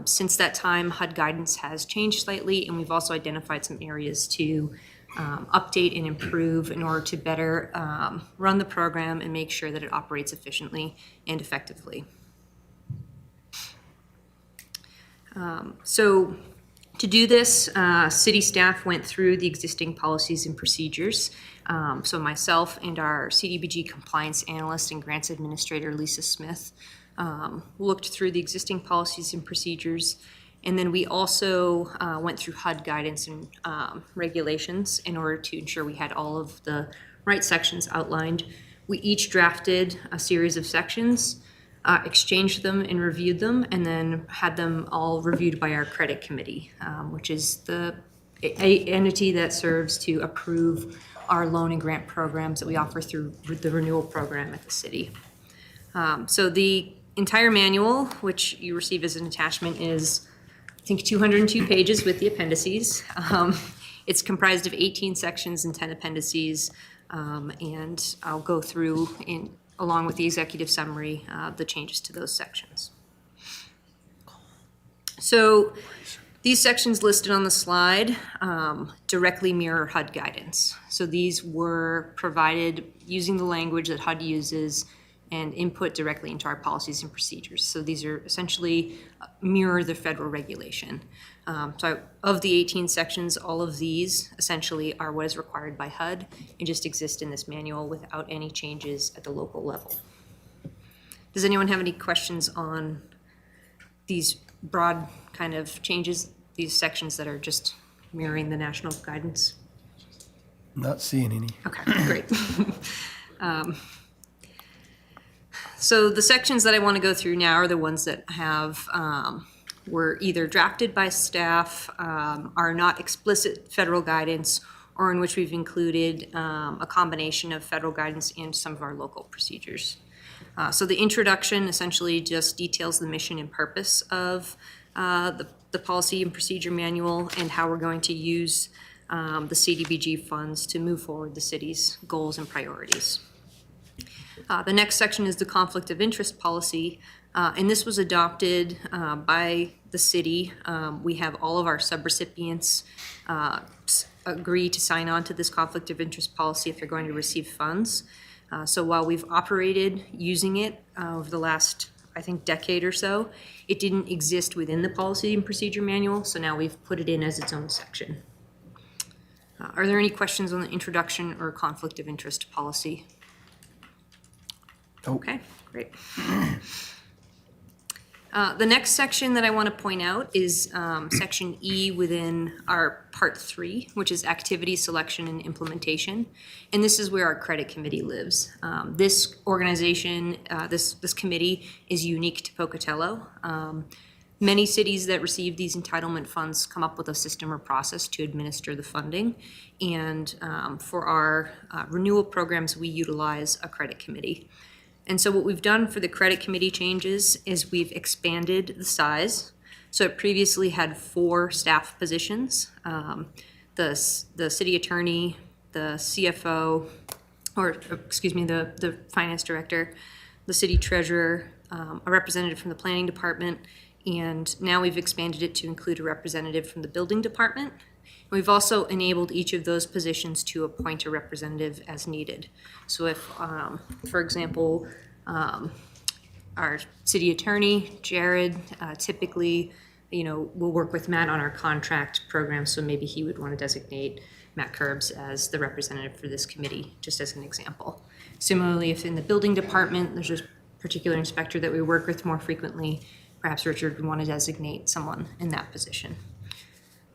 Since that time, HUD guidance has changed slightly, and we've also identified some areas to update and improve in order to better run the program and make sure that it operates efficiently and effectively. So to do this, city staff went through the existing policies and procedures. So myself and our CDBG compliance analyst and grants administrator, Lisa Smith, looked through the existing policies and procedures. And then we also went through HUD guidance and regulations in order to ensure we had all of the right sections outlined. We each drafted a series of sections, exchanged them and reviewed them, and then had them all reviewed by our credit committee, which is the entity that serves to approve our loan and grant programs that we offer through the renewal program at the city. So the entire manual, which you receive as an attachment, is I think 202 pages with the appendices. It's comprised of 18 sections and 10 appendices, and I'll go through along with the executive summary, the changes to those sections. So these sections listed on the slide directly mirror HUD guidance. So these were provided using the language that HUD uses and input directly into our policies and procedures. So these are essentially mirror the federal regulation. So of the 18 sections, all of these essentially are what is required by HUD and just exist in this manual without any changes at the local level. Does anyone have any questions on these broad kind of changes, these sections that are just mirroring the national guidance? Not seeing any. Okay, great. So the sections that I want to go through now are the ones that have were either drafted by staff, are not explicit federal guidance, or in which we've included a combination of federal guidance and some of our local procedures. So the introduction essentially just details the mission and purpose of the policy and procedure manual and how we're going to use the CDBG funds to move forward the city's goals and priorities. The next section is the conflict of interest policy, and this was adopted by the city. We have all of our subrecipients agree to sign on to this conflict of interest policy if they're going to receive funds. So while we've operated using it over the last, I think, decade or so, it didn't exist within the policy and procedure manual, so now we've put it in as its own section. Are there any questions on the introduction or conflict of interest policy? Okay, great. The next section that I want to point out is Section E within our Part 3, which is Activity Selection and Implementation. And this is where our credit committee lives. This organization, this committee is unique to Pocatello. Many cities that receive these entitlement funds come up with a system or process to administer the funding. And for our renewal programs, we utilize a credit committee. And so what we've done for the credit committee changes is we've expanded the size. So it previously had 4 staff positions. The city attorney, the CFO, the finance director, the city treasurer, a representative from the planning department, and now we've expanded it to include a representative from the building department. We've also enabled each of those positions to appoint a representative as needed. So if, for example, our city attorney, Jared, typically, will work with Matt on our contract program, so maybe he would want to designate Matt Curbs as the representative for this committee, just as an example. Similarly, if in the building department, there's a particular inspector that we work with more frequently, perhaps Richard would want to designate someone in that position.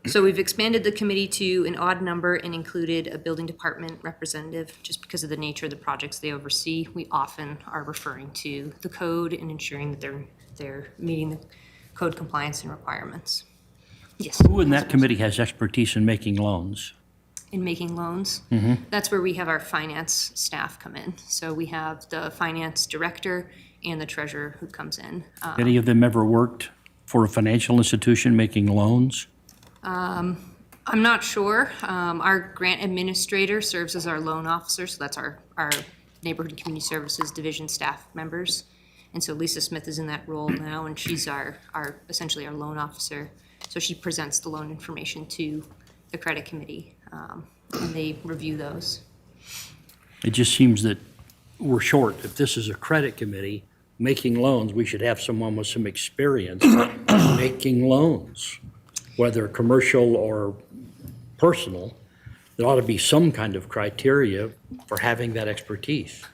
So we've expanded the committee to an odd number and included a building department representative just because of the nature of the projects they oversee. We often are referring to the code and ensuring that they're meeting the code compliance and requirements. Yes. Who in that committee has expertise in making loans? In making loans, that's where we have our finance staff come in. So we have the finance director and the treasurer who comes in. Any of them ever worked for a financial institution making loans? I'm not sure. Our grant administrator serves as our loan officer, so that's our Neighborhood and Community Services Division staff members. And so Lisa Smith is in that role now, and she's essentially our loan officer. So she presents the loan information to the credit committee, and they review those. It just seems that we're short. If this is a credit committee making loans, we should have someone with some experience making loans, whether commercial or personal. There ought to be some kind of criteria for having that expertise.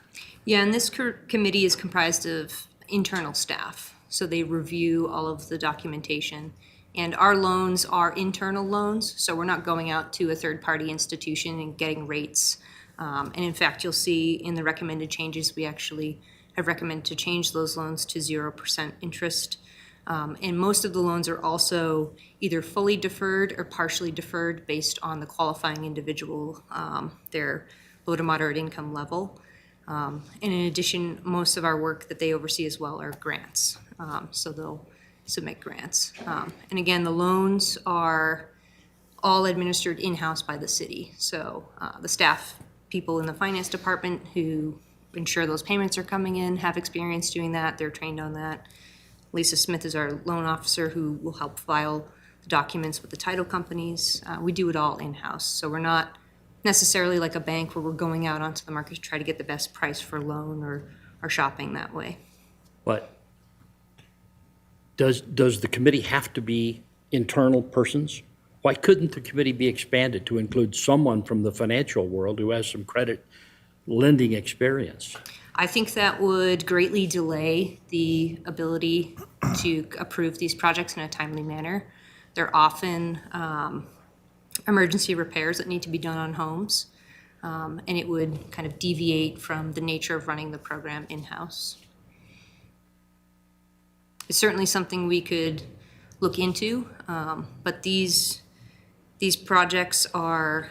Yeah, and this committee is comprised of internal staff. So they review all of the documentation. And our loans are internal loans, so we're not going out to a third-party institution and getting rates. And in fact, you'll see in the recommended changes, we actually have recommended to change those loans to 0% interest. And most of the loans are also either fully deferred or partially deferred based on the qualifying individual, their low to moderate income level. And in addition, most of our work that they oversee as well are grants. So they'll submit grants. And again, the loans are all administered in-house by the city. So the staff people in the finance department who ensure those payments are coming in have experience doing that. They're trained on that. Lisa Smith is our loan officer who will help file the documents with the title companies. We do it all in-house. So we're not necessarily like a bank where we're going out onto the market to try to get the best price for a loan or shopping that way. But does the committee have to be internal persons? Why couldn't the committee be expanded to include someone from the financial world who has some credit lending experience? I think that would greatly delay the ability to approve these projects in a timely manner. They're often emergency repairs that need to be done on homes, and it would kind of deviate from the nature of running the program in-house. It's certainly something we could look into, but these projects are,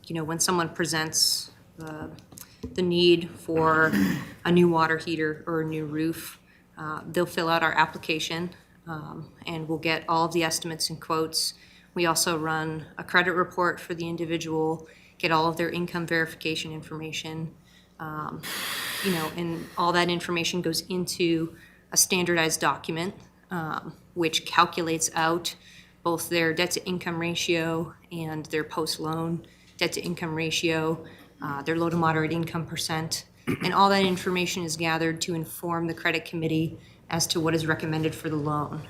when someone presents the need for a new water heater or a new roof, they'll fill out our application, and we'll get all of the estimates and quotes. We also run a credit report for the individual, get all of their income verification information, and all that information goes into a standardized document, which calculates out both their debt-to-income ratio and their post-loan debt-to-income ratio, their low to moderate income percent, and all that information is gathered to inform the credit committee as to what is recommended for the loan.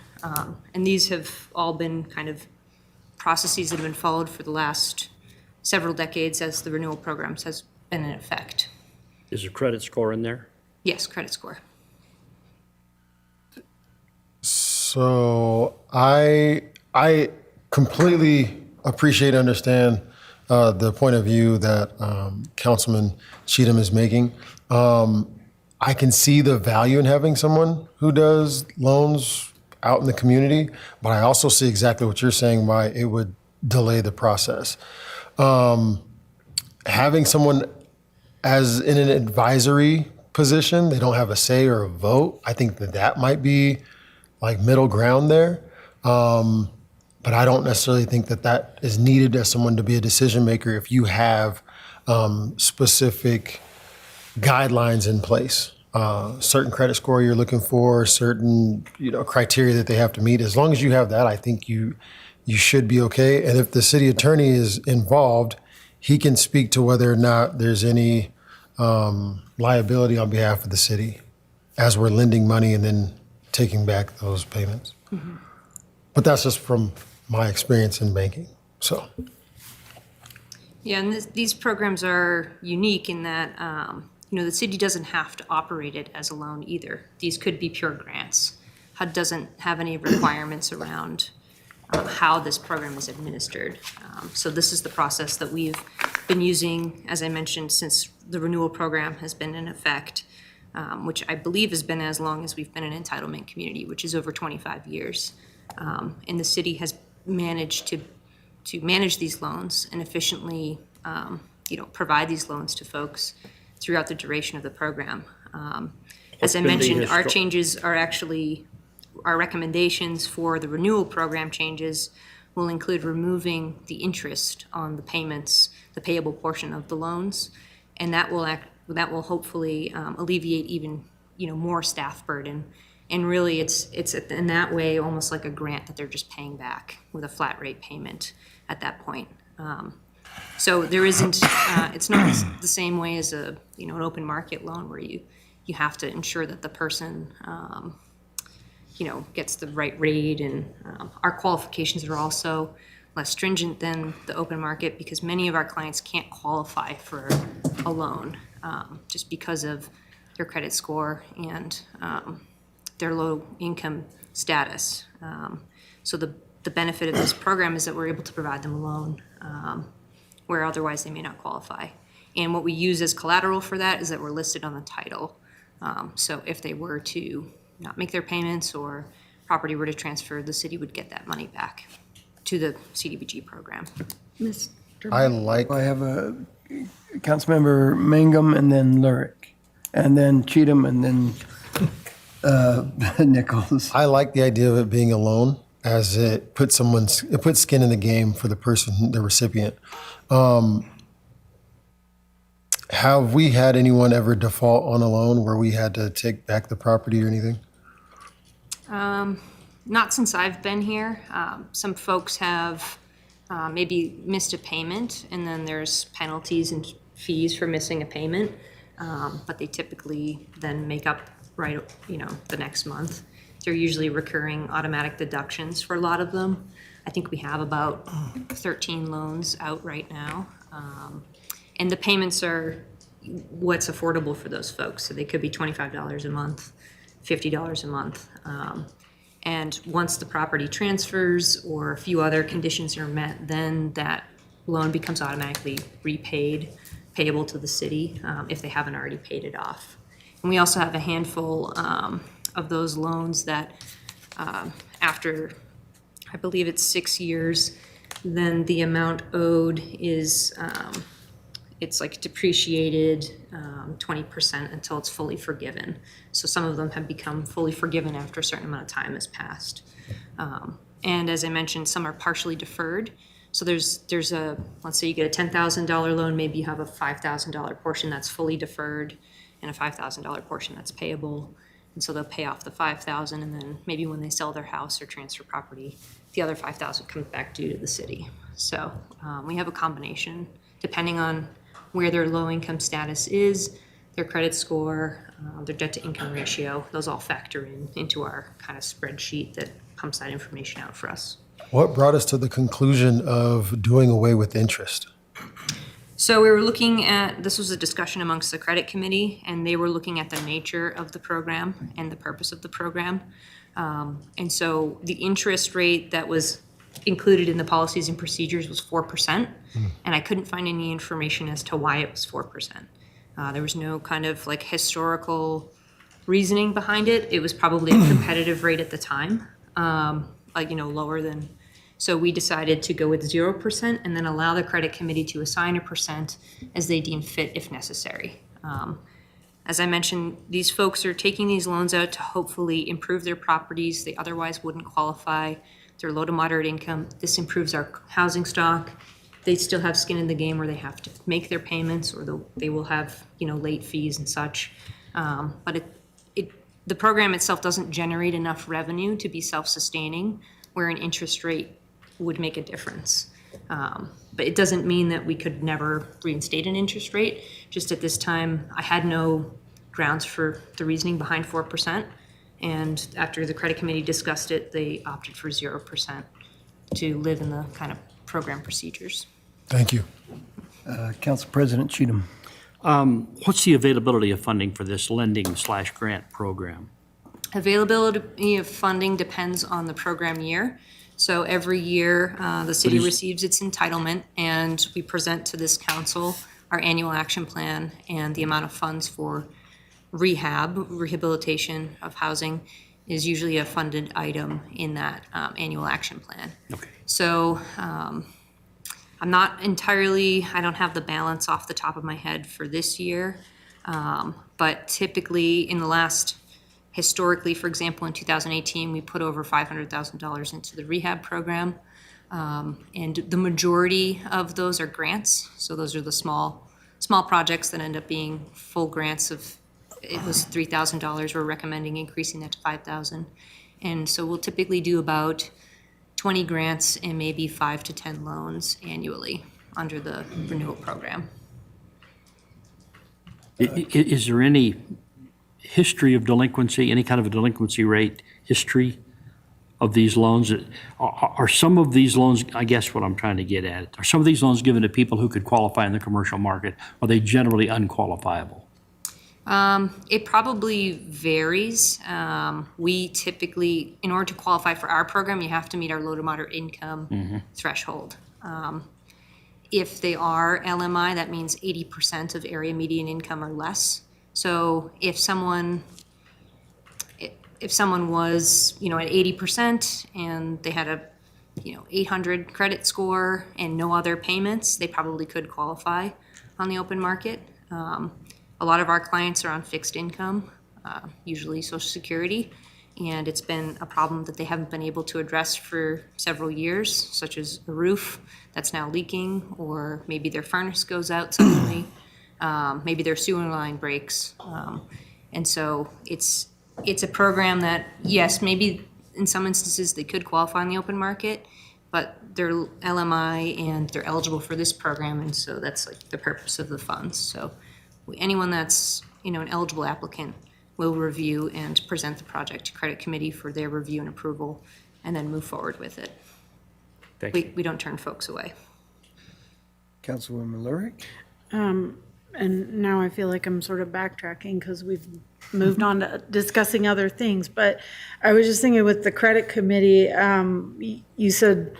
And these have all been kind of processes that have been followed for the last several decades as the renewal programs has been in effect. Is a credit score in there? Yes, credit score. So I completely appreciate and understand the point of view that Councilman Cheatham is making. I can see the value in having someone who does loans out in the community, but I also see exactly what you're saying, why it would delay the process. Having someone as in an advisory position, they don't have a say or a vote. I think that might be like middle ground there. But I don't necessarily think that is needed as someone to be a decision maker if you have specific guidelines in place. Certain credit score you're looking for, certain criteria that they have to meet. As long as you have that, I think you should be okay. And if the city attorney is involved, he can speak to whether or not there's any liability on behalf of the city as we're lending money and then taking back those payments. Mm-hmm. But that's just from my experience in banking. So. Yeah, and these programs are unique in that, the city doesn't have to operate it as a loan either. These could be pure grants. HUD doesn't have any requirements around how this program is administered. So this is the process that we've been using, as I mentioned, since the renewal program has been in effect, which I believe has been as long as we've been an entitlement community, which is over 25 years. And the city has managed to manage these loans and efficiently, provide these loans to folks throughout the duration of the program. As I mentioned, our changes are actually, our recommendations for the renewal program changes will include removing the interest on the payments, the payable portion of the loans, and that will hopefully alleviate even more staff burden. And really, it's in that way almost like a grant that they're just paying back with a flat rate payment at that point. So there isn't, it's not the same way as an open market loan where you have to ensure that the person, gets the right rate. And our qualifications are also less stringent than the open market because many of our clients can't qualify for a loan just because of their credit score and their low income status. So the benefit of this program is that we're able to provide them a loan where otherwise they may not qualify. And what we use as collateral for that is that we're listed on the title. So if they were to not make their payments or property were to transfer, the city would get that money back to the CDBG program. I have a Councilmember Mangum and then Lurick, and then Cheatham and then Nichols. I like the idea of it being a loan as it puts skin in the game for the person, the recipient. Have we had anyone ever default on a loan where we had to take back the property or anything? Not since I've been here. Some folks have maybe missed a payment, and then there's penalties and fees for missing a payment, but they typically then make up the next month. They're usually recurring automatic deductions for a lot of them. I think we have about 13 loans out right now. And the payments are what's affordable for those folks. So they could be $25 a month, $50 a month. And once the property transfers or a few other conditions are met, then that loan becomes automatically repaid, payable to the city if they haven't already paid it off. And we also have a handful of those loans that after, I believe it's 6 years, then the amount owed is, it's like depreciated 20% until it's fully forgiven. So some of them have become fully forgiven after a certain amount of time has passed. And as I mentioned, some are partially deferred. So there's a, let's say you get a $10,000 loan, maybe you have a $5,000 portion that's fully deferred and a $5,000 portion that's payable. And so they'll pay off the $5,000, and then maybe when they sell their house or transfer property, the other $5,000 comes back due to the city. So we have a combination depending on where their low income status is, their credit score, their debt to income ratio. Those all factor into our kind of spreadsheet that pumps that information out for us. What brought us to the conclusion of doing away with interest? So we were looking at, this was a discussion amongst the credit committee, and they were looking at the nature of the program and the purpose of the program. And so the interest rate that was included in the policies and procedures was 4%, and I couldn't find any information as to why it was 4%. There was no kind of like historical reasoning behind it. It was probably a competitive rate at the time, like, you know, lower than. So we decided to go with 0% and then allow the credit committee to assign a percent as they deem fit if necessary. As I mentioned, these folks are taking these loans out to hopefully improve their properties they otherwise wouldn't qualify. They're low to moderate income. This improves our housing stock. They still have skin in the game where they have to make their payments, or they will have, you know, late fees and such. But the program itself doesn't generate enough revenue to be self-sustaining, where an interest rate would make a difference. But it doesn't mean that we could never reinstate an interest rate. Just at this time, I had no grounds for the reasoning behind 4%. And after the credit committee discussed it, they opted for 0% to live in the kind of program procedures. Thank you. Council President Cheatham. What's the availability of funding for this lending/grant program? Availability of funding depends on the program year. So every year, the city receives its entitlement, and we present to this council our annual action plan and the amount of funds for rehabilitation of housing is usually a funded item in that annual action plan. Okay. So I'm not entirely, I don't have the balance off the top of my head for this year, but typically in the last, historically, for example, in 2018, we put over $500,000 into the rehab program. And the majority of those are grants. So those are the small projects that end up being full grants of, it was $3,000. We're recommending increasing that to $5,000. And so we'll typically do about 20 grants and maybe 5 to 10 loans annually under the renewal program. Is there any history of delinquency, any kind of a delinquency rate history of these loans? Are some of these loans, I guess what I'm trying to get at, are some of these loans given to people who could qualify in the commercial market? Are they generally unqualifiable? It probably varies. We typically, in order to qualify for our program, you have to meet our low to moderate income threshold. If they are LMI, that means 80% of area median income or less. So if someone was, you know, at 80% and they had a, you know, 800 credit score and no other payments, they probably could qualify on the open market. A lot of our clients are on fixed income, usually Social Security, and it's been a problem that they haven't been able to address for several years, such as a roof that's now leaking, or maybe their furnace goes out suddenly, maybe their sewer line breaks. And so it's a program that, yes, maybe in some instances they could qualify in the open market, but they're LMI and they're eligible for this program, and so that's like the purpose of the funds. So anyone that's, you know, an eligible applicant will review and present the project to credit committee for their review and approval, and then move forward with it. We don't turn folks away. Councilwoman Lurick. And now I feel like I'm sort of backtracking because we've moved on to discussing other things. But I was just thinking with the credit committee, you said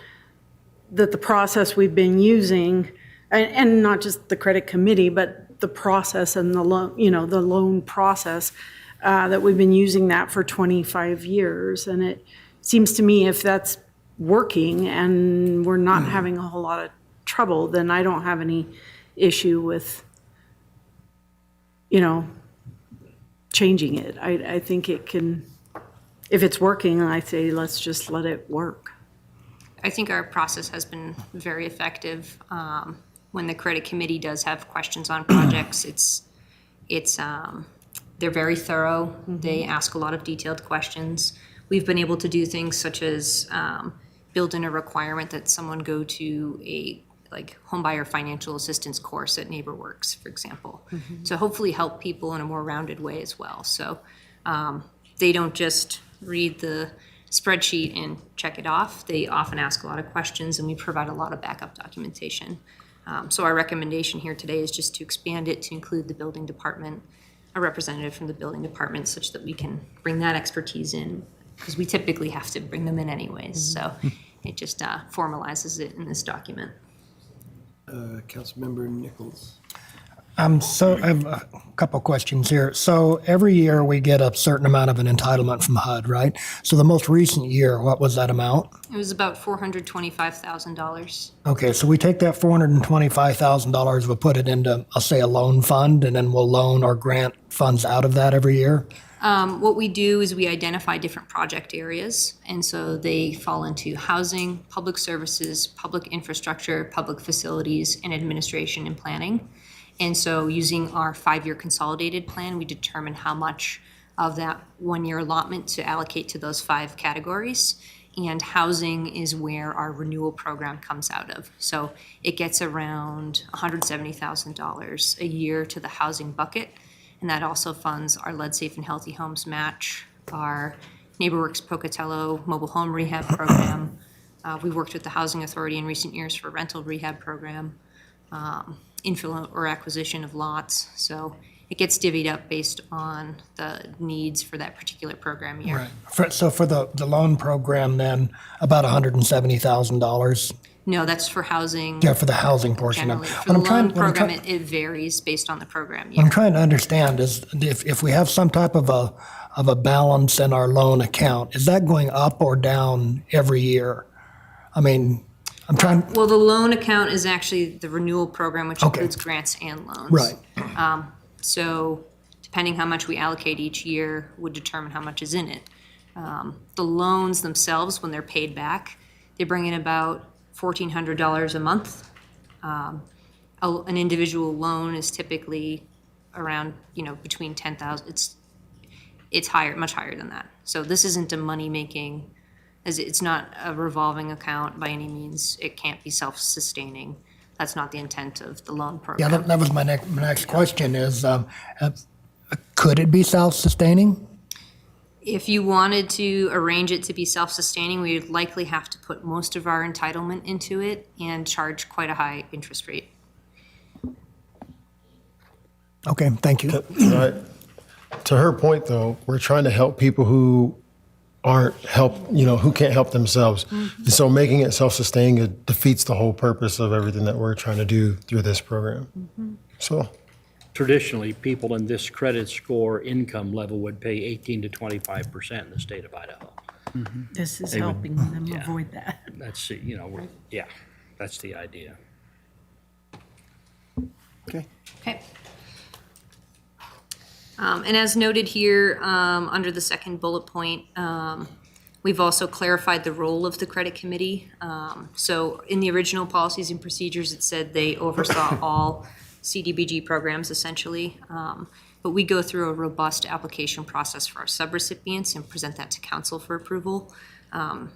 that the process we've been using, and not just the credit committee, but the process and the loan, you know, the loan process, that we've been using that for 25 years. And it seems to me if that's working and we're not having a whole lot of trouble, then I don't have any issue with, you know, changing it. I think it can, if it's working, I say let's just let it work. I think our process has been very effective. When the credit committee does have questions on projects, they're very thorough. They ask a lot of detailed questions. We've been able to do things such as build in a requirement that someone go to a homebuyer financial assistance course at NeighborWorks, for example. So hopefully help people in a more rounded way as well. So they don't just read the spreadsheet and check it off. They often ask a lot of questions, and we provide a lot of backup documentation. So our recommendation here today is just to expand it to include the building department, a representative from the building department, such that we can bring that expertise in, because we typically have to bring them in anyways. So it just formalizes it in this document. Councilmember Nichols. So I have a couple questions here. So every year we get a certain amount of an entitlement from HUD, right? So the most recent year, what was that amount? It was about $425,000. Okay, so we take that $425,000, we'll put it into, I'll say, a loan fund, and then we'll loan or grant funds out of that every year? What we do is we identify different project areas, and so they fall into housing, public services, public infrastructure, public facilities, and administration and planning. And so using our 5-year consolidated plan, we determine how much of that 1-year allotment to allocate to those 5 categories. And housing is where our renewal program comes out of. So it gets around $170,000 a year to the housing bucket. And that also funds our Lead Safe and Healthy Homes match, our NeighborWorks Pocatello mobile home rehab program. We worked with the Housing Authority in recent years for a rental rehab program, infill or acquisition of lots. So it gets divvied up based on the needs for that particular program year. Right. So for the loan program then, about $170,000? No, that's for housing. Yeah, for the housing portion of Generally. it. For the What I'm trying- loan what I'm program, trying- it varies based on the program What year. I'm trying to understand is if we have some type of a balance in our loan account, is that going up or down every year? I mean, I'm trying, Well, the loan account is actually the renewal program, which Okay. includes grants and loans. Right. So depending how much we allocate each year would determine how much is in it. The loans themselves, when they're paid back, they bring in about $1,400 a month. An individual loan is typically around, between 10,000. It's higher, much higher than that. So this isn't a money-making, as it's not a revolving account by any means. It can't be self-sustaining. That's not the intent of the loan yeah, program. that was my next question is, could it be self-sustaining? If you wanted to arrange it to be self-sustaining, we would likely have to put most of our entitlement into it and charge quite a high interest rate. Okay, thank you. Right. To her point, though, we're trying to help people who who can't help themselves. And so making it self-sustaining, it defeats the whole purpose of everything that we're trying to do through this program. So, Traditionally, people in this credit score income level would pay 18 to 25% in the state of Idaho. This is They would- helping them yeah. avoid that. That's, yeah, that's the idea. Okay. Okay. And as noted here, under the second bullet point, we've also clarified the role of the credit committee. So in the original policies and procedures, it said they oversaw all CDBG programs essentially. But we go through a robust application process for our subrecipients and present that to council for approval.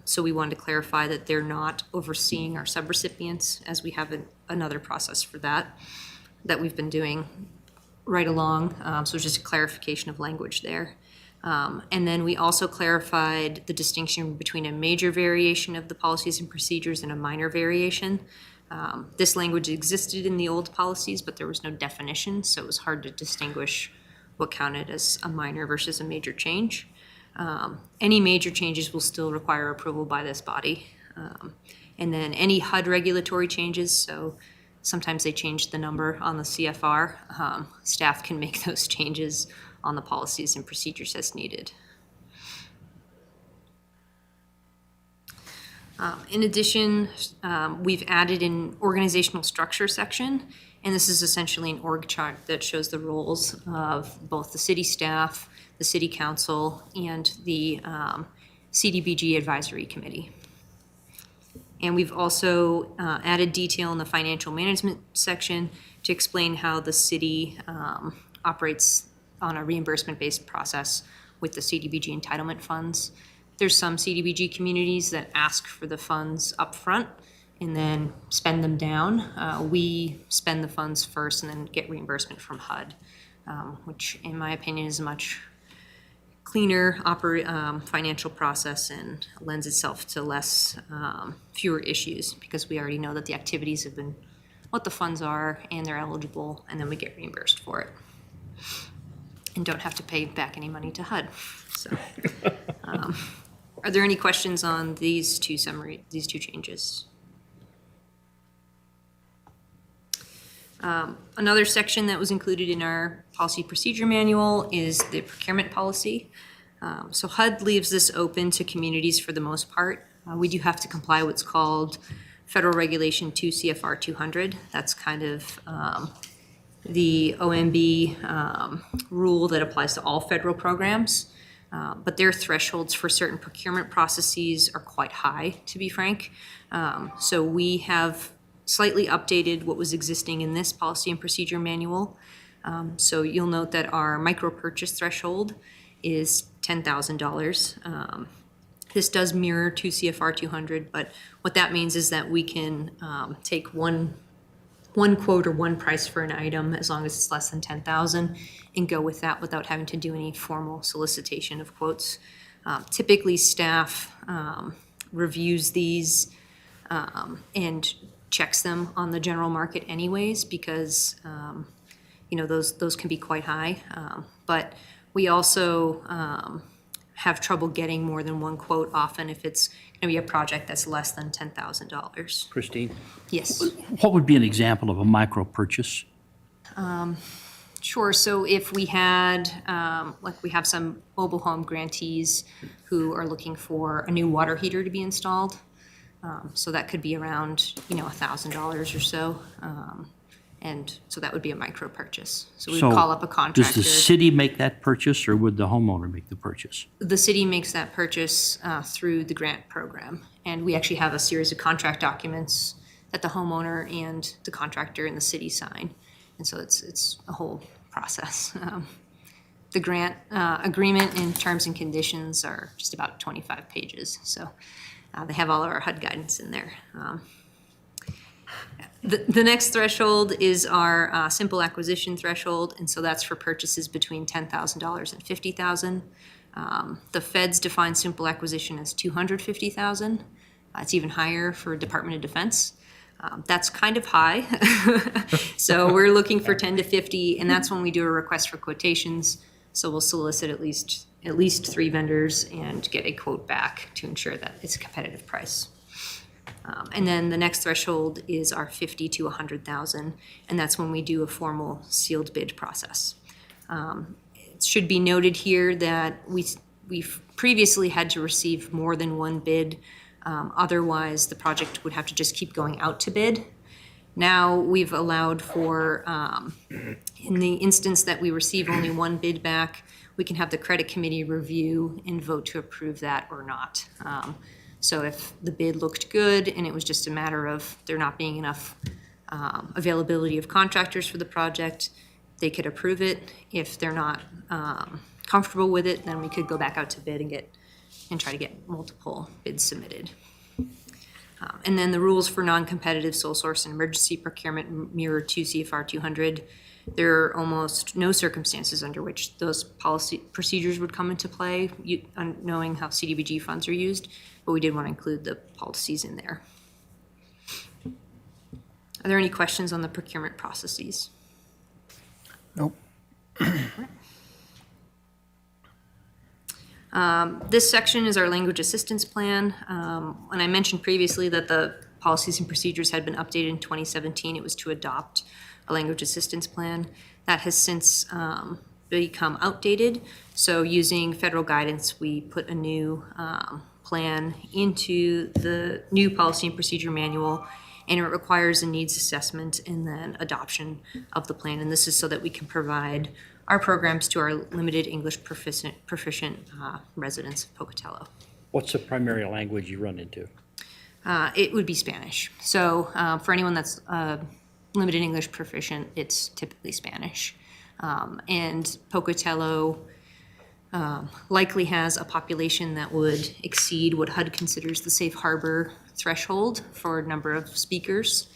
So we wanted to clarify that they're not overseeing our subrecipients, as we have another process for that we've been doing right along. So it's just a clarification of language there. And then we also clarified the distinction between a major variation of the policies and procedures and a minor variation. This language existed in the old policies, but there was no definition, so it was hard to distinguish what counted as a minor versus a major change. Any major changes will still require approval by this body. And then any HUD regulatory changes, so sometimes they change the number on the CFR. Staff can make those changes on the policies and procedures as needed. In addition, we've added an organizational structure section, and this is essentially an org chart that shows the roles of both the city staff, the city council, and the CDBG advisory committee. And we've also added detail in the financial management section to explain how the city operates on a reimbursement-based process with the CDBG entitlement funds. There's some CDBG communities that ask for the funds up front and then spend them down. We spend the funds first and then get reimbursement from HUD, which in my opinion is a much cleaner financial process and lends itself to fewer issues, because we already know that the activities have been what the funds are, and they're eligible, and then we get reimbursed for it. And don't have to pay back any money to HUD. So, are there any questions on these two changes? Another section that was included in our policy procedure manual is the procurement policy. So HUD leaves this open to communities for the most part. We do have to comply what's called Federal Regulation 2 CFR 200. That's kind of the OMB rule that applies to all federal programs. But their thresholds for certain procurement processes are quite high, to be frank. So we have slightly updated what was existing in this policy and procedure manual. So you'll note that our micro purchase threshold is $10,000. This does mirror 2 CFR 200, but what that means is that we can take one quote or one price for an item as long as it's less than 10,000 and go with that without having to do any formal solicitation of quotes. Typically, staff reviews these and checks them on the general market anyways, because those can be quite high. But we also have trouble getting more than one quote often if it's going to be a project that's less than $10,000. Christine? Yes. What would be an example of a micro purchase? Sure. So if we had, like we have some mobile home grantees who are looking for a new water heater to be installed. So that could be around, $1,000 or so. And so that would be a micro purchase. So we would call up a contractor. Does the city make that purchase, or would the homeowner make the purchase? The city makes that purchase through the grant program. And we actually have a series of contract documents that the homeowner and the contractor and the city sign. And so it's a whole process. The grant agreement and terms and conditions are just about 25 pages. So they have all of our HUD guidance in there. The next threshold is our simple acquisition threshold, and so that's for purchases between $10,000 and $50,000. The feds define simple acquisition as $250,000. It's even higher for Department of Defense. That's kind of high. So we're looking for 10 to 50, and that's when we do a request for quotations. So we'll solicit at least 3 vendors and get a quote back to ensure that it's a competitive price. And then the next threshold is our 50 to 100,000, and that's when we do a formal sealed bid process. It should be noted here that we've previously had to receive more than one bid. Otherwise, the project would have to just keep going out to bid. Now we've allowed for, in the instance that we receive only one bid back, we can have the credit committee review and vote to approve that or not. So if the bid looked good and it was just a matter of there not being enough availability of contractors for the project, they could approve it. If they're not comfortable with it, then we could go back out to bid and try to get multiple bids submitted. And then the rules for non-competitive sole source and emergency procurement mirror 2 CFR 200. There are almost no circumstances under which those policy procedures would come into play, knowing how CDBG funds are used, but we did want to include the policies in there. Are there any questions on the procurement processes? Nope. This section is our language assistance plan. When I mentioned previously that the policies and procedures had been updated in 2017, it was to adopt a language assistance plan. That has since become outdated. So using federal guidance, we put a new plan into the new policy and procedure manual, and it requires a needs assessment and then adoption of the plan. And this is so that we can provide our programs to our limited English proficient residents of Pocatello. What's the primary language you run into? It would be Spanish. So for anyone that's limited English proficient, it's typically Spanish. And Pocatello likely has a population that would exceed what HUD considers the safe harbor threshold for a number of speakers.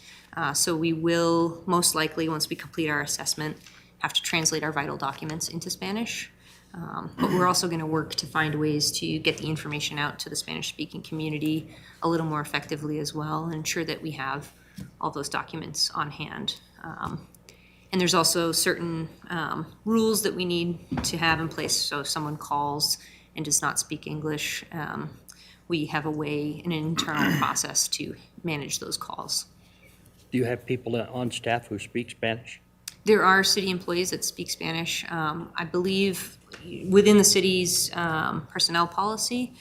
So we will most likely, once we complete our assessment, have to translate our vital documents into Spanish. But we're also going to work to find ways to get the information out to the Spanish-speaking community a little more effectively as well, and ensure that we have all those documents on hand. And there's also certain rules that we need to have in place. So if someone calls and does not speak English, we have a way, an internal process to manage those calls. Do you have people on staff who speak Spanish? There are city employees that speak Spanish. I believe within the city's personnel policy,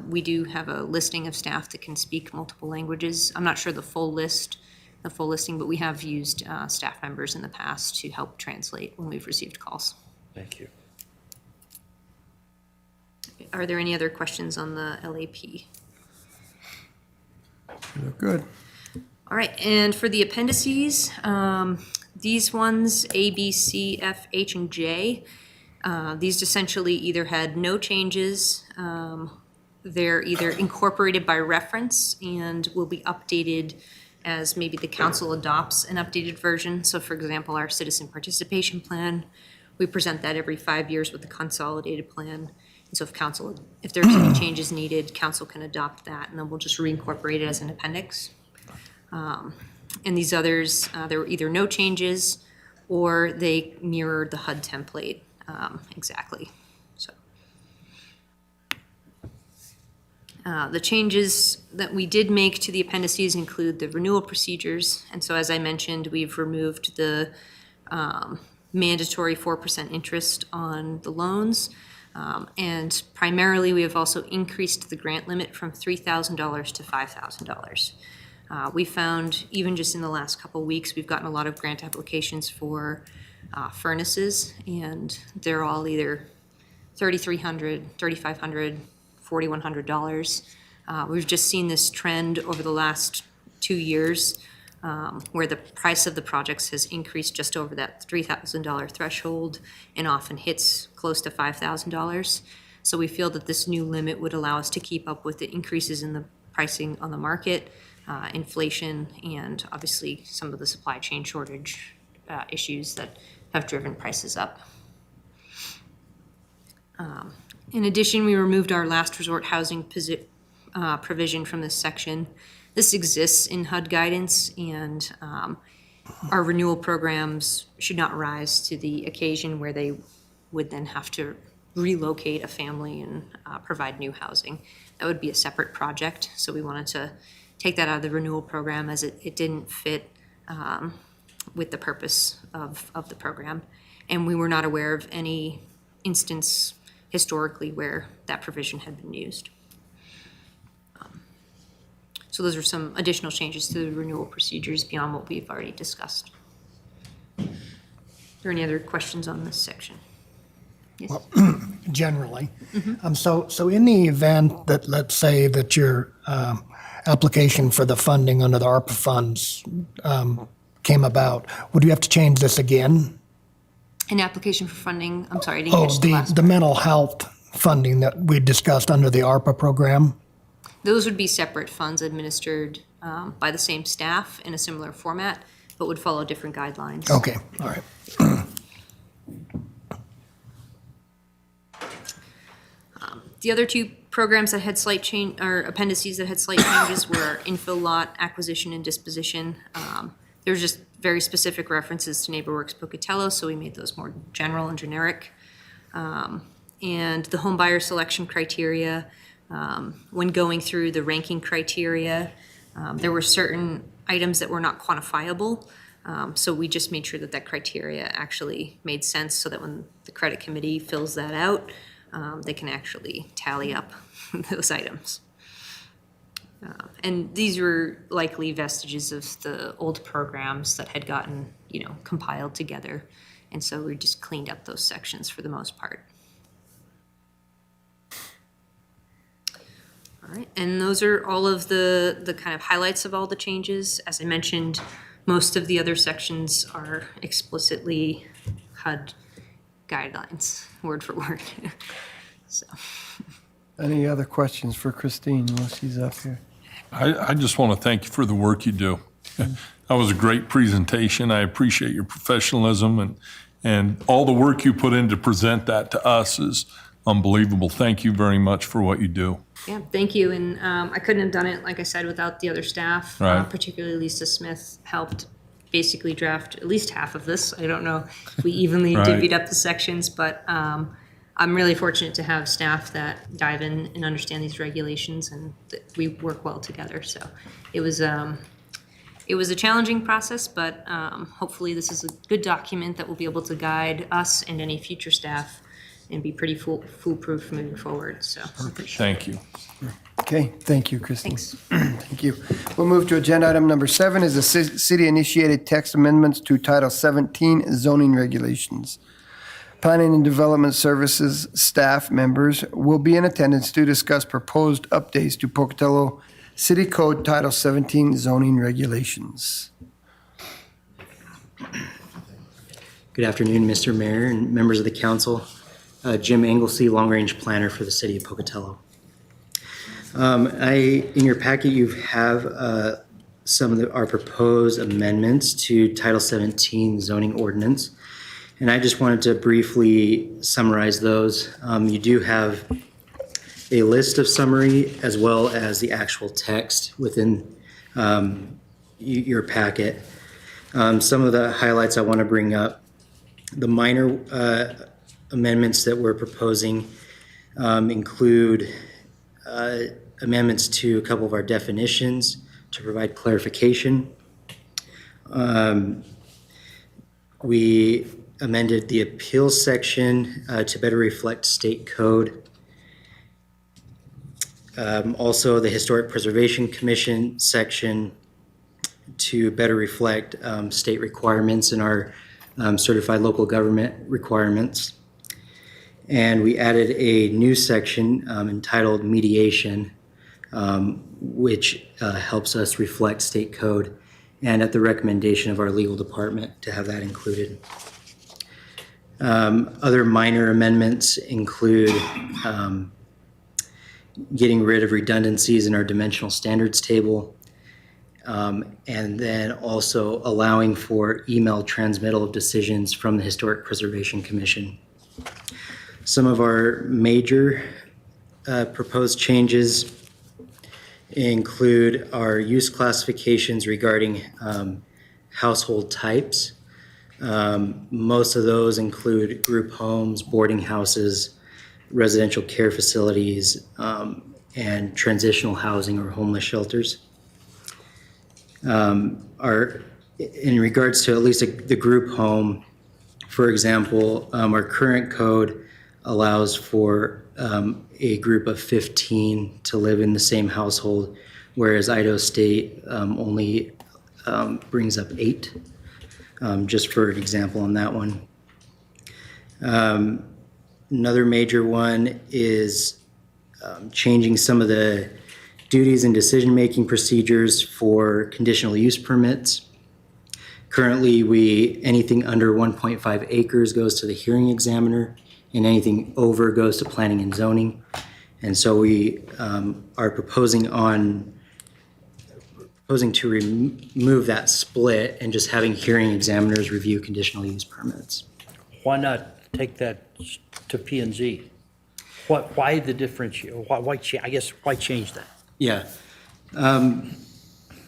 we do have a listing of staff that can speak multiple languages. I'm not sure the full listing, but we have used staff members in the past to help translate when we've received calls. Thank you. Are there any other questions on the LAP? Good. All right, and for the appendices, these ones, A, B, C, F, H, and J, these essentially either had no changes, they're either incorporated by reference and will be updated as maybe the council adopts an updated version. So for example, our citizen participation plan, we present that every 5 years with the consolidated plan. And so if there's any changes needed, council can adopt that, and then we'll just reincorporate it as an appendix. And these others, there were either no changes or they mirrored the HUD template exactly. So the changes that we did make to the appendices include the renewal procedures. And so as I mentioned, we've removed the mandatory 4% interest on the loans. And primarily, we have also increased the grant limit from $3,000 to $5,000. We found, even just in the last couple of weeks, we've gotten a lot of grant applications for furnaces, and they're all either $3,300, $3,500, $4,100. We've just seen this trend over the last 2 years where the price of the projects has increased just over that $3,000 threshold and often hits close to $5,000. So we feel that this new limit would allow us to keep up with the increases in the pricing on the market, inflation, and obviously some of the supply chain shortage issues that have driven prices up. In addition, we removed our last resort housing provision from this section. This exists in HUD guidance, and our renewal programs should not rise to the occasion where they would then have to relocate a family and provide new housing. That would be a separate project, so we wanted to take that out of the renewal program as it didn't fit with the purpose of the program. And we were not aware of any instance historically where that provision had been used. So those are some additional changes to the renewal procedures beyond what we've already discussed. Are there any other questions on this section? Yes. Well, generally. So in the event that, let's say that your application for the funding under the ARPA funds came about, would you have to change this again? An application for funding, I'm sorry, I didn't catch the last the mental health funding that we discussed under the ARPA program? Those would be separate funds administered by the same staff in a similar format, but would follow different guidelines. Okay, all right. The other two programs that had slight change, or appendices that had slight changes were infill lot acquisition and disposition. There's just very specific references to NeighborWorks Pocatello, so we made those more general and generic. And the home buyer selection criteria, when going through the ranking criteria, there were certain items that were not quantifiable. So we just made sure that that criteria actually made sense so that when the credit committee fills that out, they can actually tally up those items. And these were likely vestiges of the old programs that had gotten, compiled together. And so we just cleaned up those sections for the most part. All right, and those are all of the kind of highlights of all the changes. As I mentioned, most of the other sections are explicitly HUD guidelines, word for word. So. Any other questions for Christine while she's up here? I just want to thank you for the work you do. That was a great presentation. I appreciate your professionalism and all the work you put in to present that to us is unbelievable. Thank you very much for what you do. Yeah, thank you. And I couldn't have done it, like I said, without the other staff. Right. Particularly Lisa Smith helped basically draft at least half of this. I don't know if we evenly Right. divvied up the sections, but I'm really fortunate to have staff that dive in and understand these regulations, and that we work well together. So it was a challenging process, but hopefully this is a good document that will be able to guide us and any future staff and be pretty foolproof moving forward, so. Thank you. Okay, thank you, Christine. Thanks. Thank you. We'll move to agenda item number 7 is the city-initiated text amendments to Title 17 zoning regulations. Planning and Development Services staff members will be in attendance to discuss proposed updates to Pocatello City Code Title 17 zoning regulations. Good afternoon, Mr. Mayor and members of the council. Jim Anglesey, Long Range Planner for the City of Pocatello. In your packet, you have some of our proposed amendments to Title 17 zoning ordinance. And I just wanted to briefly summarize those. You do have a list of summary as well as the actual text within your packet. Some of the highlights I want to bring up, the minor amendments that we're proposing include amendments to a couple of our definitions to provide clarification. We amended the appeals section to better reflect state code. Also, the Historic Preservation Commission section to better reflect state requirements and our certified local government requirements. And we added a new section entitled mediation, which helps us reflect state code, and at the recommendation of our legal department to have that included. Other minor amendments include getting rid of redundancies in our dimensional standards table, and then also allowing for email transmittal of decisions from the Historic Preservation Commission. Some of our major proposed changes include our use classifications regarding household types. Most of those include group homes, boarding houses, residential care facilities, and transitional housing or homeless shelters. In regards to at least the group home, for example, our current code allows for a group of 15 to live in the same household, whereas Idaho State only brings up 8, just for an example on that one. Another major one is changing some of the duties and decision-making procedures for conditional use permits. Currently, anything under 1.5 acres goes to the hearing examiner, and anything over goes to planning and zoning. And so we are proposing to remove that split and just having hearing examiners review conditional use permits. Why not take that to P and Z? Why the difference? Why change that? Yeah.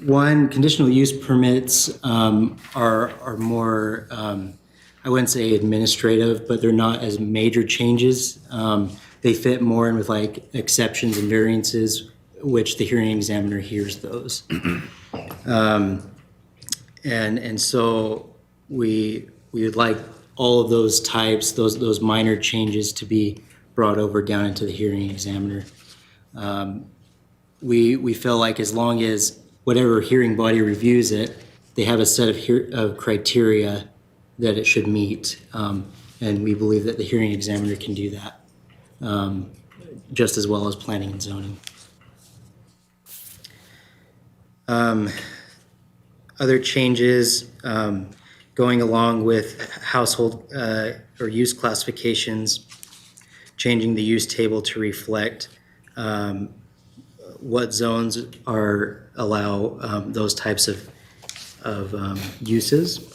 One, conditional use permits are more, I wouldn't say administrative, but they're not as major changes. They fit more in with like exceptions and variances, which the hearing examiner hears those. And so we would like all of those types, those minor changes to be brought over down into the hearing examiner. We feel like as long as whatever hearing body reviews it, they have a set of criteria that it should meet. And we believe that the hearing examiner can do that just as well as planning and zoning. Other changes going along with household or use classifications, changing the use table to reflect what zones allow those types of uses.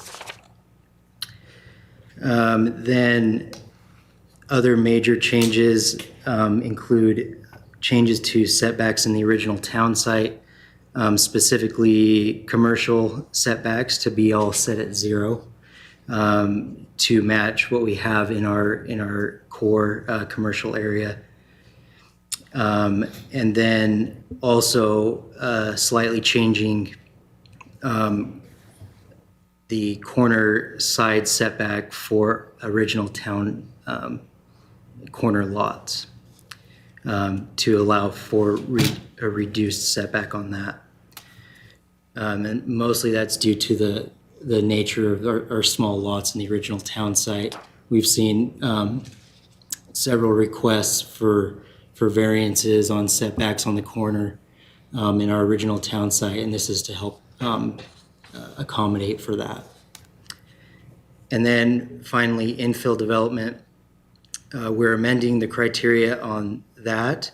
Then Other major changes include changes to setbacks in the original town site, specifically commercial setbacks to be all set at 0 to match what we have in our core commercial area. And then also slightly changing the corner side setback for original town corner lots to allow for a reduced setback on that. And mostly that's due to the nature of our small lots in the original town site. We've seen several requests for variances on setbacks on the corner in our original town site, and this is to help accommodate for that. And then finally, infill development. We're amending the criteria on that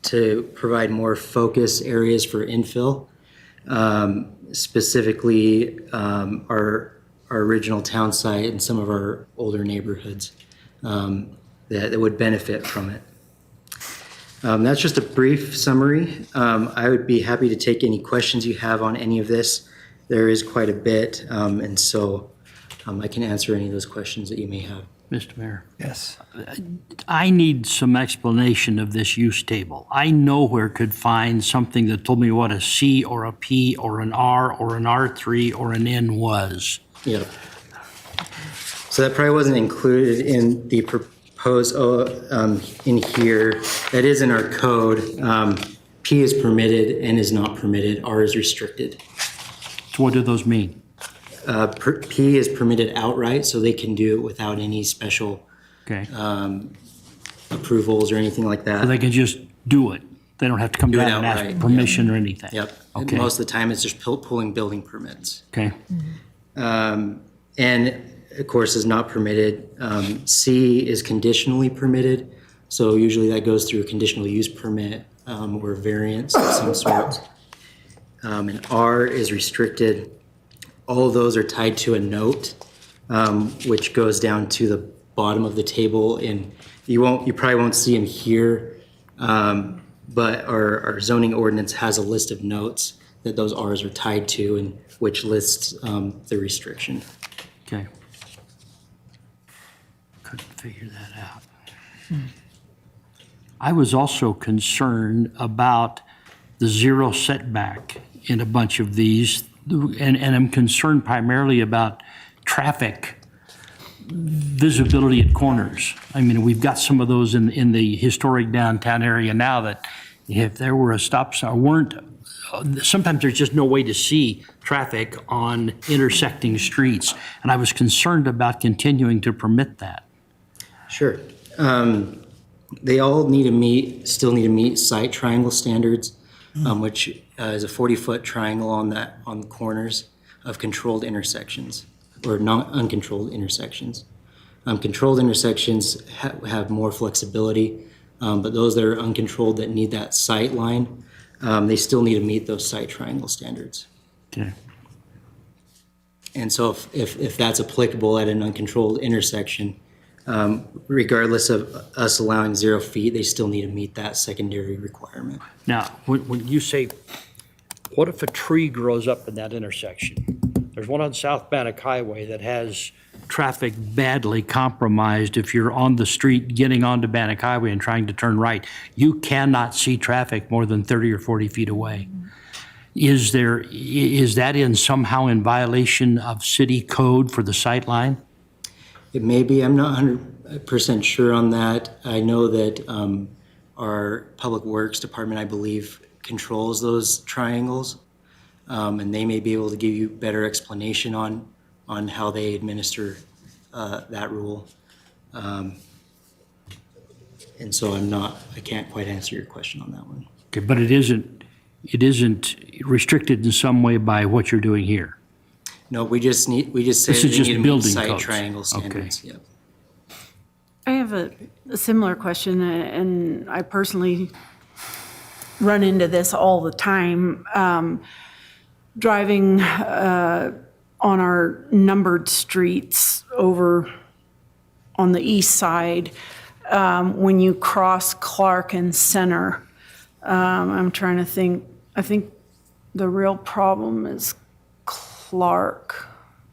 to provide more focus areas for infill, specifically our original town site and some of our older neighborhoods that would benefit from it. That's just a brief summary. I would be happy to take any questions you have on any of this. There is quite a bit, and so I can answer any of those questions that you may have. Mr. Mayor, Yes. I need some explanation of this use table. I nowhere could find something that told me what a C or a P or an R or an R3 or an N was. Yeah. So that probably wasn't included in the proposed in here. That is in our code. P is permitted, N is not permitted, R is restricted. So what do those mean? P is permitted outright, so they can do it without any special Okay. approvals or anything like that. So they can just do it. They don't have to come Do it down and ask outright, permission or anything. Yep. Okay. Most of the time, it's just pulling building permits. Okay. And of course, is not permitted. C is conditionally permitted, so usually that goes through a conditional use permit or variance of some sort. And R is restricted. All of those are tied to a note, which goes down to the bottom of the table, and you probably won't see them here, but our zoning ordinance has a list of notes that those Rs are tied to, and which lists the restriction. Okay. Couldn't figure that out. I was also concerned about the 0 setback in a bunch of these, and I'm concerned primarily about traffic visibility at corners. I mean, we've got some of those in the historic downtown area now that if there were a stop sign, sometimes there's just no way to see traffic on intersecting streets. And I was concerned about continuing to permit that. Sure. They all still need to meet site triangle standards, which is a 40-foot triangle on the corners of controlled intersections or uncontrolled intersections. Controlled intersections have more flexibility, but those that are uncontrolled that need that sight line, they still need to meet those site triangle standards. Okay. And so if that's applicable at an uncontrolled intersection, regardless of us allowing 0 feet, they still need to meet that secondary requirement. Now, when you say, what if a tree grows up in that intersection? There's one on South Bannock Highway that has traffic badly compromised. If you're on the street getting onto Bannock Highway and trying to turn right, you cannot see traffic more than 30 or 40 feet away. Is that somehow in violation of city code for the sight line? It may be. I'm not 100% sure on that. I know that our Public Works Department, I believe, controls those triangles, and they may be able to give you better explanation on how they administer that rule. And so I can't quite answer your question on that one. Okay, but it isn't restricted in some way by what you're doing here? No, we just say This that is they just need to meet building site codes. triangle Okay. standards. Yep. I have a similar question, and I personally run into this all the time. Driving on our numbered streets over on the east side, when you cross Clark and Center. I'm trying to think, I think the real problem is Clark.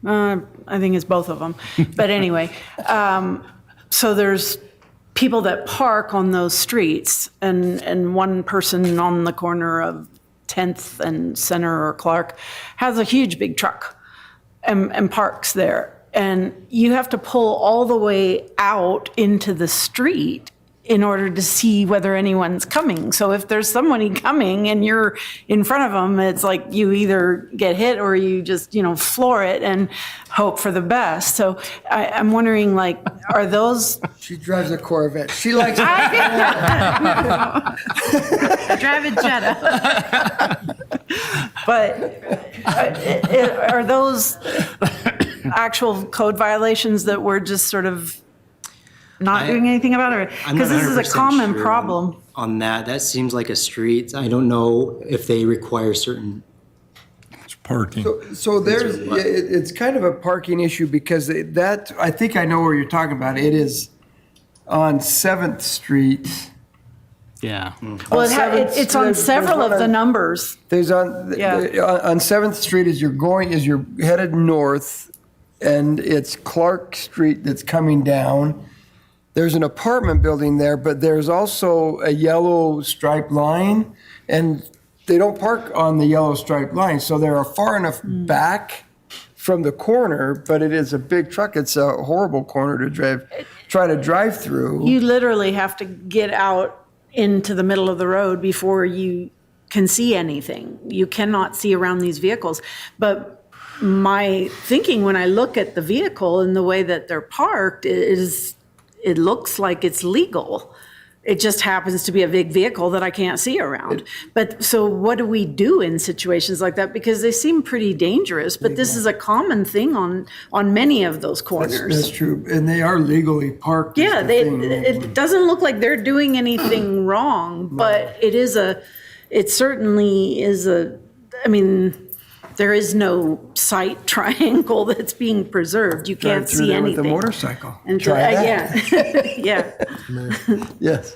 I think it's both of them. But anyway, so there's people that park on those streets, and one person on the corner of 10th and Center or Clark has a huge big truck and parks there. And you have to pull all the way out into the street in order to see whether anyone's coming. So if there's somebody coming and you're in front of them, it's like you either get hit or you just, floor it and hope for the best. So I'm wondering, like, are those... She drives a Corvette. She likes... I drive a Jetta. But are those actual code violations that we're just sort of not doing anything about it? Because this is a common problem. On that, that seems like a street. I don't know if they require certain. It's parking. So there's, it's kind of a parking issue because that, I think I know where you're talking about. It is on 7th Street. Yeah. Well, it's on several of the numbers. There's on 7th Street as you're headed north, and it's Clark Street that's coming down. There's an apartment building there, but there's also a yellow striped line, and they don't park on the yellow striped line, so they're far enough back from the corner, but it is a big truck. It's a horrible corner to try to drive through. You literally have to get out into the middle of the road before you can see anything. You cannot see around these vehicles. But my thinking when I look at the vehicle and the way that they're parked is it looks like it's legal. It just happens to be a big vehicle that I can't see around. But so what do we do in situations like that? Because they seem pretty dangerous, but this is a common thing on many of those corners. That's true, and they are legally parked. Yeah, it doesn't look like they're doing anything wrong, but it certainly is there is no sight triangle that's being preserved. You can't Drive through see there anything. with a motorcycle. And Try that. Yeah. Yes.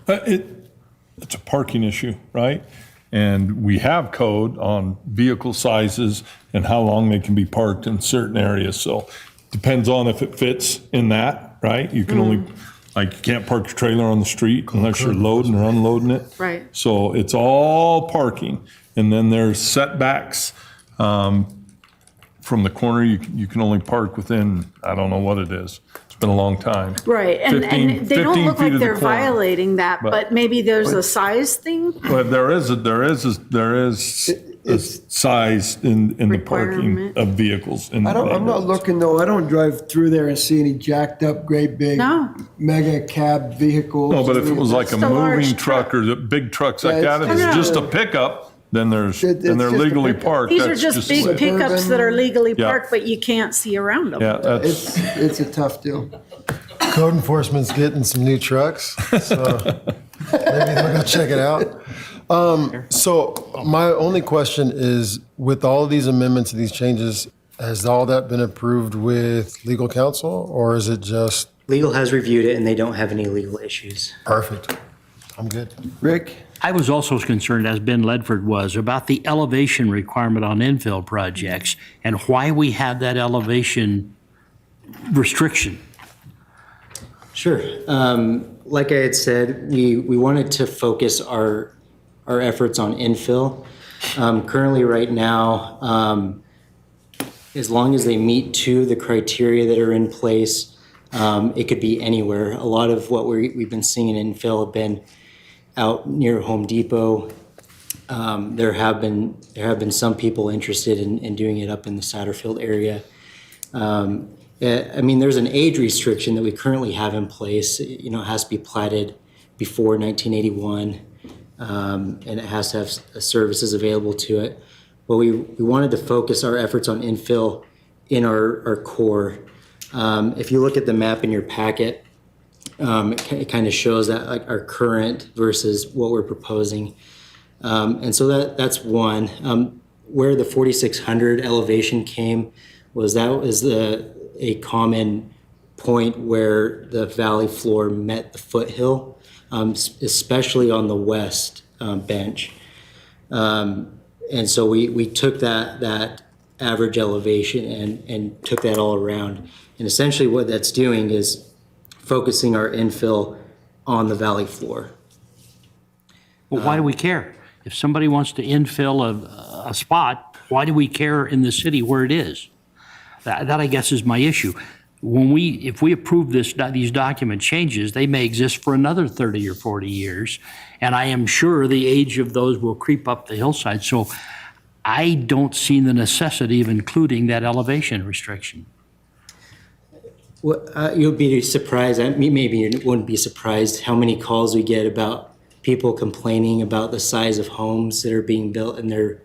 It's a parking issue, right? And we have code on vehicle sizes and how long they can be parked in certain areas. So depends on if it fits in that, right? You can only, you can't park your trailer on the street unless you're loading or unloading it. Right. So it's all parking. And then there's setbacks. From the corner, you can only park within, I don't know what it is. It's been a long time. Right, and they don't 15 look feet like of the they're corner. violating that, but maybe there's a size thing? But there is a size in the parking Requirement. of vehicles. in the I'm not neighborhoods. looking though, I don't drive through there and see any jacked up, great big No. mega cab vehicles. No, but if it was like a Just a large moving truck or the big trucks like Yeah, that, if it's it's just just a- a pickup, then they're just a legally pickup. parked. These are That's just big the way- pickups that are legally Yeah. parked, but you can't see around them. Yeah, that's, It's a tough deal. Code enforcement's getting some new trucks, so maybe they'll go check it out. So my only question is, with all of these amendments and these changes, has all that been approved with legal counsel, or is it just Legal has reviewed it and they don't have any legal issues. perfect? I'm good. Rick? I was also concerned, as Ben Ledford was, about the elevation requirement on infill projects and why we have that elevation restriction. Sure. Like I had said, we wanted to focus our efforts on infill. Currently, right now, as long as they meet the criteria that are in place, it could be anywhere. A lot of what we've been seeing in infill have been out near Home Depot. There have been some people interested in doing it up in the Satterfield area. There's an age restriction that we currently have in place. It has to be platted before 1981, and it has to have services available to it. But we wanted to focus our efforts on infill in our core. If you look at the map in your packet, it kind of shows that our current versus what we're proposing. And so that's one. Where the 4,600 elevation came was a common point where the valley floor met the foothill, especially on the west bench. And so we took that average elevation and took that all around. And essentially what that's doing is focusing our infill on the valley floor. Well, why do we care? If somebody wants to infill a spot, why do we care in the city where it is? That I guess is my issue. If we approve these document changes, they may exist for another 30 or 40 years, and I am sure the age of those will creep up the hillside. So I don't see the necessity of including that elevation restriction. Well, you'll be surprised, maybe you wouldn't be surprised how many calls we get about people complaining about the size of homes that are being built in their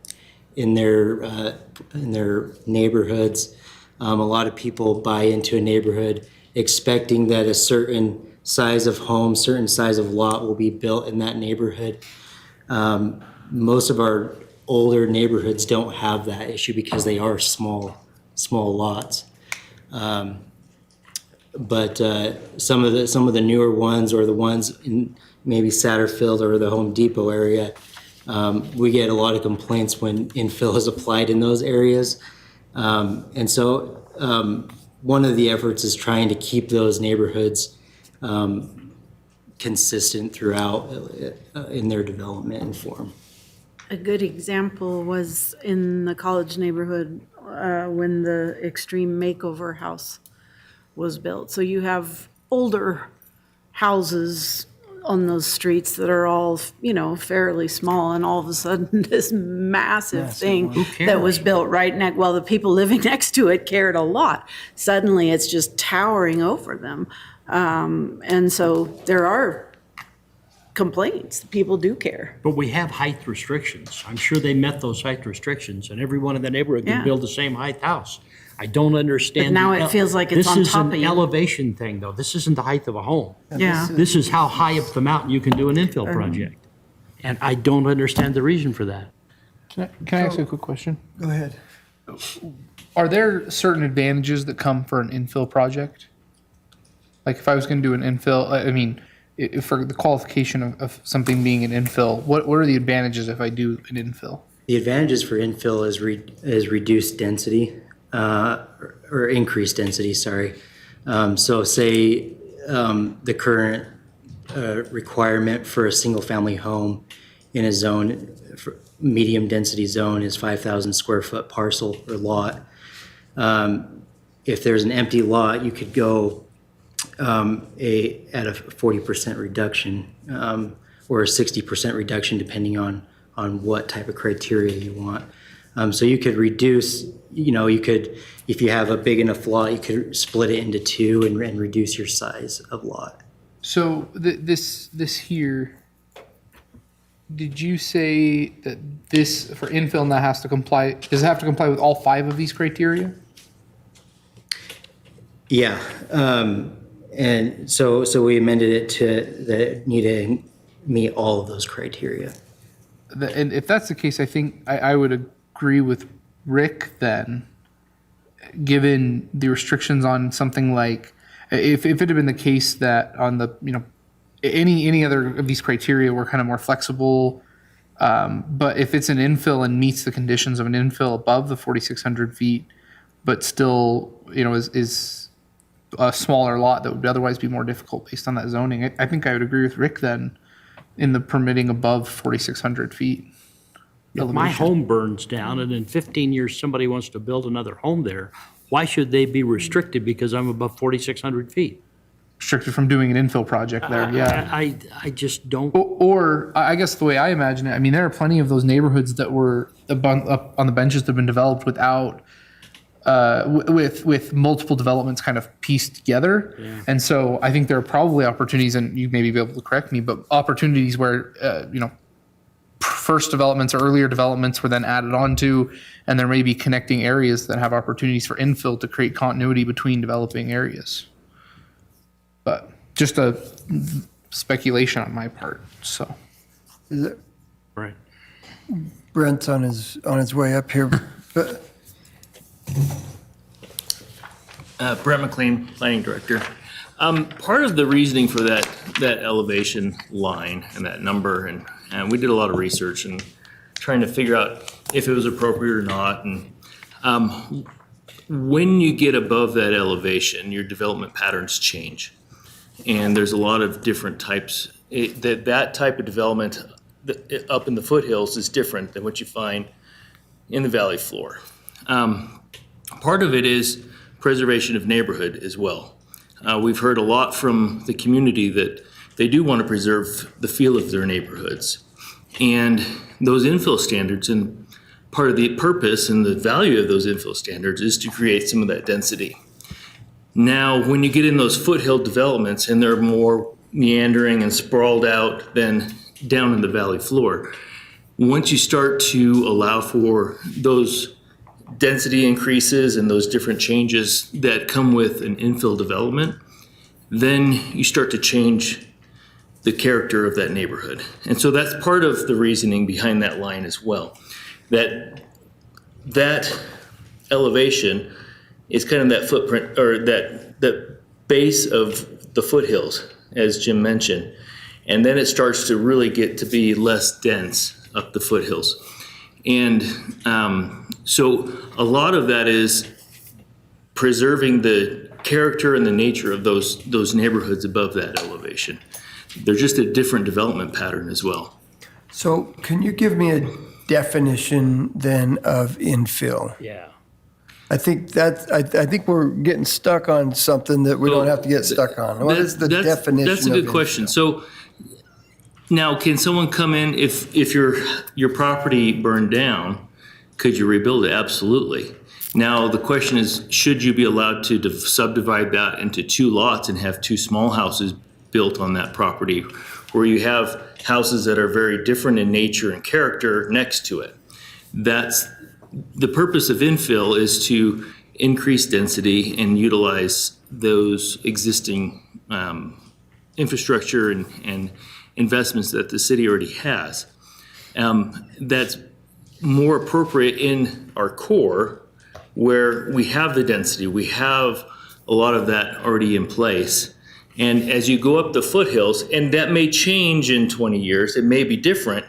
neighborhoods. A lot of people buy into a neighborhood expecting that a certain size of home, certain size of lot will be built in that neighborhood. Most of our older neighborhoods don't have that issue because they are small lots. But some of the newer ones, or the ones in maybe Satterfield or the Home Depot area, we get a lot of complaints when infill is applied in those areas. And so one of the efforts is trying to keep those neighborhoods consistent throughout in their development and form. A good example was in the college neighborhood when the Extreme Makeover house was built. So you have older houses on those streets that are all, fairly small, and all of a sudden this massive thing that was built right next, well, the people living next to it cared a lot. Suddenly it's just towering over them. And so there are complaints. People do care. But we have height restrictions. I'm sure they met those height restrictions, and everyone in the neighborhood can Yeah. build the same height house. I don't understand. But now it feels like it's on top of This is an you. elevation thing, though. This isn't the height of a home. Yeah. This is how high up the mountain you can do an infill project. And I don't understand the reason for that. Can I ask you a quick question? Go ahead. Are there certain advantages that come for an infill project? Like if I was going to do an infill, if for the qualification of something being an infill, what are the advantages if I do an infill? The advantages for infill is reduced density, or increased density, sorry. So say the current requirement for a single-family home in a zone, medium density zone, is 5,000 square foot parcel or lot. If there's an empty lot, you could go at a 40% reduction, or a 60% reduction, depending on what type of criteria you want. So you could reduce, if you have a big enough lot, you could split it into two and reduce your size of lot. So this here, did you say that this for infill now does it have to comply with all 5 of these criteria? Yeah, and so we amended it to that it need to meet all of those criteria. And if that's the case, I think I would agree with Rick then, given the restrictions on something like, if it had been the case that on the, any other of these criteria were kind of more flexible, but if it's an infill and meets the conditions of an infill above the 4,600 feet, but still, is a smaller lot that would otherwise be more difficult based on that zoning, I think I would agree with Rick then in the permitting above 4,600 feet. If my home burns down and in 15 years somebody wants to build another home there, why should they be restricted because I'm above 4,600 feet? Restricted from doing an infill project there, yeah. I just don't. Or I guess the way I imagine it, there are plenty of those neighborhoods that were up on the benches that have been developed without, with multiple developments kind of pieced together. Yeah. And so I think there are probably opportunities, and you may be able to correct me, but opportunities where, first developments or earlier developments were then added onto, and there may be connecting areas that have opportunities for infill to create continuity between developing areas. But just a speculation on my part, so. Is it? Right. Brent's on his way up here, but Brett McLean, Planning Director. Part of the reasoning for that elevation line and that number, and we did a lot of research and trying to figure out if it was appropriate or not. And when you get above that elevation, your development patterns change. And there's a lot of different types. That type of development up in the foothills is different than what you find in the valley floor. Part of it is preservation of neighborhood as well. We've heard a lot from the community that they do want to preserve the feel of their neighborhoods. And those infill standards, and part of the purpose and the value of those infill standards is to create some of that density. Now, when you get in those foothill developments and they're more meandering and sprawled out than down in the valley floor, once you start to allow for those density increases and those different changes that come with an infill development, then you start to change the character of that neighborhood. And so that's part of the reasoning behind that line as well. That elevation is kind of that footprint, or that base of the foothills, as Jim mentioned. And then it starts to really get to be less dense up the foothills. And so a lot of that is preserving the character and the nature of those neighborhoods above that elevation. They're just a different development pattern as well. So can you give me a definition then of infill? Yeah. I think we're getting stuck on something that we don't have to get stuck on. What is the definition? That's a good question. So now, can someone come in, if your property burned down, could you rebuild it? Absolutely. Now, the question is, should you be allowed to subdivide that into 2 lots and have 2 small houses built on that property, where you have houses that are very different in nature and character next to it? That's the purpose of infill, is to increase density and utilize those existing infrastructure and investments that the city already has. That's more appropriate in our core, where we have the density, we have a lot of that already in place. And as you go up the foothills, and that may change in 20 years, it may be different,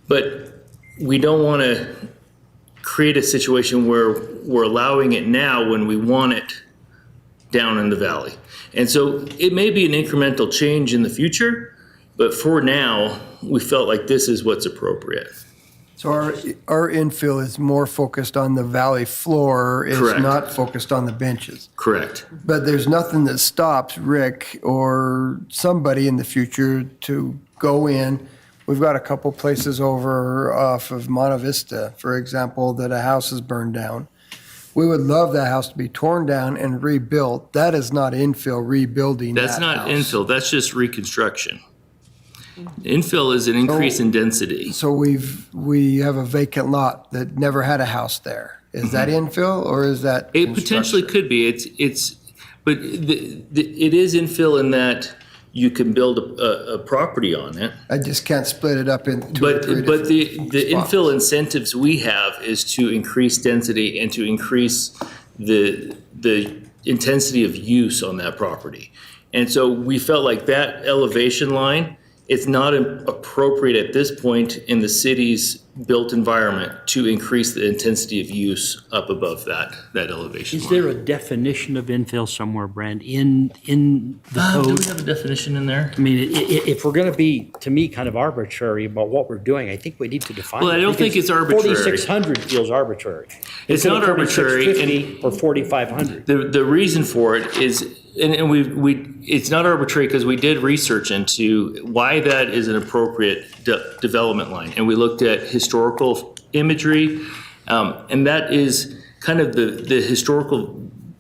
but we don't want to create a situation where we're allowing it now when we want it down in the valley. And so it may be an incremental change in the future, but for now, we felt like this is what's appropriate. So our infill is more focused on the valley floor, it's Correct. not focused on the benches. Correct. But there's nothing that stops Rick or somebody in the future to go in. We've got a couple places over off of Monte Vista, for example, that a house is burned down. We would love that house to be torn down and rebuilt. That is not infill rebuilding that That's not house. infill, that's just reconstruction. Infill is an increase in density. So we have a vacant lot that never had a house there. Is that infill or is that It potentially could be. But it is infill in that you can build a property on it. I just can't split it up into two or three But the different spots. infill incentives we have is to increase density and to increase the intensity of use on that property. And so we felt like that elevation line, it's not appropriate at this point in the city's built environment to increase the intensity of use up above that elevation Is line. there a definition of infill somewhere, Brand, in the code? Do we have a definition in there? I mean, if we're going to be, to me, kind of arbitrary about what we're doing, I think we need to define it. Well, I don't think because it's arbitrary. 4,600 feels arbitrary. It's Instead not of arbitrary, 4,650 or 4,500. The reason for it is, and it's not arbitrary because we did research into why that is an appropriate development line. And we looked at historical imagery, and that is kind of the historical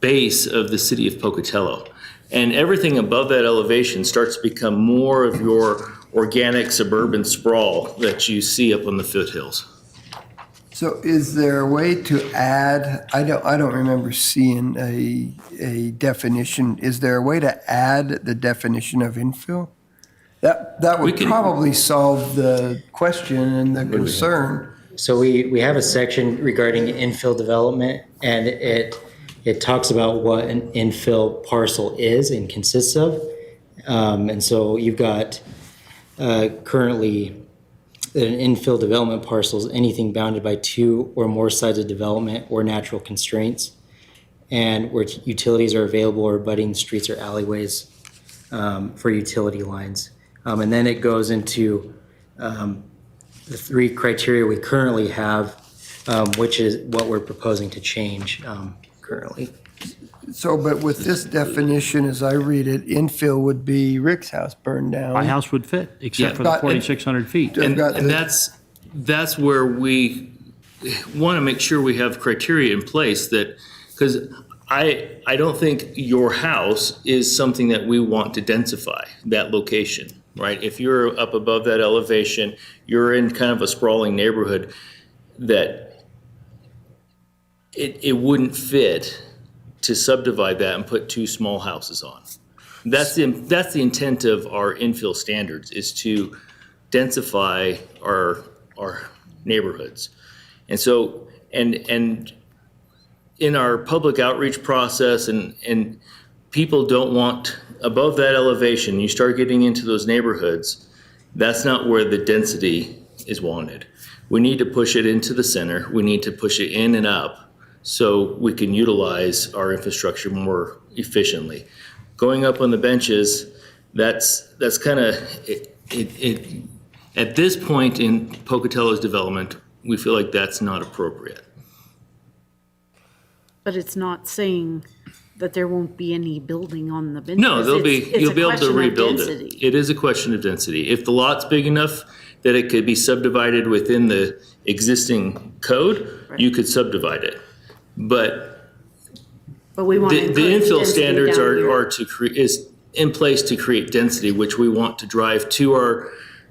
base of the city of Pocatello. And everything above that elevation starts to become more of your organic suburban sprawl that you see up on the foothills. So is there a way to add, I don't remember seeing a definition. Is there a way to add the definition of infill? That would probably solve the question and the concern. So we have a section regarding infill development, and it it talks about what an infill parcel is and consists of. And so you've got currently an infill development parcel is anything bounded by 2 or more sides of development or natural constraints, and where utilities are available or abutting streets or alleyways for utility lines. And then it goes into the 3 criteria we currently have, which is what we're proposing to change currently. So, but with this definition, as I read it, infill would be Rick's house burned down. My house would fit, except for the But- 4,600 feet. I've And got the- that's where we want to make sure we have criteria in place that, because I don't think your house is something that we want to densify, that location, right? If you're up above that elevation, you're in kind of a sprawling neighborhood that it wouldn't fit to subdivide that and put 2 small houses on. That's the intent of our infill standards, is to densify our neighborhoods. And so, and in our public outreach process, and people don't want, above that elevation, you start getting into those neighborhoods, that's not where the density is wanted. We need to push it into the center. We need to push it in and up so we can utilize our infrastructure more efficiently. Going up on the benches, that's kind of, at this point in Pocatello's development, we feel like that's not appropriate. But it's not saying that there won't be any building on the benches. No, there'll be, It's you'll a be able to question of rebuild density. it. It is a question of density. If the lot's big enough that it could be subdivided within the existing code, you could subdivide it. But we want to the encourage infill density standards down here. are is in place to create density, which we want to drive to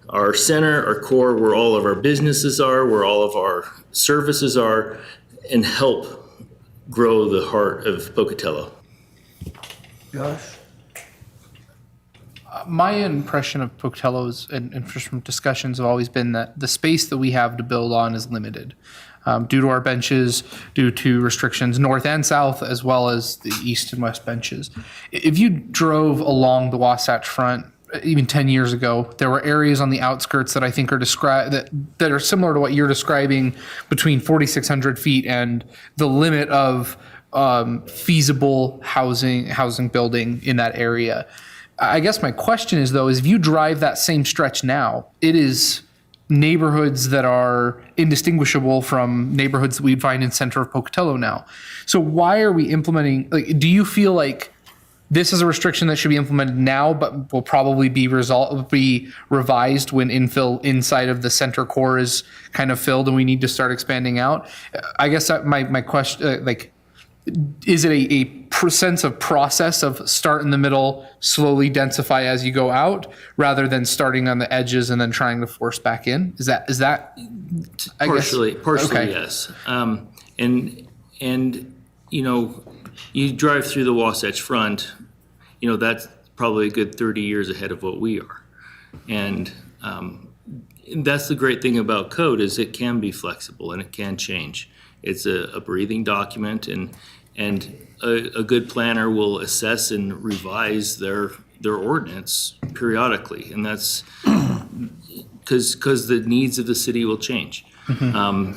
our center, our core, where all of our businesses are, where all of our services are, and help grow the heart of Pocatello. Josh? My impression of Pocatello's, and just from discussions, have always been that the space that we have to build on is limited. Due to our benches, due to restrictions north and south, as well as the east and west benches. If you drove along the Wasatch Front, even 10 years ago, there were areas on the outskirts that I think are that are similar to what you're describing, between 4,600 feet and the limit of feasible housing building in that area. I guess my question is, though, is if you drive that same stretch now, it is neighborhoods that are indistinguishable from neighborhoods that we'd find in center of Pocatello now. So why are we implementing, like, do you feel like this is a restriction that should be implemented now, but will probably be revised when infill inside of the center core is kind of filled and we need to start expanding out? I guess that my question, is it a sense of process of start in the middle, slowly densify as you go out, rather than starting on the edges and then trying to force back in? Is that I Partially, guess? partially, Okay. yes. And you know, you drive through the Wasatch Front, you know, that's probably a good 30 years ahead of what we are. And that's the great thing about code, is it can be flexible and it can change. It's a breathing document, and a good planner will assess and revise their ordinance periodically, and that's because the needs of the city will change.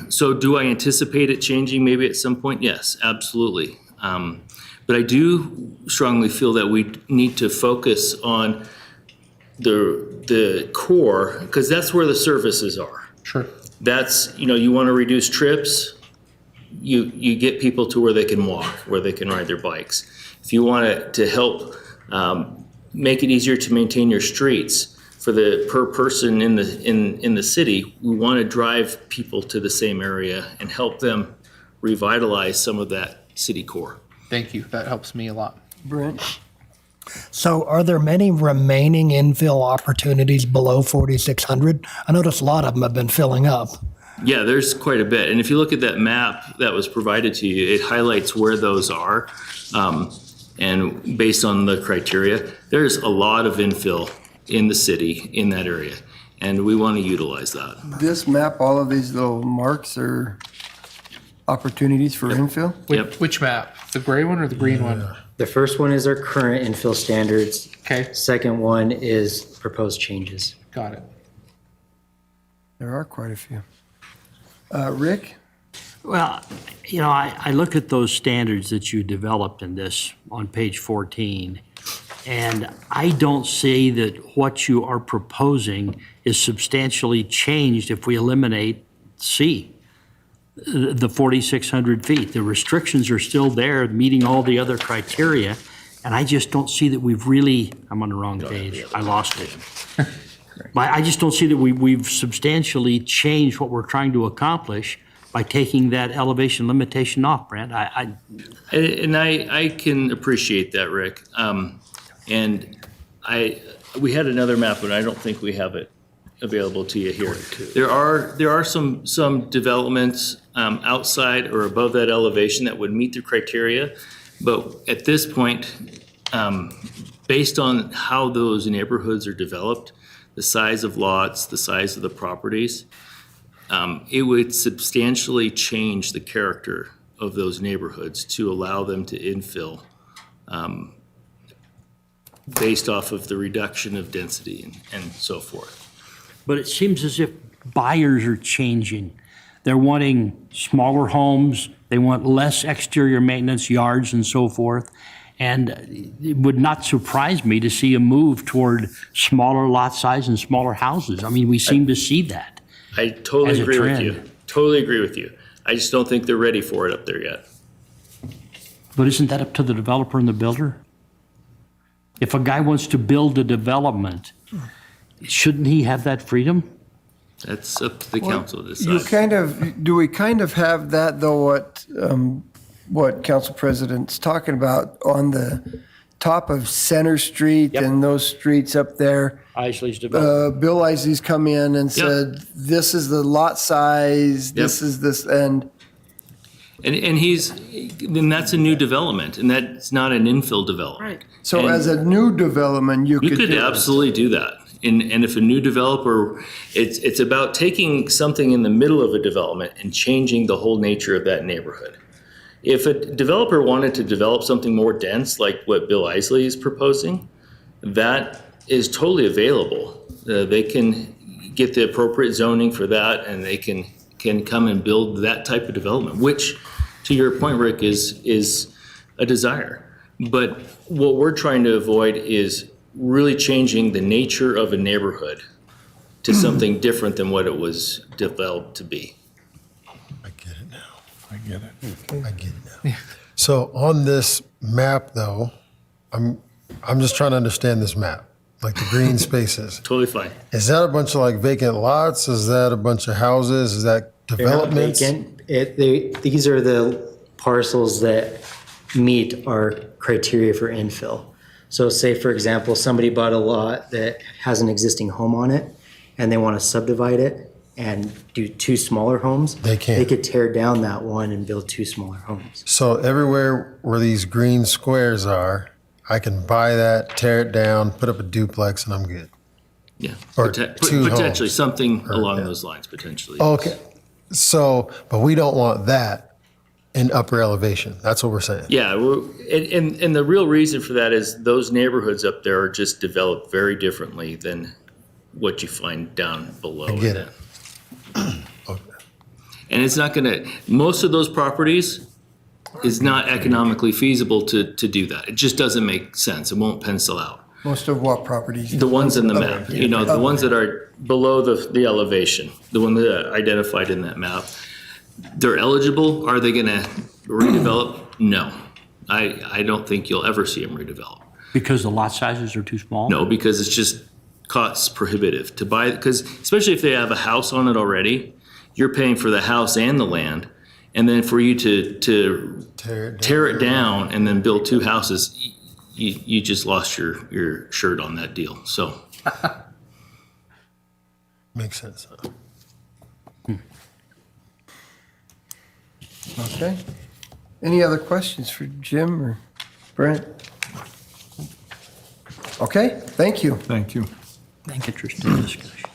So do I anticipate it changing maybe at some point? Yes, absolutely. But I do strongly feel that we need to focus on the core, because that's where the services are. Sure. That's, you know, you want to reduce trips, you get people to where they can walk, where they can ride their bikes. If you want to help make it easier to maintain your streets for the per person in the city, we want to drive people to the same area and help them revitalize some of that city core. Thank you. That helps me a lot. Brent? So are there many remaining infill opportunities below 4,600? I notice a lot of them have been filling up. Yeah, there's quite a bit. And if you look at that map that was provided to you, it highlights where those are. And based on the criteria, there's a lot of infill in the city in that area. And we want to utilize that. This map, all of these little marks are opportunities for infill. Which map? The gray one or the green one? The first one is our current infill standards. Okay, Second one is proposed changes. got it. There are quite a few. Rick? Well, I look at those standards that you developed in this on page 14, and I don't see that what you are proposing is substantially changed if we eliminate C, the 4,600 feet. The restrictions are still there, meeting all the other criteria, and I just don't see that we've really, I'm on the wrong page, I lost it. But I just don't see that we've substantially changed what we're trying to accomplish by taking that elevation limitation off, Brent. I can appreciate that, Rick. We had another map, but I don't think we have it available to you here. There are some developments outside or above that elevation that would meet the criteria, but at this point, based on how those neighborhoods are developed, the size of lots, the size of the properties, it would substantially change the character of those neighborhoods to allow them to infill based off of the reduction of density and so forth. But it seems as if buyers are changing. They're wanting smaller homes, they want less exterior maintenance, yards and so forth. And it would not surprise me to see a move toward smaller lot size and smaller houses. I mean, we seem to see that. I totally As a agree with trend. you. Totally agree with you. I just don't think they're ready for it up there yet. But isn't that up to the developer and the builder? If a guy wants to build a development, shouldn't he have that freedom? That's up to the council to You decide. do we kind of have that though, what Council President's talking about on the top of Center Street and those streets up there? Isley's development. Bill Isley's come in and said, this is the lot size, this is this, and then that's a new development, and that's not an infill development. Right. so And as a new development, you you could could do it. absolutely do that. And if a new developer, it's about taking something in the middle of a development and changing the whole nature of that neighborhood. If a developer wanted to develop something more dense, like what Bill Isley is proposing, that is totally available. They can get the appropriate zoning for that, and they can come and build that type of development, which, to your point, Rick, is a desire. But what we're trying to avoid is really changing the nature of a neighborhood to something different than what it was developed to be. I get it now. I get it now. So on this map, though, I'm just trying to understand this map, like the green spaces. Totally fine. Is that a bunch of like vacant lots? Is that a bunch of houses? Is that They're not developments? vacant. These are the parcels that meet our criteria for infill. So say, for example, somebody bought a lot that has an existing home on it, and they want to subdivide it and do two smaller homes. They can. They could tear down that one and build two smaller homes. So everywhere where these green squares are, I can buy that, tear it down, put up a duplex, and I'm good. Yeah. Or Potentially two homes. something along those lines, potentially. Okay. So, but we don't want that in upper elevation. That's what we're saying. Yeah, and the real reason for that is those neighborhoods up there are just developed very differently than what you find down below. I get it. And it's not gonna, most of those properties is not economically feasible to do that. It just doesn't make sense. It won't pencil out. Most of what properties? The ones in the map, the ones that are below the elevation, the one that are identified in that map. They're eligible. Are they gonna redevelop? No. I don't think you'll ever see them redevelop. Because the lot sizes are too small? No, because it's just cost prohibitive to buy, because especially if they have a house on it already, you're paying for the house and the land. And then for you to tear it down and then build two houses, you just lost your shirt on that deal, so. Makes sense. Okay. Any other questions for Jim or Brent? Okay, thank you. Thank you. Interesting discussion.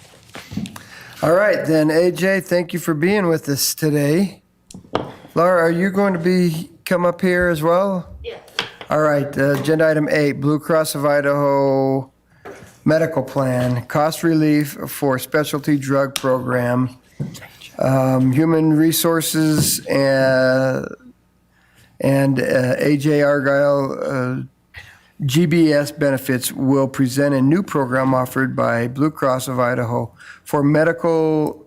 All right, then, AJ, thank you for being with us today. Laura, are you going to come up here as well? Yeah. All right, agenda item 8, Blue Cross of Idaho Medical Plan, cost relief for specialty drug program. Human Resources and AJ Argyle GBS Benefits will present a new program offered by Blue Cross of Idaho for medical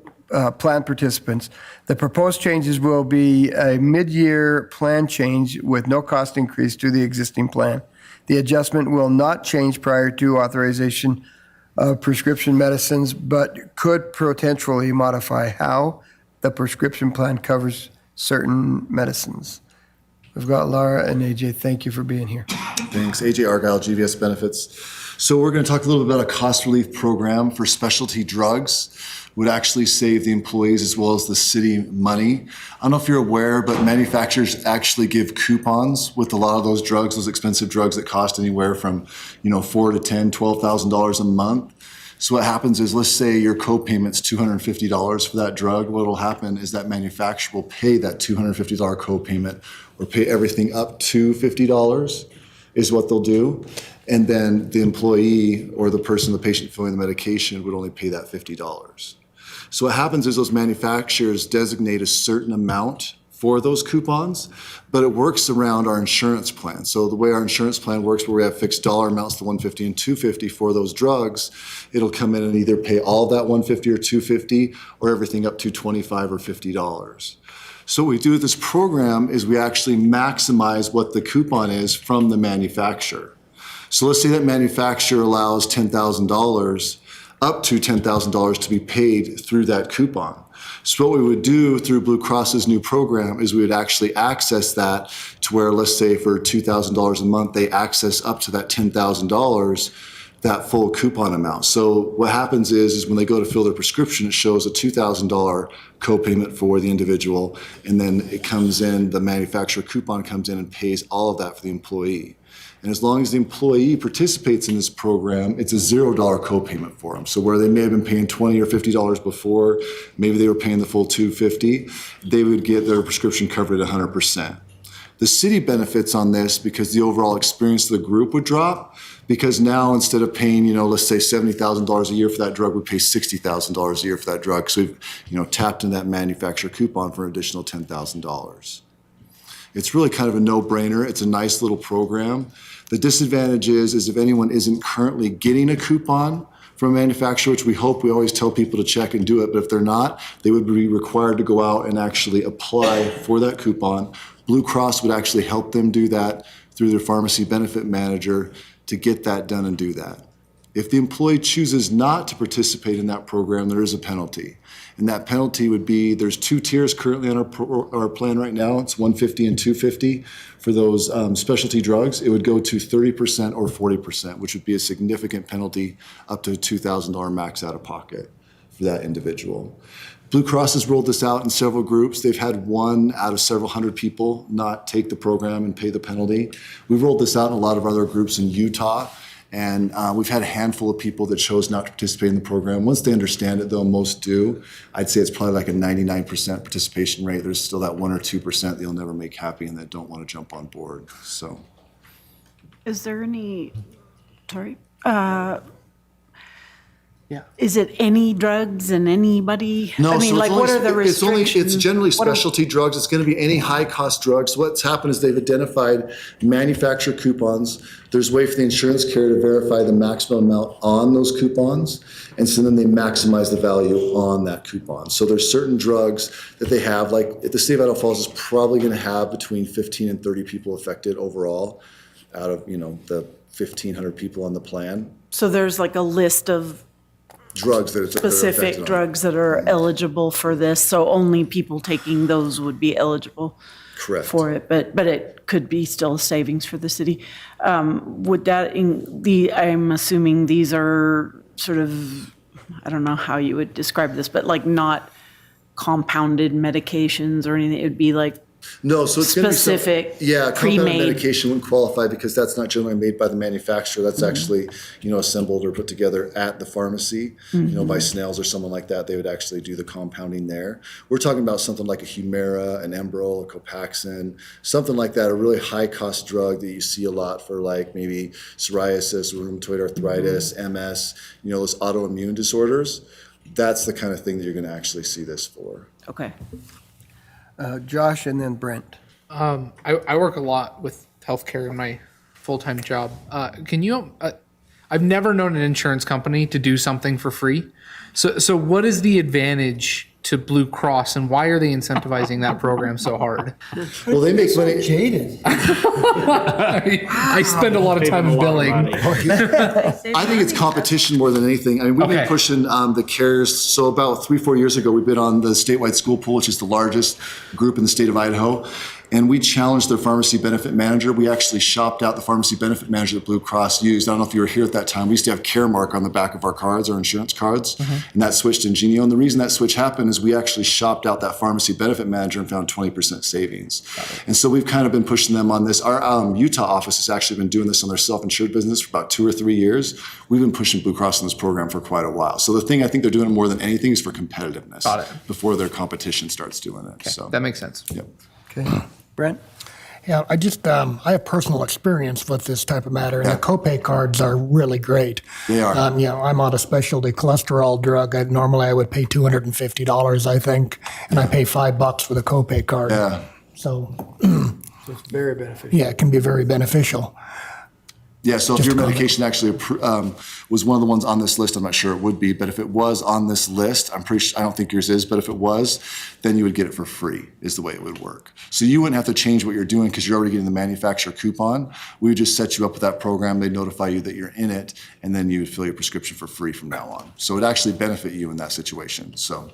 plan participants. The proposed changes will be a mid-year plan change with no cost increase to the existing plan. The adjustment will not change prior to authorization of prescription medicines, but could potentially modify how the prescription plan covers certain medicines. We've got Laura and AJ. Thank you for being here. Thanks. AJ Argyle, GVS Benefits. So we're going to talk a little bit about a cost relief program for specialty drugs. Would actually save the employees as well as the city money. I don't know if you're aware, but manufacturers actually give coupons with a lot of those drugs, those expensive drugs that cost anywhere from, $4,000 to $10,000, $12,000 a month. So what happens is, let's say your co-payment's $250 for that drug. What will happen is that manufacturer will pay that $250 co-payment or pay everything up to $50 is what they'll do. And then the employee or the patient filling the medication would only pay that $50. So what happens is those manufacturers designate a certain amount for those coupons, but it works around our insurance plan. So the way our insurance plan works, where we have fixed dollar amounts to $150 and $250 for those drugs, it'll come in and either pay all that $150 or $250 or everything up to $25 or $50. So what we do with this program is we actually maximize what the coupon is from the manufacturer. So let's say that manufacturer allows $10,000, up to $10,000 to be paid through that coupon. So what we would do through Blue Cross's new program is we would actually access that to where, let's say for $2,000 a month, they access up to that $10,000, that full coupon amount. So what happens is when they go to fill their prescription, it shows a $2,000 copayment for the individual, and then it comes in, the manufacturer coupon comes in and pays all of that for the employee. And as long as the employee participates in this program, it's a $0 copayment for them. So where they may have been paying $20 or $50 before, maybe they were paying the full $250, they would get their prescription covered at 100%. The city benefits on this because the overall experience of the group would drop, because now instead of paying, let's say $70,000 a year for that drug, we pay $60,000 a year for that drug. So we've, tapped in that manufacturer coupon for an additional $10,000. It's really kind of a no-brainer. It's a nice little program. The disadvantage is if anyone isn't currently getting a coupon from a manufacturer, which we always tell people to check and do it, but if they're not, they would be required to go out and actually apply for that coupon. Blue Cross would actually help them do that through their pharmacy benefit manager to get that done and do that. If the employee chooses not to participate in that program, there is a penalty. And that penalty would be, there's 2 tiers currently on our plan right now. It's $150 and $250 for those specialty drugs. It would go to 30% or 40%, which would be a significant penalty, up to a $2,000 max out of pocket for that individual. Blue Cross has rolled this out in several groups. They've had 1 out of several hundred people not take the program and pay the penalty. We've rolled this out in a lot of other groups in Utah. And we've had a handful of people that chose not to participate in the program. Once they understand it, though, most do. I'd say it's probably like a 99% participation rate. There's still that 1 or 2% they'll never make happy and that don't want to jump on board. So, Is there any, sorry? Yeah. Is it any drugs and anybody? no, I mean, so like, what are the restrictions? it's generally What are- specialty drugs. It's going to be any high-cost drugs. What's happened is they've identified manufacturer coupons. There's a way for the insurance carrier to verify the maximum amount on those coupons, and so then they maximize the value on that coupon. So there's certain drugs that they have, like the state of Idaho Falls is probably going to have between 15 and 30 people affected overall out of, the 1,500 people on the plan. So there's like a list of Drugs that are affected specific on. drugs that are eligible for this, so only people taking those would be eligible Correct. for it, but it could be still a savings for the city. Would that, I'm assuming these are sort of, I don't know how you would describe this, but like not compounded medications or anything, it'd be like No, so it's going to be specific, yeah, compounded pre-made. medication wouldn't qualify because that's not generally made by the manufacturer. That's actually, assembled or put together at the pharmacy, by Snails or someone like that. They would actually do the compounding there. We're talking about something like a Humira, an Enbrel, a Copaxone, something like that, a really high cost drug that you see a lot for like maybe psoriasis, rheumatoid arthritis, MS, those autoimmune disorders. That's the kind of thing that you're going to actually see this for. Okay. Josh and then Brent. I work a lot with healthcare in my full-time job. I've never known an insurance company to do something for free. So what is the advantage to Blue Cross and why are they incentivizing that program so hard? Well, they make money. Jaded. I spend a lot of time billing. I think it's competition more than anything. I mean, we've been Okay. pushing the carriers. So about 3-4 years ago, we've been on the statewide school pool, which is the largest group in the state of Idaho. And we challenged their pharmacy benefit manager. We actually shopped out the pharmacy benefit manager that Blue Cross used. I don't know if you were here at that time. We used to have Caremark on the back of our cards, our insurance cards, and that switched to Ingenio. And the reason that switch happened is we actually shopped out that pharmacy benefit manager and found 20% savings. And so we've kind of been pushing them on this. Our Utah office has actually been doing this on their self-insured business for about 2 or 3 years. We've been pushing Blue Cross in this program for quite a while. So the thing I think they're doing it more than anything is for competitiveness. Got it. Before their competition starts doing it. Okay, So that makes sense. Yep. Okay. Brent? Yeah, I have personal experience with this type of matter, and the copay cards are really great. They are. I'm on a specialty cholesterol drug. Normally I would pay $250, I think, and I pay $5 for the copay card. Yeah. So, It's very beneficial. yeah, it can be very beneficial. Yeah, so if Just your comment. medication actually was one of the ones on this list, I'm not sure it would be, but if it was on this list, I'm pretty sure, I don't think yours is, but if it was, then you would get it for free, is the way it would work. So you wouldn't have to change what you're doing because you're already getting the manufacturer coupon. We would just set you up with that program, they'd notify you that you're in it, and then you would fill your prescription for free from now on. So it'd actually benefit you in that situation, so.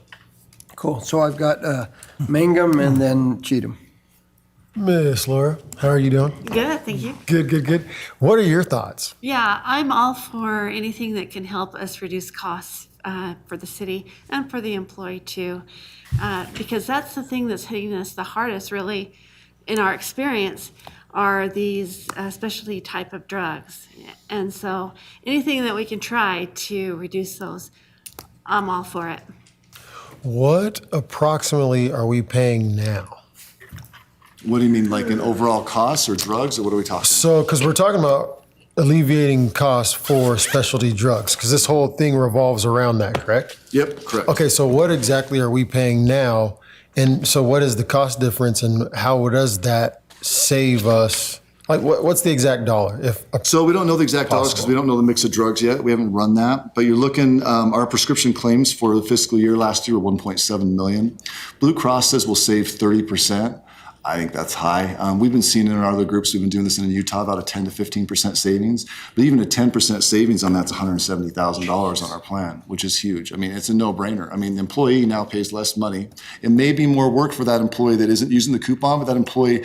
Cool. So I've got Mangum and then Cheatham. Miss Laura, how are you doing? Good, thank you. Good. What are your thoughts? Yeah, I'm all for anything that can help us reduce costs for the city and for the employee too, because that's the thing that's hitting us the hardest, really, in our experience, are these specialty type of drugs. And so anything that we can try to reduce those, I'm all for it. What approximately are we paying now? What do you mean, like in overall costs or drugs, or what are we talking? So, because we're talking about alleviating costs for specialty drugs, because this whole thing revolves around that, correct? Yep, correct. Okay, so what exactly are we paying now? And so what is the cost difference and how does that save us? Like, what's the exact dollar? So we don't know the exact dollars because we don't know the mix of drugs yet. We haven't run that. But you're looking, our prescription claims for the fiscal year last year were 1.7 million. Blue Cross says we'll save 30%. I think that's high. We've been seeing it in our other groups. We've been doing this in Utah, about a 10 to 15% savings. But even a 10% savings on that's $170,000 on our plan, which is huge. I mean, it's a no-brainer. I mean, the employee now pays less money. It may be more work for that employee that isn't using the coupon, but that employee,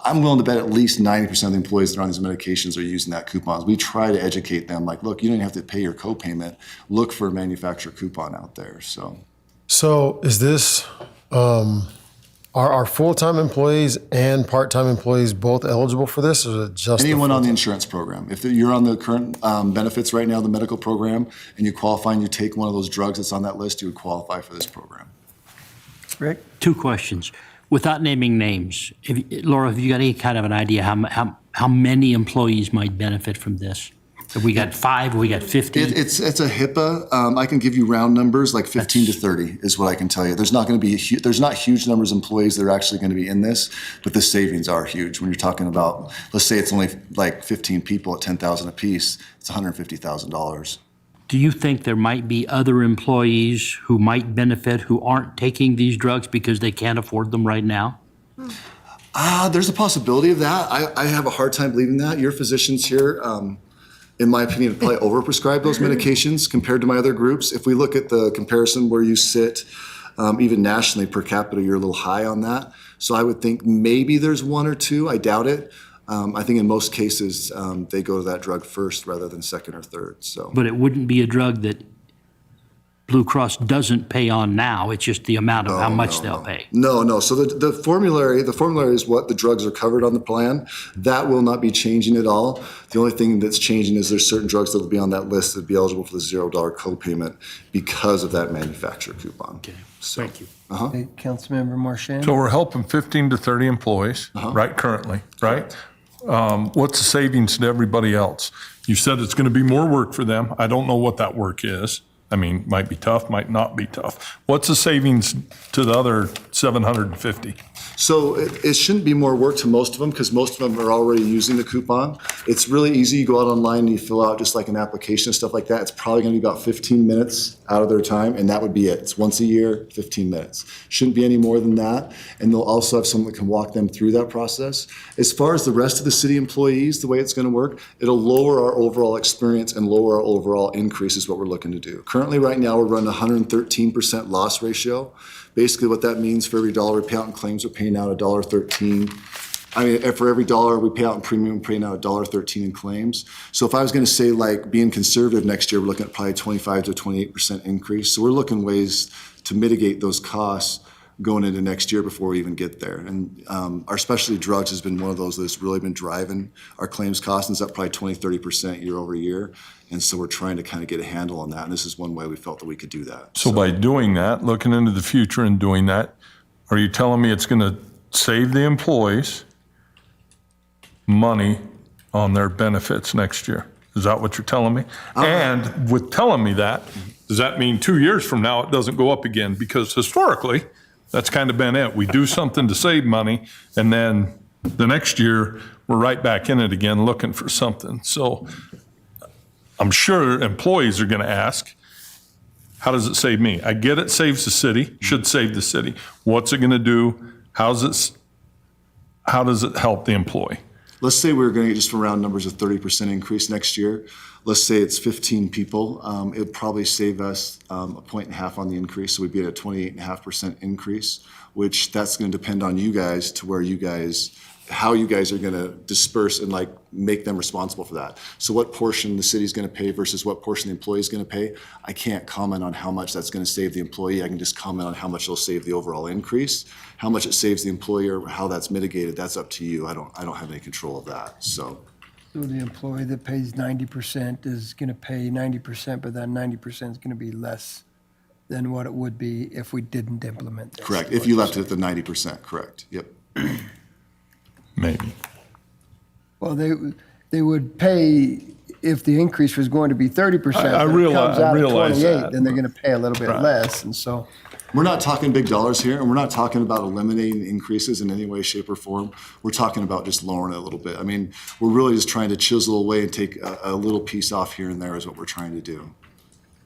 I'm willing to bet at least 90% of the employees that are on these medications are using that coupons. We try to educate them, like, look, you don't even have to pay your co-payment. Look for a manufacturer coupon out there. So is this, are our full-time employees and part-time employees both eligible for this, or is it just anyone on the insurance program? If you're on the current benefits right now, the medical program, and you qualify and you take one of those drugs that's on that list, you would qualify for this program. Rick? 2 questions. Without naming names, Laura, have you got any kind of an idea how many employees might benefit from this? Have we got 5? Have we got 50? It's a HIPAA. I can give you round numbers, like 15 to 30 is what I can tell you. There's not going to be there's not huge numbers of employees that are actually going to be in this, but the savings are huge. When you're talking about, let's say it's only like 15 people at $10,000 a piece, it's $150,000. Do you think there might be other employees who might benefit who aren't taking these drugs because they can't afford them right now? There's a possibility of that. I have a hard time believing that. Your physicians here, in my opinion, probably overprescribe those medications compared to my other groups. If we look at the comparison where you sit, even nationally per capita, you're a little high on that. So I would think maybe there's 1 or 2. I doubt it. I think in most cases, they go to that drug first rather than second or third. So, But it wouldn't be a drug that Blue Cross doesn't pay on now. It's just the amount of how much they'll pay. No. So the formulary is what the drugs are covered on the plan. That will not be changing at all. The only thing that's changing is there's certain drugs that will be on that list that will be eligible for the $0 copayment because of that manufacturer coupon. Okay, so, thank you. Okay, Councilmember Marchand? So we're helping 15 to 30 employees, right, currently, right? What's the savings to everybody else? You said it's going to be more work for them. I don't know what that work is. I mean, might be tough, might not be tough. What's the savings to the other 750? So it shouldn't be more work to most of them because most of them are already using the coupon. It's really easy. You go out online and you fill out just like an application and stuff like that. It's probably going to be about 15 minutes out of their time, and that would be it. It's once a year, 15 minutes. Shouldn't be any more than that. And they'll also have someone that can walk them through that process. As far as the rest of the city employees, the way it's going to work, it'll lower our overall experience and lower our overall increase is what we're looking to do. Currently, right now, we're running 113% loss ratio. Basically, what that means for every dollar we pay out in claims, we're paying out $1.13. I mean, for every dollar we pay out in premium, we're paying out $1.13 in claims. So if I was going to say, like, being conservative next year, we're looking at probably 25 to 28% increase. So we're looking ways to mitigate those costs going into next year before we even get there. And our specialty drugs has been one of those that's really been driving our claims costs, and it's up probably 20, 30% year over year. And so we're trying to kind of get a handle on that. And this is one way we felt that we could do that. So by doing that, looking into the future and doing that, are you telling me it's going to save the employees money on their benefits next year? Is that what you're telling me? And with telling me that, does that mean 2 years from now it doesn't go up again? Because historically, that's kind of been it. We do something to save money, and then the next year, we're right back in it again looking for something. So I'm sure employees are going to ask, how does it save me? I get it saves the city, should save the city. What's it going to do? How does it help the employee? Let's say we're going to get just from round numbers a 30% increase next year. Let's say it's 15 people. It would probably save us 1.5 points on the increase. So we'd be at a 28.5% increase, which that's going to depend on you guys to where you guys, how you guys are going to disperse and like make them responsible for that. So what portion the city's going to pay versus what portion the employee is going to pay, I can't comment on how much that's going to save the employee. I can just comment on how much it'll save the overall increase. How much it saves the employer, how that's mitigated, that's up to you. I don't have any control of that. So the employee that pays 90% is going to pay 90%, but that 90% is going to be less than what it would be if we didn't implement this. Correct. If you left it at the 90%, correct. Yep. Maybe. Well, they would pay, if the increase was going to be 30%, I but it realize- comes out I at realize 28, that, then they're going to pay a little bit Right. less, and so. We're not talking big dollars here, and we're not talking about eliminating increases in any way, shape, or form. We're talking about just lowering it a little bit. I mean, we're really just trying to chisel away and take a little piece off here and there is what we're trying to do.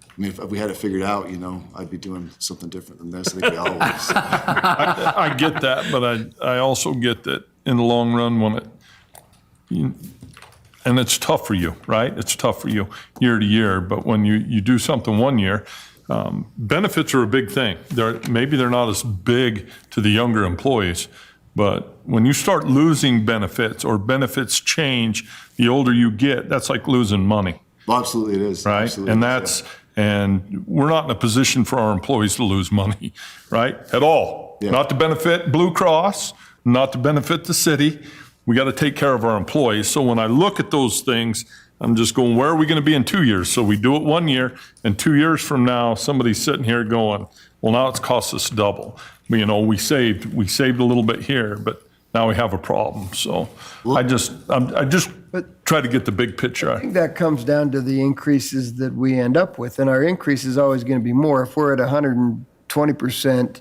I mean, if we had it figured out, you know, I'd be doing something different than this. I think we always. I get that, but I also get that in the long run and it's tough for you, right? It's tough for you year to year, but when you do something one year, benefits are a big thing. Maybe they're not as big to the younger employees, but when you start losing benefits or benefits change, the older you get, that's like losing money. Well, absolutely it is. Right? Absolutely And it is, and we're not in a position for our employees to lose money, right? At all. Yeah. Not to benefit Blue Cross, not to benefit the city. We got to take care of our employees. So when I look at those things, I'm just going, where are we going to be in 2 years? So we do it 1 year, and 2 years from now, somebody's sitting here going, well, now it's cost us double. You know, we saved a little bit here, but now we have a problem. So I just try to get the big picture. I think that comes down to the increases that we end up with, and our increase is always going to be more. If we're at 120%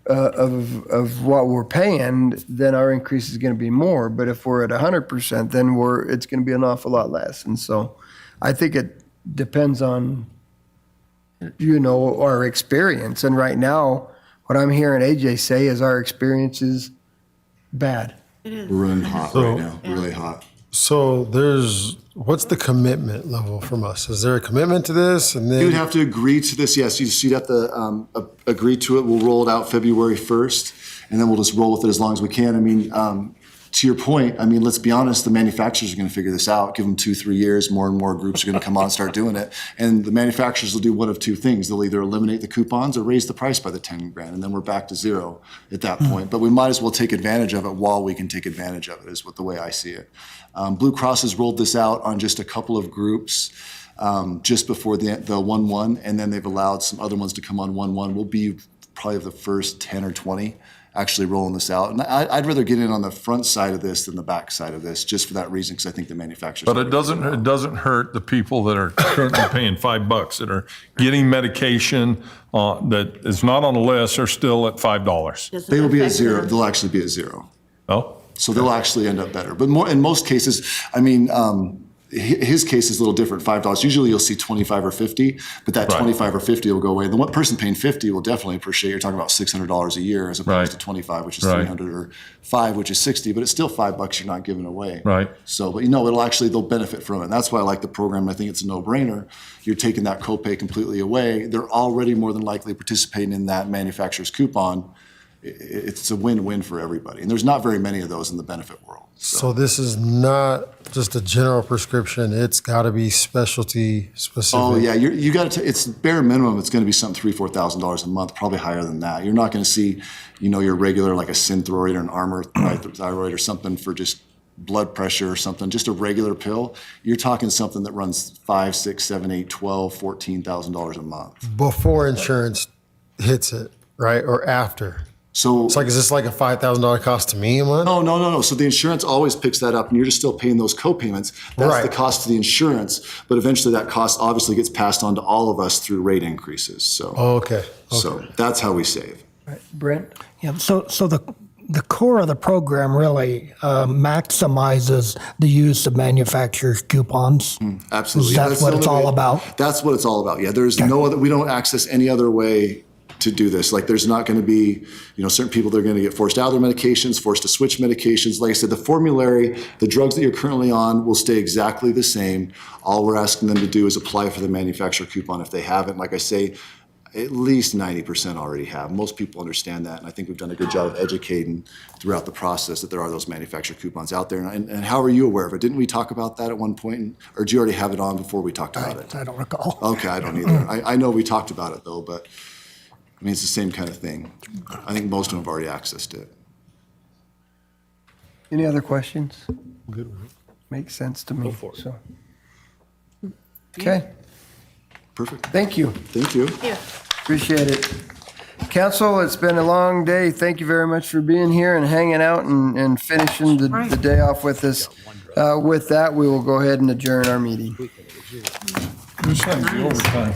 of what we're paying, then our increase is going to be more. But if we're at 100%, then it's going to be an awful lot less. And so I think it depends on, you know, our experience. And right now, what I'm hearing AJ say is our experience is bad. We're running hot right now, really hot. So what's the commitment level from us? Is there a commitment to this? And then You would have to agree to this, yes. You'd have to agree to it. We'll roll it out February 1st, and then we'll just roll with it as long as we can. I mean, to your point, I mean, let's be honest, the manufacturers are going to figure this out. Give them 2-3 years, more and more groups are going to come on and start doing it. And the manufacturers will do one of two things. They'll either eliminate the coupons or raise the price by the 10 grand, and then we're back to zero at that point. But we might as well take advantage of it while we can take advantage of it, is what the way I see it. Blue Cross has rolled this out on just a couple of groups just before the 1/1, and then they've allowed some other ones to come on 1/1. We'll be probably the first 10 or 20 actually rolling this out. And I'd rather get in on the front side of this than the back side of this, just for that reason, because I think the manufacturers. But it doesn't hurt the people that are currently paying $5, that are getting medication that is not on the list, are still at $5. They will be at zero. They'll actually be at zero. Oh? So they'll actually end up better. But in most cases, I mean, his case is a little different, $5. Usually you'll see 25 or 50, but that 25 or 50 will go away. The one person paying 50 will definitely appreciate. You're talking about $600 a year as opposed to 25, which is 300, or 5, which is 60, but it's still $5 you're not giving away. Right. So, but they'll benefit from it. And that's why I like the program. I think it's a no-brainer. You're taking that copay completely away. They're already more than likely participating in that manufacturer's coupon. It's a win-win for everybody. And there's not very many of those in the benefit world. So this is not just a general prescription, it's got to be specialty specific. Oh yeah, you got to. It's bare minimum. It's going to be something $3,000-$4,000 a month, probably higher than that. You're not going to see, your regular like a Synthroid or an Armour thyroid or something for just blood pressure or something. Just a regular pill. You're talking something that runs $5,000, $6,000, $7,000, $8,000, $12,000, $14,000 a month Before insurance hits it, right, or after? So it's like, is this like a $5,000 cost to me a month? No. So the insurance always picks that up, and you're just still paying those co-payments. That's the cost to the insurance, but eventually that cost obviously gets passed on to all of us through rate increases. So okay. So that's how we save. Right. Brent? Yeah, so the core of the program really maximizes the use of manufacturers' coupons. Absolutely. That's what it's all about. That's what it's all about. Yeah, there's no other. We don't access any other way to do this. Like there's not going to be, certain people that are going to get forced out of their medications, forced to switch medications. Like I said, the formulary, the drugs that you're currently on will stay exactly the same. All we're asking them to do is apply for the manufacturer coupon if they haven't. Like I say, at least 90% already have. Most people understand that, and I think we've done a good job of educating throughout the process that there are those manufacturer coupons out there. And how are you aware of it? Didn't we talk about that at one point? Or did you already have it on before we talked about it? I don't recall. Okay, I don't either. I know we talked about it though, but I mean, it's the same kind of thing. I think most of them have already accessed it. Any other questions? Good. Makes sense to me. So. Okay. Perfect. Thank you. Thank you. Appreciate it. Council, it's been a long day. Thank you very much for being here and hanging out and finishing the day off with us. With that, we will go ahead and adjourn our meeting. Who's saying the overtime?